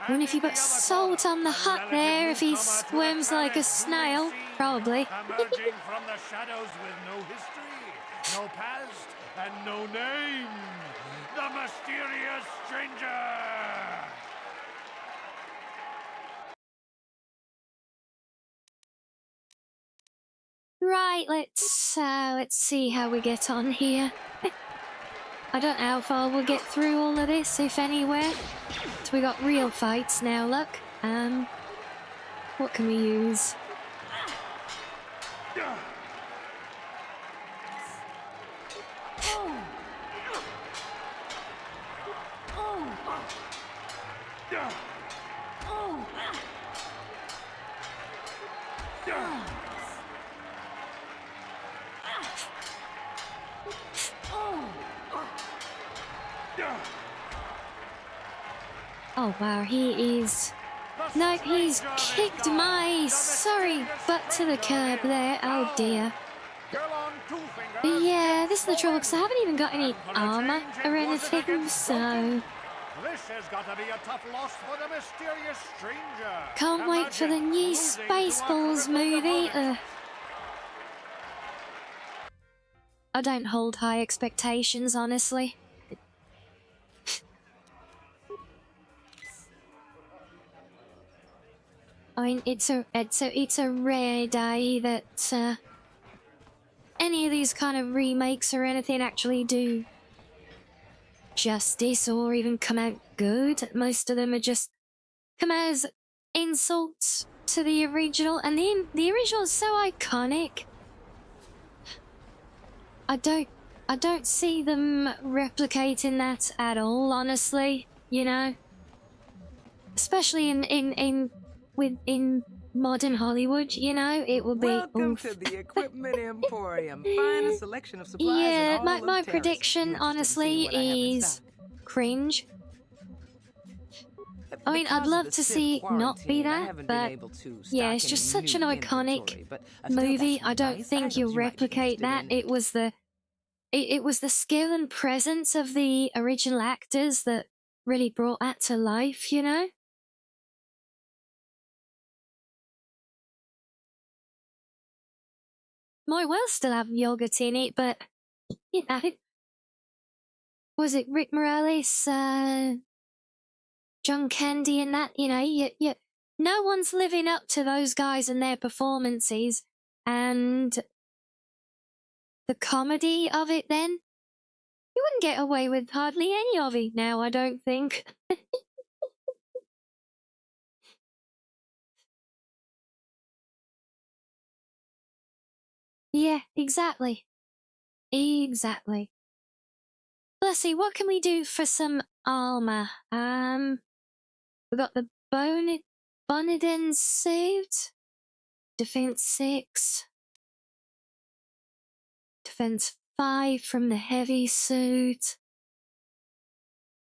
I wonder if you put salt on the hut there, if he squirms like a snail. Probably. Emerging from the shadows with no history, no past, and no name. The mysterious stranger. Right, let's see how we get on here. I don't know how far we'll get through all of this, if anywhere. So we got real fights now, look. What can we use? Oh wow, he is... No, he's kicked my sorry butt to the curb there. Oh dear. But yeah, this is the trouble because I haven't even got any armor or anything, so... This has got to be a tough loss for the mysterious stranger. Can't wait for the new Spaceballs movie. I don't hold high expectations, honestly. I mean, it's a rare day that any of these kind of remakes or anything actually do justice or even come out good. Most of them are just come out as insults to the original, and the original is so iconic. I don't see them replicating that at all, honestly, you know. especially in modern Hollywood, you know, it will be. Welcome to the Equipment Emporium. Finest selection of supplies Yeah, in all my of Terrace. prediction, honestly, is cringe. I mean, I'd love to see it not be that, but yeah, it's just such an iconic movie. I don't think you'll replicate that. It was the skill and presence of the original actors that really brought that to life, you know? Might well still have yogurt in it, but, you know, was it Rick Moranis, John Candy and that, you know, no one's living up to those guys and their performances, and the comedy of it then, you wouldn't get away with hardly any of it now, I don't think. Yeah, exactly. Exactly. Let's see, what can we do for some armor? We got the Bonadin suit. Defense 6. Defense 5 from the heavy suit.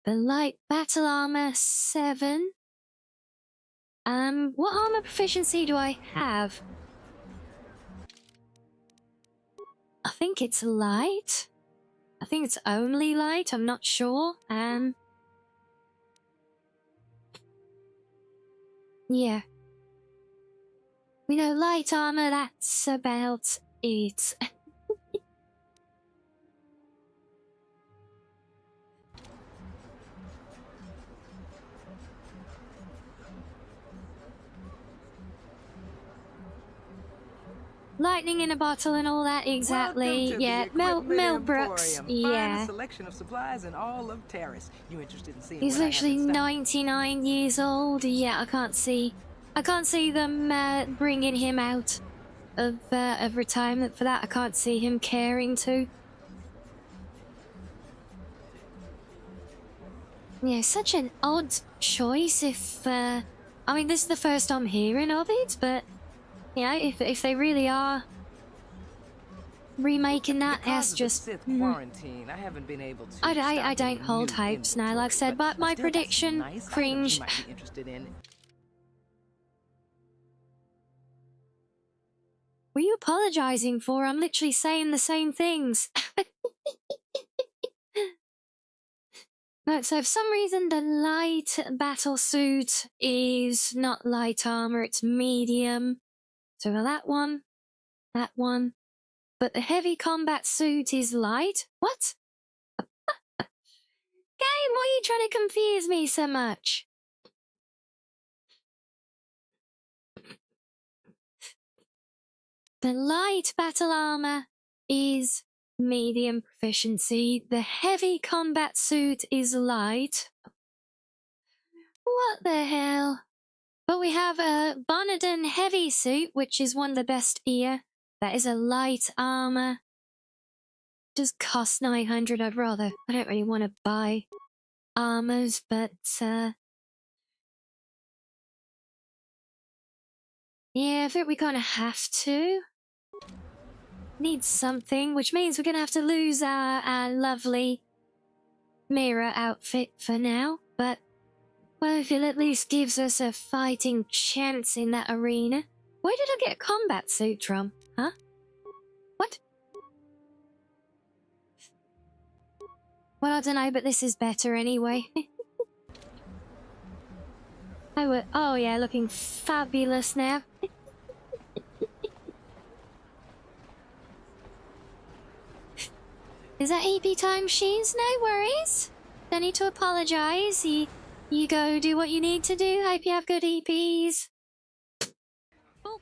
The light battle armor 7. What armor proficiency do I have? I think it's light. I think it's only light, I'm not sure. Yeah. We know light armor, that's about it. Lightning in a bottle and all that, exactly. Yeah, Mel Brooks. Yeah. Selection of supplies in all of Terrace. You interested in seeing? He's literally 99 years old. Yeah, I can't see them bringing him out of retirement for that. I can't see him caring to. Yeah, such an odd choice. If I mean, this is the first I'm hearing of it, but. Yeah, if they really are remaking that as just quarantine, I haven't been able to. I don't hold hopes now, like I said, but my prediction, cringe. Might be interested in. Were you apologizing for? I'm literally saying the same things. Right, so for some reason the light battle suit is not light armor, it's medium. So that one, but the heavy combat suit is light? What? Game, why are you trying to confuse me so much? The light battle armor is medium proficiency. The heavy combat suit is light. What the hell? But we have a Bonadin heavy suit, which is one of the best here. That is a light armor. Does cost 900. I don't really want to buy armors, but yeah, I think we kind of have to. Need something, which means we're gonna have to lose our lovely mirror outfit for now, but well, if it at least gives us a fighting chance in that arena. Where did I get a combat suit from? Huh? What? Well, I don't know, but this is better anyway. Oh yeah, looking fabulous now. Is that EP time, Sheens? No worries. Don't need to apologize. You go do what you need to do. Hope you have good EPs. Oh,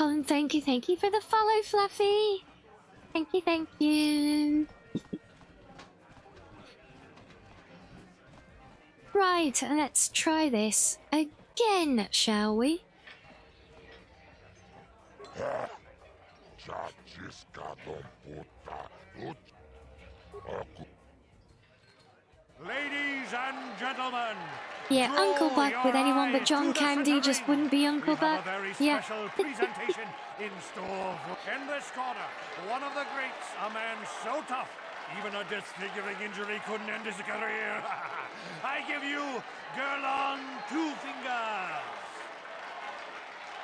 and thank you for the follow, Fluffy. Thank you. Right, let's try this again, shall we? Ladies Ladies and gentlemen, Yeah, draw Uncle Buck your with anyone eye but John to the Candy center just ring. wouldn't be Uncle We Buck. have a very Yeah. special presentation in store for... In this corner, one of the greats, a man so tough, even a disfiguring injury couldn't end his career. I give you Girl on Two Fingers.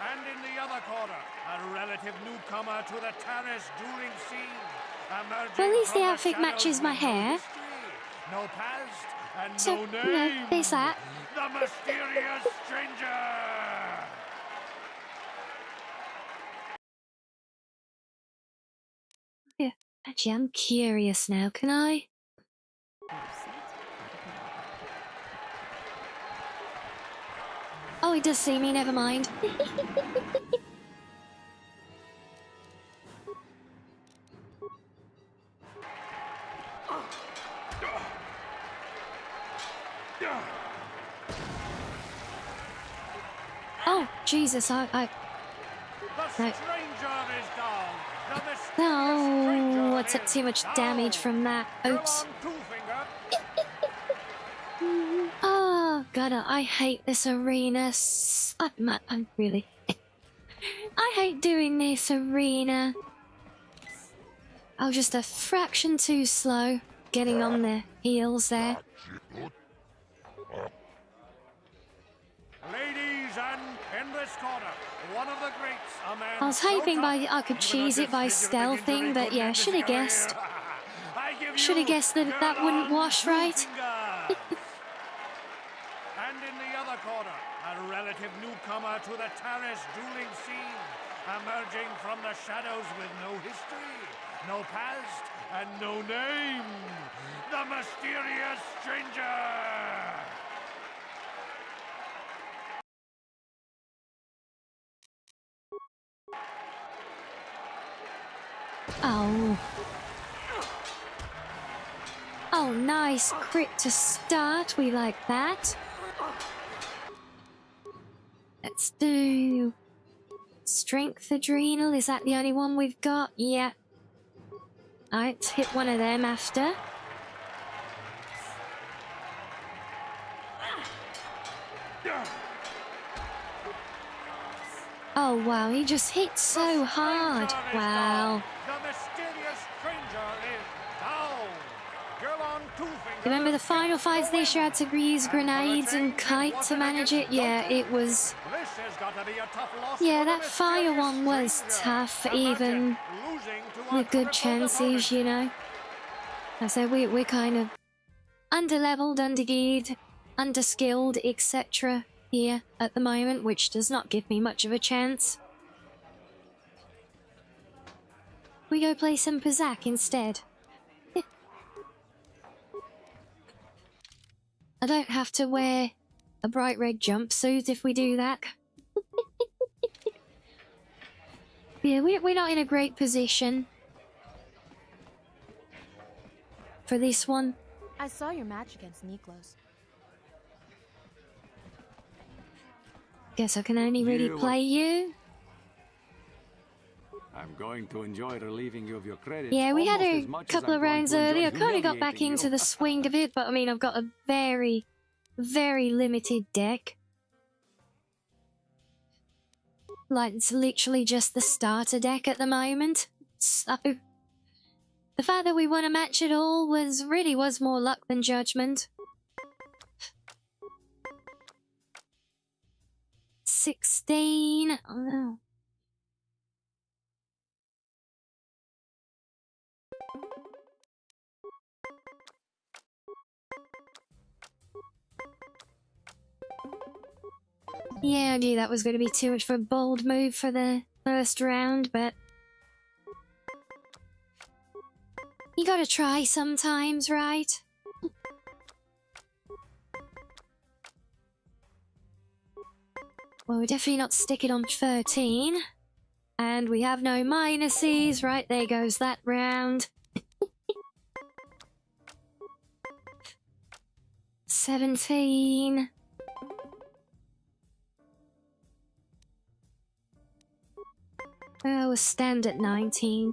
And in the other corner, a relative newcomer to the terrace dueling scene. Emerging Well, at least the from outfit shadows matches my with no hair. history, no past, and So, no you name. know, there's that. The mysterious stranger. Yeah. Actually, I'm curious now. Can I? Oh, he does see me. Never mind. Oh, Jesus! The No. stranger is down. The mysterious No, I took is too much damage from that. Oops. Two Finger. Oh, God, I hate this arena. I'm really... I hate doing this arena. I was just a fraction too slow getting on the heels there. Ladies, and in this corner, one of the greats, a man I was so hoping tough, I could even a cheese it by disfiguring stealthing, injury but couldn't yeah, end his should have career. guessed. I give Should have you guessed that that Girl wouldn't on wash Two right. Fingers. And in the other corner, a relative newcomer to the terrace dueling scene, emerging from the shadows with no history, no past, and no name. The mysterious stranger. Oh. Oh, nice crit to start. We like that. Let's do... Strength Adrenal. Is that the only one we've got? Yeah. Alright, let's hit one of them after. Oh, wow. He just hit so hard. Wow. The mysterious stranger is down. Girl on Two Fingers. Remember the final fights this year had to use grenades and kite to manage it? Yeah, it was... This has got to be a tough loss. Yeah, that fire one was tough, even with good chances, you know. I said we're kind of underleveled, undergeared, underskilled, etc. here at the moment, which does not give me much of a chance. We go play some Pazak instead. I don't have to wear a bright red jumpsuit if we do that. Yeah, we're not in a great position for this one. I saw your match against Niklos. Guess I can only really play you. I'm going to enjoy relieving you of your credits. Yeah, we had almost a as much as couple I'm of going rounds to enjoy earlier. I kind of got back humiliating into you. the swing of it, but I mean, I've got a very, very limited deck. Like, it's literally just the starter deck at the moment. So, the fact that we won a match at all really was more luck than judgment. 16. Oh no. Yeah, I knew that was going to be too much for a bold move for the first round, but... You gotta try sometimes, right? Well, we're definitely not sticking on 13. And we have no minuses. Right, there goes that round. 17. Oh, we'll stand at 19.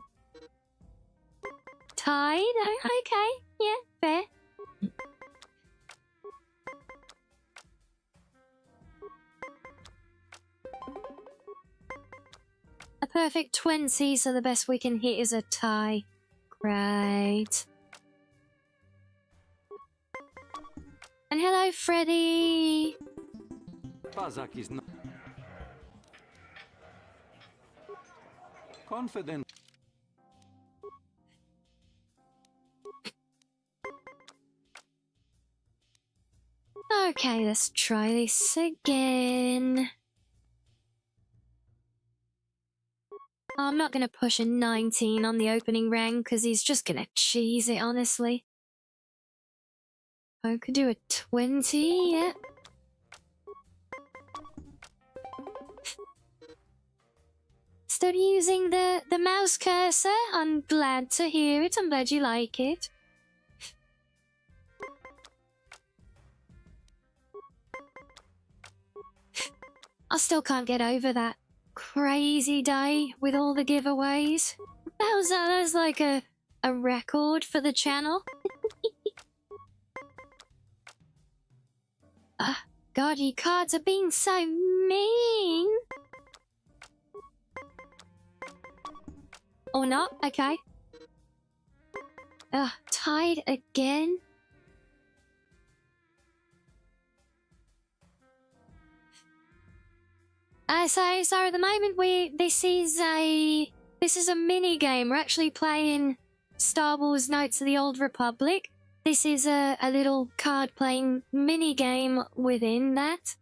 Tied? Oh, okay, yeah, fair. A perfect 20, so the best we can hit is a tie. Great. And hello, Freddy! Pazak is not confident. Okay, let's try this again. I'm not gonna push a 19 on the opening round because he's just gonna cheese it, honestly. I could do a 20, yeah. Still using the mouse cursor? I'm glad to hear it. I'm glad you like it. I still can't get over that crazy day with all the giveaways. That's like a record for the channel. God, you cards are being so mean. Or not, okay. Tied again. So at the moment this is a mini game. We're actually playing Star Wars Knights of the Old Republic. This is a little card playing mini game within that.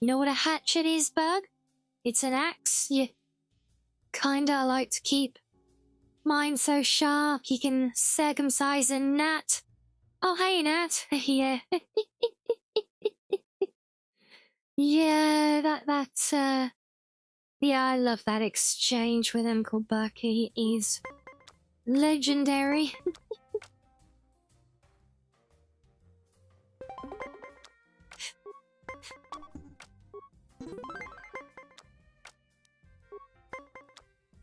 You know what a hatchet is, Bug? It's an axe. You kinda like to keep mine so sharp you can circumcise a gnat. Oh, hey, Nat. Yeah. Yeah, yeah, I love that exchange with Uncle Buck. He is legendary.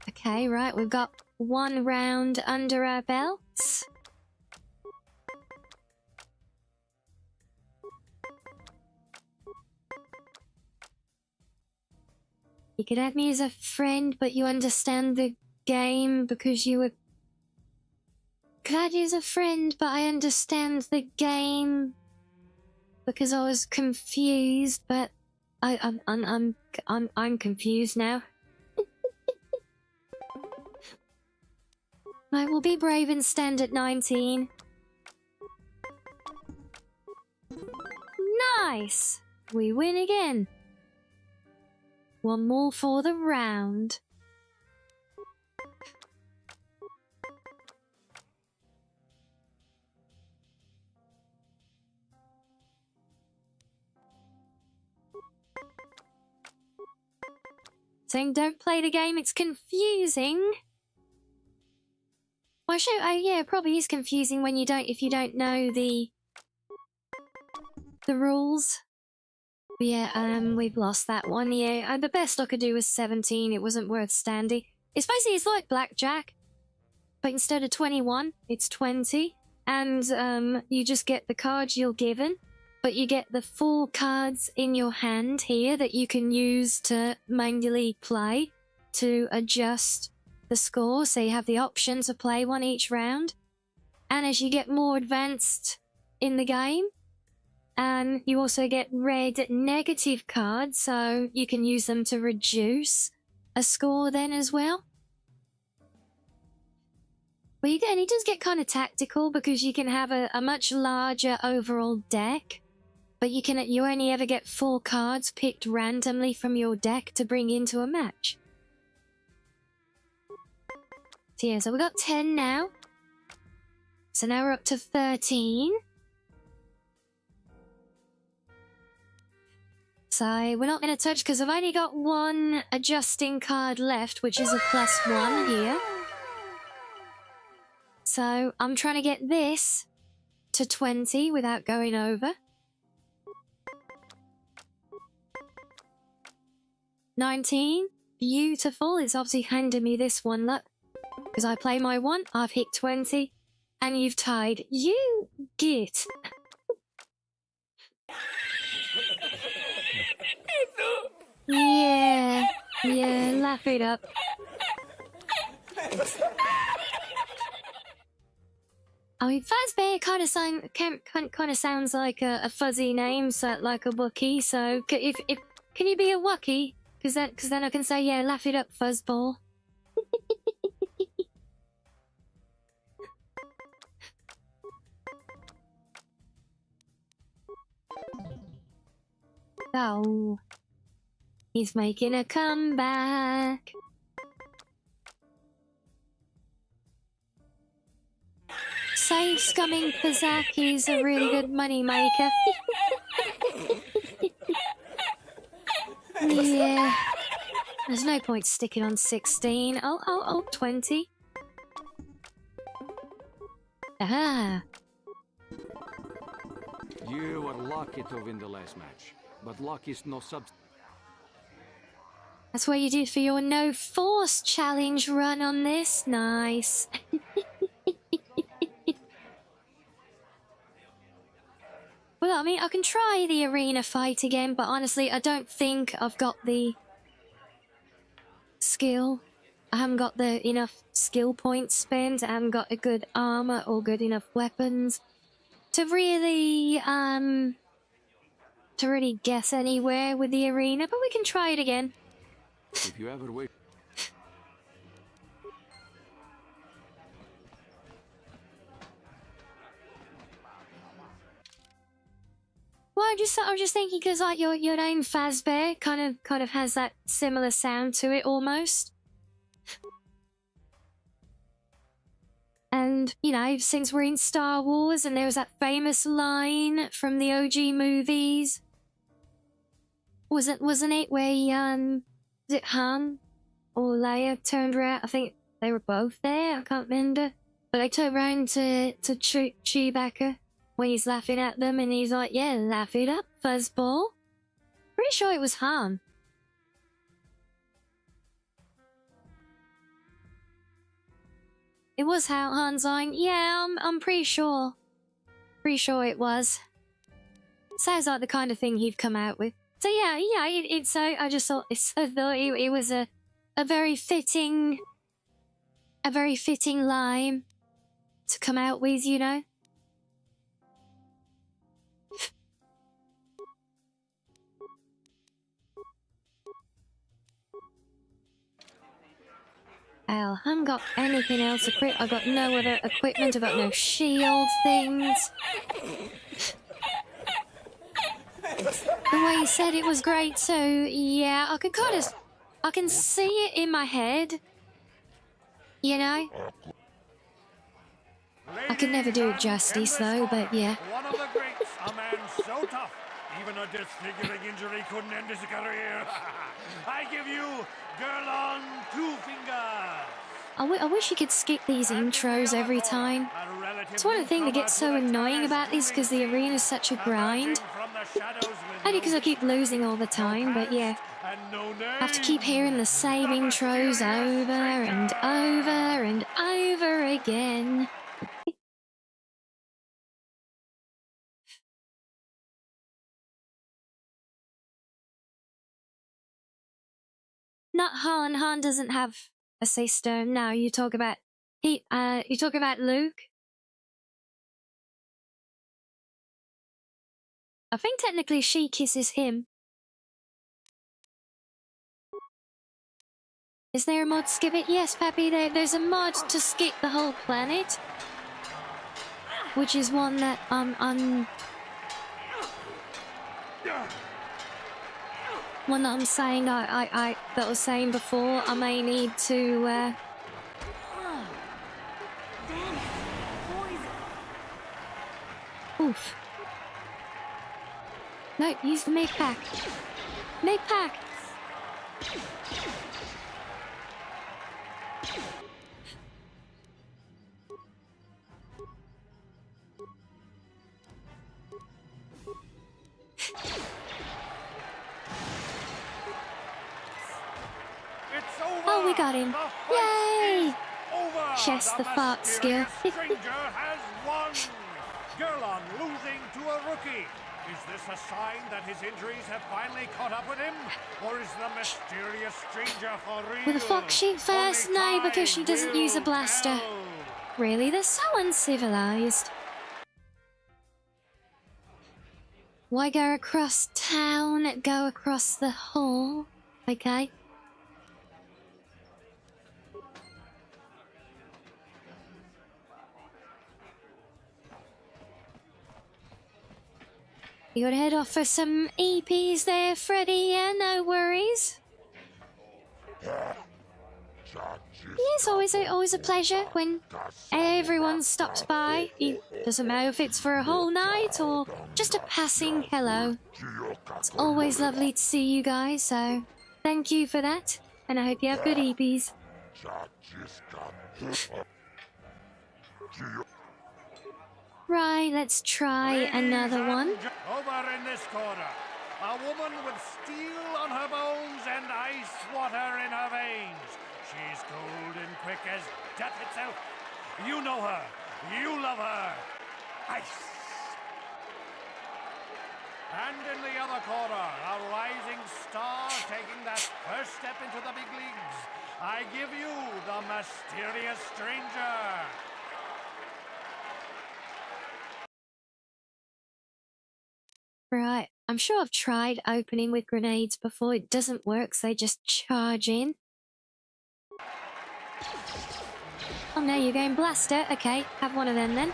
Okay, right, we've got one round under our belts. You could add me as a friend, but you understand the game because you were... Could add you as a friend, but I understand the game because I was confused, but I'm confused now. I will be brave and stand at 19. Nice! We win again. One more for the round. Saying don't play the game, it's confusing. Well, yeah, it probably is confusing when if you don't know the rules. But yeah, we've lost that one. Yeah, the best I could do was 17. It wasn't worth standing. It's like blackjack, but instead of 21, it's 20, and you just get the cards you're given, but you get the 4 cards in your hand here that you can use to manually play to adjust the score, so you have the option to play one each round. And as you get more advanced in the game, and you also get red negative cards, so you can use them to reduce a score then as well. And it does get kind of tactical because you can have a much larger overall deck, but you only ever get 4 cards picked randomly from your deck to bring into a match. So yeah, so we got 10 now. So now we're up to 13. So we're not going to touch because I've only got 1 adjusting card left, which is a +1 here. So I'm trying to get this to 20 without going over. 19. Beautiful. It's obviously handed me this one, look. Because I play my 1, I've hit 20, and you've tied. You git. laugh it up. I mean, Fazbear kind of sounds like a fuzzy name, so like a Wookiee. So if can you be a Wookiee? Because then I can say, yeah, laugh it up, Fuzzball. Oh, he's making a comeback. Save scumming Pazaki's a really good money maker. Yeah. There's no point sticking on 16. Oh, 20. Ah. You were lucky to win the last match, but luck is no substitute. That's what you did for your no force challenge run on this. Nice. Well, I mean, I can try the arena fight again, but honestly, I don't think I've got the skill. I haven't got the enough skill points spent. I haven't got a good armor or good enough weapons to really guess anywhere with the arena, but we can try it again. If you ever wish. Well, I was just thinking because like your name Fazbear kind of has that similar sound to it almost. And you know, since we're in Star Wars, and there was that famous line from the OG movies, wasn't it where was it Han or Leia turned around? I think they were both there. I can't remember, but they turned around to Chewbacca when he's laughing at them, and he's like, "Yeah, laugh it up, Fuzzball." Pretty sure it was Han. It was Han's line. Yeah, I'm pretty sure. Pretty sure it was. Sounds like the kind of thing he'd come out with. So yeah, it's so I just thought it was a very fitting line to come out with, you know. Well, I haven't got anything else equipped. I've got no other equipment. I've got no shield things. The way you said it was great, so yeah, I can see it in my head. You know? I could never do it justice though, but yeah. One of the greats, a man so tough, even a disfiguring injury couldn't end his career. I give you Girl on 2 Fingers. I wish you could skip these intros every time. It's one of the things that gets so annoying about this, because the arena is such a grind. Only because I keep losing all the time, but yeah. I have to keep hearing the same intros over and over and over again. Not Han. Han doesn't have a sister. No, you talk about you talk about Luke. I think technically she kisses him. Is there a mod skip it? Yes, Pappy, there's a mod to skip the whole planet. Which is one that one that I'm saying that I was saying before, I may need to oof. No, use the make pack. Make pack. Oh, we got him. Yay! Chess the fart skill. Stranger has won. Girlon losing to a rookie. Is this a sign that his injuries have finally caught up with him? Or is the mysterious stranger for real? Will the fox shoot first? No, because she doesn't use a blaster. Really? They're so uncivilized. Why go across town? Go across the hall. Okay. You gotta head off for some EPs there, Freddy. Yeah, no worries. Yes, always a pleasure when everyone stops by. It doesn't matter if it's for a whole night or just a passing hello. It's always lovely to see you guys, so thank you for that. And I hope you have good EPs. Right, let's try another one. Over in this corner, a woman with steel on her bones and ice water in her veins. She's cold and quick as death itself. You know her. You love her. Ice. And in the other corner, a rising star taking that first step into the big leagues. I give you the mysterious stranger. Right, I'm sure I've tried opening with grenades before. It doesn't work, so they just charge in. Oh no, you're going blaster. Okay, have one of them then.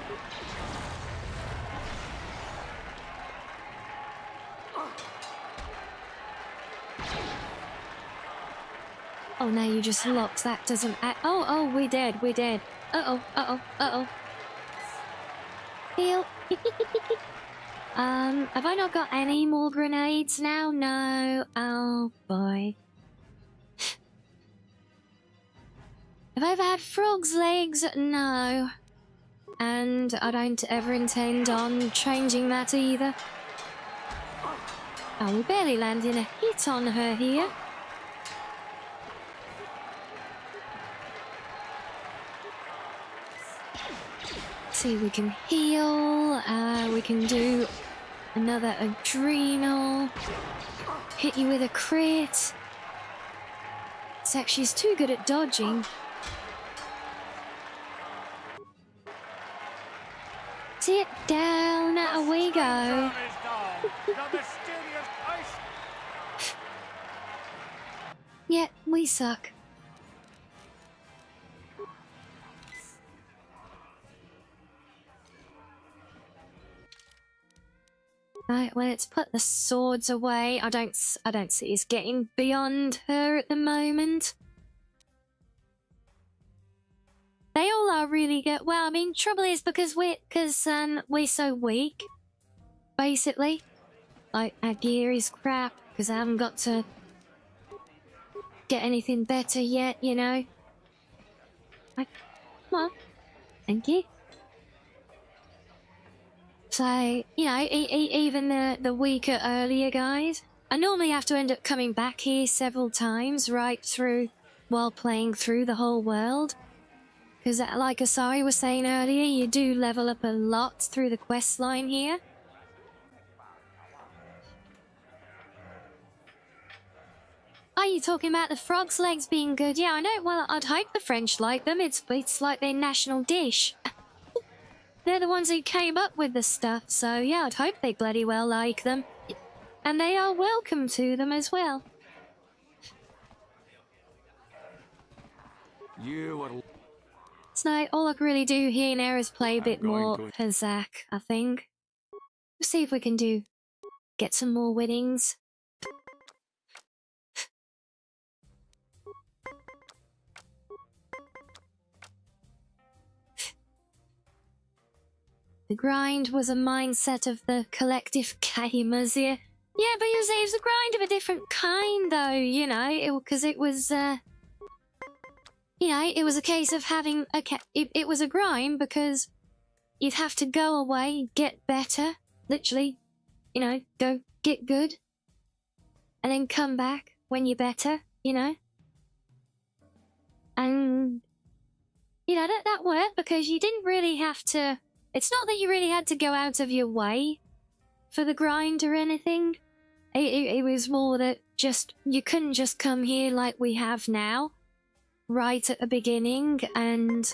Oh no, you just locked. That doesn't act. Oh, we're dead. Uh-oh. Heal. Have I not got any more grenades now? No. Oh boy. Have I ever had frog's legs? No. And I don't ever intend on changing that either. Oh, we're barely landing a hit on her here. See, we can heal. We can do another adrenal. Hit you with a crit. It's actually, she's too good at dodging. Sit down, away we go. Yeah, we suck. Right, well, let's put the swords away. I don't see us getting beyond her at the moment. They all are really good. Well, I mean, trouble is because we're so weak. Basically, like our gear is crap because I haven't got to get anything better yet. You know. Come on, thank you. So, you know, even the weaker earlier guys, I normally have to end up coming back here several times right through while playing through the whole world. Because like Asari was saying earlier, you do level up a lot through the quest line here. Are you talking about the frog's legs being good? Yeah, I know. Well, I'd hope the French like them. It's like their national dish. They're the ones who came up with the stuff, so yeah, I'd hope they bloody well like them. And they are welcome to them as well. So all I can really do here now is play a bit more for Zach, I think. We'll see if we can get some more winnings. The grind was a mindset of the collective gamers here. Yeah, but you see, it was a grind of a different kind, though, you know, because it was, you know, it was a case of having it was a grind because you'd have to go away, get better, literally, you know, go get good, and then come back when you're better, you know. And, you know, that worked because you didn't really have to. It's not that you really had to go out of your way for the grind or anything. It was more that just you couldn't just come here like we have now, right at the beginning, and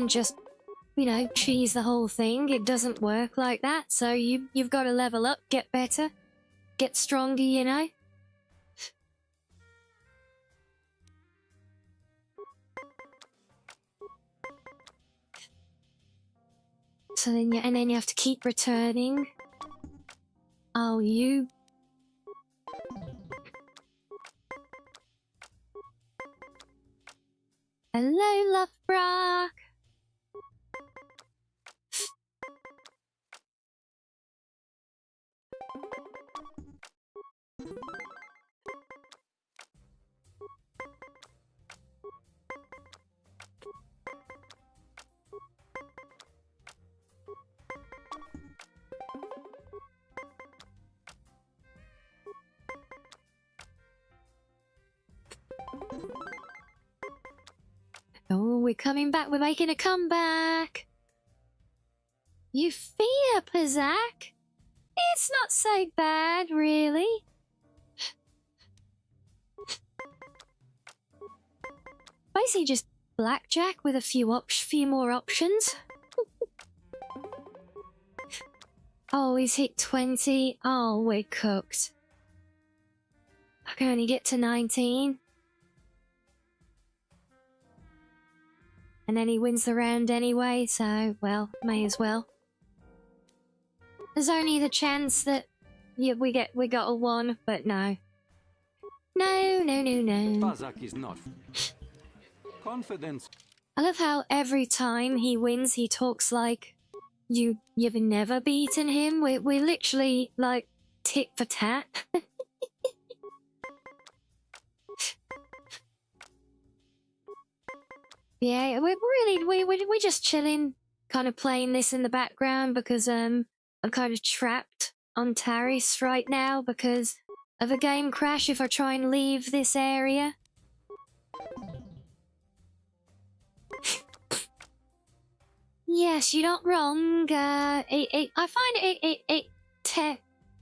just, you know, cheese the whole thing. It doesn't work like that. So you've got to level up, get better, get stronger, you know. So then you have to keep returning. Oh, you. Hello, Love Brock. Oh, we're coming back. We're making a comeback. You fear, Pazak? It's not so bad, really. Basically just blackjack with a few more options. Oh, he's hit 20. Oh, we're cooked. I can only get to 19. And then he wins the round anyway, so, well, may as well. There's only the chance that we got a 1, but no. No. Pazak is not. Confidence. I love how every time he wins, he talks like you've never beaten him. We're literally like tit for tat. Yeah, we're just chilling, kind of playing this in the background because I'm kind of trapped on Taris right now because of a game crash if I try and leave this area. Yes, you're not wrong. I find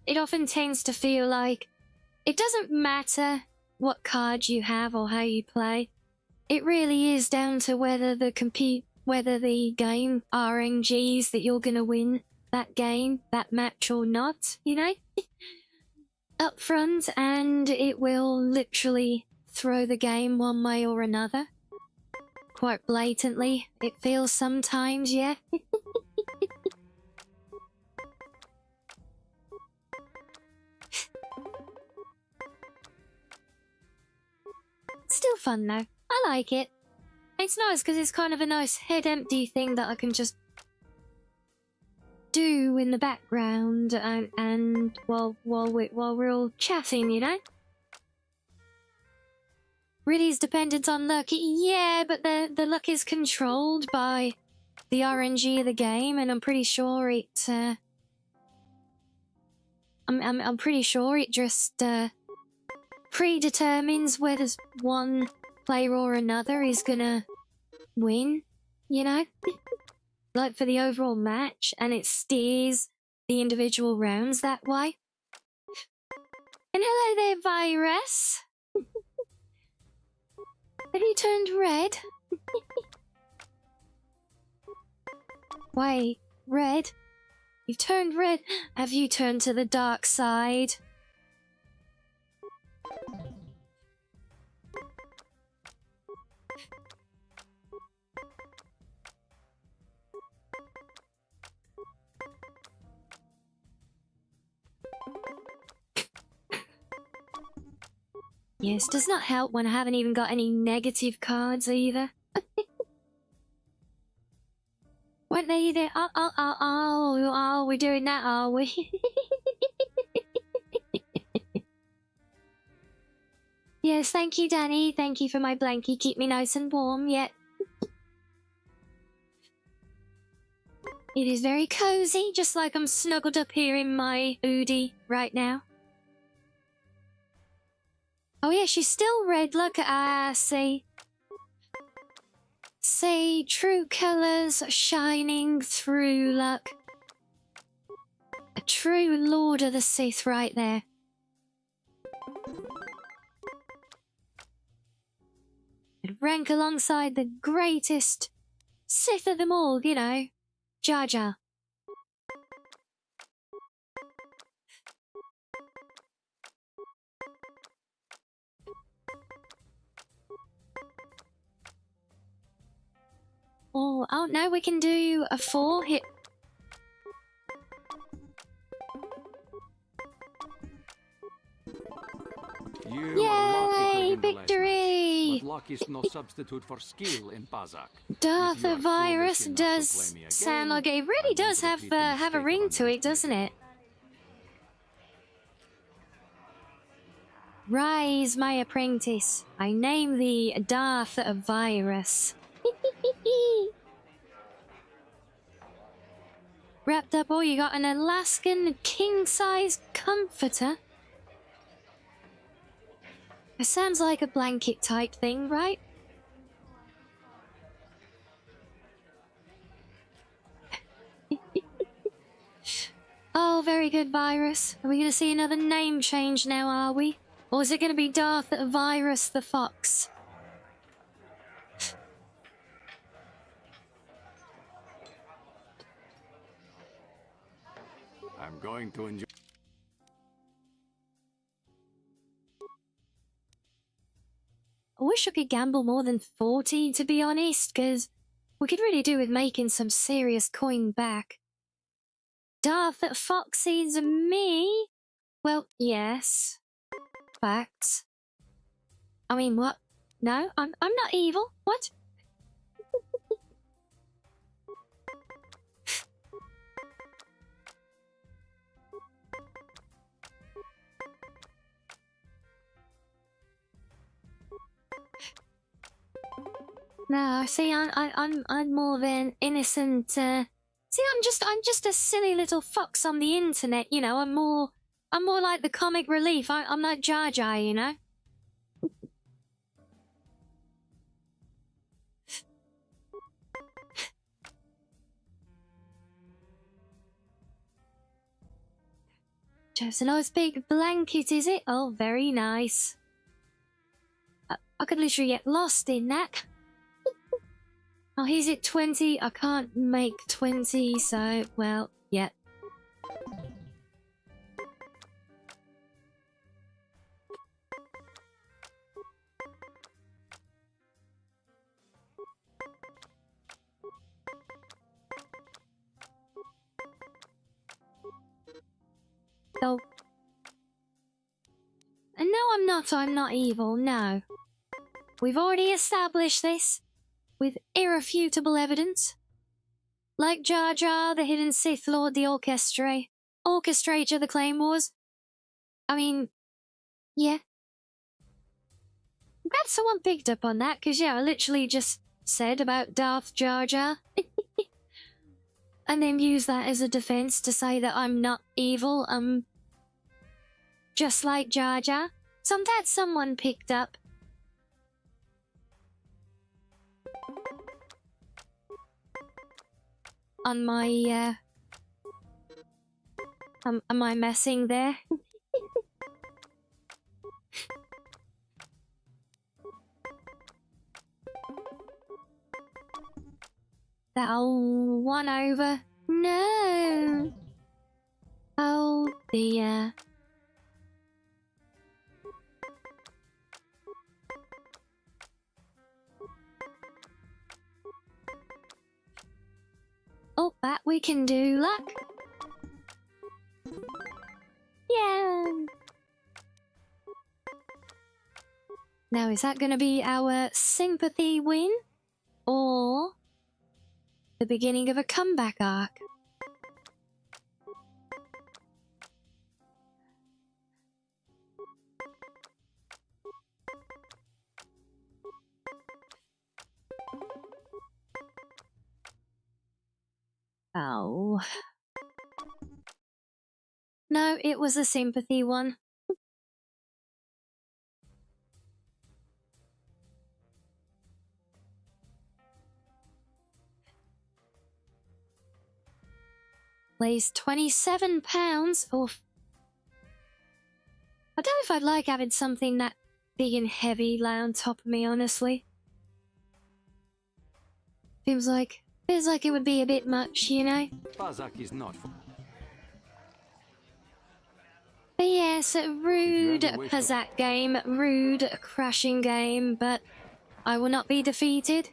it often tends to feel like it doesn't matter what card you have or how you play. It really is down to whether the game RNGs that you're gonna win that game, that match or not, you know? Up front, and it will literally throw the game one way or another. Quite blatantly, it feels sometimes, yeah? Still fun though. I like it. It's nice because it's kind of a nice head empty thing that I can just do in the background and while we're all chatting, you know? Really is dependent on luck. Yeah, but the luck is controlled by the RNG of the game, and I'm pretty sure it I'm pretty sure it just predetermines whether one player or another is gonna win, you know? Like for the overall match, and it steers the individual rounds that way. And hello there, Virus. Have you turned red? Wait, red? You've turned red? Have you turned to the dark side? Yes, does not help when I haven't even got any negative cards either. Weren't they either? Oh, we're doing that, are we? Yes, thank you, Danny. Thank you for my blankie. Keep me nice and warm, yeah. It is very cozy, just like I'm snuggled up here in my Oodie right now. Oh yeah, she's still red. Look at see. See, true colours shining through. Look, true Lord of the Sith right there. I'd rank alongside the greatest Sith of them all, you know, Jar Jar. Oh, now we can do a 4 hit. Yay! Victory! But luck is no substitute for skill in Pazak. Darth the Virus does sound like it really does have a ring to it, doesn't it? Rise, my apprentice. I name thee Darth Virus. Wrapped up, you got an Alaskan king-size comforter. It sounds like a blanket type thing, right? Oh, very good, Virus. Are we going to see another name change now, are we? Or is it going to be Darth Virus the Fox? I'm going to enjoy. I wish I could gamble more than 40, to be honest, because we could really do with making some serious coin back. Darth Foxy's me? Well, yes. Facts. I mean, what? No, I'm not evil. What? No, see, I'm more of an innocent. See, I'm just a silly little fox on the internet. You know, I'm more like the comic relief. I'm not Jar Jar, you know. Just a nice big blanket, is it? Oh, very nice. I could literally get lost in that. Oh, he's at 20. I can't make 20, so, well, yeah. Oh. And no, I'm not evil, no. We've already established this. With irrefutable evidence. Like Jar Jar, the hidden Sith Lord, the orchestrator of the Claim Wars. I mean, yeah. I'm glad someone picked up on that, because, yeah, I literally just said about Darth Jar Jar. And then use that as a defense to say that I'm not evil, just like Jar Jar. So I'm glad someone picked up. On my, am I messing there? That'll 1 over. No! Oh dear. Oh, that we can do, luck. Yeah. Now, is that going to be our sympathy win? Or the beginning of a comeback arc? Oh. No, it was a sympathy one. please. £27. Oof. I don't know if I'd like having something that big and heavy lay on top of me, honestly. Feels like it would be a bit much, you know? Pazak is not for... But yes, rude Pazak game, rude crashing game, but I will not be defeated.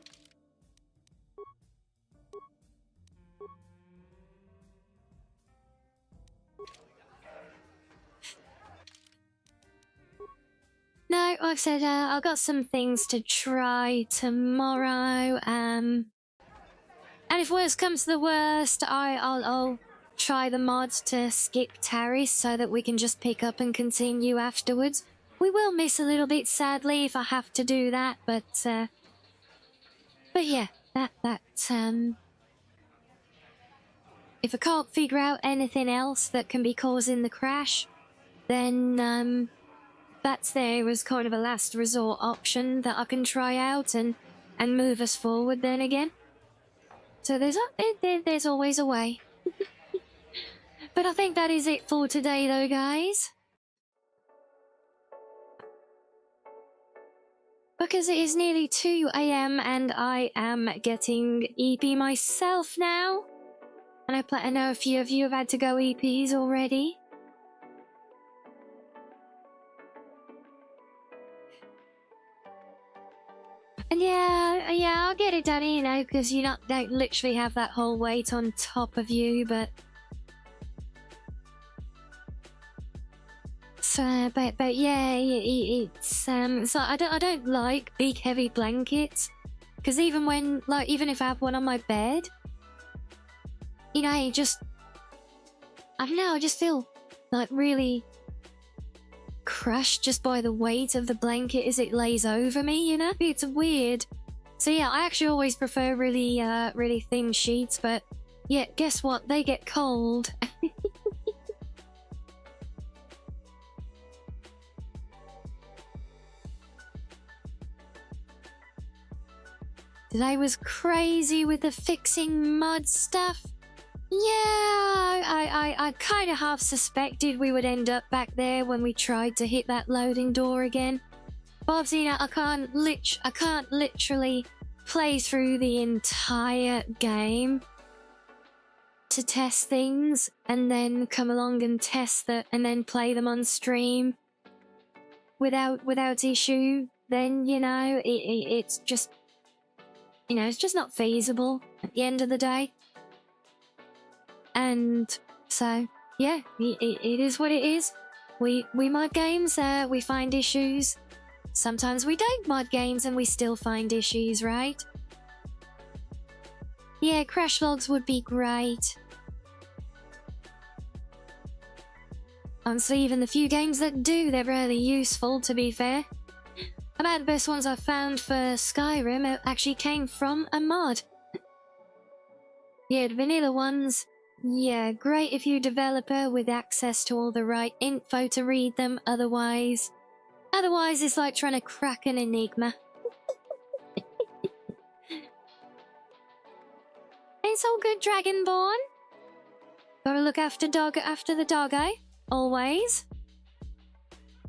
No, like I said, I've got some things to try tomorrow, and if worst comes to the worst, I'll try the mod to skip Tarry so that we can just pick up and continue afterwards. We will miss a little bit, sadly, if I have to do that, but yeah, if I can't figure out anything else that can be causing the crash, then, that's there as kind of a last resort option that I can try out and move us forward then again. So there's always a way. But I think that is it for today though, guys. Because it is nearly 2 AM and I am getting EP myself now. And I know a few of you have had to go EPs already. And yeah, I'll get it done, you know, because you don't literally have that whole weight on top of you, but... So, but yeah, it's, so I don't like big heavy blankets, because even if I have one on my bed, you know, I just feel, like, really crushed just by the weight of the blanket as it lays over me, you know? It's weird. So yeah, I actually always prefer really thin sheets, but yeah, guess what? They get cold. Today was crazy with the fixing mud stuff. Yeah, I kind of half suspected we would end up back there when we tried to hit that loading door again. But you know, I can't literally play through the entire game to test things and then come along and test that and then play them on stream without issue. Then, you know, it's just, you know, it's just not feasible at the end of the day. And so, yeah, it is what it is. We mod games, we find issues. Sometimes we don't mod games and we still find issues, right? Yeah, crash logs would be great. Honestly, even the few games that do, they're really useful, to be fair. About the best ones I've found for Skyrim actually came from a mod. Yeah, the vanilla ones, yeah, great if you're a developer with access to all the right info to read them, otherwise it's like trying to crack an enigma. It's all good, Dragonborn. Gotta look after the doggo, always.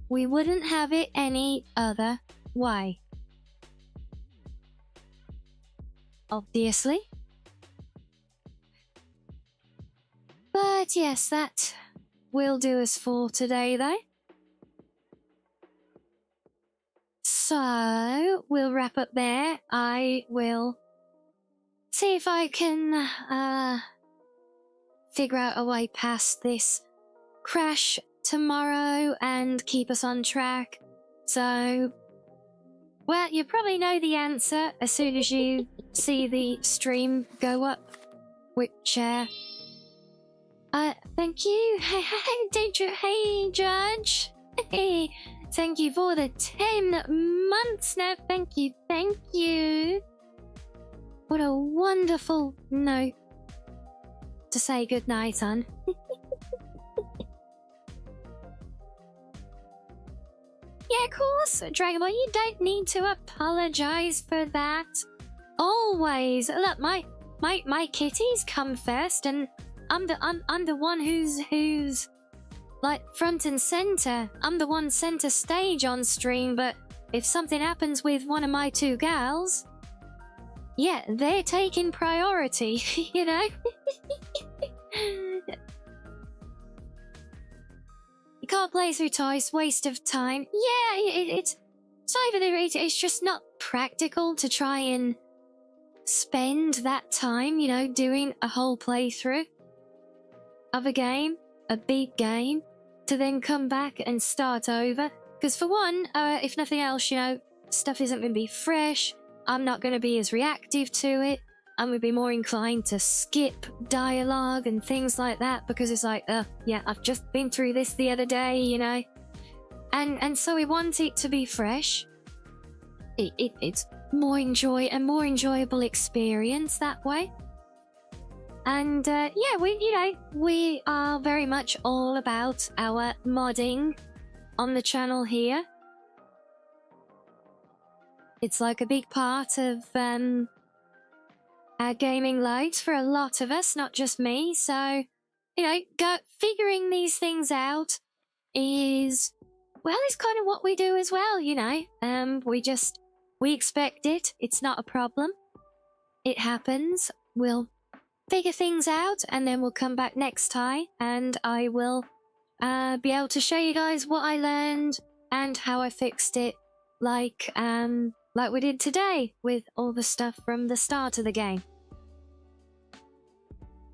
We wouldn't have it any other way. Obviously. But yes, that will do us for today, though. So, we'll wrap up there. I will see if I can figure out a way past this crash tomorrow and keep us on track. So, well, you probably know the answer as soon as you see the stream go up, which, thank you. Hey, Judge. Hey, thank you for the 10 months now. Thank you. What a wonderful note to say goodnight on. Yeah, of course, Dragonboy, you don't need to apologize for that. Always. Look, my kitties come first, and I'm the one who's like front and center. I'm the one center stage on stream, but if something happens with one of my two gals, yeah, they're taking priority, you know? You can't play through twice, waste of time. Yeah, it's either it's just not practical to try and spend that time, you know, doing a whole playthrough of a game, a big game, to then come back and start over. Because for one, if nothing else, you know, stuff isn't going to be fresh. I'm not going to be as reactive to it. I'm going to be more inclined to skip dialogue and things like that because it's like, yeah, I've just been through this the other day, you know. And so we want it to be fresh. It's more a more enjoyable experience that way. And yeah, we are very much all about our modding on the channel here. It's like a big part of our gaming lives for a lot of us, not just me. So, you know, figuring these things out is, well, it's kind of what we do as well, you know. We expect it. It's not a problem. It happens. We'll figure things out and then we'll come back next time and I will be able to show you guys what I learned and how I fixed it, like we did today with all the stuff from the start of the game.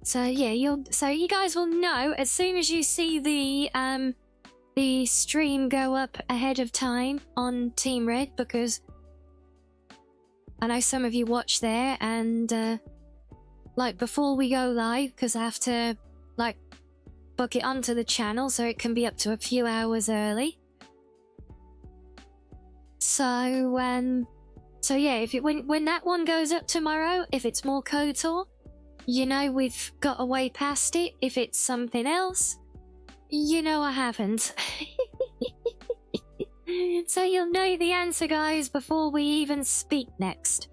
So yeah, you guys will know as soon as you see the stream go up ahead of time on Team Red, because I know some of you watch there, and like before we go live, because I have to like book it onto the channel so it can be up to a few hours early. So yeah, when that one goes up tomorrow, if it's More KOTOR, you know we've got a way past it. If it's something else, you know I haven't. So you'll know the answer, guys, before we even speak next.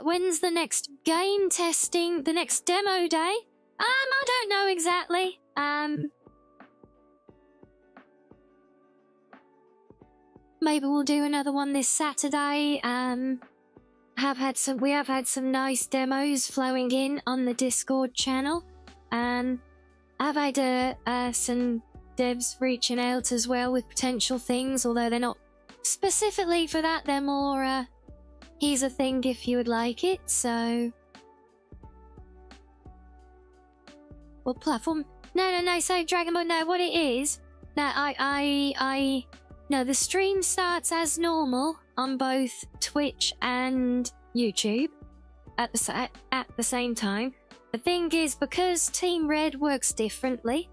When's the next game testing? The next demo day? I don't know exactly. Maybe we'll do another one this Saturday. We have had some nice demos flowing in on the Discord channel. I've had some devs reaching out as well with potential things, although they're not specifically for that. They're more here's a thing if you would like it. So what platform? No. So Dragon Ball. No, what it is? No, no. The stream starts as normal on both Twitch and YouTube at the same time. The thing is, because Team Red works differently,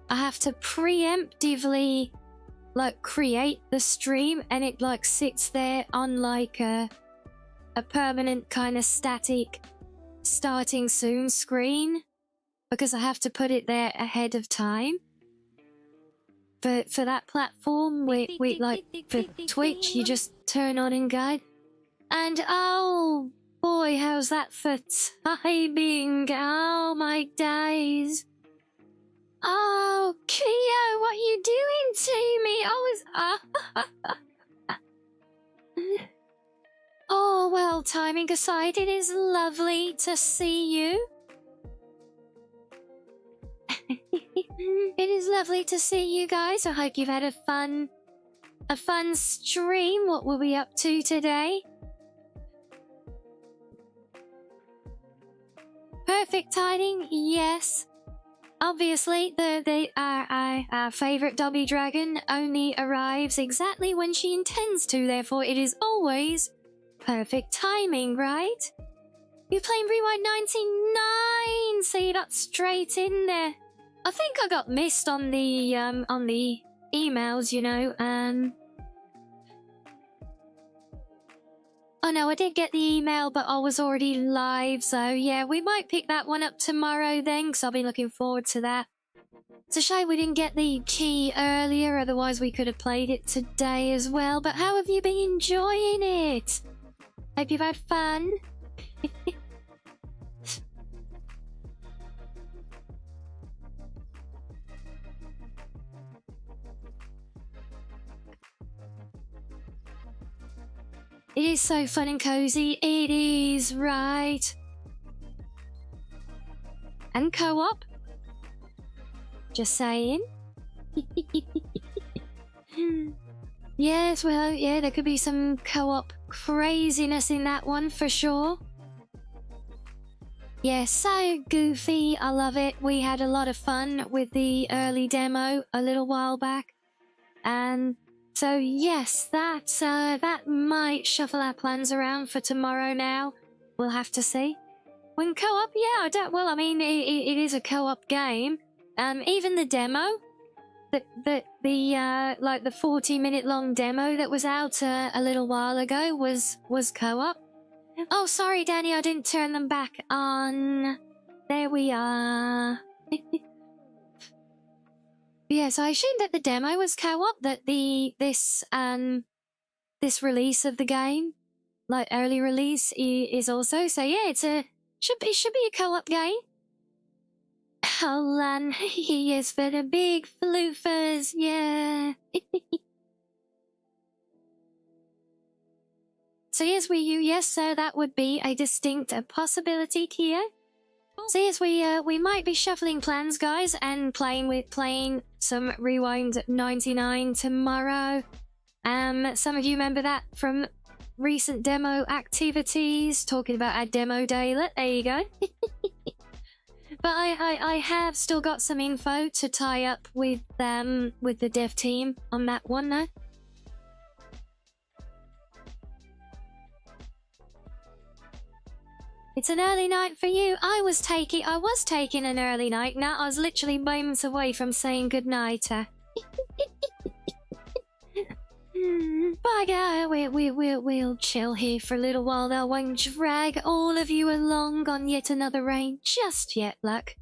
I have to preemptively like create the stream, and it like sits there on like a permanent kind of static starting soon screen, because I have to put it there ahead of time. But for that platform, we like for Twitch, you just turn on and go. And oh boy, how's that for timing? Oh my days. Oh, Cleo, what are you doing to me? Oh, well, timing aside, it is lovely to see you. It is lovely to see you guys. I hope you've had a fun stream. What were we up to today? Perfect timing, yes. Obviously, our favourite Dobby Dragon only arrives exactly when she intends to, therefore it is always perfect timing, right? You're playing Rewind 99, so you got straight in there. I think I got missed on the emails, you know, Oh no, I did get the email, but I was already live, so yeah, we might pick that one up tomorrow then, because I'll be looking forward to that. It's a shame we didn't get the key earlier, otherwise we could have played it today as well, but how have you been enjoying it? Hope you've had fun. It is so fun and cozy. It is, right? And co-op. Just saying. Yes, well, yeah, there could be some co-op craziness in that one for sure. Yeah, so goofy. I love it. We had a lot of fun with the early demo a little while back. And so, yes, that might shuffle our plans around for tomorrow now. We'll have to see. When co-op, yeah, I mean, it is a co-op game. Even the demo, like the 40-minute long demo that was out a little while ago was co-op. Oh, sorry, Danny, I didn't turn them back on. There we are. Yeah, so I assumed that the demo was co-op, that this release of the game, like early release, is also. So yeah, it should be a co-op game. Oh, Lan, yes, for the big floofers, yeah. So yes, Wii U, yes, so that would be a distinct possibility, Kia. So yes, we might be shuffling plans, guys, and playing some Rewind 99 tomorrow. Some of you remember that from recent demo activities, talking about our demo day. There you go. But I have still got some info to tie up with the dev team on that one now. It's an early night for you. I was taking an early night. Now I was literally moments away from saying goodnight. Bye, we'll chill here for a little while. I won't drag all of you along on yet another rain just yet, luck.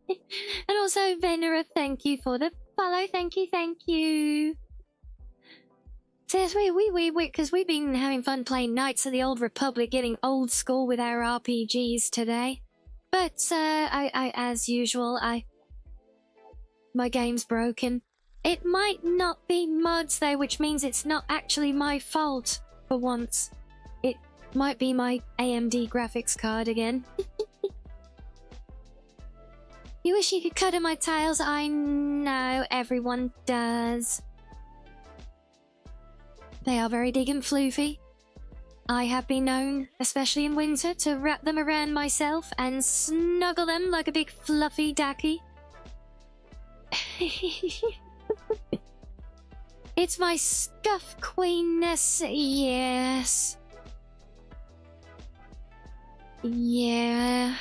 And also, Venera, thank you for the follow. Thank you. Says because we've been having fun playing Knights of the Old Republic, getting old school with our RPGs today. But I as usual, my game's broken. It might not be mods though, which means it's not actually my fault for once. It might be my AMD graphics card again. You wish you could cut in my tiles. I know, everyone does. They are very big and floofy. I have been known, especially in winter, to wrap them around myself and snuggle them like a big fluffy ducky. It's my scuff queenness, yes. Yeah.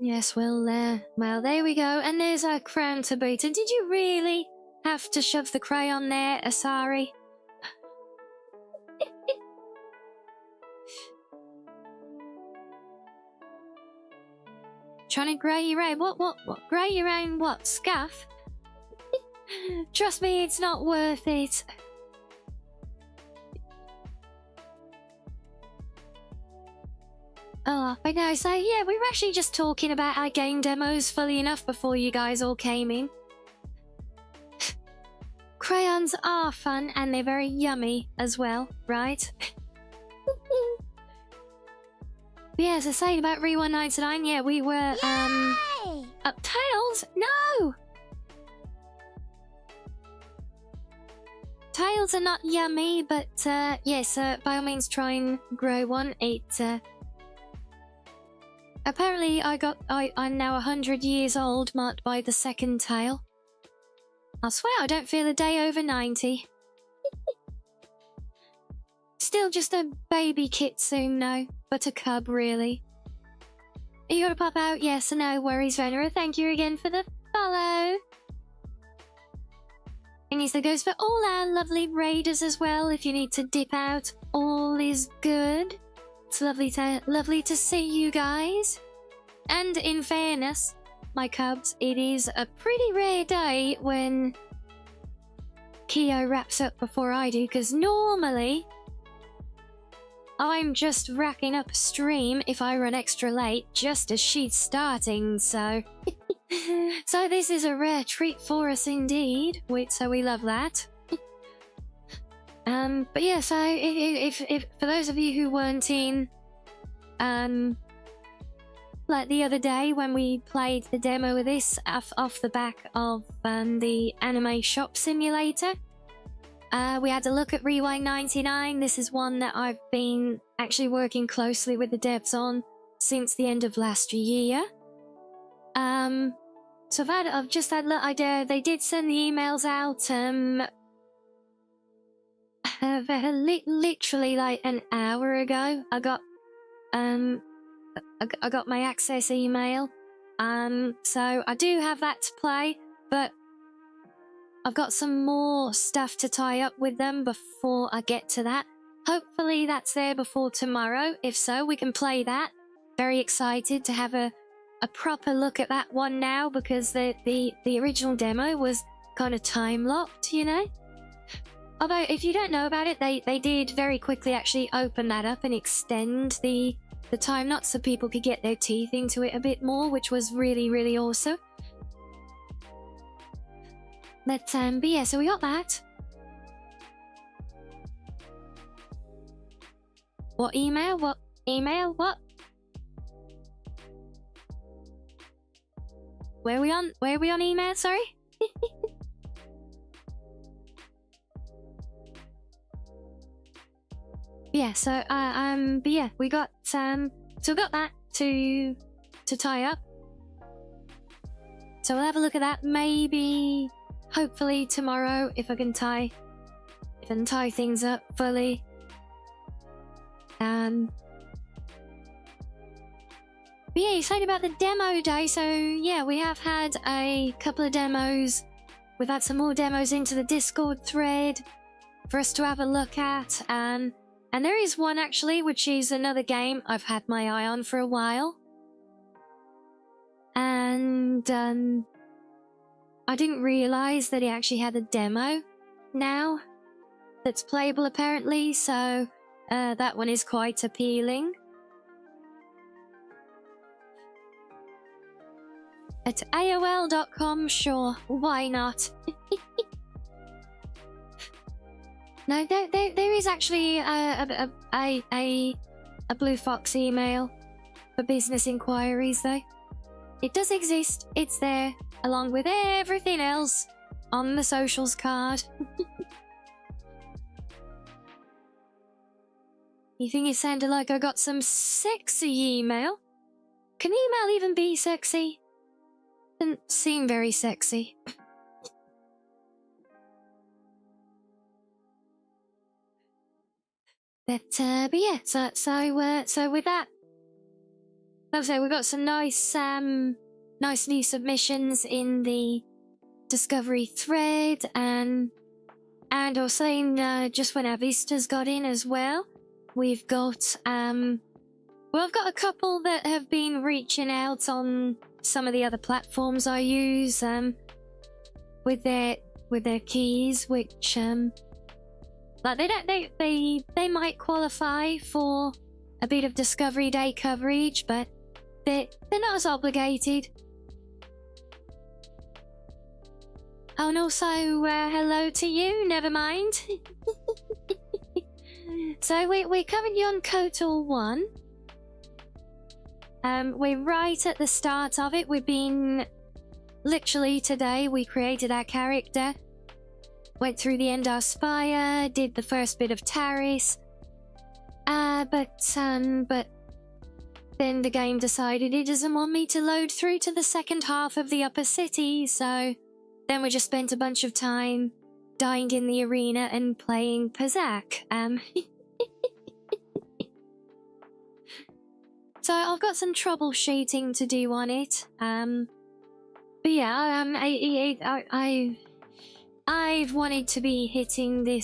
Yes, well, there we go. And there's our crown to boot. And did you really have to shove the crayon there, Asari? Trying to grey your own? What? Grey your own what? Scuff? Trust me, it's not worth it. Oh, I know, so yeah, we were actually just talking about our game demos, fully enough, before you guys all came in. Crayons are fun, and they're very yummy as well, right? Yeah, as I was saying about Rewind 99, yeah, we were, Tails? No! Tails are not yummy, but, yes, by all means try and grow one. Apparently, I'm now 100 years old, marked by the second tail. I swear I don't feel a day over 90. Still just a baby kitsune, no, but a cub, really. Are you gonna pop out? Yes, no worries, Venera. Thank you again for the follow. And yes, that goes for all our lovely raiders as well. If you need to dip out, all is good. It's lovely to see you guys. And in fairness, my cubs, it is a pretty rare day when Keo wraps up before I do, because normally I'm just racking up a stream if I run extra late just as she's starting, so... So this is a rare treat for us indeed, so we love that. But yeah, so if for those of you who weren't in, like the other day when we played the demo of this off the back of the anime shop simulator, we had a look at Rewind 99. This is one that I've been actually working closely with the devs on since the end of last year. So I've just had a idea. They did send the emails out literally like an hour ago. I got my access email. So I do have that to play, but I've got some more stuff to tie up with them before I get to that. Hopefully that's there before tomorrow. If so, we can play that. Very excited to have a proper look at that one now, because the original demo was kind of time locked, you know? Although, if you don't know about it, they did very quickly actually open that up and extend the time not so people could get their teeth into it a bit more, which was really, really awesome. But yeah, so we got that. What email? What email? What? Where are we on email, sorry? Yeah, so but yeah, we got so we got that to tie up. So we'll have a look at that maybe hopefully tomorrow if I can tie things up fully. But yeah, you said about the demo day, so yeah, we have had a couple of demos. We've had some more demos into the Discord thread for us to have a look at, and there is one actually, which is another game I've had my eye on for a while. And I didn't realise that it actually had a demo now that's playable apparently, so that one is quite appealing. At AOL.com, sure, why not? No, there is actually a bluefox email for business inquiries, though. It does exist, it's there, along with everything else on the socials card. You think it sounded like I got some sexy email? Can email even be sexy? Doesn't seem very sexy. But yeah, so with that, like I say, we've got some nice new submissions in the Discovery thread, and also in just when our visitors got in as well, we've got well, I've got a couple that have been reaching out on some of the other platforms I use with their keys, which like they might qualify for a bit of Discovery Day coverage, but they're not as obligated. Oh, and also hello to you. Never mind. So we're currently on KOTOR 1. We're right at the start of it. We've been... Literally today, we created our character. Went through the Endar Spire, did the first bit of Taris. But then the game decided it doesn't want me to load through to the second half of the upper city, so... Then we just spent a bunch of time dying in the arena and playing Pazak. So I've got some troubleshooting to do on it. But yeah, I've wanted to be hitting the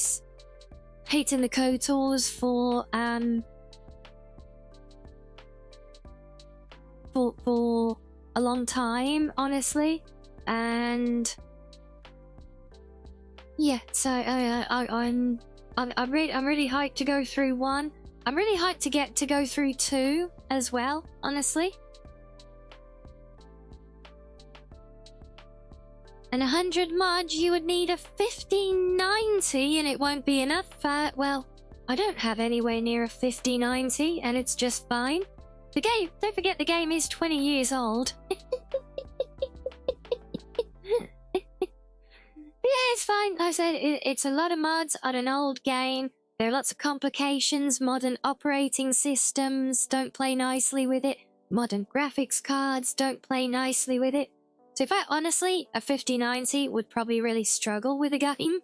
KOTORs for a long time, honestly, and yeah, so I'm really hyped to go through one. I'm really hyped to get to go through 2 as well, honestly. And 100 mods, you would need a 5090, and it won't be enough. Well, I don't have anywhere near a 5090, and it's just fine. The game, don't forget the game is 20 years old. Yeah, it's fine. Like I said, it's a lot of mods on an old game. There are lots of complications. Modern operating systems don't play nicely with it. Modern graphics cards don't play nicely with it. So if I honestly, a 5090 would probably really struggle with the game.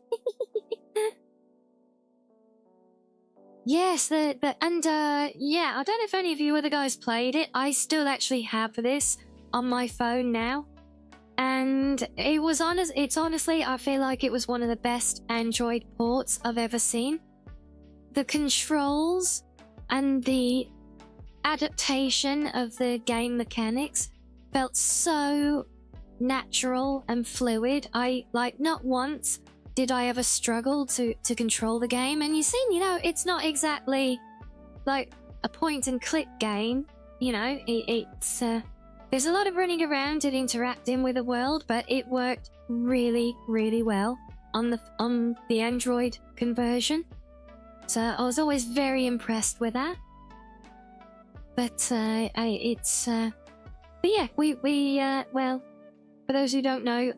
Yes, yeah, I don't know if any of you other guys played it. I still actually have this on my phone now. And it's honestly, I feel like it was one of the best Android ports I've ever seen. The controls and the adaptation of the game mechanics felt so natural and fluid. Not once did I ever struggle to control the game. And you've seen, it's not exactly like a point and click game. It's there's a lot of running around and interacting with the world, but it worked really, really well on the Android conversion. So I was always very impressed with that. But yeah, well, for those who don't know,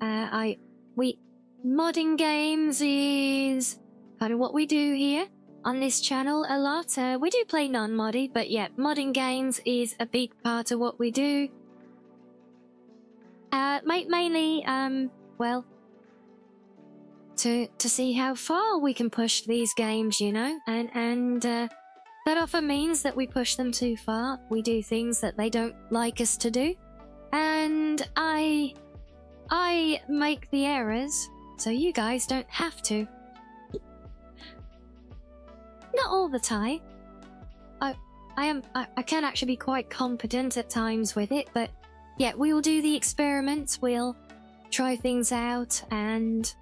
modding games is kind of what we do here on this channel a lot. We do play non-modded, but yeah, modding games is a big part of what we do. Mainly, well, to see how far we can push these games, and that often means that we push them too far. We do things that they don't like us to do, and I make the errors so you guys don't have to. Not all the time. I can actually be quite competent at times with it, but yeah, we will do the experiments, we'll try things out, and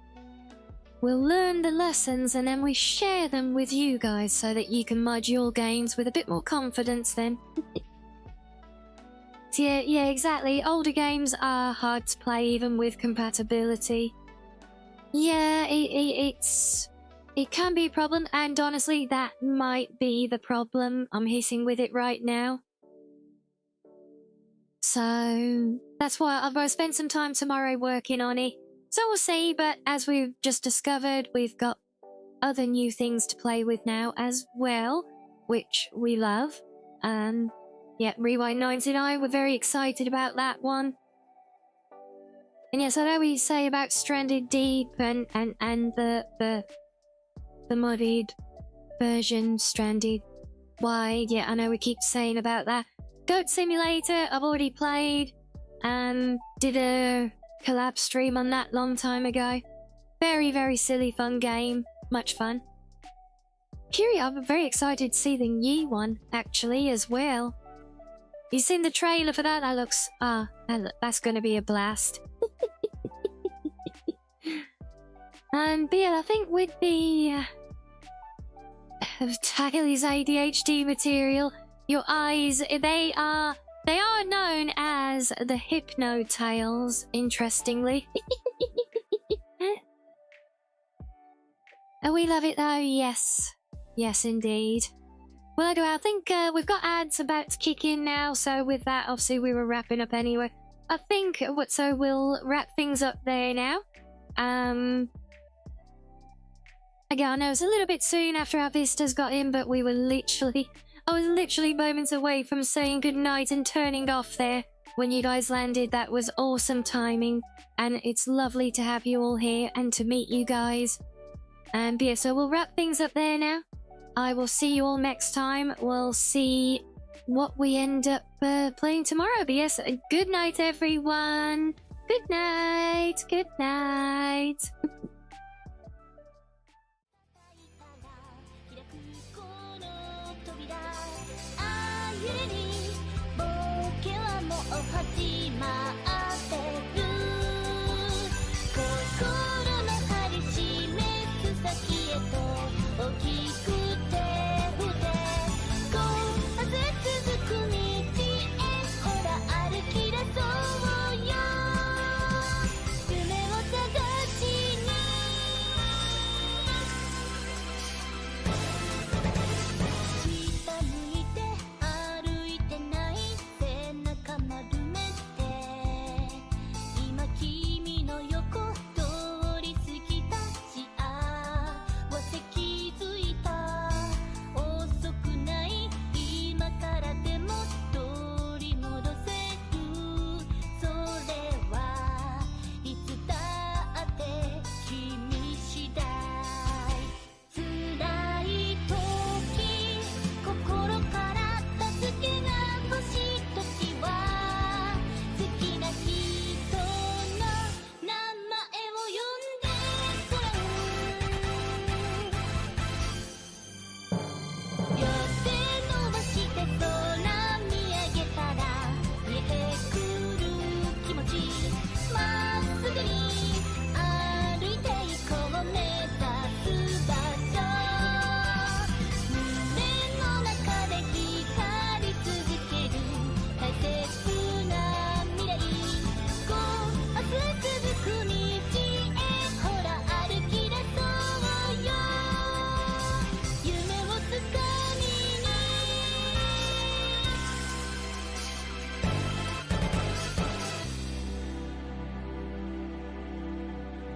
we'll learn the lessons, and then we share them with you guys so that you can mod your games with a bit more confidence then. Yeah, exactly. Older games are hard to play even with compatibility. Yeah, it can be a problem, and honestly, that might be the problem I'm hitting with it right now. So that's why I'm going to spend some time tomorrow working on it. So we'll see, but as we've just discovered, we've got other new things to play with now as well, which we love. Yeah, Rewind 99, we're very excited about that one. And yes, I know we say about Stranded Deep and the modded version Stranded Wide. Yeah, I know we keep saying about that. Goat Simulator, I've already played. Did a collab stream on that long time ago. Very, very silly, fun game. Much fun. Curie, I'm very excited to see the new one, actually, as well. You seen the trailer for that? That looks... that's gonna be a blast. But yeah, I think with the... Tackle's ADHD material, your eyes, they are known as the Hypno Tails, interestingly. And we love it though, yes. Yes, indeed. Well, I think we've got ads about to kick in now, so with that, obviously we were wrapping up anyway. I think, so we'll wrap things up there now. Again, I know it was a little bit soon after our visitors got in, but I was literally moments away from saying goodnight and turning off there when you guys landed. That was awesome timing, and it's lovely to have you all here and to meet you guys. But yeah, so we'll wrap things up there now. I will see you all next time. We'll see what we end up playing tomorrow. But yes, good night, everyone. Good night. Good night.